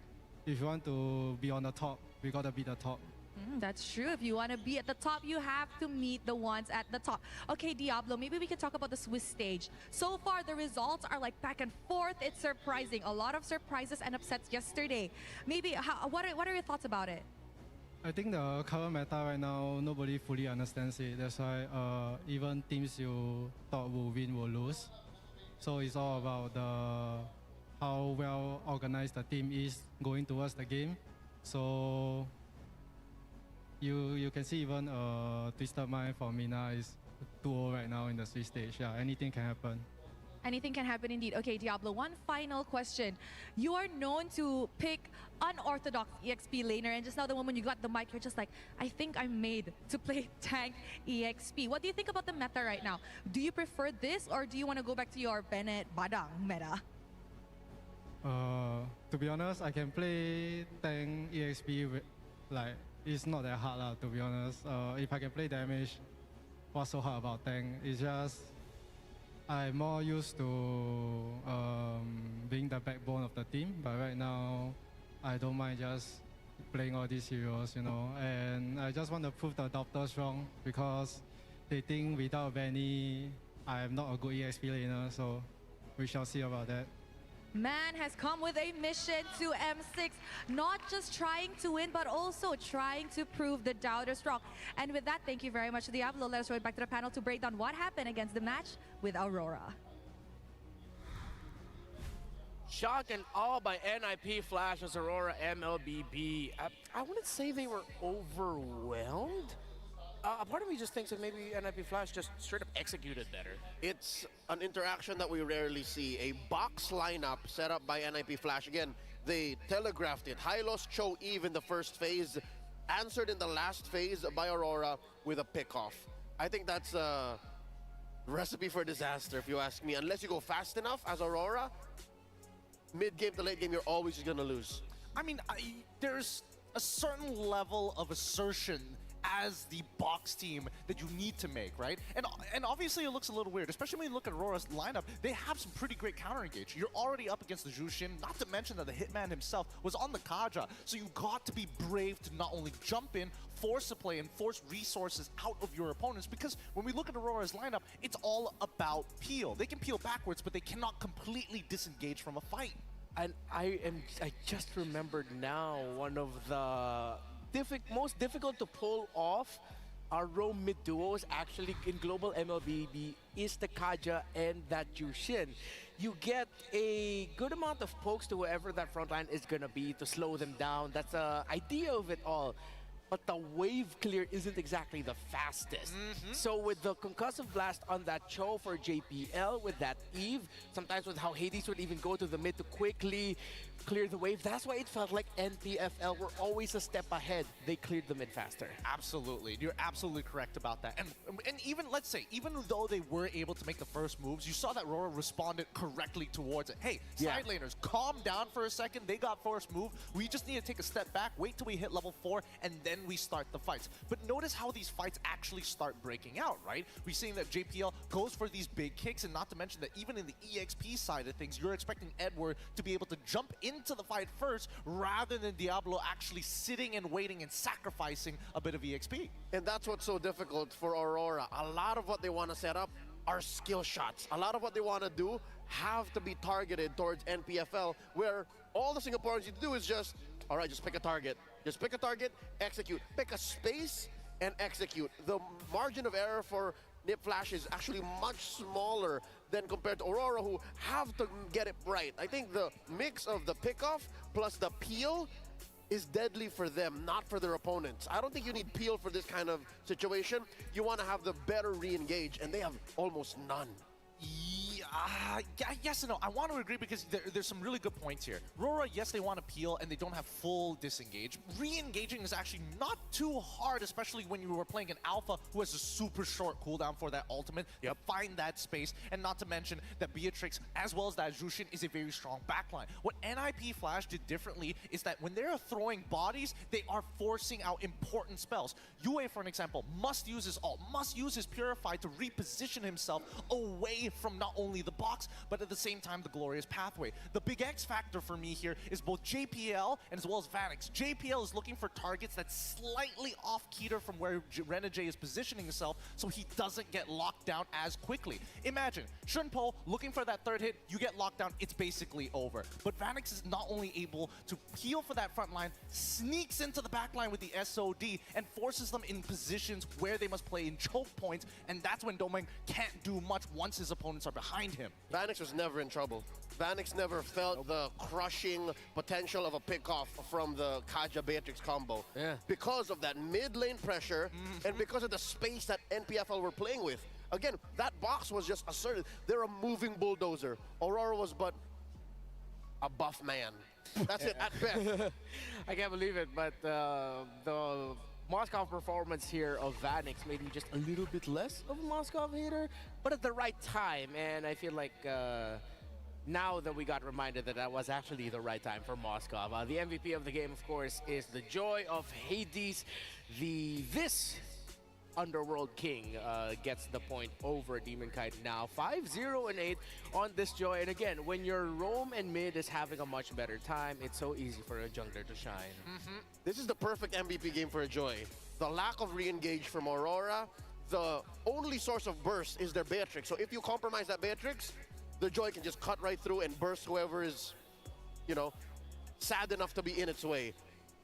If you want to be on the top, we gotta be the top. That's true. If you want to be at the top, you have to meet the ones at the top. Okay, Diablo, maybe we can talk about the Swiss stage. So far, the results are like back and forth. It's surprising. A lot of surprises and upsets yesterday. Maybe, what are your thoughts about it? I think the current meta right now, nobody fully understands it. That's why even teams you thought will win will lose. So it's all about how well organized the team is going towards the game. So you can see even Twisted Mind for Mina is 2-0 right now in the Swiss stage. Yeah, anything can happen. Anything can happen indeed. Okay, Diablo, one final question. You are known to pick unorthodox EXP laner, and just now the moment you got the mic, you're just like, I think I'm made to play tank EXP. What do you think about the meta right now? Do you prefer this, or do you want to go back to your Bennett Badang meta? To be honest, I can play tank EXP with, like, it's not that hard lah, to be honest. If I can play damage, what's so hard about tank? It's just I'm more used to being the backbone of the team, but right now I don't mind just playing all these heroes, you know. And I just want to prove the doctors wrong because they think without Benny, I am not a good EXP laner, so we shall see about that. Man has come with a mission to M6, not just trying to win, but also trying to prove the doubters wrong. And with that, thank you very much, Diablo. Let us go back to the panel to break down what happened against the match with Aurora. Shock and awe by NIP Flash as Aurora MLBB. I wouldn't say they were overwhelmed. A part of me just thinks that maybe NIP Flash just straight up executed better. It's an interaction that we rarely see. A box lineup set up by NIP Flash. Again, they telegraphed it. Hylos Cho Eve in the first phase, answered in the last phase by Aurora with a pickoff. I think that's a recipe for disaster, if you ask me. Unless you go fast enough as Aurora, mid-game to late game, you're always just gonna lose. I mean, there's a certain level of assertion as the box team that you need to make, right? And obviously it looks a little weird, especially when you look at Aurora's lineup. They have some pretty great counter engage. You're already up against the Jushin, not to mention that the Hitman himself was on the Kaja, so you got to be brave to not only jump in, force a play, and force resources out of your opponents, because when we look at Aurora's lineup, it's all about peel. They can peel backwards, but they cannot completely disengage from a fight. And I just remembered now one of the most difficult to pull off our row mid duos actually in global MLBB is the Kaja and that Jushin. You get a good amount of pokes to whoever that front line is gonna be to slow them down. That's the idea of it all. But the wave clear isn't exactly the fastest. So with the concussive blast on that Cho for JPL, with that Eve, sometimes with how Hades would even go to the mid to quickly clear the wave, that's why it felt like NPFL were always a step ahead. They cleared the mid faster. Absolutely. You're absolutely correct about that. And even, let's say, even though they were able to make the first moves, you saw that Aurora responded correctly towards it. Hey, side laners, calm down for a second. They got first move. We just need to take a step back, wait till we hit level 4, and then we start the fights. But notice how these fights actually start breaking out, right? We're seeing that JPL goes for these big kicks, and not to mention that even in the EXP side of things, you're expecting Edward to be able to jump into the fight first rather than Diablo actually sitting and waiting and sacrificing a bit of EXP. And that's what's so difficult for Aurora. A lot of what they want to set up are skill shots. A lot of what they want to do have to be targeted towards NPFL, where all the Singaporeans need to do is just, all right, just pick a target. Just pick a target, execute. Pick a space and execute. The margin of error for NIP Flash is actually much smaller than compared to Aurora, who have to get it right. I think the mix of the pickoff plus the peel is deadly for them, not for their opponents. I don't think you need peel for this kind of situation. You want to have the better re-engage, and they have almost none. Yeah, yes and no. I want to agree because there's some really good points here. Aurora, yes, they want to peel and they don't have full disengage. Re-engaging is actually not too hard, especially when you were playing an alpha who has a super short cooldown for that ultimate. You find that space, and not to mention that Beatrix, as well as that Jushin, is a very strong backline. What NIP Flash did differently is that when they're throwing bodies, they are forcing out important spells. Yue, for an example, must use his ult, must use his Purify to reposition himself away from not only the box, but at the same time the glorious pathway. The big X factor for me here is both JPL and as well as Vanix. JPL is looking for targets that's slightly off-keter from where Renegade is positioning himself, so he doesn't get locked down as quickly. Imagine, Shunpo looking for that third hit, you get locked down, it's basically over. But Vanix is not only able to heal for that front line, sneaks into the back line with the SOD, and forces them in positions where they must play in choke points, and that's when Domeng can't do much once his opponents are behind him. Vanix was never in trouble. Vanix never felt the crushing potential of a pick-off from the Kaja-Beatrix combo. Because of that mid-lane pressure and because of the space that NPFL were playing with. Again, that box was just asserted. They're a moving bulldozer. Aurora was but a buff man. That's it, at best. I can't believe it, but the Moscow performance here of Vanix made me just a little bit less of a Moscow hater, but at the right time. And I feel like now that we got reminded that that was actually the right time for Moscow. The MVP of the game, of course, is the Joy of Hades. This Underworld King gets the point over Demon Kite now. 5-0 and 8 on this Joy. And again, when your roam and mid is having a much better time, it's so easy for a jungler to shine. This is the perfect MVP game for a Joy. The lack of re-engage from Aurora, the only source of burst is their Beatrix. So if you compromise that Beatrix, the Joy can just cut right through and burst whoever is, you know, sad enough to be in its way.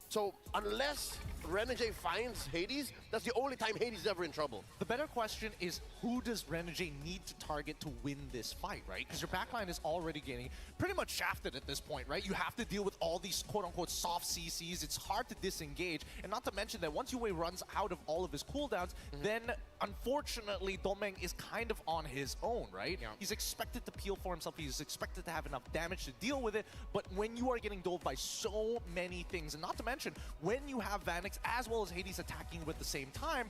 So unless Renegade finds Hades, that's the only time Hades is ever in trouble. The better question is, who does Renegade need to target to win this fight, right? Because your backline is already getting pretty much shafted at this point, right? You have to deal with all these quote-unquote soft CCs. It's hard to disengage. And not to mention that once Yue runs out of all of his cooldowns, then unfortunately Domeng is kind of on his own, right? He's expected to peel for himself. He's expected to have enough damage to deal with it. But when you are getting dove by so many things, and not to mention, when you have Vanix as well as Hades attacking at the same time,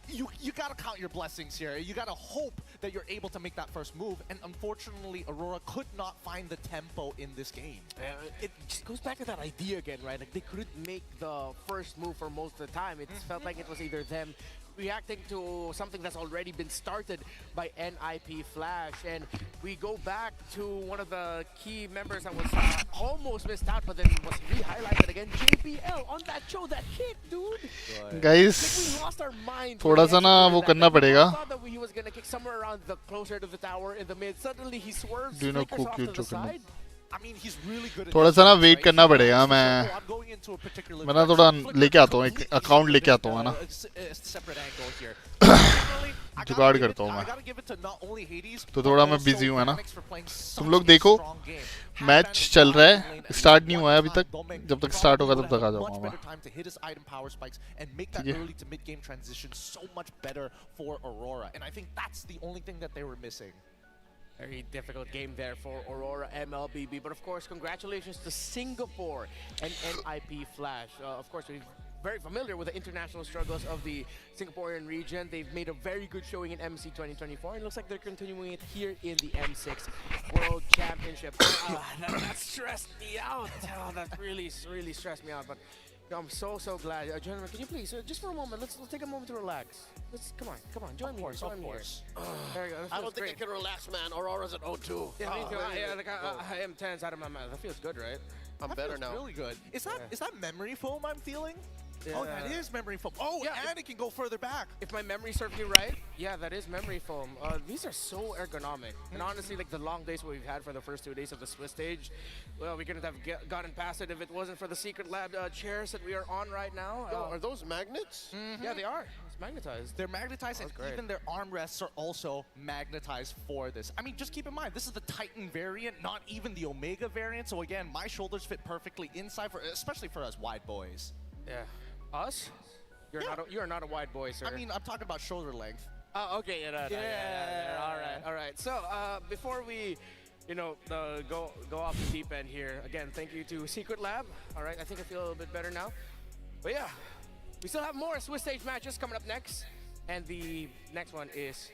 you gotta count your blessings here. You gotta hope that you're able to make that first move, and unfortunately Aurora could not find the tempo in this game. It just goes back to that idea again, right? Like they couldn't make the first move for most of the time. It felt like it was either them reacting to something that's already been started by NIP Flash. And we go back to one of the key members that was almost missed out, but then was re-highlighted again. JPL on that show, that hit, dude. Guys, like we lost our mind. थोड़ा सा ना वो करना पड़ेगा. I thought that he was gonna kick somewhere around the closer to the tower in the mid. Suddenly he swerves, Do you know flickers off to the Q side. I mean, he's really good at थोड़ा सा ना wait करना पड़ेगा. मैं ना थोड़ा लेके आता हूँ, एक अकाउंट लेके आता हूँ, है ना. जुगाड़ करता हूँ मैं. तो थोड़ा मैं बिजी हूँ, है ना. तुम लोग देखो, मैच चल रहा है, स्टार्ट नहीं हुआ है अभी तक. जब तक स्टार्ट होगा तब तक आ जाऊँगा मैं. ठीक है. Very difficult game there for Aurora MLBB. But of course, congratulations to Singapore and NIP Flash. Of course, we're very familiar with the international struggles of the Singaporean region. They've made a very good showing in MC 2024. And it looks like they're continuing it here in the M6 World Championship. That stressed me out. That really stressed me out. But I'm so glad. Gentlemen, can you please, just for a moment, let's take a moment to relax. Come on, join me here. Join me here. There you go. I don't think I can relax, man. Aurora's at 0-2. Yeah, I am tense out of my mind. That feels good, right? I'm better now. Really good. Is that memory foam I'm feeling? Oh, that is memory foam. Oh, yeah, and it can go further back. If my memory serves me right, yeah, that is memory foam. These are so ergonomic. And honestly, like the long days we've had for the first 2 days of the Swiss stage, well, we couldn't have gotten past it if it wasn't for the Secret Lab chairs that we are on right now. Are those magnets? Yeah, they are. It's magnetized. They're magnetized, and great. even their armrests are also magnetized for this. I mean, just keep in mind, this is the Titan variant, not even the Omega variant. So again, my shoulders fit perfectly inside, especially for us wide boys. Yeah. Us? You're not a wide boy, sir. I mean, I'm talking about shoulder length. Oh, okay. Yeah. All right. So before we, go off the deep end here, again, thank you to Secret Lab. All right, I think I feel a little bit better now. But yeah, we still have more Swiss stage matches coming up next, and the next one is,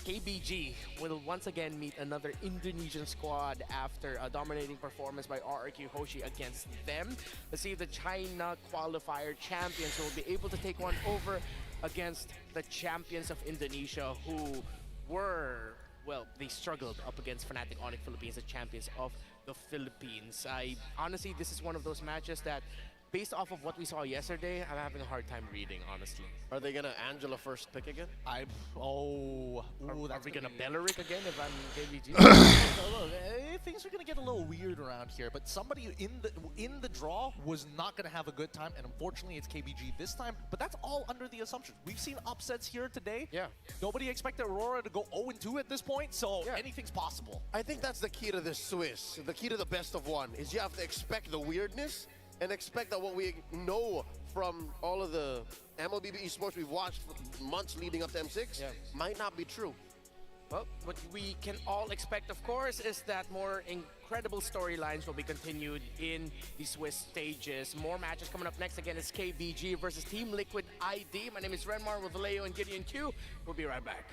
KBG will once again meet another Indonesian squad after a dominating performance by RRQ Hoshi against them. Let's see if the China qualifier champions will be able to take one over against the champions of Indonesia, who were, they struggled up against Fnatic Onyx Philippines, the champions of the Philippines. Honestly, this is one of those matches that, based off of what we saw yesterday, I'm having a hard time reading, honestly. Are they gonna Angela first pick again? Are we gonna Belleric again if I'm KBG? Things are gonna get a little weird around here, but somebody in the draw was not gonna have a good time, and unfortunately it's KBG this time. But that's all under the assumption. We've seen upsets here today. Yeah. Nobody expected Aurora to go 0-2 at this point, so anything's possible. I think that's the key to this Swiss. The key to the best of one is you have to expect the weirdness and expect that what we know from all of the MLB esports we've watched for months leading up to M6 might not be true. Well, what we can all expect, of course, is that more incredible storylines will be continued in the Swiss stages. More matches coming up next. Again, it's KBG versus Team Liquid ID. My name is Renmar with Vallejo and Gideon Q. We'll be right back.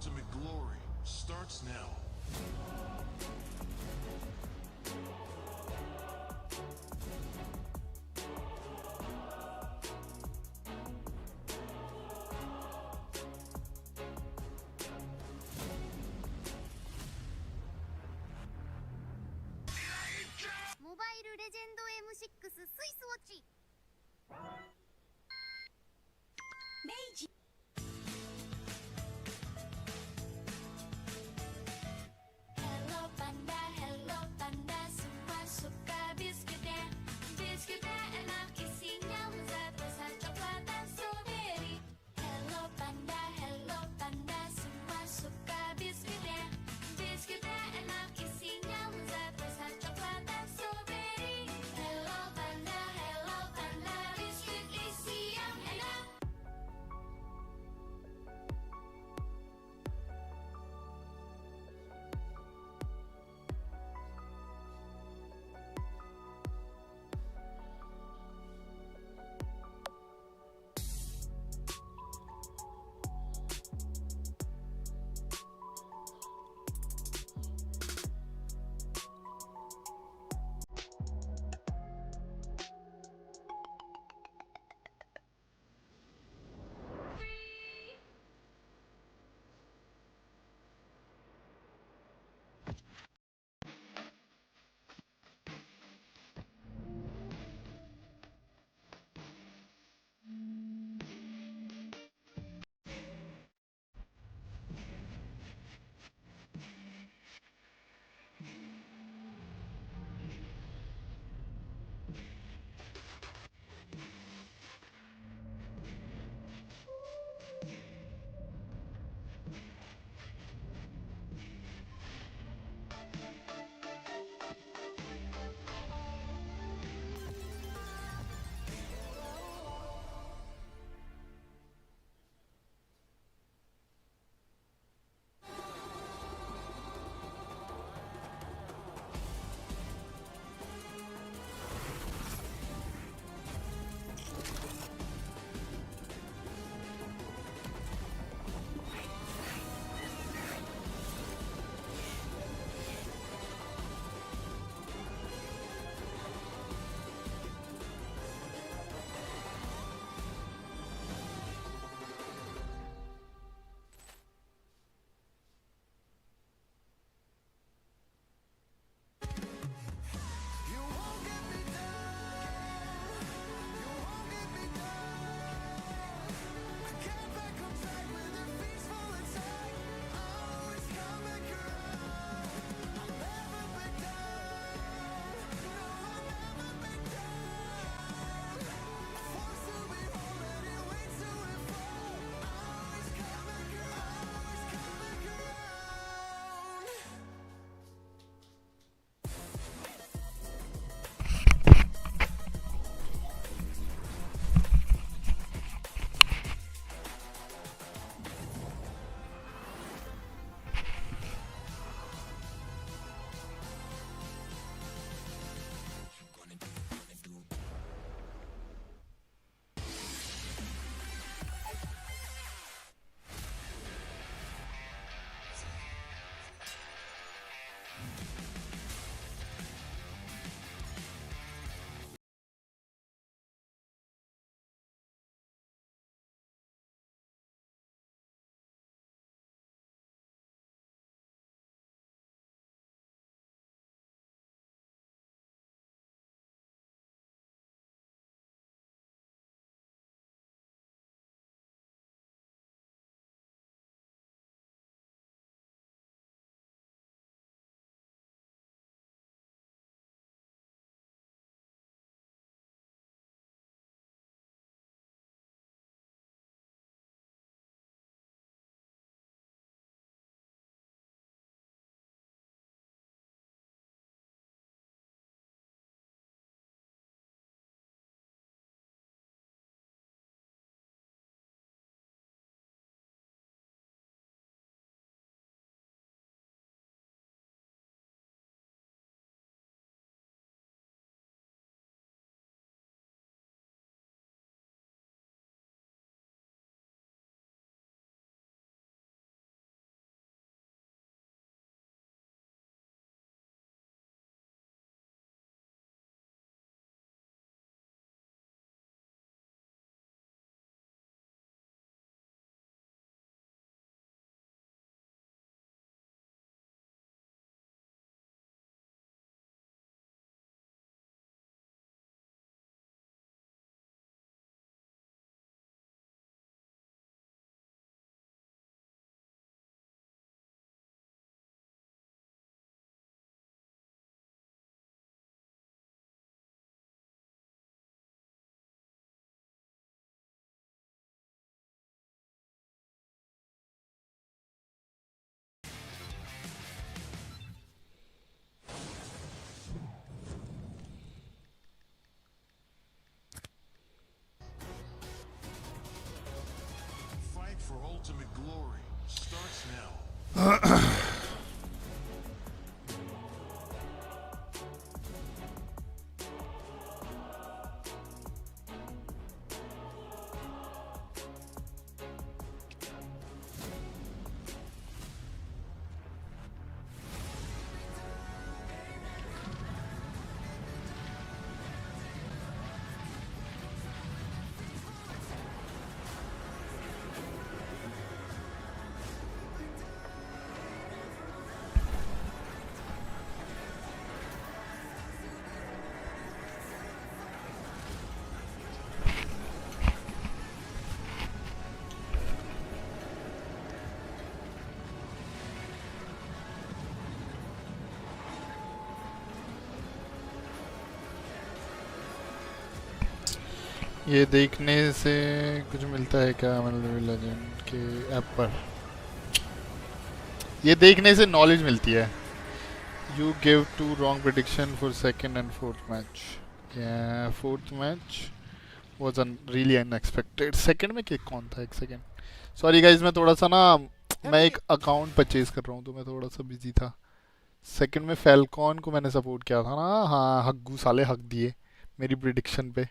ultimate glory starts now. Mobile Legend M6 Swiss Watch. Meiji. Hello, Panda. ultimate glory starts now. ये देखने से कुछ मिलता है क्या मतलब legend के app पर? ये देखने से नॉलेज मिलती है. You give two wrong prediction for second and fourth match. Yeah, fourth match was really unexpected. Second में क्या कौन था? एक सेकंड. Sorry guys, मैं थोड़ा सा ना मैं एक अकाउंट परचेज कर रहा हूँ तो मैं थोड़ा सा बिजी था. सेकंड में फैल्कॉन को मैंने सपोर्ट किया था ना. हाँ, हग्गू साले हक दिए मेरी प्रिडिक्शन पे.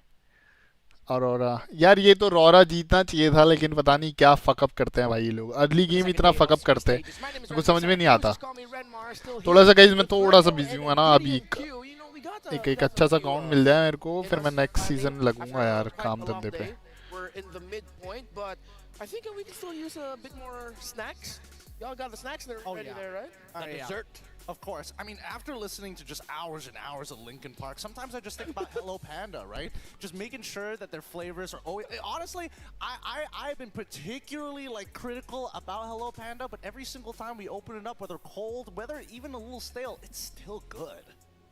ऑरोरा यार, ये तो रोरा जीतना चाहिए था लेकिन पता नहीं क्या फकअप करते हैं भाई ये लोग. अर्ली गेम इतना फकअप करते हैं मेरे को समझ में नहीं आता. थोड़ा सा गाइस मैं थोड़ा सा बिजी हूँ ना अभी. एक अच्छा सा अकाउंट मिल जाए मेरे को फिर मैं नेक्स्ट सीजन लगूंगा यार काम धंधे पे. I think we can still use a bit more snacks. Y'all got the snacks there ready there, right? The dessert. Of course. I mean, after listening to just hours and hours of Linkin Park, sometimes I just think about Hello Panda, right? Just making sure that their flavors are always... Honestly, I've been particularly like critical about Hello Panda, but every single time we open it up, whether cold, whether even a little stale, it's still good.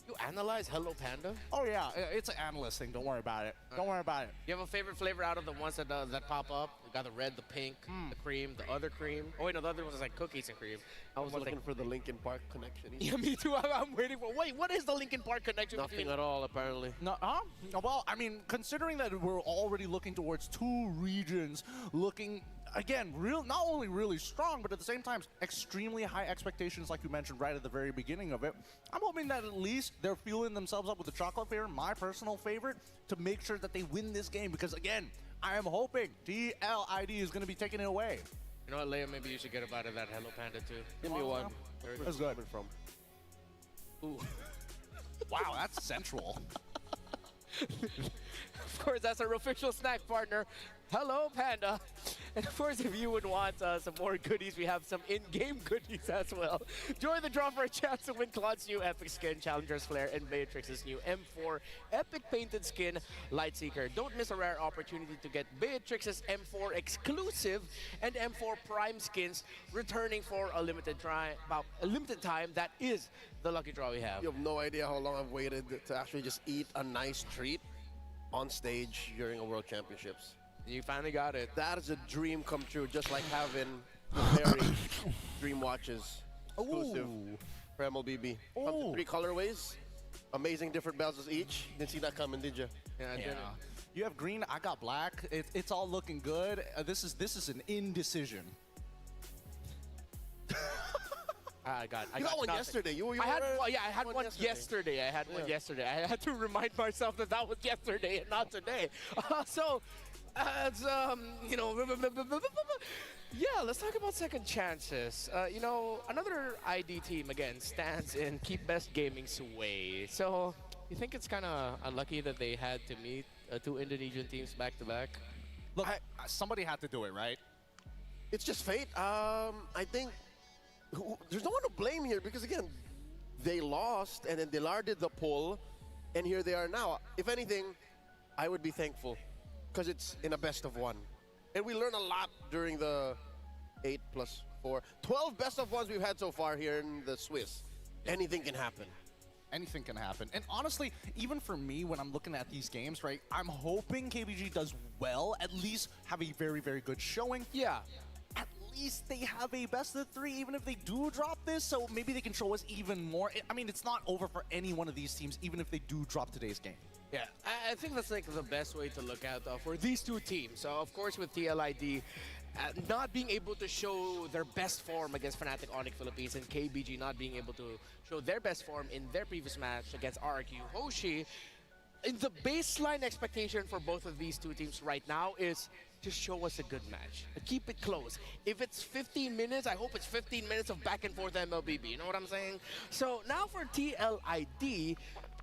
You analyze Hello Panda? Oh yeah, it's an analyst thing. Don't worry about it. Don't worry about it. You have a favorite flavor out of the ones that pop up? You got the red, the pink, the cream, the other cream. Oh wait, no, the other one is like cookies and cream. I was looking for the Linkin Park connection. Yeah, me too. I'm waiting for. Wait, what is the Linkin Park connection? Nothing at all, apparently. No, well, I mean, considering that we're already looking towards two regions, looking again, not only really strong, but at the same time, extremely high expectations, like you mentioned right at the very beginning of it. I'm hoping that at least they're fueling themselves up with the chocolate flavor, my personal favorite, to make sure that they win this game. Because again, I am hoping TLID is going to be taking it away. You know what, Leia? Maybe you should get a bite of that Hello Panda too. Give me one. Where's good from? Ooh. Wow, that's sensual. Of course, that's our official snack partner, Hello Panda. And of course, if you would want some more goodies, we have some in-game goodies as well. Join the draw for a chance to win Claude's new epic skin, Challenger's Flare, and Beatrix's new M4 epic painted skin, Lightseeker. Don't miss a rare opportunity to get Beatrix's M4 exclusive and M4 Prime skins returning for a limited time. That is the lucky draw we have. You have no idea how long I've waited to actually just eat a nice treat on stage during a World Championships. You finally got it. That is a dream come true, just like having the very Dream Watches exclusive for MLBB. Up to 3 colorways, amazing different bezels each. Didn't see that coming, did you? Yeah, I didn't. You have green, I got black. It's all looking good. This is an indecision. I got one yesterday. I had one yesterday. I had to remind myself that was yesterday and not today. You know, yeah, let's talk about second chances. You know, another ID team again stands in Keep Best Gaming's way. So, you think it's kind of unlucky that they had to meet 2 Indonesian teams back to back? Look, somebody had to do it, right? It's just fate. I think there's no one to blame here because again, they lost and then Dilar did the pull, and here they are now. If anything, I would be thankful because it's in a best of 1. And we learn a lot during the 8 plus 4, 12 best of 1s we've had so far here in the Swiss. Anything can happen. Anything can happen. And honestly, even for me, when I'm looking at these games, right, I'm hoping KBG does well, at least have a very, very good showing. Yeah. At least they have a best of 3, even if they do drop this, so maybe they can show us even more. I mean, it's not over for any one of these teams, even if they do drop today's game. Yeah, I think that's like the best way to look at for these 2 teams. So of course with TLID not being able to show their best form against Fnatic Onyx Philippines and KBG not being able to show their best form in their previous match against RRQ Hoshi, the baseline expectation for both of these two teams right now is to show us a good match. Keep it close. If it's 15 minutes, I hope it's 15 minutes of back and forth MLBB. You know what I'm saying? So now for TLID,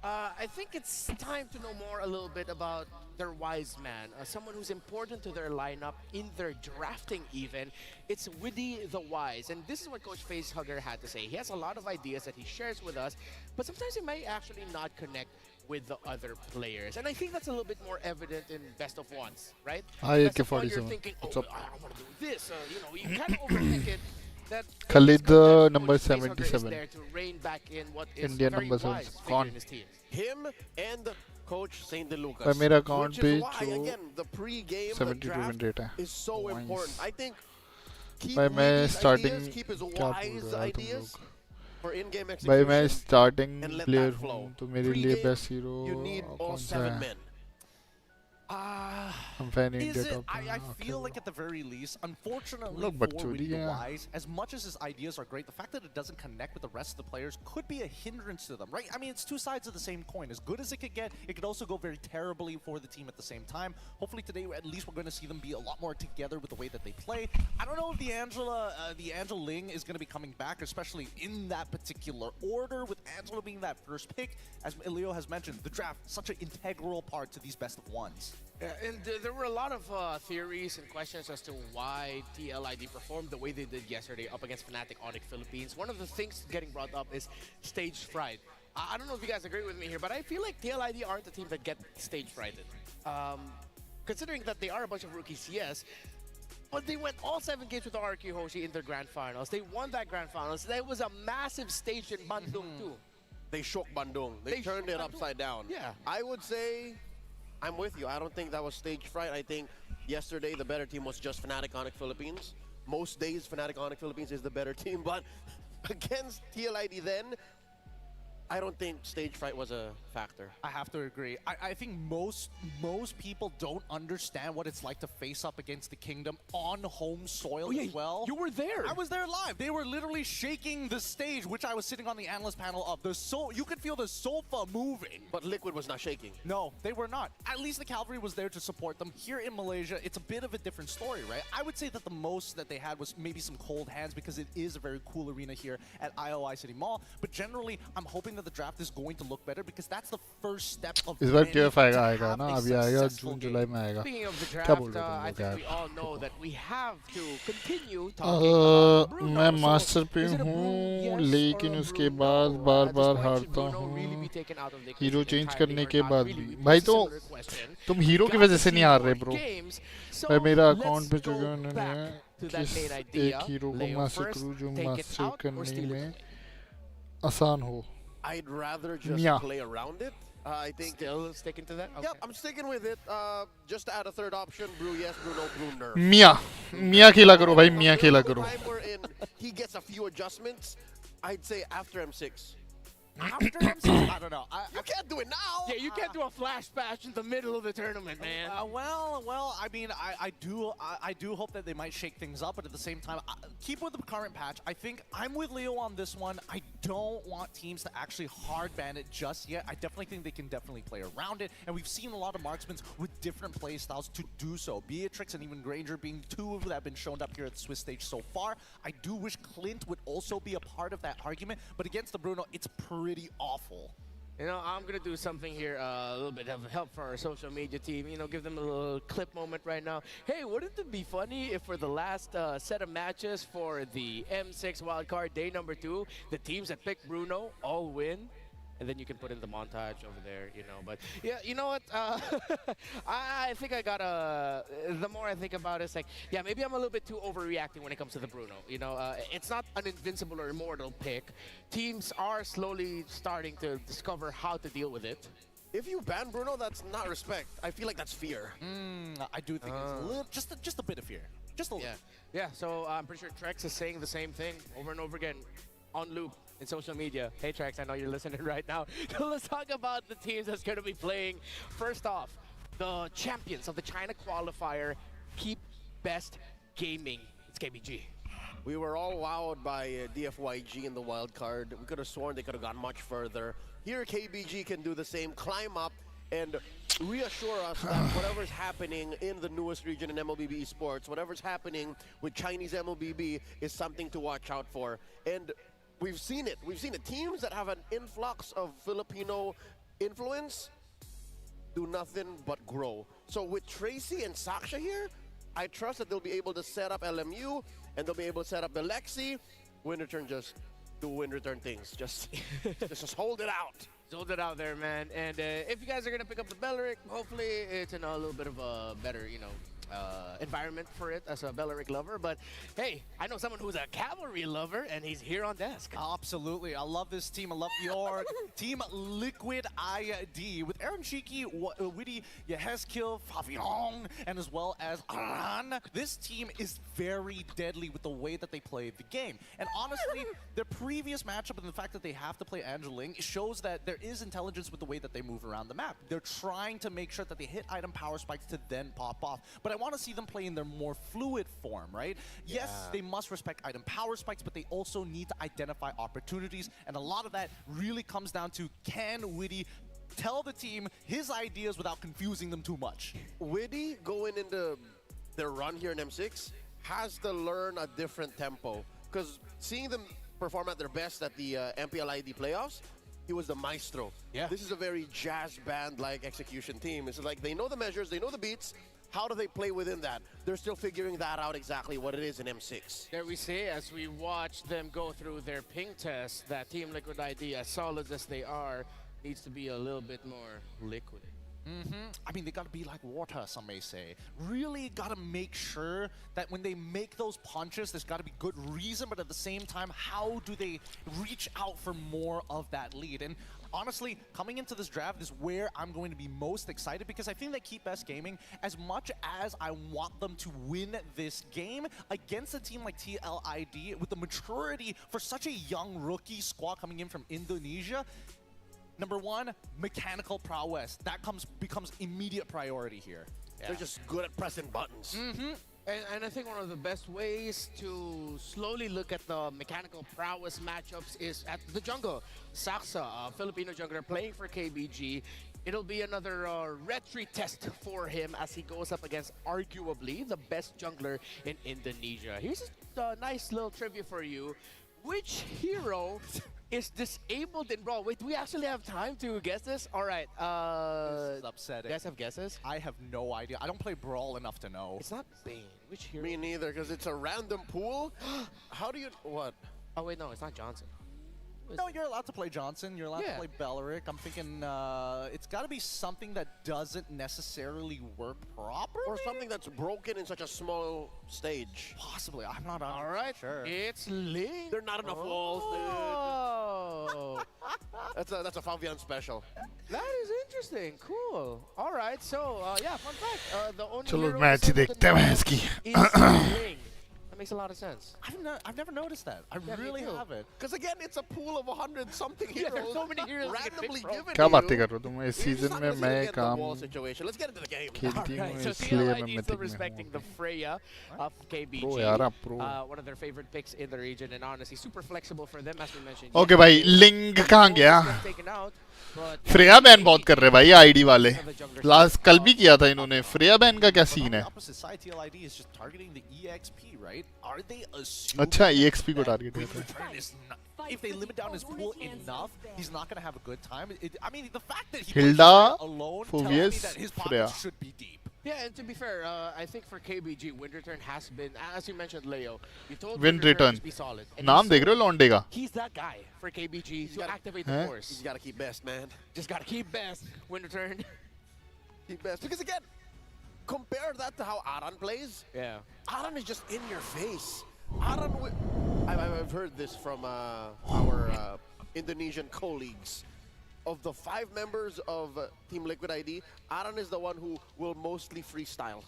I think it's time to know more a little bit about their wise man, someone who's important to their lineup in their drafting even. It's Widdy the Wise, and this is what Coach Facehugger had to say. He has a lot of ideas that he shares with us, but sometimes he may actually not connect with the other players. And I think that's a little bit more evident in best of ones, right? Hi, Best of one, you're AK-47. thinking, What's oh, up? I want to do this. You know, you kind of overthink it. That Khalid number Coach Facehugger is 77. there to rein back in what is Indian very number wise 7. figure Gone. in his team. Him and Coach Saint DeLucas. भाई मेरा account Which पे is why, जो again, the pre-game 72 draft win rate है. is so Nice. important. I think keep भाई मैं Wiggy's starting ideas, keep his क्या बोल wise रहा है तुम ideas लोग? for in-game भाई मैं execution starting and let player that flow. हूँ तो मेरे लिए Pre-game, best hero you need all कौन सा 7 है? men. I'm fan Is India it? top I ten. feel like at the very least, unfortunately Look, for but Widdy the yeah. Wise, as much as his ideas are great, the fact that it doesn't connect with the rest of the players could be a hindrance to them, right? I mean, it's two sides of the same coin. As good as it could get, it could also go very terribly for the team at the same time. Hopefully today, at least we're going to see them be a lot more together with the way that they play. I don't know if the Angela Ling is going to be coming back, especially in that particular order, with Angela being that first pick. As Leo has mentioned, the draft, such an integral part to these best of ones. Yeah, and there were a lot of theories and questions as to why TLID performed the way they did yesterday up against Fnatic Onyx Philippines. One of the things getting brought up is stage fright. I don't know if you guys agree with me here, but I feel like TLID aren't the team that get stage frighted. Considering that they are a bunch of rookies, yes, but they went all 7 games with RRQ Hoshi in their grand finals. They won that grand finals. That was a massive stage in Bandung too. They shook Bandung. They turned it upside down. Yeah. I would say I'm with you. I don't think that was stage fright. I think yesterday the better team was just Fnatic Onyx Philippines. Most days Fnatic Onyx Philippines is the better team, but against TLID then, I don't think stage fright was a factor. I have to agree. I think most people don't understand what it's like to face up against the Kingdom on home soil as well. You were there. I was there live. They were literally shaking the stage, which I was sitting on the analyst panel of. You could feel the sofa moving. But Liquid was not shaking. No, they were not. At least the cavalry was there to support them. Here in Malaysia, it's a bit of a different story, right? I would say that the most that they had was maybe some cold hands because it is a very cool arena here at IOI City Mall. But generally, I'm hoping that the draft is going to look better because that's the first step of इस बार many TF to आएगा have ना a अभी आएगा successful जून game. जुलाई में आएगा Speaking of the क्या draft, बोल रहे I तुम think लोग we यार all know that we have to continue talking about Bruno. मैं So, मास्टर पे is it a हूँ Bruno yes लेकिन or a उसके Bruno बाद no? Bar At this bar point, should हारता Bruno really हूँ be taken out of the hero equation change entirely करने or के not? बाद Really, भी it's भाई a तो similar question. तुम हीरो की Got वजह to से see नहीं हार more रहे ब्रो games. So, भाई मेरा let's अकाउंट पे जो go उन्होंने back to that किस main एक idea. हीरो को Leo मास्टर first, करूँ जो take it master out or करने steal it में away? आसान हो I'd rather just Mia. play around it. I think Still sticking to that? Okay. Yep, I'm sticking with it. Just to add a third option, brew yes, brew no, brew nerf. मिया खेला करो भाई मिया खेला करो Time wherein he gets a few adjustments, I'd say after M6. After M6, I don't know. You can't do it now. Yeah, you can't do a flash bash in the middle of the tournament, man. Well, I mean, I do hope that they might shake things up, but at the same time, keep with the current patch. I think I'm with Leo on this one. I don't want teams to actually hard ban it just yet. I definitely think they can definitely play around it, and we've seen a lot of marksmen with different play styles to do so. Beatrix and even Granger being two that have been shown up here at the Swiss stage so far. I do wish Clint would also be a part of that argument, but against the Bruno, it's pretty awful. You know, I'm going to do something here, a little bit of help for our social media team. You know, give them a little clip moment right now. Hey, wouldn't it be funny if for the last set of matches for the M6 wildcard day number 2, the teams that pick Bruno all win? And then you can put in the montage over there, you know. But yeah, you know what? I think I gotta. The more I think about it, it's like, yeah, maybe I'm a little bit too overreacting when it comes to the Bruno. You know, it's not an invincible or immortal pick. Teams are slowly starting to discover how to deal with it. If you ban Bruno, that's not respect. I feel like that's fear. I do think it's a little, just a bit of fear. Just a little. Yeah, so I'm pretty sure Trex is saying the same thing over and over again on loop in social media. Hey Trex, I know you're listening right now. So let's talk about the teams that's going to be playing. First off, the champions of the China qualifier, Keep Best gaming. It's KBG. We were all wowed by DFYG in the wild card. We could have sworn they could have gone much further. Here, KBG can do the same, climb up, and reassure us that whatever's happening in the newest region in MLBB esports, whatever's happening with Chinese MLBB is something to watch out for. And we've seen it. We've seen it. Teams that have an influx of Filipino influence do nothing but grow. So with Tracy and Saksha here, I trust that they'll be able to set up LMU and they'll be able to set up the Lexi. Wind Return just do Wind Return things. Just hold it out. Hold it out there, man. And if you guys are going to pick up the Belleric, hopefully it's in a little bit of a better, environment for it as a Belleric lover. But hey, I know someone who's a cavalry lover, and he's here on desk. Absolutely. I love this team. I love your team Liquid ID with Aaron Cheeky, Witty, Yehezkiel, Favion, and as well as Aran. This team is very deadly with the way that they play the game. And honestly, their previous matchup and the fact that they have to play Angeling shows that there is intelligence with the way that they move around the map. They're trying to make sure that they hit item power spikes to then pop off. But I want to see them play in their more fluid form, right? Yeah. Yes, they must respect item power spikes, but they also need to identify opportunities. And a lot of that really comes down to, can Witty tell the team his ideas without confusing them too much? Witty going into their run here in M6 has to learn a different tempo. Because seeing them perform at their best at the MPLID playoffs, he was the maestro. Yeah. This is a very jazz band-like execution team. It's like they know the measures, they know the beats. How do they play within that? They're still figuring that out exactly what it is in M6. There we see, as we watch them go through their ping test, that Team Liquid ID, as solid as they are, needs to be a little bit more liquid. I mean, they gotta be like water, some may say. Really gotta make sure that when they make those punches, there's gotta be good reason, but at the same time, how do they reach out for more of that lead? And honestly, coming into this draft is where I'm going to be most excited, because I think that Keep Best Gaming, as much as I want them to win this game against a team like TLID with the maturity for such a young rookie squad coming in from Indonesia, number one, mechanical prowess. That becomes immediate priority here. Yeah. They're just good at pressing buttons. And I think one of the best ways to slowly look at the mechanical prowess matchups is at the jungle. Saksa, a Filipino jungler playing for KBG. It'll be another retry test for him as he goes up against arguably the best jungler in Indonesia. Here's a nice little trivia for you. Which hero is disabled in Brawl? Wait, do we actually have time to guess this? All right. This is upsetting. You guys have guesses? I have no idea. I don't play Brawl enough to know. It's not Bane. Which hero? Me neither, because it's a random pool. How do you... What? Oh, wait, no, it's not Johnson. No, you're allowed to play Johnson. You're allowed to play Belleric. I'm thinking it's got to be something that doesn't necessarily work properly. Or something that's broken in such a small stage. Possibly. I'm not All right. sure. It's Ling. There are not enough walls, dude. That's a Favian special. That is interesting. Cool. All right. So, yeah, fun fact. The only चलो hero match ही देखते हैं इसकी. is Ling. That makes a lot of sense. I've never noticed that. I really haven't. Because again, it's a pool of 100-something heroes. There's so many heroes randomly given क्या to बातें you. कर रहे हो तुम? इस season में मैं काम Let's get into the game. खेलती हूँ So इसलिए मैं TLID still mythic में respecting हूँ. the Freya of KBG. Pro यार, pro. One of their favorite picks in the region, and honestly, super flexible for them, as we mentioned. Okay भाई, Ling कहाँ गया? Taken out, but Freya ban बहुत कर रहे भाई ID वाले. Last कल भी किया था इन्होंने. फ्रेया बैन का क्या सीन है? Opposite side, TLID is just targeting the EXP, right? Are they assuming अच्छा EXP को टारगेट Wind करते हैं. Return is not, if they limit down his pool enough, he's not going to have a good time. I mean, the fact that he Hilda, alone tells me Phoveus, that his Freya. pockets should be deep. yeah, and to be fair, I think for KBG, Wind Return has been, as you mentioned, Leo, you told Wind Return. to be solid. And नाम he's देख रहे हो लौंडे का? He's that guy for KBG to activate the Huh? force. He's got to keep best, man. Just got to keep best. Wind Return. Keep best. Because again, compare that to how Aran plays. Yeah. Aran is just in your face. Aran, I've heard this from our Indonesian colleagues. Of the 5 members of Team Liquid ID, Aran is the one who will mostly freestyle.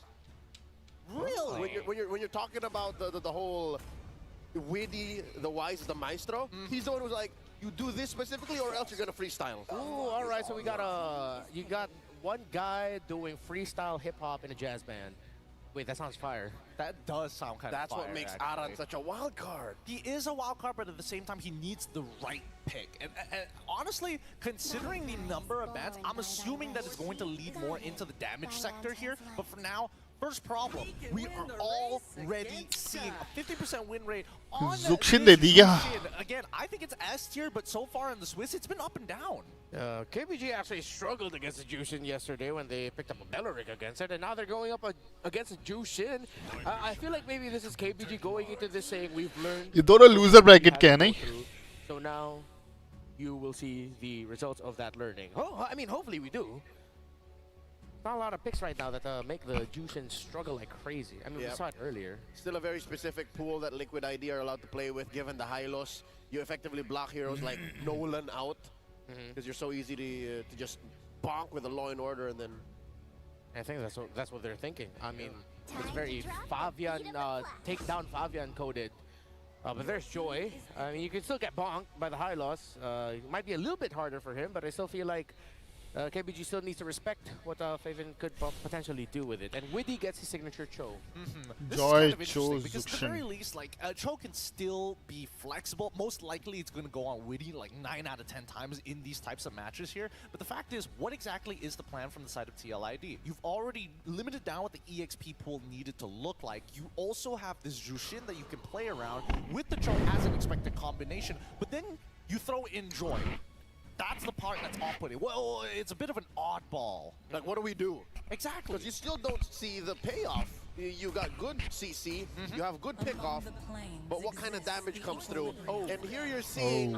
Really? When you're talking about the whole witty, the wise, the maestro, he's the one who's like, you do this specifically or else you're gonna freestyle. Ooh, all right. So we got you got one guy doing freestyle hip hop in a jazz band. Wait, that sounds fire. That does sound kind of fire. That's what makes actually. Aran such a wild card. He is a wild card, but at the same time, he needs the right pick. And honestly, considering the number of bans, I'm assuming that it's going to lead more into the damage sector here. But for now, first problem, we are already seeing a 50% win rate on Zuxin de diya. Again, I think it's S tier, but so far in the Swiss, it's been up and down. KBG actually struggled against the Jushin yesterday when they picked up a Belleric against it, and now they're going up against a Jushin. I feel like maybe this is KBG going into this saying we've learned. ये दोनों loser bracket के हैं नहीं? So now you will see the results of that learning. Oh, I mean, hopefully we do. Not a lot of picks right now that make the Jushin struggle like crazy. I mean, we saw it earlier. Still a very specific pool that Liquid ID are allowed to play with, given the high loss. You effectively block heroes like Nolan out, because you're so easy to just bonk with a Law and Order, and then. I think that's what they're thinking. I mean, it's very Fabian take down Fabian coded. But there's Joy. I mean, you can still get bonked by the high loss. It might be a little bit harder for him, but I still feel like KBG still needs to respect what Faven could potentially do with it. And Widdy gets his signature Cho. This is kind of interesting because at the very least, like, Cho can still be flexible. Most likely it's going to go on Widdy like 9 out of 10 times in these types of matches here. But the fact is, what exactly is the plan from the side of TLID? You've already limited down what the EXP pool needed to look like. You also have this Jushin that you can play around with the Cho as an expected combination. But then you throw in Joy. That's the part that's off-putting. Well, it's a bit of an oddball. Like, what do we do? Exactly. Because you still don't see the payoff. You got good CC, you have good pickoff, but what kind of damage comes through? And here you're seeing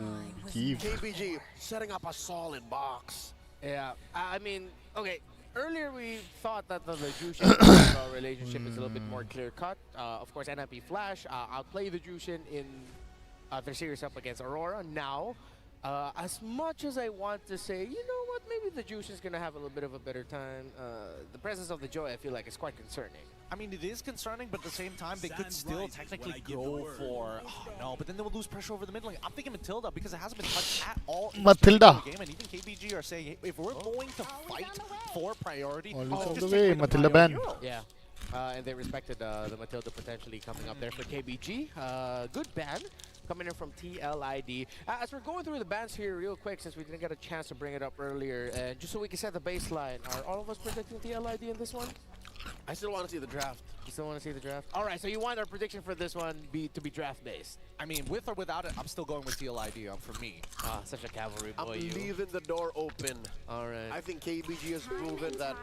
KBG setting up a solid box. Yeah, I mean, okay. Earlier we thought that the Jushin relationship is a little bit more clear-cut. Of course, NIP Flash outplay the Jushin in their series up against Aurora. Now, as much as I want to say, you know what, maybe the Jushin's going to have a little bit of a better time, the presence of the Joy, I feel like, is quite concerning. I mean, it is concerning, but at the same time, they could still technically go for, oh no, but then they will lose pressure over the mid lane. I'm thinking Matilda because it hasn't been touched at all in this game, and even KBG are saying, if we're going to fight for priority, just take Matilda ban. Yeah, and they respected the Matilda potentially coming up there for KBG. Good ban coming in from TLID. As we're going through the bans here real quick, since we didn't get a chance to bring it up earlier, and just so we can set the baseline, are all of us predicting TLID in this one? I still want to see the draft. You still want to see the draft? All right, so you want our prediction for this one to be draft-based? I mean, with or without it, I'm still going with TLID for me. Such a cavalry boy, I'm leaving the door open. All right. I think KBG has proven that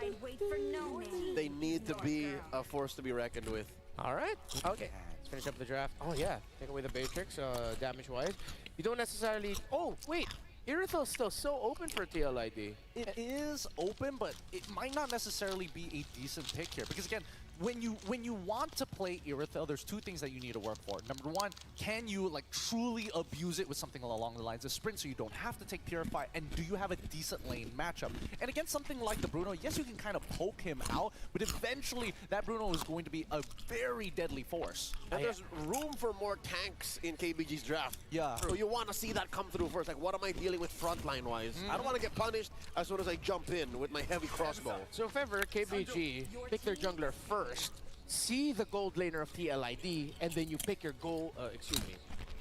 they need to be a force to be reckoned with. All right. Okay. Let's finish up the draft. Oh, yeah. Take away the Beatrix, damage-wise. You don't necessarily... Oh, wait. Irithel's still so open for TLID. It is open, but it might not necessarily be a decent pick here. Because again, when you want to play Irithel, there's two things that you need to work for. Number one, can you like truly abuse it with something along the lines of sprint so you don't have to take Purify? And do you have a decent lane matchup? And against something like the Bruno, yes, you can kind of poke him out, but eventually that Bruno is going to be a very deadly force. And there's room for more tanks in KBG's draft. Yeah. So you want to see that come through first. Like, what am I dealing with frontline-wise? I don't want to get punished as soon as I jump in with my heavy crossbow. So if ever KBG pick their jungler first, see the gold laner of TLID, and then you pick your gold, excuse me.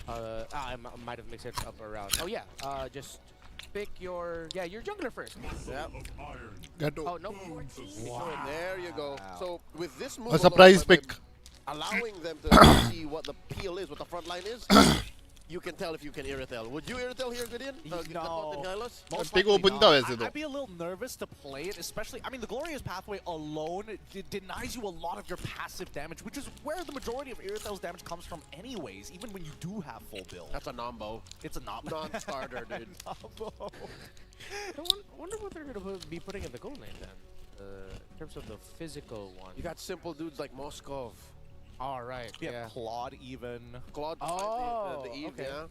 I might have mixed it up around. Oh yeah, just pick your jungler first. Yep. Oh, no. Wow. There you go. So with this move, A surprise pick. Allowing them to see what the peel is, what the front line is, you can tell if you can Irithel. Would you Irithel here, Gideon? No. Most Pick likely open not. I'd be a little nervous to play it, especially, I mean, the Glorious Pathway alone denies you a lot of your passive damage, which is where the majority of Irithel's damage comes from anyways, even when you do have full build. That's a nombo. It's a non-starter, dude. I wonder what they're going to be putting in the gold lane then, in terms of the physical one. You got simple dudes like Moskov. All right. Yeah, Claude even. Claude, the Eve, okay. yeah.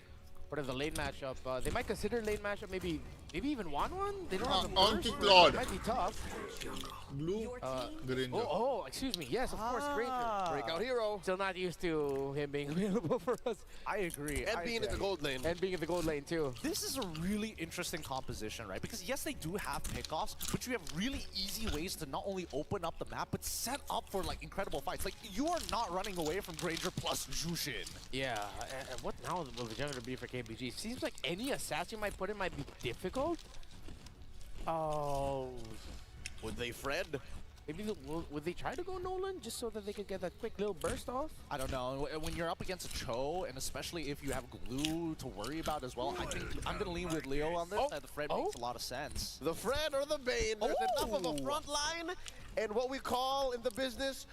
What if the lane matchup? They might consider lane matchup maybe Maybe even 1-1? They don't have the on burst. to Claude. It might be tough. Blue Granger. Oh, excuse me. Yes, of course, Granger. Breakout hero. Still not used to him being available for us. I agree. And being in the gold lane. And being in the gold lane, too. This is a really interesting composition, right? Because yes, they do have pickoffs, but you have really easy ways to not only open up the map, but set up for like incredible fights. Like, you are not running away from Granger plus Jushin. Yeah, and what now will the jungle be for KBG? Seems like any assassin you might put in might be difficult. Oh. Would they Fred? Maybe would they try to go Nolan just so that they could get that quick little burst off? I don't know. When you're up against a Cho, and especially if you have glue to worry about as well, I think I'm going to lean with Leo on this. The Fred makes a lot of sense. The Fred or the Bane. There's enough of a front line and what we call in the business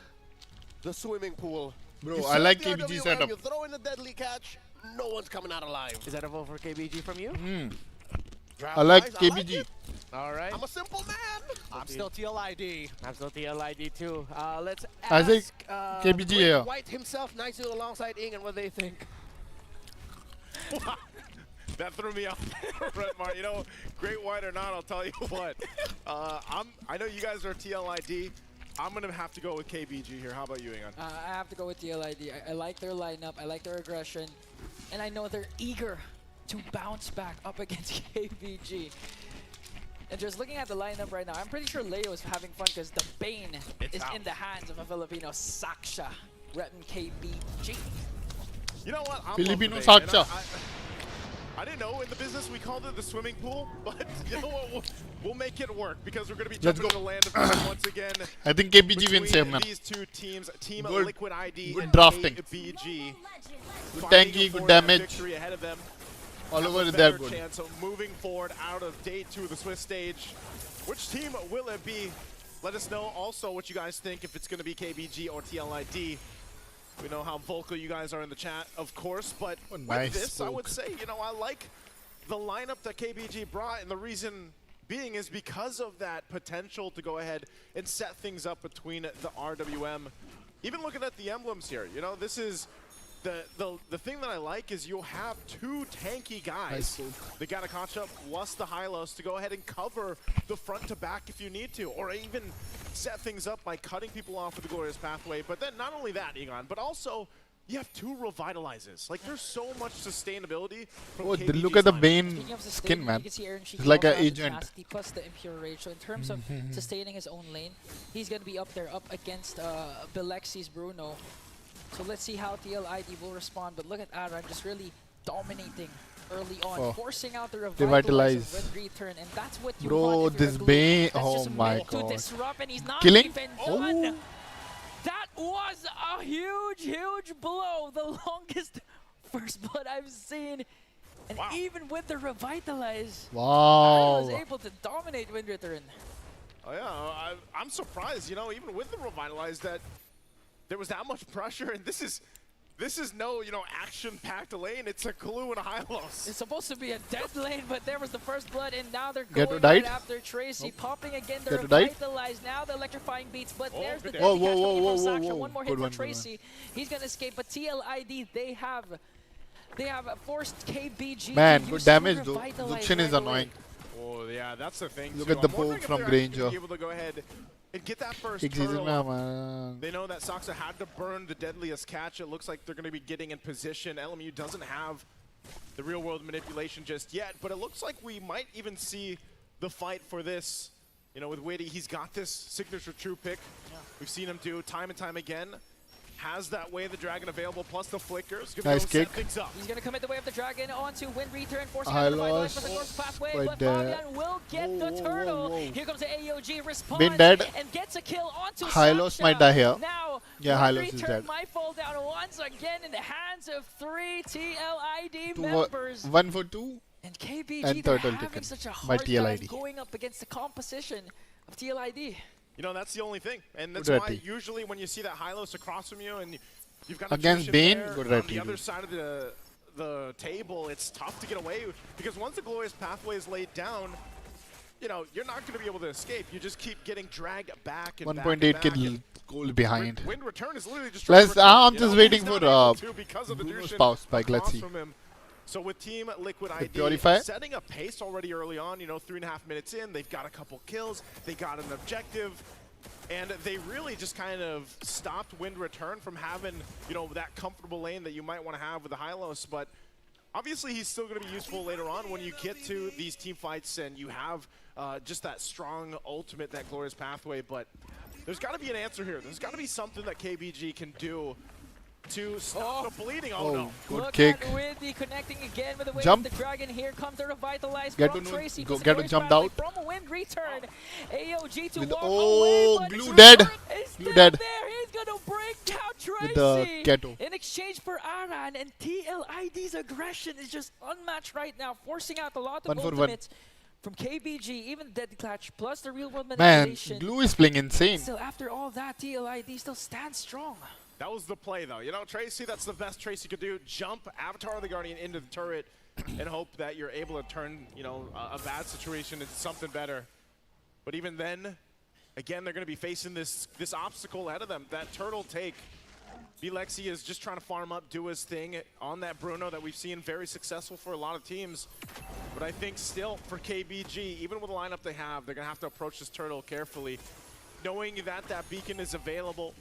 the swimming pool. Bro, I like KBG RWM, setup. You throw in the deadly catch, no one's coming out alive. Is that a vote for KBG from you? I like KBG. All right. I'm a simple man. I'm still TLID. I'm still TLID too. Let's I ask think KBG Great here. White himself, nice alongside Ing, and what they think. That threw me off, Red Mar. You know, Great White or not, I'll tell you what. I know you guys are TLID. I'm gonna have to go with KBG here. How about you, Ingan? I have to go with TLID. I like their lineup. I like their aggression, and I know they're eager to bounce back up against KBG. And just looking at the lineup right now, I'm pretty sure Leo is having fun because the Bane is in the hands of a Filipino Saksha, repping KBG. You know what? I'm Filipino loving the Bane, Saksha. I didn't know in the business we called it the swimming pool, but you know what? We'll make it work because we're going to be Let's jumping go. in the land of fun once again. I think KBG wins here, man. These two teams, Team Good- Liquid ID good and drafting. KBG. Good fighting tanky, for good that damage. Victory ahead of them. All Have over, a they're better good. chance of moving forward out of day 2 of the Swiss stage. Which team will it be? Let us know also what you guys think, if it's going to be KBG or TLID. We know how vocal you guys are in the chat, of course, but with nice this, I would spoke. say, you know, I like the lineup that KBG brought, and the reason being is because of that potential to go ahead and set things up between the RWM. Even looking at the emblems here, you know, this is the thing that I like is you'll have two tanky guys, the Gatakacha plus the Hylos, to go ahead and cover the front to back if you need to, or even set things up by cutting people off with the Glorious Pathway. But then not only that, Egon, but also you have 2 revitalizes. Like, there's so much sustainability from Oh, KBG's look at the lineup. Bane Speaking of skin, sustaining, man. you can see Aaron Sheik It's like an also has agent. Nasty plus the Impure Rage. So in terms of sustaining his own lane, he's going to be up there, up against Bilexi's Bruno. So let's see how TLID will respond. But look at Aran just really dominating early on, forcing out the revitalize and return. And that's what you Bro, want if you're this a Glue. Bane, That's oh just my meant to god. disrupt, and he's not Killing? even done. That was a huge, huge blow. The longest first blood I've seen. And even with the revitalize, Wow. Aran was able to dominate Wind Return. Oh yeah, I'm surprised, you know, even with the Revitalize, that there was that much pressure, and this is no, you know, action-packed lane. It's a Glue and a Hylos. It's supposed to be a dead lane, but there was the first blood, and now they're Gato going died? right after Tracy, popping again the Gato died? revitalize. Now the electrifying beats, but there's the Whoa, deadly whoa, catch whoa, coming whoa, from whoa, Saksha. whoa. One more Good hit one, for good one. Tracy. He's gonna escape, but TLID, they have forced KBG Man, to good use damage the though. revitalize Lucian is right away. annoying. Oh yeah, that's the thing. Look too. at the I'm wondering poke if from they're actually gonna Granger. be able to go ahead and get that first एक season turtle में up. हमारा They know that Saksha had to burn the deadliest catch. It looks like they're going to be getting in position. LMU doesn't have the real-world manipulation just yet, but it looks like we might even see the fight for this. You know, with Witty, he's got this signature true pick. We've seen him do time and time again. Has that Way of the Dragon available, plus the flickers. Nice kick. Things up. He's going to commit the Way of the Dragon onto Wind Return, forcing I out the revitalize lost from the North Pathway, right but there. Fabian will get the turtle. Here comes the AOG response Been dead. and gets a kill onto Hylos Saksha. might die here. Now, Yeah, Wind Hylos is Return dead. might fall down once again in the hands of 3 TLID Two members. 1 for 2. And KBG, And they're turtle having taken such a by hard time TLID. going up against the composition of TLID. You know, that's the only thing. And that's Good why ready. usually when you see that Hylos across from you and you've got Against Nutrition Bane, there, good on ready, the other dude. side of the table, it's tough to get away because once the Glorious Pathway is laid down, you know, you're not going to be able to escape. You just keep getting dragged back and 1.8 kill goal behind. Wind Return is literally just Let's. trying to return, I'm you just know? waiting He's for not able to because of the Bruno's Jushin power spike. Let's across see. from him. So with Team Liquid ID Purify. setting a pace already early on, you know, 3.5 minutes in, they've got a couple kills, they got an objective, and they really just kind of stopped Wind Return from having, you know, that comfortable lane that you might want to have with the Hylos. But obviously he's still going to be useful later on when you get to these team fights and you have just that strong ultimate, that glorious pathway. But there's got to be an answer here. There's got to be something that KBG can do to stop the bleeding. Oh, no. Good Look kick. at Windy connecting again with the wave Jump. of the dragon. Here comes the revitalize Get from to Tracy. go, Just get to glorious jumped pathway out. from a Wind return. AOG to With walk oh, away, but Glue dead. is Glue still dead. there. He's gonna break down Tracy. With the Ghetto. In exchange for Aran, and TLID's aggression is just unmatched right now, forcing out a lot of 1 for 1. ultimates from KBG, even Dead Clutch, plus the real world Man, manipulation. Glue is playing insane. Still, after all that, TLID still stands strong. That was the play, though. You know, Tracy, that's the best Tracy could do. Jump Avatar of the Guardian into the turret and hope that you're able to turn, you know, a bad situation into something better. But even then, again, they're going to be facing this obstacle ahead of them, that turtle take. Lexi is just trying to farm up, do his thing on that Bruno that we've seen very successful for a lot of teams. But I think still for KBG, even with the lineup they have, they're going to have to approach this turtle carefully, knowing that that beacon is available.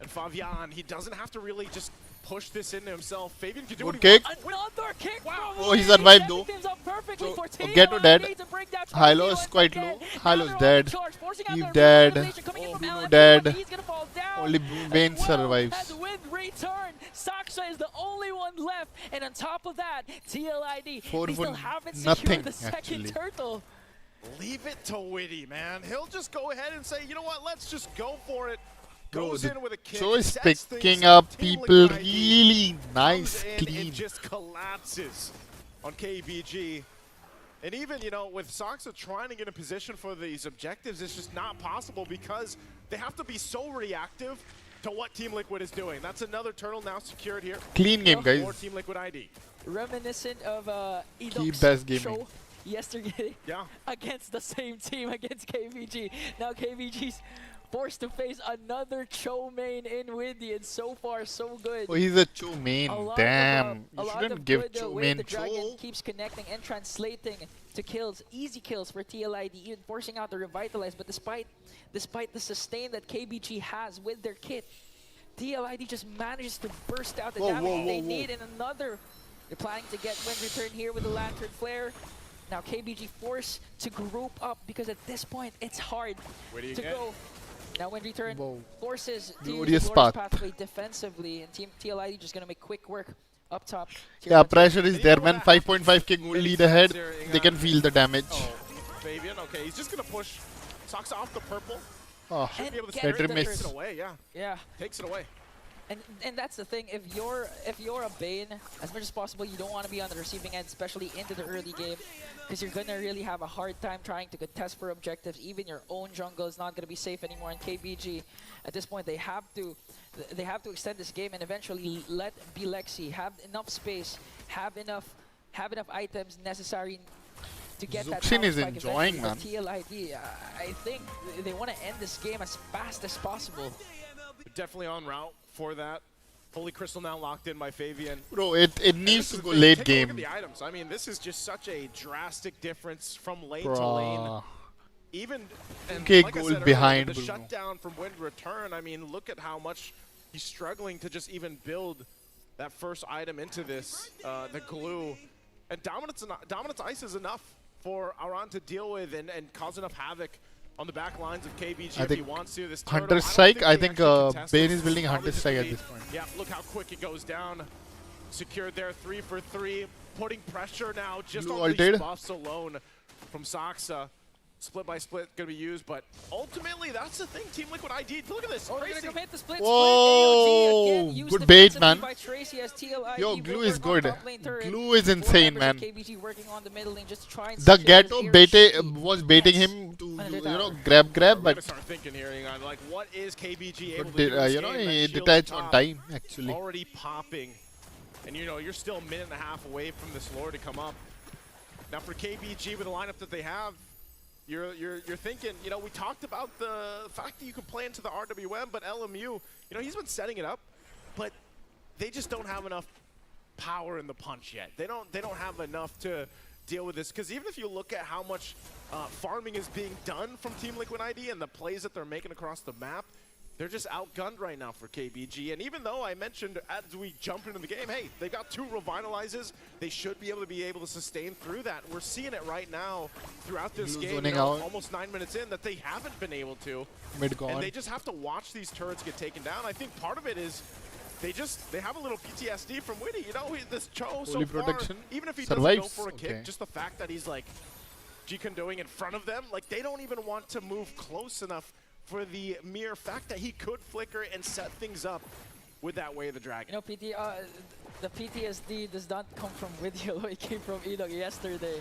And Fabian, he doesn't have to really just push this into himself. Fabian can do what he kick. wants. Another kick. Wow. Oh, he survived though. So, Ghetto dead. Hilo is quite low. Hilo's dead. Eve dead. Bruno dead. Only Bane survives. As Wind return, Saksha is the only one left. And on top of that, TLID, For they still haven't nothing, secured the second actually. turtle. Leave it to Witty, man. He'll just go ahead and say, you know what, let's just go for it. Bro, Goes the in with a kick, show is sets picking things up Team people Liquid ID really nice, comes in clean. and just collapses on KBG. And even, you know, with Saksa trying to get in position for these objectives, it's just not possible because they have to be so reactive to what Team Liquid is doing. That's another turtle now secured here. Clean game, guys. For Team Liquid ID. Reminiscent of Keep best gaming. show yesterday against the same team, against KVG. Now KVG's forced to face another Cho main in Windy, and so far so good. Oh, he's a Cho main. Damn. You shouldn't give Cho way main the dragon Cho. keeps connecting and translating to kills, easy kills for TLID, even forcing out the revitalize. But despite the sustain that KBG has with their kit, TLID just manages to burst out the damage they need. And another, they're planning to get Wind return here with the Lantern Flare. Now KBG forced to group up because at this point it's hard to go. Now Wind return forces to use the glorious pathway defensively, and Team TLID just gonna make quick work up top. Yeah, pressure is there, man. 5.5k gold lead ahead. They can feel the damage. Fabian, okay, he's just gonna push Saksa off the purple. Oh, Should be able to better takes miss. it away, Yeah. Takes it away. And that's the thing, if you're a Bane, as much as possible you don't want to be on the receiving end, especially into the early game, because you're gonna really have a hard time trying to contest for objectives. Even your own jungle is not gonna be safe anymore. And KBG, at this point, they have to extend this game and eventually let Lexi have enough space, have enough items necessary to get that Zuxin is spike enjoying, eventually. man. But TLID, I think they want to end this game as fast as possible. Definitely en route for that. Holy Crystal now locked in by Fabian. Bro, it needs to go Take late a look game. at the items. I mean, this is just such a drastic difference from lane to Bruh. lane. Even and Okay, like I goal said earlier, behind the Bruno. shutdown from Wind return. I mean, look at how much he's struggling to just even build that first item into this, the glue. And Dominance Ice is enough for Aran to deal with and cause enough havoc on the back lines of KBG I if he think wants to. This Hunter turtle, Strike, I they think actually contest Bane this. is building a Probably Hunter just Strike gonna at be- this point. Yeah, look how quick it goes down. Secured there, 3 for 3. Putting pressure now just Blue on ulted. these buffs alone from Saksa. Split by split going to be used, but ultimately that's the thing. Team Liquid ID. Look at this. Oh, Crazy. they're gonna hit the split. Whoa, again, used good bait, defensively man. by Tracy as TLID Yo, will glue work is on good. top lane turret. Glue is Four insane, members of man. KBG working on the middle lane just to try and The secure Ghetto his air was baiting him to, Another you tower. know, grab, We're gonna but start thinking here, like what is KBG able but to do? in this you know, game? That he shield detached top on time, actually. Already popping, and you know you're still a minute and a half away from this lore to come up. Now for KBG with the lineup that they have, you're thinking, you know, we talked about the fact that you can play into the RWM, but LMU, you know, he's been setting it up, but they just don't have enough power in the punch yet. They don't have enough to deal with this, because even if you look at how much farming is being done from Team Liquid ID and the plays that they're making across the map, they're just outgunned right now for KBG. And even though I mentioned as we jump into the game, hey, they've got 2 revitalizes, they should be able to sustain through that. We're seeing it right now throughout this game, you know, almost 9 minutes in, that they haven't been able to. And they just have to watch these turrets get taken down. I think part of it is they have a little PTSD from Witty. You know, this Cho so far, even if he doesn't go for a kick, just the fact that he's like G-Condoing in front of them, like they don't even want to move close enough for the mere fact that he could flicker and set things up with that Way of the Dragon. You know, the PTSD does not come from Witty, although it came from Enoch yesterday.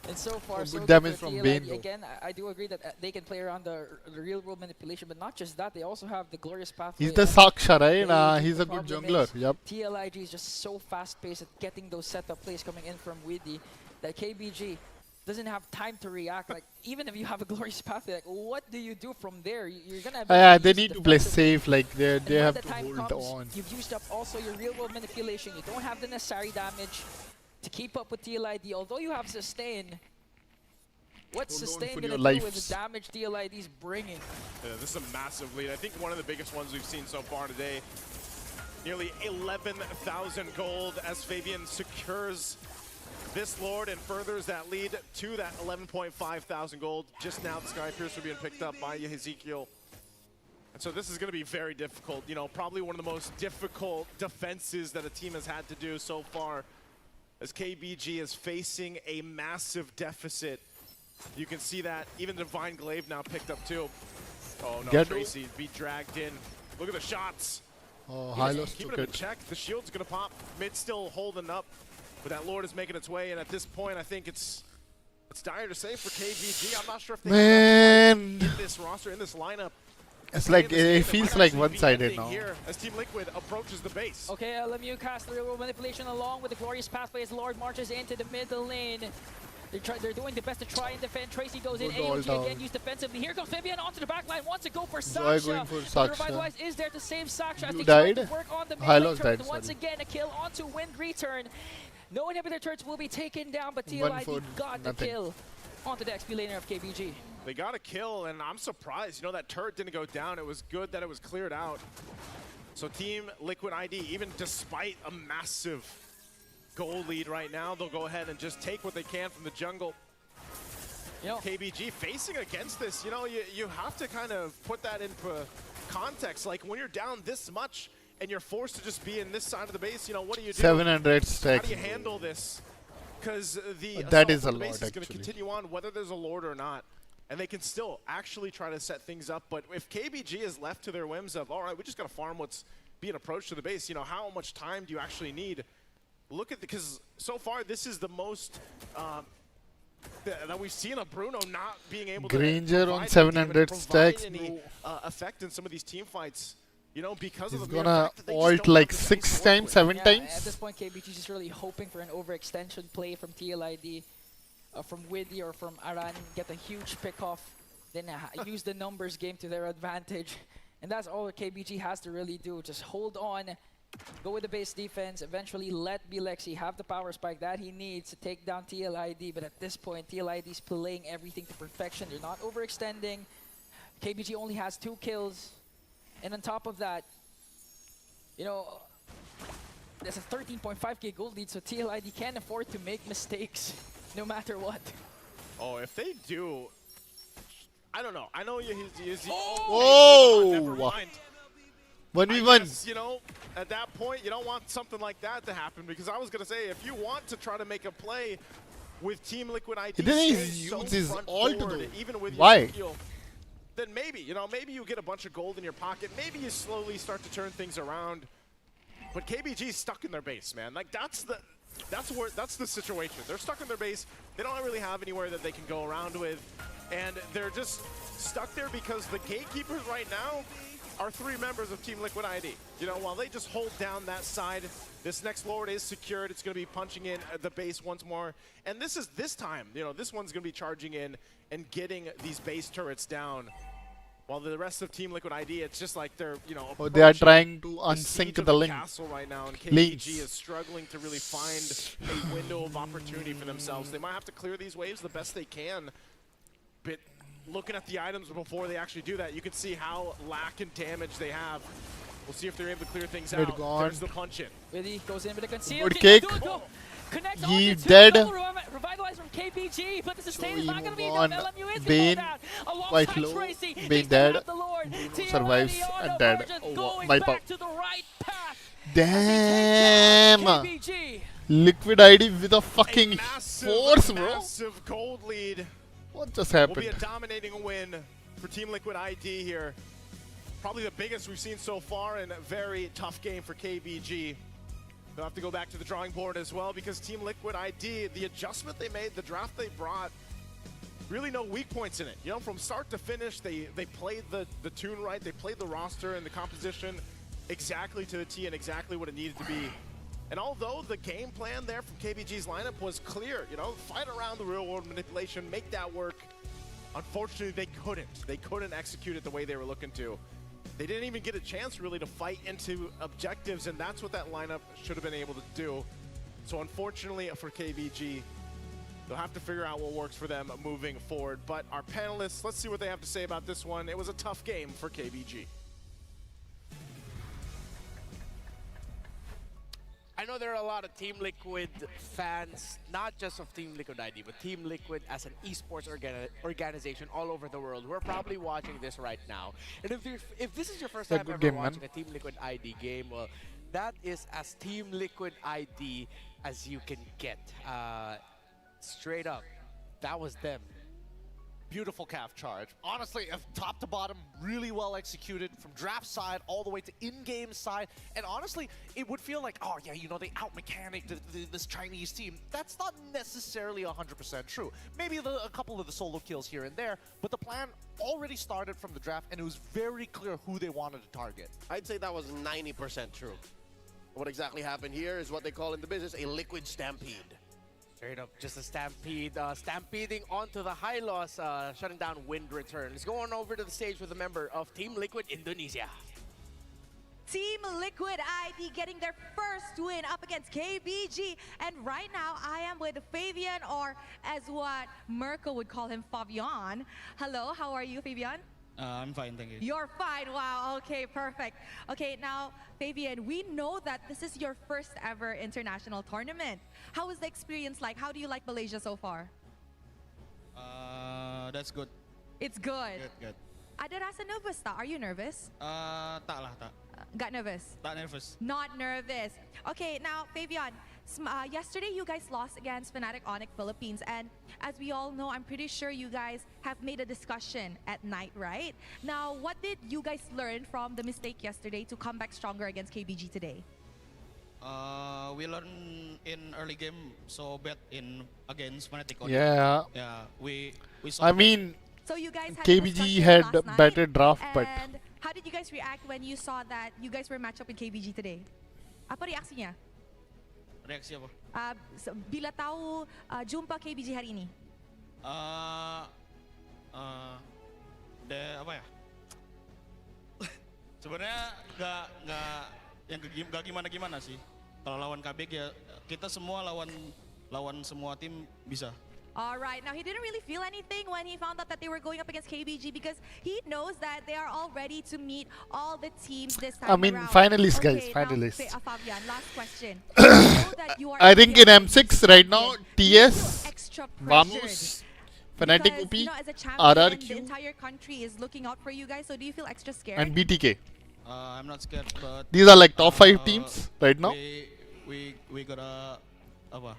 And so far, so damage from Bane. Again, I do agree that they can play around the real world manipulation, but not just that, they also have the glorious pathway. He's the Saksha, right? He's a good jungler. Yep. TLIG is just so fast-paced at getting those setup plays coming in from Witty that KBG doesn't have time to react. Like, even if you have a glorious pathway, like, what do you do from there? You're gonna have they need to play safe. Like they have to hold on. You've used up also your real world manipulation. You don't have the necessary damage to keep up with TLID. Although you have sustain, what's sustain gonna do with the damage TLID's bringing? Yeah, this is a massive lead. I think one of the biggest ones we've seen so far today. Nearly 11,000 gold as Fabian secures this Lord and furthers that lead to that 11.5 thousand gold. Just now the Sky Piercer being picked up by Ezekiel. And so this is going to be very difficult. You know, probably one of the most difficult defenses that a team has had to do so far, as KBG is facing a massive deficit. You can see that even Divine Glaive now picked up too. Oh no, Tracy be dragged in. Look at the shots. Oh, Hylos keep took it in check. The shield's going to pop. Mid still holding up. But that Lord is making its way, and at this point, I think it's dire to say for KBG. I'm not sure if they can in this roster, in this lineup. It's like it feels like one-sided now. Here as Team Liquid approaches the base. Okay, Lemieux casts the real world manipulation along with the glorious pathway as Lord marches into the middle lane. They're doing the best to try and defend. Tracy goes in, AOG again used defensively. Here comes Fabian onto the back line, wants to go for Saksha. The Revitalize is there to save Saksha as they try to work on the mid turret. Once again, a kill onto Wind Return. No inhibitor turrets will be taken down, but TLID got the kill onto the XP laner of KBG. They got a kill, and I'm surprised. You know, that turret didn't go down. It was good that it was cleared out. So Team Liquid ID, even despite a massive goal lead right now, they'll go ahead and just take what they can from the jungle. You know, KBG facing against this, you know, you have to kind of put that into context. Like, when you're down this much, and you're forced to just be in this side of the base, you know, what do you do? 700 stacks. How do you handle this? Because the that is a lot, base is going to continue on whether there's a Lord or not. And they can still actually try to set things up. But if KBG is left to their whims of, all right, we just got to farm what's being approached to the base, you know, how much time do you actually need? Look at because so far this is the most that we've seen of Bruno not being able to Granger on 700 stacks. Any effect in some of these team fights. You know, because he's of the gonna ult like 6 times, 7 times. At this point, KBG is just really hoping for an overextension play from TLID, from Witty or from Aran, get a huge pick off, then use the numbers game to their advantage. And that's all that KBG has to really do. Just hold on, go with the base defense, eventually let Bilexi have the power spike that he needs to take down TLID. But at this point, TLID is playing everything to perfection. They're not overextending. KBG only has 2 kills. And on top of that, you know, there's a 13.5k gold lead, so TLID can't afford to make mistakes no matter what. Oh, if they do, I don't know. I know he's oh, never mind. 1v1. You know, at that point, you don't want something like that to happen, because I was going to say, if you want to try to make a play with Team Liquid ID, he didn't use his ult though. Even with Why? Then maybe, you know, maybe you get a bunch of gold in your pocket. Maybe you slowly start to turn things around. But KBG's stuck in their base, man. Like, that's the situation. They're stuck in their base. They don't really have anywhere that they can go around with. And they're just stuck there because the gatekeepers right now are 3 members of Team Liquid ID. You know, while they just hold down that side, this next Lord is secured. It's going to be punching in the base once more. And this time, you know, this one's going to be charging in and getting these base turrets down. While the rest of Team Liquid ID, it's just like they're, you know, they are trying to the unsync siege of the link. castle right now, and KBG Links. is struggling to really find a window of opportunity for themselves. They might have to clear these waves the best they can, but looking at the items before they actually do that, you can see how lack and damage they have. We'll see if they're able to clear things Mid out. gone. There's the punch in. Really goes in with a conceal. Good kick. Connect He on to dead. double Revitalize from KBG, but the sustain is not going to be enough. LMU is Bane, going down. quite Alongside low. Tracy, Bane he's dead. gonna have the Lord. Bruno survives and dead. Oh, going wipe back out. to the right path. Damn! KBG. Liquid ID with a fucking force, bro. Massive gold lead. What just Will happened? be a dominating win for Team Liquid ID here. Probably the biggest we've seen so far, and a very tough game for KBG. They'll have to go back to the drawing board as well, because Team Liquid ID, the adjustment they made, the draft they brought, really no weak points in it. You know, from start to finish, they played the tune right, they played the roster and the composition exactly to the T and exactly what it needed to be. And although the game plan there from KBG's lineup was clear, you know, fight around the real world manipulation, make that work, unfortunately they couldn't. They couldn't execute it the way they were looking to. They didn't even get a chance really to fight into objectives, and that's what that lineup should have been able to do. So unfortunately for KBG, they'll have to figure out what works for them moving forward. But our panelists, let's see what they have to say about this one. It was a tough game for KBG. I know there are a lot of Team Liquid fans, not just of Team Liquid ID, but Team Liquid as an esports organization all over the world. We're probably watching this right now. And if this is your first time ever game, watching man. a Team Liquid ID game, well, that is as Team Liquid ID as you can get. Straight up, that was them. Beautiful calf charge. Honestly, top to bottom, really well executed from draft side all the way to in-game side. And honestly, it would feel like, oh yeah, you know, they out-mechanicked this Chinese team. That's not necessarily 100% true. Maybe a couple of the solo kills here and there, but the plan already started from the draft, and it was very clear who they wanted to target. I'd say that was 90% true. What exactly happened here is what they call in the business a liquid stampede. Straight up, just a stampede, stampeding onto the high loss, shutting down wind return. Let's go on over to the stage with a member of Team Liquid Indonesia. Team Liquid ID getting their first win up against KBG. And right now, I am with Fabian, or as what Merkel would call him, Fabian. Hello, how are you, Fabian? I'm fine, thank you. You're fine. Wow. Okay, perfect. Okay, now, Fabian, we know that this is your first ever international tournament. How was the experience like? How do you like Malaysia so far? That's good. It's good. Good. Ada rasa nervous tak? Are you nervous? Tak lah, tak. Got nervous? Tak nervous. Not nervous. Okay, now, Fabian, yesterday you guys lost against Fnatic Onyx Philippines, and as we all know, I'm pretty sure you guys have made a discussion at night, right? Now, what did you guys learn from the mistake yesterday to come back stronger against KBG today? We learned in early game so bad against Fnatic. Yeah. Yeah. We saw I mean, so you guys had KBG had last night, better draft, but and how did you guys react when you saw that you guys were matched up with KBG today? Apa reaksinya? reaksi apa? Bila tahu jumpa KBG hari ini? Apa ya? Sebenarnya nggak gimana sih. Kalau lawan KBG ya kita semua lawan semua tim bisa. All right. Now, he didn't really feel anything when he found out that they were going up against KBG because he knows that they are all ready to meet all the teams this time I mean, around. finalists, okay, guys, finalists. Now, Fabian, last question. You know that you are I think in M6 right now, TS, extra Vamos, Fnatic because, OP, you know, as a champion, RRQ, the entire country is looking out for you guys. So do you feel extra scared? and BTK. I'm not scared, but These are like top 5 teams right now. We gotta apa?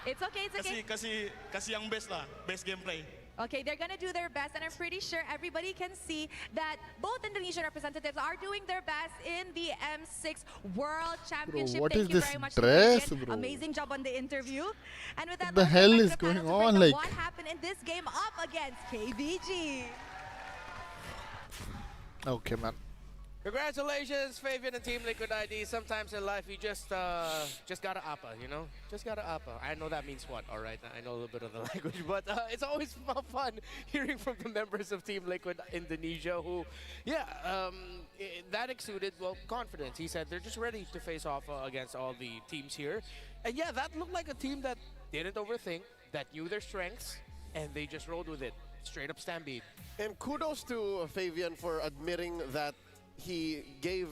It's okay, it's okay. Kasih yang best lah, best gameplay. Okay, they're gonna do their best, and I'm pretty sure everybody can see that both Indonesian representatives are doing their best in the M6 World Championship. what Thank is you this very much, dress, Fabian. bro? Amazing job on the interview. And with that, What the let's hell go back is to the going panel to on? break Like, down what happened in this game up against KBG. okay, man. Congratulations, Fabian and Team Liquid ID. Sometimes in life you just gotta appa, you know? Just gotta appa. I know that means what, alright? I know a little bit of the language, but it's always fun hearing from the members of Team Liquid Indonesia who, that exuded, well, confidence. He said they're just ready to face off against all the teams here. And yeah, that looked like a team that didn't overthink, that knew their strengths, and they just rolled with it. Straight up Stampede. And kudos to Fabian for admitting that he gave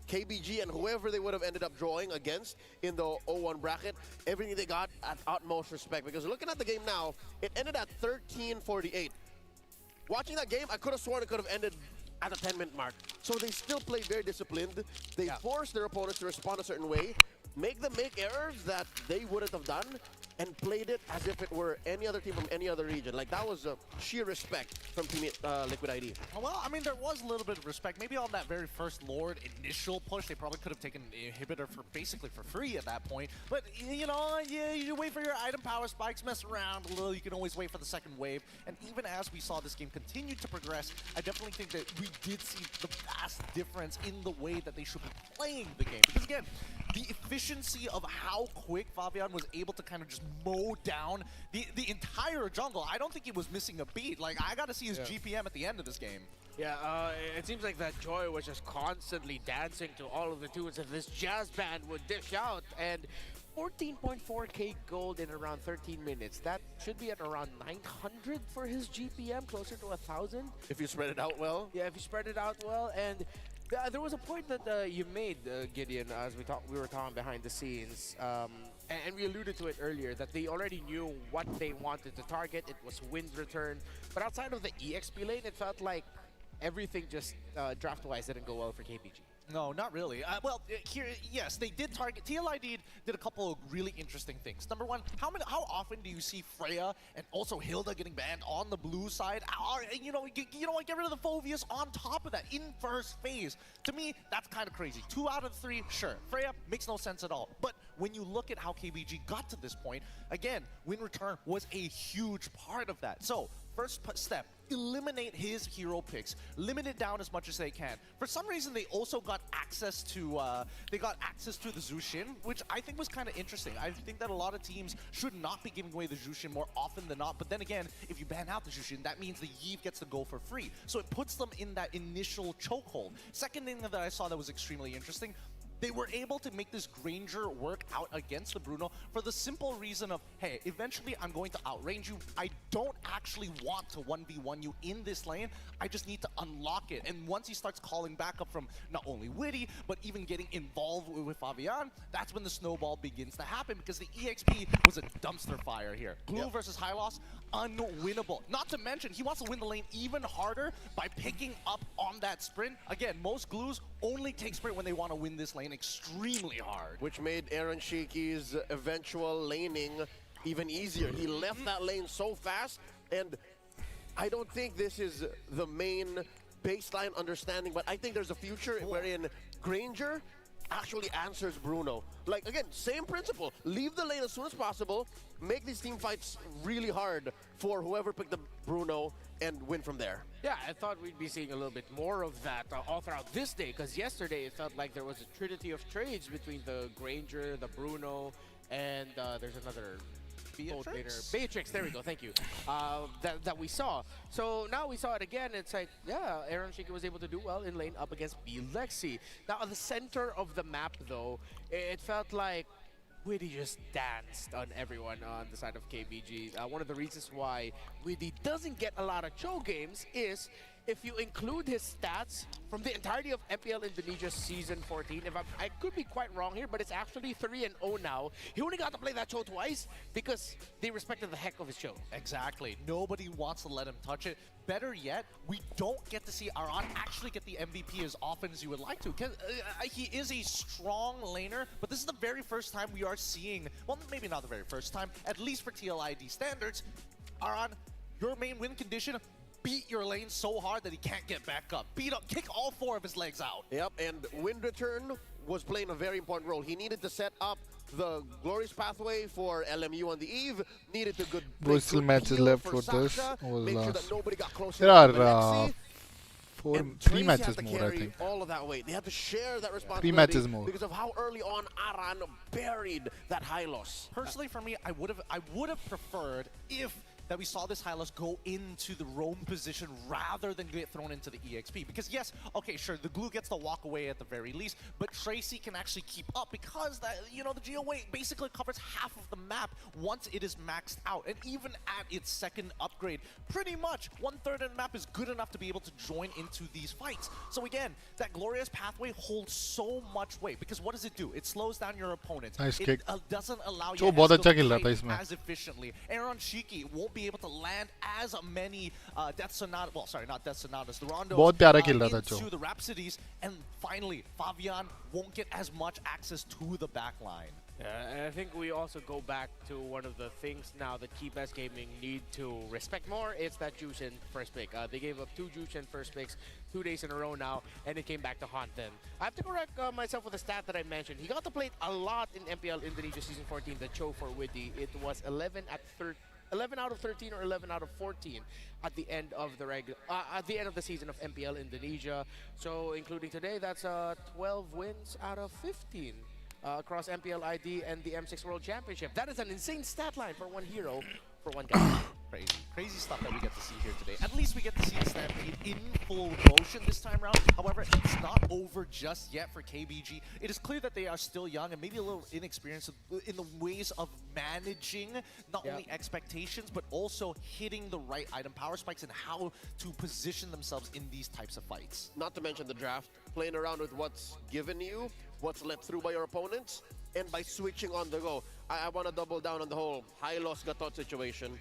KBG and whoever they would have ended up drawing against in the 0-1 bracket everything they got at utmost respect. Because looking at the game now, it ended at 13-48. Watching that game, I could have sworn it could have ended at the 10-minute mark. So they still played very disciplined. They forced their opponents to respond a certain way, make them make errors that they wouldn't have done, and played it as if it were any other team from any other region. Like, that was sheer respect from Team Liquid ID. Well, I mean, there was a little bit of respect. Maybe on that very first Lord initial push, they probably could have taken an inhibitor for basically for free at that point. But, you know, you wait for your item power spikes, mess around a little. You can always wait for the second wave. And even as we saw this game continue to progress, I definitely think that we did see the vast difference in the way that they should be playing the game. Because, again, the efficiency of how quick Fabian was able to kind of just mow down the entire jungle. I don't think he was missing a beat. Like, I got to see his GPM at the end of this game. Yeah, it seems like that Joy was just constantly dancing to all of the tunes that this jazz band would dish out. And 14.4k gold in around 13 minutes. That should be at around 900 for his GPM, closer to 1,000. If you spread it out well. Yeah, if you spread it out well. And there was a point that you made, Gideon, as we were talking behind the scenes, and we alluded to it earlier, that they already knew what they wanted to target. It was wind return. But outside of the EXP lane, it felt like everything just draft-wise didn't go well for KPG. No, not really. Well, here, yes, they did target. TLID did a couple of really interesting things. Number one, how often do you see Freya and also Hilda getting banned on the blue side? You know what, get rid of the Phoveus on top of that in first phase. To me, that's kind of crazy. 2 out of 3, sure. Freya makes no sense at all. But when you look at how KBG got to this point, again, win return was a huge part of that. So, first step, eliminate his hero picks. Limit it down as much as they can. For some reason, they also got access to the Zushin, which I think was kind of interesting. I think that a lot of teams should not be giving away the Zushin more often than not. But then again, if you ban out the Zushin, that means the Yve gets to go for free. So it puts them in that initial chokehold. Second thing that I saw that was extremely interesting, they were able to make this Granger work out against the Bruno for the simple reason of, hey, eventually I'm going to outrange you. I don't actually want to 1v1 you in this lane. I just need to unlock it. And once he starts calling back up from not only Witty, but even getting involved with Fabian, that's when the snowball begins to happen, because the EXP was a dumpster fire here. Glue versus High Loss, unwinnable. Not to mention, he wants to win the lane even harder by picking up on that sprint. Again, most Glues only take sprint when they want to win this lane extremely hard. Which made Aaron Sheiky's eventual laning even easier. He left that lane so fast, and I don't think this is the main baseline understanding, but I think there's a future wherein Granger actually answers Bruno. Like, again, same principle. Leave the lane as soon as possible, make these team fights really hard for whoever picked the Bruno, and win from there. Yeah, I thought we'd be seeing a little bit more of that all throughout this day, because yesterday it felt like there was a trinity of trades between the Granger, the Bruno, and there's another Beatrix, there we go, thank you, that we saw. So now we saw it again. It's like, yeah, Aaron Sheiky was able to do well in lane up against B-Lexi. Now at the center of the map though, it felt like Witty just danced on everyone on the side of KBG. One of the reasons why Witty doesn't get a lot of Cho games is if you include his stats from the entirety of MPL Indonesia Season 14, I could be quite wrong here, but it's actually 3-0 now. He only got to play that Cho twice because they respected the heck of his Cho. Exactly. Nobody wants to let him touch it. Better yet, we don't get to see Aron actually get the MVP as often as you would like to. Because he is a strong laner, but this is the very first time we are seeing, well, maybe not the very first time, at least for TLID standards, Aron, your main win condition, beat your lane so hard that he can't get back up. Beat up, kick all 4 of his legs out. Yep, and wind return was playing a very important role. He needed to set up the glorious pathway for LMU on the Eve, needed to good still matches left for this. Make sure that nobody got close there are And three Tracy matches had to more, I carry think. all of that weight. They had to share that responsibility 3 matches more. because of how early on Aran buried that high loss. Personally, for me, I would have preferred if that we saw this Hylos go into the roam position rather than get thrown into the EXP. Because yes, okay, sure, the glue gets to walk away at the very least, but Tracy can actually keep up because that, you know, the Geo weight basically covers half of the map once it is maxed out. And even at its second upgrade, pretty much 1/3 of the map is good enough to be able to join into these fights. So again, that glorious pathway holds so much weight because what does it do? It slows down your opponents. Nice It kick. Doesn't allow जो you बहुत अच्छा खेल रहा था to इसमें. as efficiently. Aaron Shiki won't be able to land as many Death Sonata, well, sorry, not Death Sonatas, the Rondos बहुत प्यारा खेल रहा था जो. into the Rhapsodies, and finally, Fabian won't get as much access to the backline. Yeah, and I think we also go back to one of the things now that Keybest Gaming need to respect more. It's that Jushin first pick. They gave up 2 Jushin first picks 2 days in a row now, and it came back to haunt them. I have to correct myself with the stat that I mentioned. He got to play a lot in MPL Indonesia Season 14, the Cho for Witty. It was 11 out of 13 or 11 out of 14 at the end of the at the end of the season of MPL Indonesia. So including today, that's 12 wins out of 15 across MPL ID and the M6 World Championship. That is an insane stat line for one hero, for one guy. Crazy stuff that we get to see here today. At least we get to see the Stampede in full motion this time around. However, it's not over just yet for KBG. It is clear that they are still young and maybe a little inexperienced in the ways of managing not only expectations, but also hitting the right item power spikes and how to position themselves in these types of fights. Not to mention the draft, playing around with what's given you, what's let through by your opponents, and by switching on the go. I want to double down on the whole high loss Gatot situation.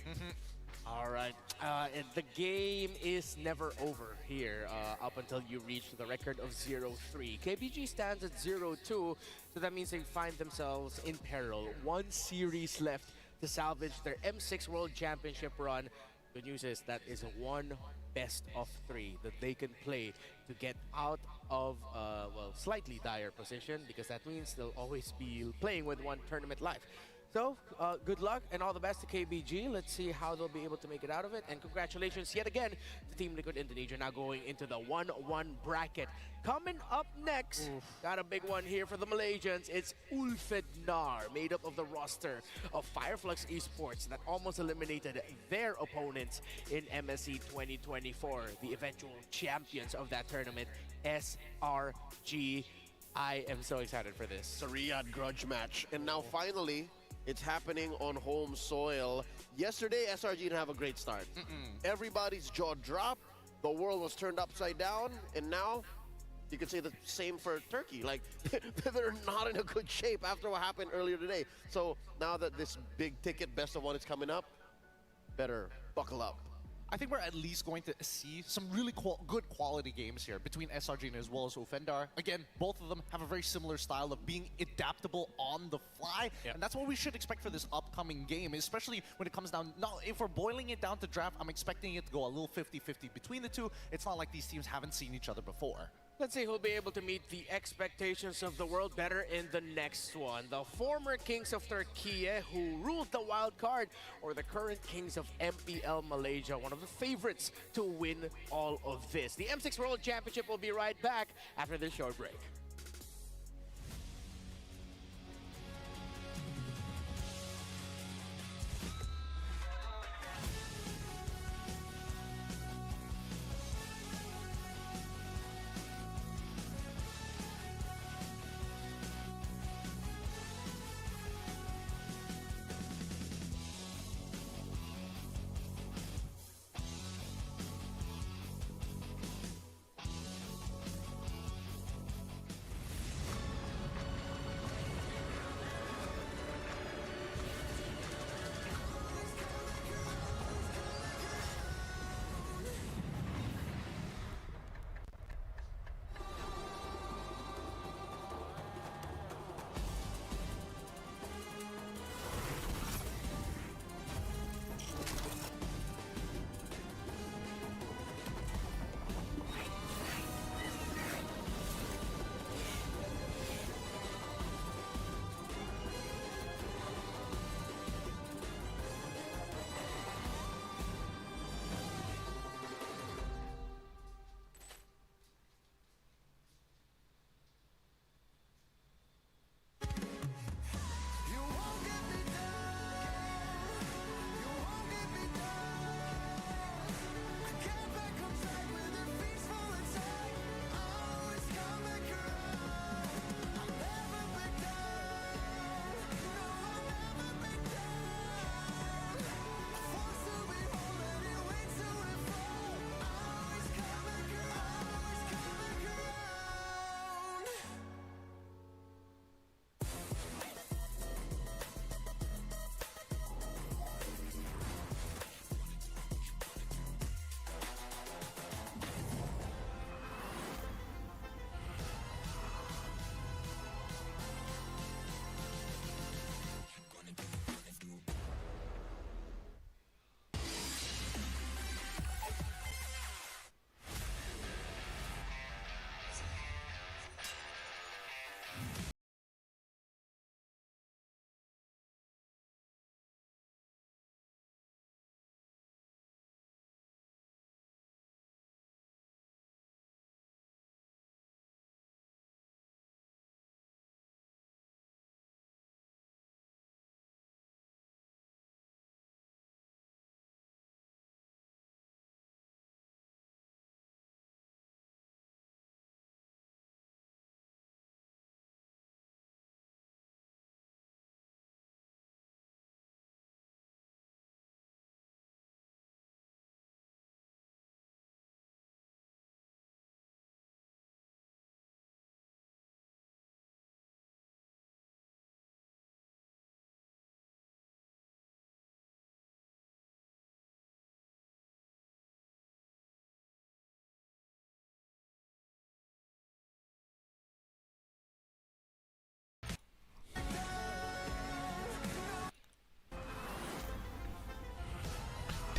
All right, and the game is never over here up until you reach the record of 0-3. KBG stands at 0-2, so that means they find themselves in peril. 1 series left to salvage their M6 World Championship run. Good news is that is 1 best of 3 that they can play to get out of, well, slightly dire position, because that means they'll always be playing with 1 tournament life. So, good luck and all the best to KBG. Let's see how they'll be able to make it out of it. And congratulations yet again to Team Liquid Indonesia, now going into the 1-1 bracket. Coming up next, got a big one here for the Malaysians. It's Ulfednar, made up of the roster of Fireflux Esports that almost eliminated their opponents in MSC 2024, the eventual champions of that tournament, SRG. I am so excited for this. It's a Riyadh grudge match. And now finally, it's happening on home soil. Yesterday, SRG didn't have a great start. Everybody's jaw dropped. The world was turned upside down. And now, you could say the same for Turkey. Like, they're not in a good shape after what happened earlier today. So now that this big ticket best of 1 is coming up, better buckle up. I think we're at least going to see some really good quality games here between SRG and as well as Ulfednar. Again, both of them have a very similar style of being adaptable on the fly, and that's what we should expect for this upcoming game, especially when it comes down. Now, if we're boiling it down to draft, I'm expecting it to go a little 50-50 between the two. It's not like these teams haven't seen each other before. Let's see who'll be able to meet the expectations of the world better in the next one. The former Kings of Turkey who ruled the wild card, or the current Kings of MPL Malaysia, one of the favorites to win all of this. The M6 World Championship will be right back after this short break.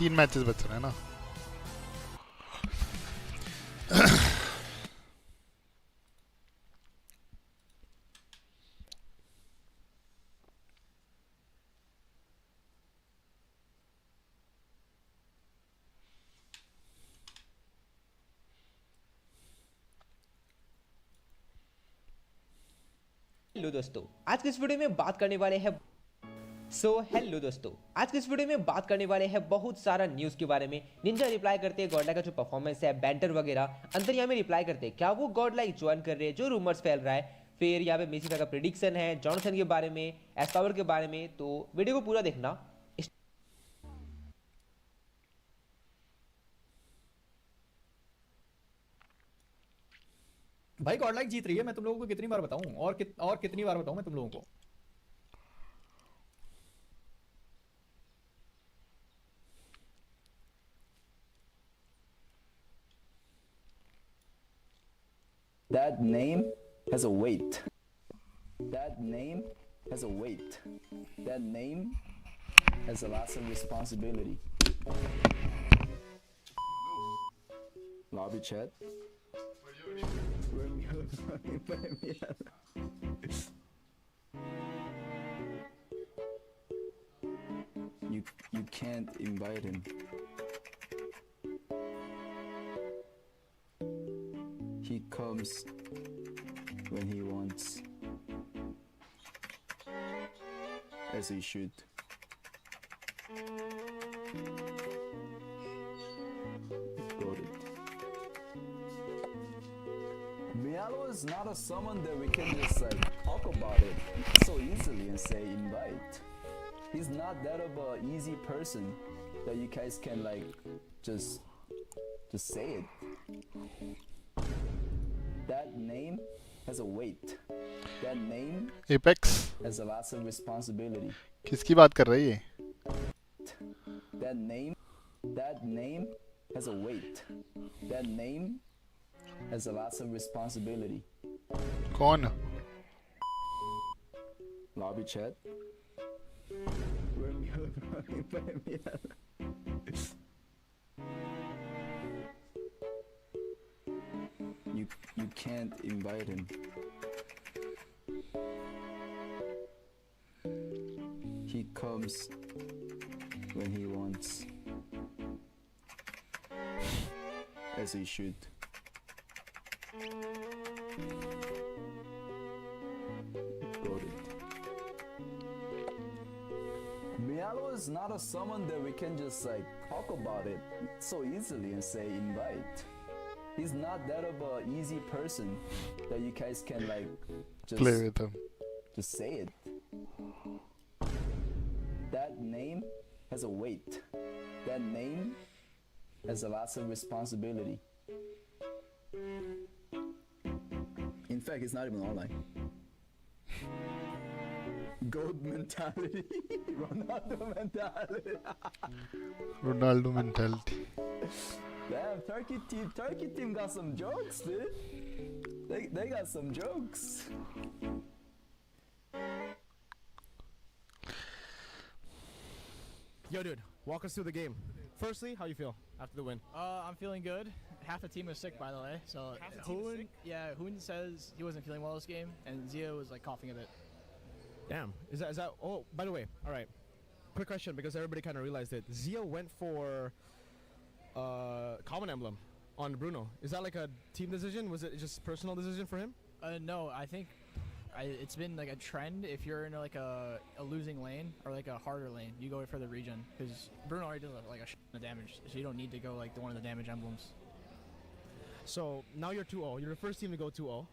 3 matches बच रहे हैं ना. Hello दोस्तों, आज के इस video में बात करने वाले हैं हेलो दोस्तों, आज के इस वीडियो में बात करने वाले हैं बहुत सारा न्यूज़ के बारे में. निंजा रिप्लाई करते हैं गॉडलाइक का जो परफॉर्मेंस है, बैंटर वगैरह. अंतर्यामी रिप्लाई करते हैं क्या वो गॉडलाइक ज्वाइन कर रहे हैं, जो रूमर्स फैल रहा है. फिर यहाँ पे मेसी का प्रेडिक्शन है, जॉनसन के बारे में, एस्पावर के बारे में. तो वीडियो को पूरा देखना. भाई गॉडलाइक जीत रही है. मैं तुम लोगों को कितनी बार बताऊं और कितनी बार बताऊं मैं तुम लोगों को. That name has a weight. That name has a weight. That name has a lot of responsibility. Lobby chat. You can't invite him. He comes when he wants, as he should. Got it. Mialo is not a someone that we can just like talk about it so easily and say invite. He's not that of a easy person that you guys can like just say it. That name has a weight. That name Apex has a lot of responsibility. किसकी बात कर रही है? That name has a weight. That name has a lot of responsibility. कौन? Lobby chat. You can't invite him. He comes when he wants, as he should. Got it. Mialo is not a someone that we can just like talk about it so easily and say invite. He's not that of a easy person that you guys can like just play with him. Just say it. That name has a weight. That name has a lot of responsibility. In fact, it's not even online. Goat mentality. Ronaldo mentality. Ronaldo mentality. Damn, Turkey team got some jokes, dude. They got some jokes. Yo, dude, walk us through the game. Firstly, how you feel after the win? I'm feeling good. Half the team was sick, by the way. So Hoon, Hoon says he wasn't feeling well this game, and Zia was like coughing a bit. Damn. Is that? Oh, by the way, all right. Quick question, because everybody kind of realized it. Zia went for common emblem on Bruno. Is that like a team decision? Was it just personal decision for him? No, I think it's been like a trend. If you're in like a losing lane or like a harder lane, you go for the regen, because Bruno already does like a shit of damage, so you don't need to go like one of the damage emblems. So now you're 2-0. You're the first team to go 2-0.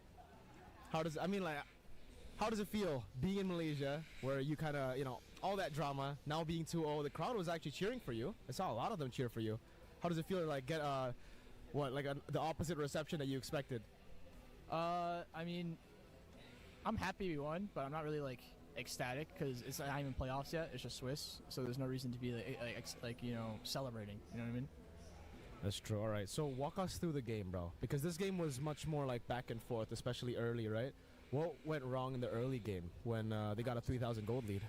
How does it feel being in Malaysia, where you kind of, all that drama, now being 2-0, the crowd was actually cheering for you. I saw a lot of them cheer for you. How does it feel to like get the opposite reception that you expected? I mean, I'm happy we won, but I'm not really like ecstatic, because it's not even playoffs yet. It's just Swiss, so there's no reason to be like celebrating. You know what I mean? That's true. All right. So walk us through the game, bro, because this game was much more like back and forth, especially early, right? What went wrong in the early game when they got a 3,000 gold lead?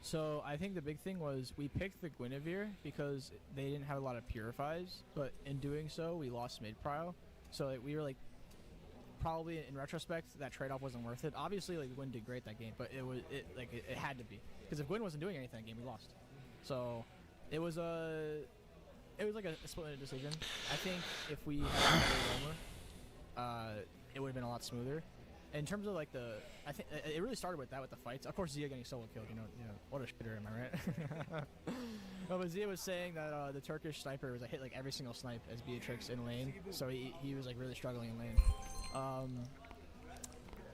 So I think the big thing was we picked the Guinevere because they didn't have a lot of purifies, but in doing so we lost mid prio. So like, we were like, probably in retrospect that trade-off wasn't worth it. Obviously like Gwyn did great that game, but it had to be, because if Gwyn wasn't doing anything that game, we lost. So it was like a split decision. I think if we had a better roamer, it would have been a lot smoother. In terms of like I think it really started with that, with the fights. Of course, Zia getting solo killed. You know, what a shitter, am I right? No, but Zia was saying that the Turkish sniper was hit like every single snipe as Beatrix in lane, so he was like really struggling in lane.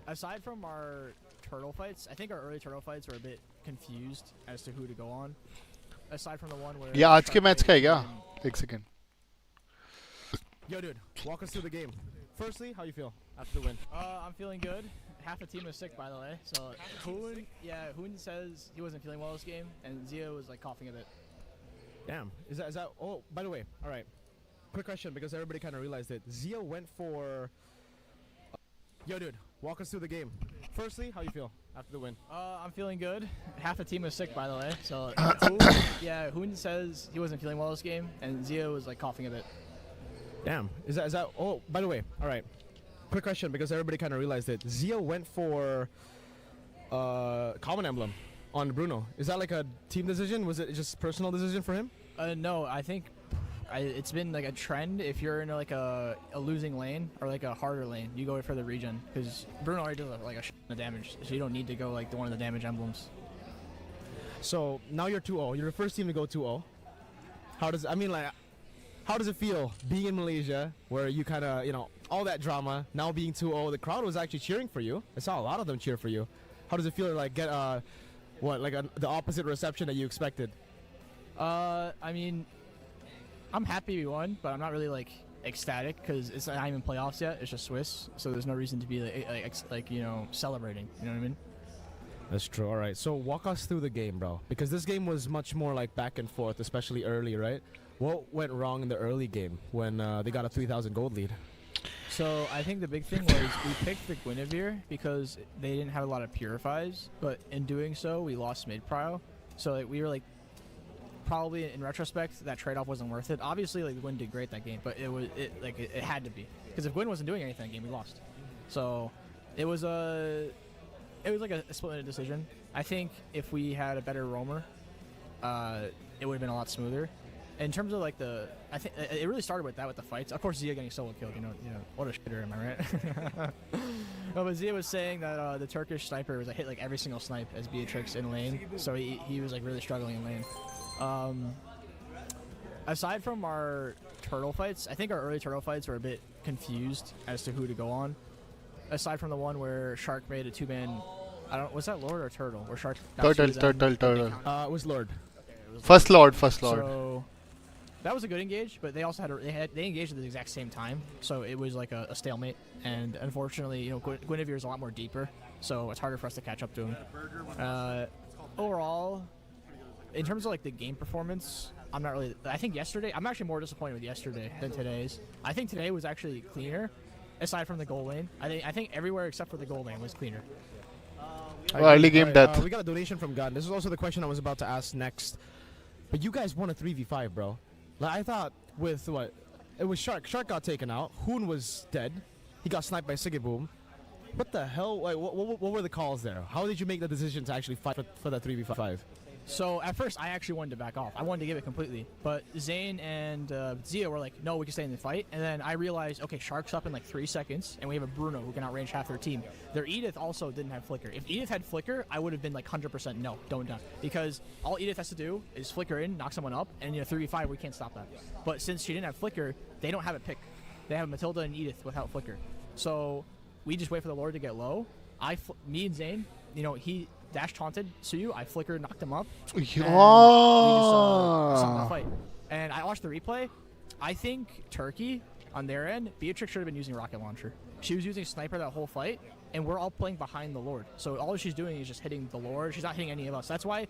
Aside from our turtle fights, I think our early turtle fights were a bit confused as to who to go on. Aside from the one where Yeah, आज के match का है क्या? एक second. Yo, dude, walk us through the game. Firstly, how you feel after the win? I'm feeling good. Half the team is sick, by the way. So Hoon says he wasn't feeling well this game, and Zia was like coughing a bit. Damn. Is that? Oh, by the way, all right. Quick question, because everybody kind of realized it. Zia went for. Yo, dude, walk us through the game. Firstly, how you feel after the win? I'm feeling good. Half the team is sick, by the way. So Hoon says he wasn't feeling well this game, and Zia was like coughing a bit. Damn. Is that? Oh, by the way, all right. Quick question, because everybody kind of realized it. Zia went for common emblem on Bruno. Is that like a team decision? Was it just personal decision for him? No, I think it's been like a trend. If you're in like a losing lane or like a harder lane, you go for the regen, because Bruno already does like a shit of damage, so you don't need to go like one of the damage emblems. So now you're 2-0. You're the first team to go 2-0. How does it feel being in Malaysia, where you kind of, all that drama, now being 2-0, the crowd was actually cheering for you. I saw a lot of them cheer for you. How does it feel to like get the opposite reception that you expected? I mean, I'm happy we won, but I'm not really like ecstatic, because it's not even playoffs yet. It's just Swiss, so there's no reason to be like celebrating. You know what I mean? That's true. All right. So walk us through the game, bro, because this game was much more like back and forth, especially early, right? What went wrong in the early game when they got a 3,000 gold lead? So I think the big thing was we picked the Guinevere because they didn't have a lot of purifies, but in doing so we lost mid prio. So like, we were like, probably in retrospect that trade-off wasn't worth it. Obviously like Gwyn did great that game, but it had to be, because if Gwyn wasn't doing anything that game, we lost. So it was like a split decision. I think if we had a better roamer, it would have been a lot smoother. In terms of like I think it really started with that, with the fights. Of course, Zia getting solo killed. You know, what a shitter, am I right? No, but Zia was saying that the Turkish sniper was hit like every single snipe as Beatrix in lane, so he was like really struggling in lane. Aside from our turtle fights, I think our early turtle fights were a bit confused as to who to go on. Aside from the one where Shark made a 2-man, was that Lord or Turtle? Where Shark Turtle. It was Lord. First Lord. So that was a good engage, but they also they engaged at the exact same time, so it was like a stalemate. And unfortunately, Guinevere is a lot more deeper, so it's harder for us to catch up to him. Overall, in terms of like the game performance, I think yesterday, I'm actually more disappointed with yesterday than today's. I think today was actually cleaner, aside from the goal lane. I think everywhere except for the goal lane was cleaner. Early game death. We got a donation from Gun. This is also the question I was about to ask next. But you guys won a 3v5, bro. Like, I thought with what? It was Shark. Shark got taken out. Hoon was dead. He got sniped by Sigiboom. What the hell? Like, what were the calls there? How did you make the decision to actually fight for that 3v5? So at first, I actually wanted to back off. I wanted to give it completely. But Zane and Zia were like, no, we can stay in the fight. And then I realized, okay, Shark's up in like 3 seconds, and we have a Bruno who can outrange half their team. Their Edith also didn't have Flicker. If Edith had Flicker, I would have been like 100% no, don't die. Because all Edith has to do is flicker in, knock someone up, and 3v5, we can't stop that. But since she didn't have Flicker, they don't have a pick. They have Matilda and Edith without Flicker. So we just wait for the Lord to get low. Me and Zane, he dash taunted Suyu, I flickered, knocked him up. And we just stopped the fight. And I watched the replay. I think Turkey, on their end, Beatrix should have been using rocket launcher. She was using sniper that whole fight, and we're all playing behind the Lord. So all she's doing is just hitting the Lord. She's not hitting any of us. That's why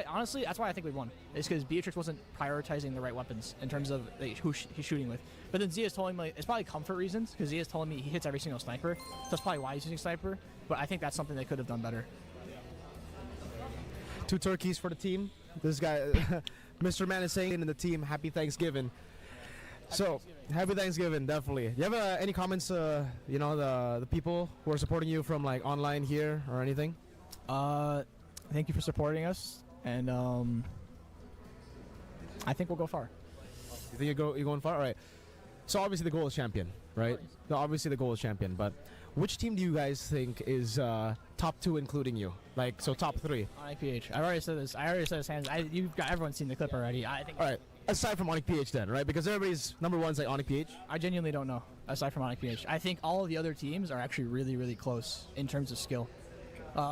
honestly, that's why I think we won. It's because Beatrix wasn't prioritizing the right weapons in terms of who he's shooting with. But then Zia's telling me, it's probably comfort reasons, because Zia's telling me he hits every single sniper. So that's probably why he's using sniper. But I think that's something they could have done better. 2 turkeys for the team. This guy, Mr. Man is saying in the team, happy Thanksgiving. So, happy Thanksgiving, definitely. Do you have any comments, you know, the people who are supporting you from like online here or anything? Thank you for supporting us, and I think we'll go far. You think you're going far? All right. So obviously the goal is champion, right? No, obviously the goal is champion, but which team do you guys think is top 2 including you? Like, so top 3? Onyx PH. I already said this. Everyone's seen the clip already. I think. All right. Aside from Onyx PH then, right? Because everybody's number 1's like Onyx PH. I genuinely don't know. Aside from Onyx PH, I think all of the other teams are actually really, really close in terms of skill.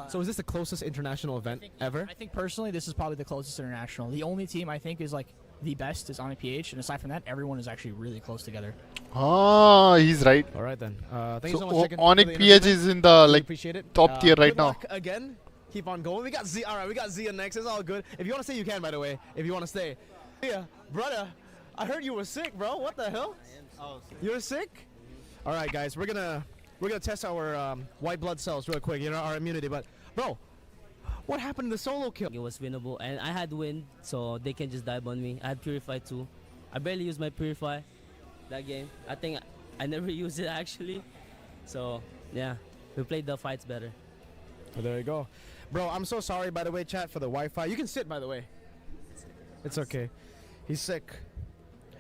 So is this the closest international event ever? I think personally, this is probably the closest international. The only team I think is like the best is Onyx PH, and aside from that, everyone is actually really close together. Ah, he's right. All right then. Thank you So so much. Onyx PH is in the like appreciate it. top tier right good now. Luck again. Keep on going. We got Z. All right, we got Zia next. It's all good. If you want to stay, you can. By the way, if you want to stay. Yeah, brother. I heard you were sick, bro. What the hell? You're sick? All right, guys. We're gonna test our white blood cells real quick. You know, our immunity. But bro, what happened to the solo kill? It was winnable, and I had wind, so they can just dive on me. I had Purify too. I barely used my Purify that game. I think I never used it actually. So yeah, we played the fights better. Oh, there you go. Bro, I'm so sorry, by the way, chat, for the Wi-Fi. You can sit, by the way. It's okay. He's sick.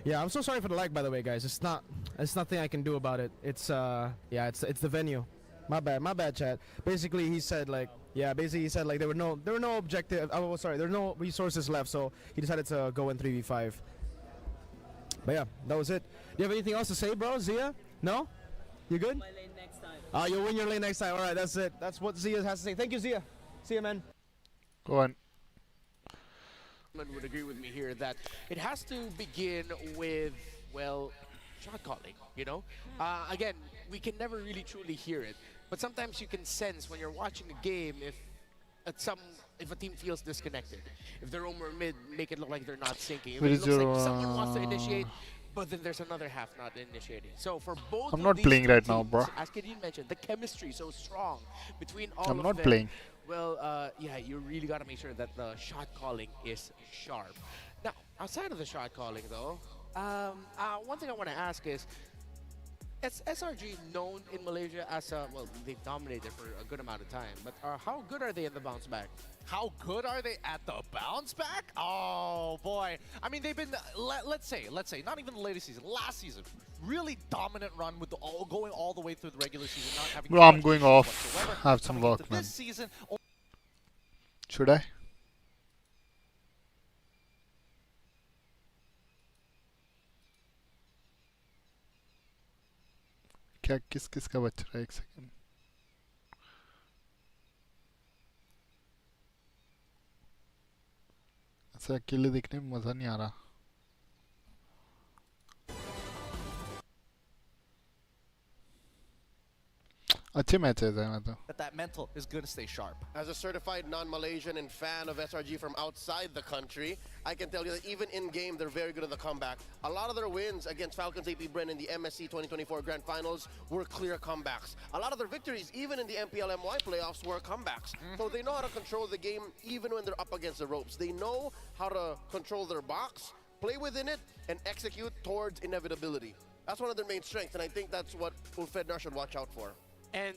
Yeah, I'm so sorry for the lag, by the way, guys. It's nothing I can do about it. It's yeah, it's the venue. My bad, chat. Basically, he said like, yeah, basically he said like there were no objective. Oh, sorry, there were no resources left, so he decided to go in 3v5. But yeah, that was it. Do you have anything else to say, bro, Zia? No? You good? My lane next time. You'll win your lane next time. All right, that's it. That's what Zia has to say. Thank you, Zia. See you, man. Go on. Would agree with me here that it has to begin with, well, shot calling, you know? Again, we can never really truly hear it, but sometimes you can sense when you're watching a game if a team feels disconnected. If they're roam or mid, make it look like they're not syncing. If it looks like someone wants to initiate, but then there's another half not initiating. So for both I'm of not these playing two right now, teams, bro. as Kadeen mentioned, the chemistry so strong between all I'm of not them. playing. Well, yeah, you really got to make sure that the shot calling is sharp. Now, outside of the shot calling, though, one thing I want to ask is SRG known in Malaysia as well, they've dominated for a good amount of time, but how good are they in the bounce back? How good are they at the bounce back? Oh boy. I mean, they've been, let's say, not even the latest season, last season, really dominant run with going all the way through the regular season, not having Bro, I'm going off. Have some work, man. This season, Should I? क्या किसका बच रहा है एक second ऐसा अकेले देखने में मजा नहीं आ रहा अच्छे मैचेस हैं मतलब that mental is going to stay sharp. As a certified non-Malaysian and fan of SRG from outside the country, I can tell you that even in-game, they're very good at the comeback. A lot of their wins against Falcon's AP Bren in the MSC 2024 Grand Finals were clear comebacks. A lot of their victories, even in the MPLMY playoffs, were comebacks. So they know how to control the game even when they're up against the ropes. They know how to control their box, play within it, and execute towards inevitability. That's one of their main strengths, and I think that's what Ulfednar should watch out for. And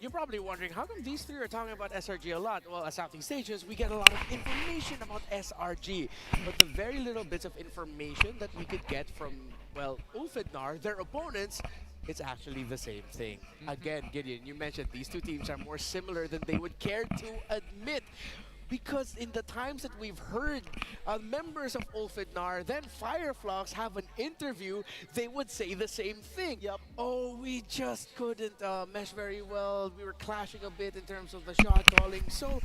you're probably wondering, how come these three are talking about SRG a lot? Well, at Southeast Asians, we get a lot of information about SRG. But the very little bits of information that we could get from, well, Ulfednar, their opponents, it's actually the same thing. Again, Gideon, you mentioned these two teams are more similar than they would care to admit. Because in the times that we've heard members of Ulfednar, then Fireflux have an interview, they would say the same thing. Yep. Oh, we just couldn't mesh very well. We were clashing a bit in terms of the shot calling. So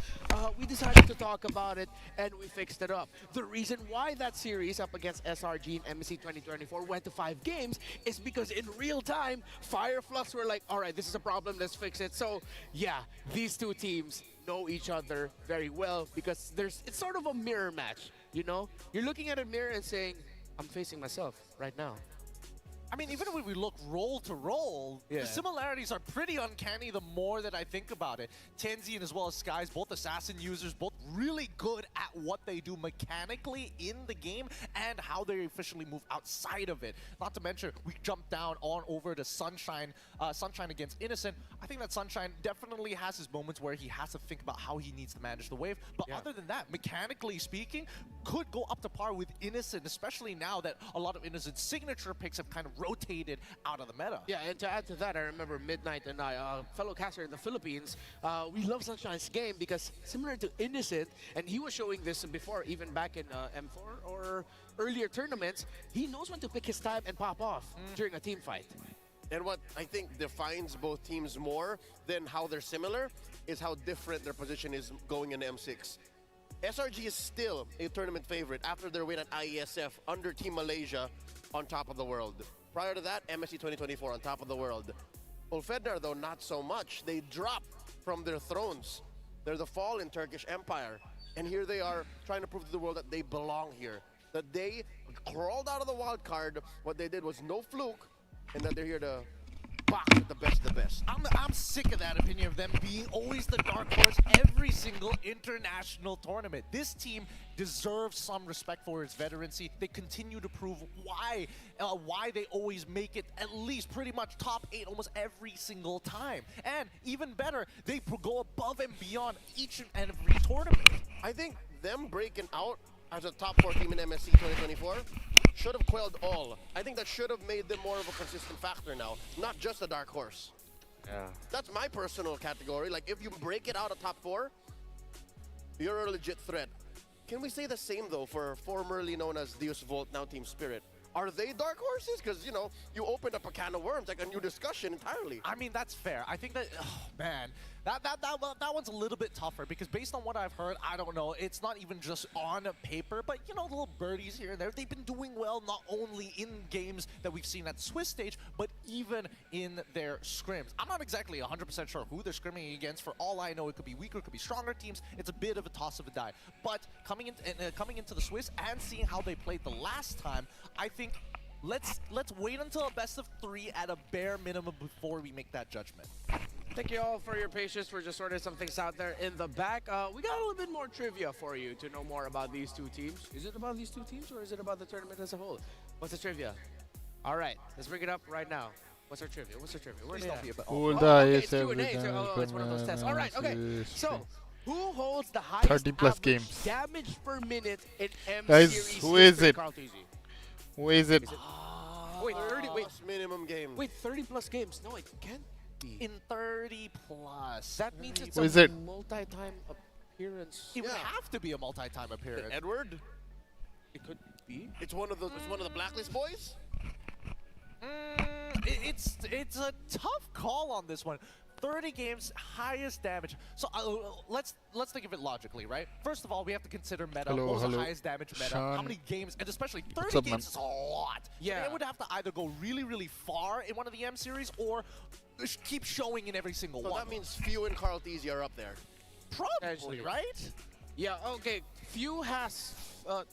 we decided to talk about it and we fixed it up. The reason why that series up against SRG in MSC 2024 went to 5 games is because in real time, Fireflux were like, all right, this is a problem, let's fix it. So yeah, these two teams know each other very well because it's sort of a mirror match, you know? You're looking at a mirror and saying, I'm facing myself right now. I mean, even when we look roll to roll, the similarities are pretty uncanny the more that I think about it. Tenzian as well as Skies, both assassin users, both really good at what they do mechanically in the game and how they efficiently move outside of it. Not to mention, we jump down on over to Sunshine, Sunshine against Innocent. I think that Sunshine definitely has his moments where he has to think about how he needs to manage the wave. But other than that, mechanically speaking, could go up to par with Innocent, especially now that a lot of Innocent's signature picks have kind of rotated out of the meta. Yeah, and to add to that, I remember Midnight and I, fellow caster in the Philippines, we love Sunshine's game because similar to Innocent, and he was showing this before, even back in M4 or earlier tournaments, he knows when to pick his time and pop off during a team fight. And what I think defines both teams more than how they're similar is how different their position is going in M6. SRG is still a tournament favorite after their win at IESF under Team Malaysia on top of the world. Prior to that, MSC 2024 on top of the world. Ulfednar, though, not so much. They drop from their thrones. They're the fallen Turkish Empire. And here they are trying to prove to the world that they belong here. That they crawled out of the wild card. What they did was no fluke. And that they're here to box with the best of the best. I'm sick of that opinion of them being always the dark horse every single international tournament. This team deserves some respect for its veterancy. They continue to prove why they always make it at least pretty much top 8 almost every single time. And even better, they go above and beyond each and every tournament. I think them breaking out as a top 4 team in MSC 2024 should have quelled all. I think that should have made them more of a consistent factor now, not just a dark horse. Yeah. That's my personal category. Like, if you break it out of top 4, you're a legit threat. Can we say the same, though, for formerly known as Deus Volt, now Team Spirit? Are they dark horses? Because, you know, you opened up a can of worms, like a new discussion entirely. I mean, that's fair. I think that, oh, man, that one's a little bit tougher because based on what I've heard, I don't know, it's not even just on paper, but, you know, the little birdies here and there, they've been doing well not only in games that we've seen at Swiss stage, but even in their scrims. I'm not exactly 100% sure who they're scrimming against. For all I know, it could be weaker, it could be stronger teams. It's a bit of a toss of a die. But coming into the Swiss and seeing how they played the last time, I think let's wait until a best of 3 at a bare minimum before we make that judgment. Thank you all for your patience. We're just sorting some things out there in the back. We got a little bit more trivia for you to know more about these two teams. Is it about these two teams or is it about the tournament as a whole? What's the trivia? All right, let's bring it up right now. What's our trivia? What's our trivia? Where's that? Okay, it's Q&A. So, it's one of those tests. All right, okay. So, who holds the highest 30 plus average games. damage per minute in M Guys, Series who is history? it? Carl Tuzzi. Who is it? Wait, 30. Wait, minimum game. Wait, 30 plus games. No, it can't be. In 30 plus. That means it's Who is a it? multi-time appearance. It would have to be a multi-time appearance. Edward? It could be. It's one of the Blacklist boys? It's a tough call on this one. 30 games, highest damage. So let's think of it logically, right? First of all, we have to consider meta. Hello, what was the hello. highest damage meta? Sean. How many games? And especially 30 What's up, games man? is a lot. Yeah. It would have to either go really, really far in one of the M series or keep showing in every single So one. that means Few and Carl Tuzzi are up there. Probably, right? Yeah, okay. Few has,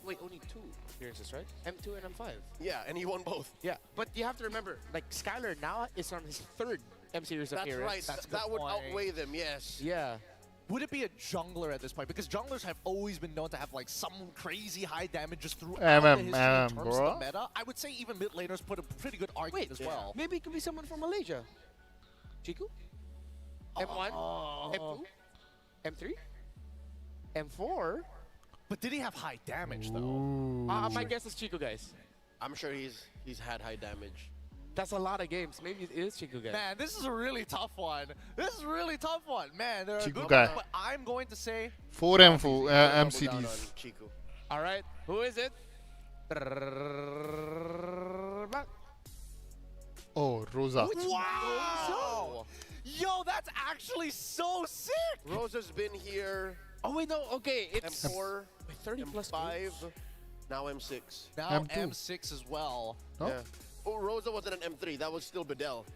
wait, only 2 appearances, right? M2 and M5. Yeah, and he won both. Yeah, but you have to remember, like, Skylar now is on his 3rd M Series That's appearance. right. That's a good that would point. outweigh them, yes. Yeah. Would it be a jungler at this point? Because junglers have always been known to have like some crazy high damage just throughout the history in terms of bro. the meta. I would say even mid laners put a pretty good argument as well. Maybe it could be someone from Malaysia. Chiku? M1? M2? M3? M4? But did he have high damage though? My guess is Chiku, guys. I'm sure he's had high damage. That's a lot of games. Maybe it is Chiku, guys. Man, this is a really tough one. This is a really tough one. Man, there are Chiku good guy. ones, but I'm going to say 4 M4 Double down MCDs. on Chiku. All right, who is it? Oh, Rosa. Wow! Yo, that's actually so sick! Rosa's been here. Oh wait, no. Okay, it's M4, 30 plus M5, games. now M6. Now M2. M6 as well. No? Yeah. Oh, Rosa wasn't an M3. That was still Bedell.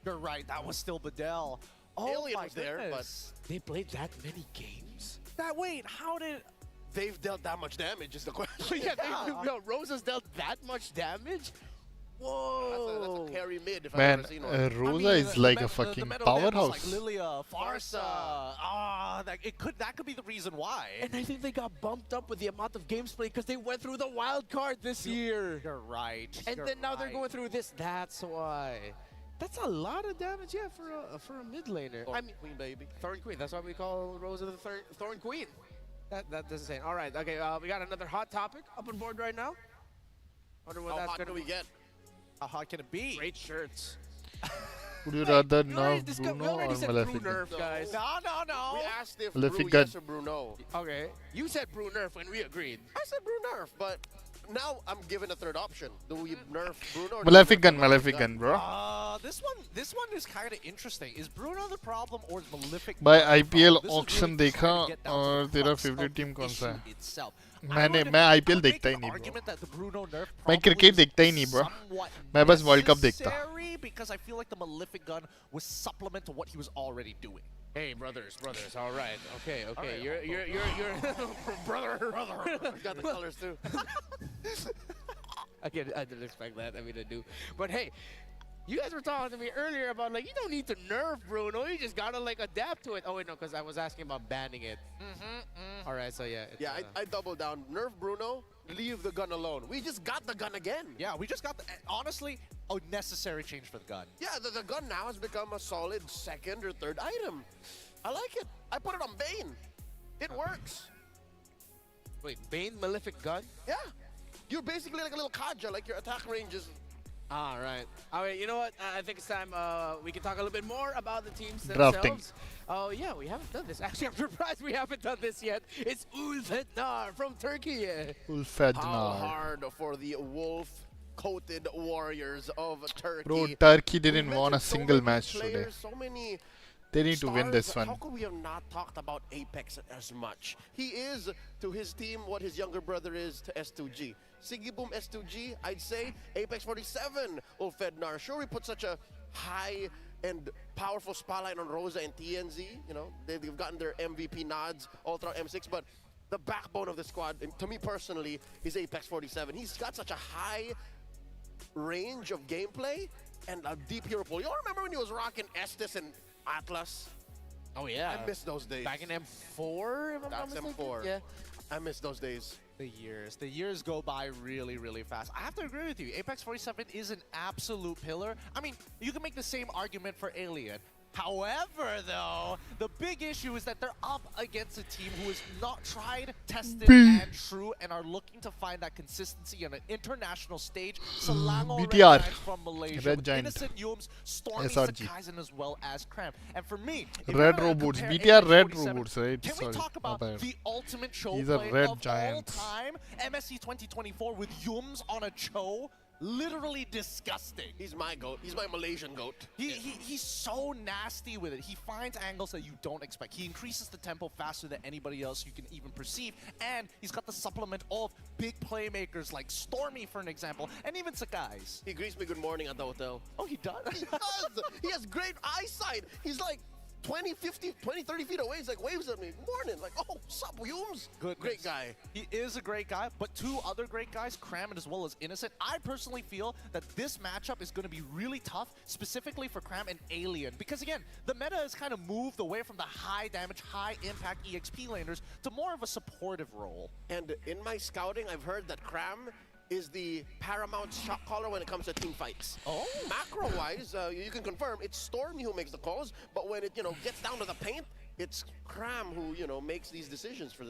You're right, that was still Bedell. Oh Alien my was there, but goodness. They played that many games? Wait, how did... they've dealt that much damage is the question. No, Rosa's dealt that much damage? Whoa! That's a carry mid if Man, I've ever seen one. Rosa is like a fucking powerhouse. Like Lilia, Farsa. That could be the reason why. And I think they got bumped up with the amount of games played because they went through the wild card this year. You're right. And then now they're going through this. That's why. That's a lot of damage, yeah, for a mid laner. Thorn Queen, baby. Thorn Queen. That's why we call Rosa the Thorn Queen. That doesn't say. All right. Okay. We got another hot topic up on board right now. Wonder what that's hot do we get? How hot can it be? Great shirts. Would you rather We nerf already Bruno or said Maleficent? Brew nerf, guys. No. We asked if Maleficent. Brew yes or Brew no. Okay. You said Brew nerf when we agreed. I said Brew nerf, but now I'm given a third option. Do we nerf Bruno or Maleficent, bro. This one is kind of interesting. Is Bruno the problem or is Maleficent? भाई the IPL problem? auction This is really देखा trying to get down to और the तेरा crux favorite of team कौन सा issue है? itself. मैं IPL देखता ही नहीं bro. Argument that the Bruno nerf मैं probably क्रिकेट is देखता ही नहीं bro. somewhat मैं बस वर्ल्ड कप देखता. necessary because I feel like the Malefic gun was supplement to what he was already doing. Hey, brothers. All right. Okay. All right, You're brother. Got the colors too. I didn't expect that. I mean, I do. But hey, you guys were talking to me earlier about like you don't need to nerf Bruno. You just gotta like adapt to it. Oh wait, no, because I was asking about banning it. All right, so yeah. Yeah, I double down. Nerf Bruno. Leave the gun alone. We just got the gun again. Yeah, we just got honestly a necessary change for the gun. Yeah, the gun now has become a solid second or third item. I like it. I put it on Bane. It works. Wait, Bane Malefic gun? Yeah. You're basically like a little Kaja, like your attack range is... All right. You know what? I think it's time we can talk a little bit more about the teams Drafting. themselves. Oh, yeah, we haven't done this. Actually, I'm surprised we haven't done this yet. It's Ulfednar from Turkey. Ulfednar. How hard for the wolf-coated warriors of Turkey. Bro, Turkey didn't We won a mentioned so single many match players, today. So many They need to win this stars. one. How could we have not talked about Apex as much? He is to his team what his younger brother is to S2G. Sigiboom S2G, I'd say Apex 47 Ulfednar. Sure, we put such a high and powerful spotlight on Rosa and TNZ. You know, they've gotten their MVP nods all throughout M6, but the backbone of the squad, and to me personally, is Apex 47. He's got such a high range of gameplay and a deep hero pool. You all remember when he was rocking Estes and Atlas? Oh, yeah. I miss those days. Back in M4, if I'm not That's mistaken? M4. Yeah. I miss those days. The years go by really, really fast. I have to agree with you. Apex 47 is an absolute pillar. I mean, you can make the same argument for Alien. However, though, the big issue is that they're up against a team who is not tried, tested, and true, and are looking to find that consistency on an international stage. Selangor Red BTR. Giants from Malaysia, Red with Giant. Innocent Yums, Stormy SRG. Sakaizen, as well as Cram. And for me, if Red you're gonna Robots. compare BTR Apex Red 47, Robots, right? Can we Sorry, talk my about bad. the ultimate show These are play Red of Giants. all time? MSC 2024 with Yums on a Cho. Literally disgusting. He's my goat. He's my Malaysian goat. He's so nasty with it. He finds angles that you don't expect. He increases the tempo faster than anybody else you can even perceive. And he's got the supplement of big playmakers like Stormy, for an example, and even Sakai's. He greets me good morning at the hotel. Oh, he does? He does. He has great eyesight. He's like 20, 50, 20, 30 feet away. He's like waves at me. Morning. Like, oh, sup, Williams? Goodness. Great guy. He is a great guy, but two other great guys, Cram as well as Innocent. I personally feel that this matchup is going to be really tough, specifically for Cram and Alien. Because again, the meta has kind of moved away from the high damage, high impact EXP laners to more of a supportive role. And in my scouting, I've heard that Cram is the paramount shot caller when it comes to team fights. Oh. Macro-wise, you can confirm it's Stormy who makes the calls, but when it, gets down to the paint, it's Cram who, makes these decisions for the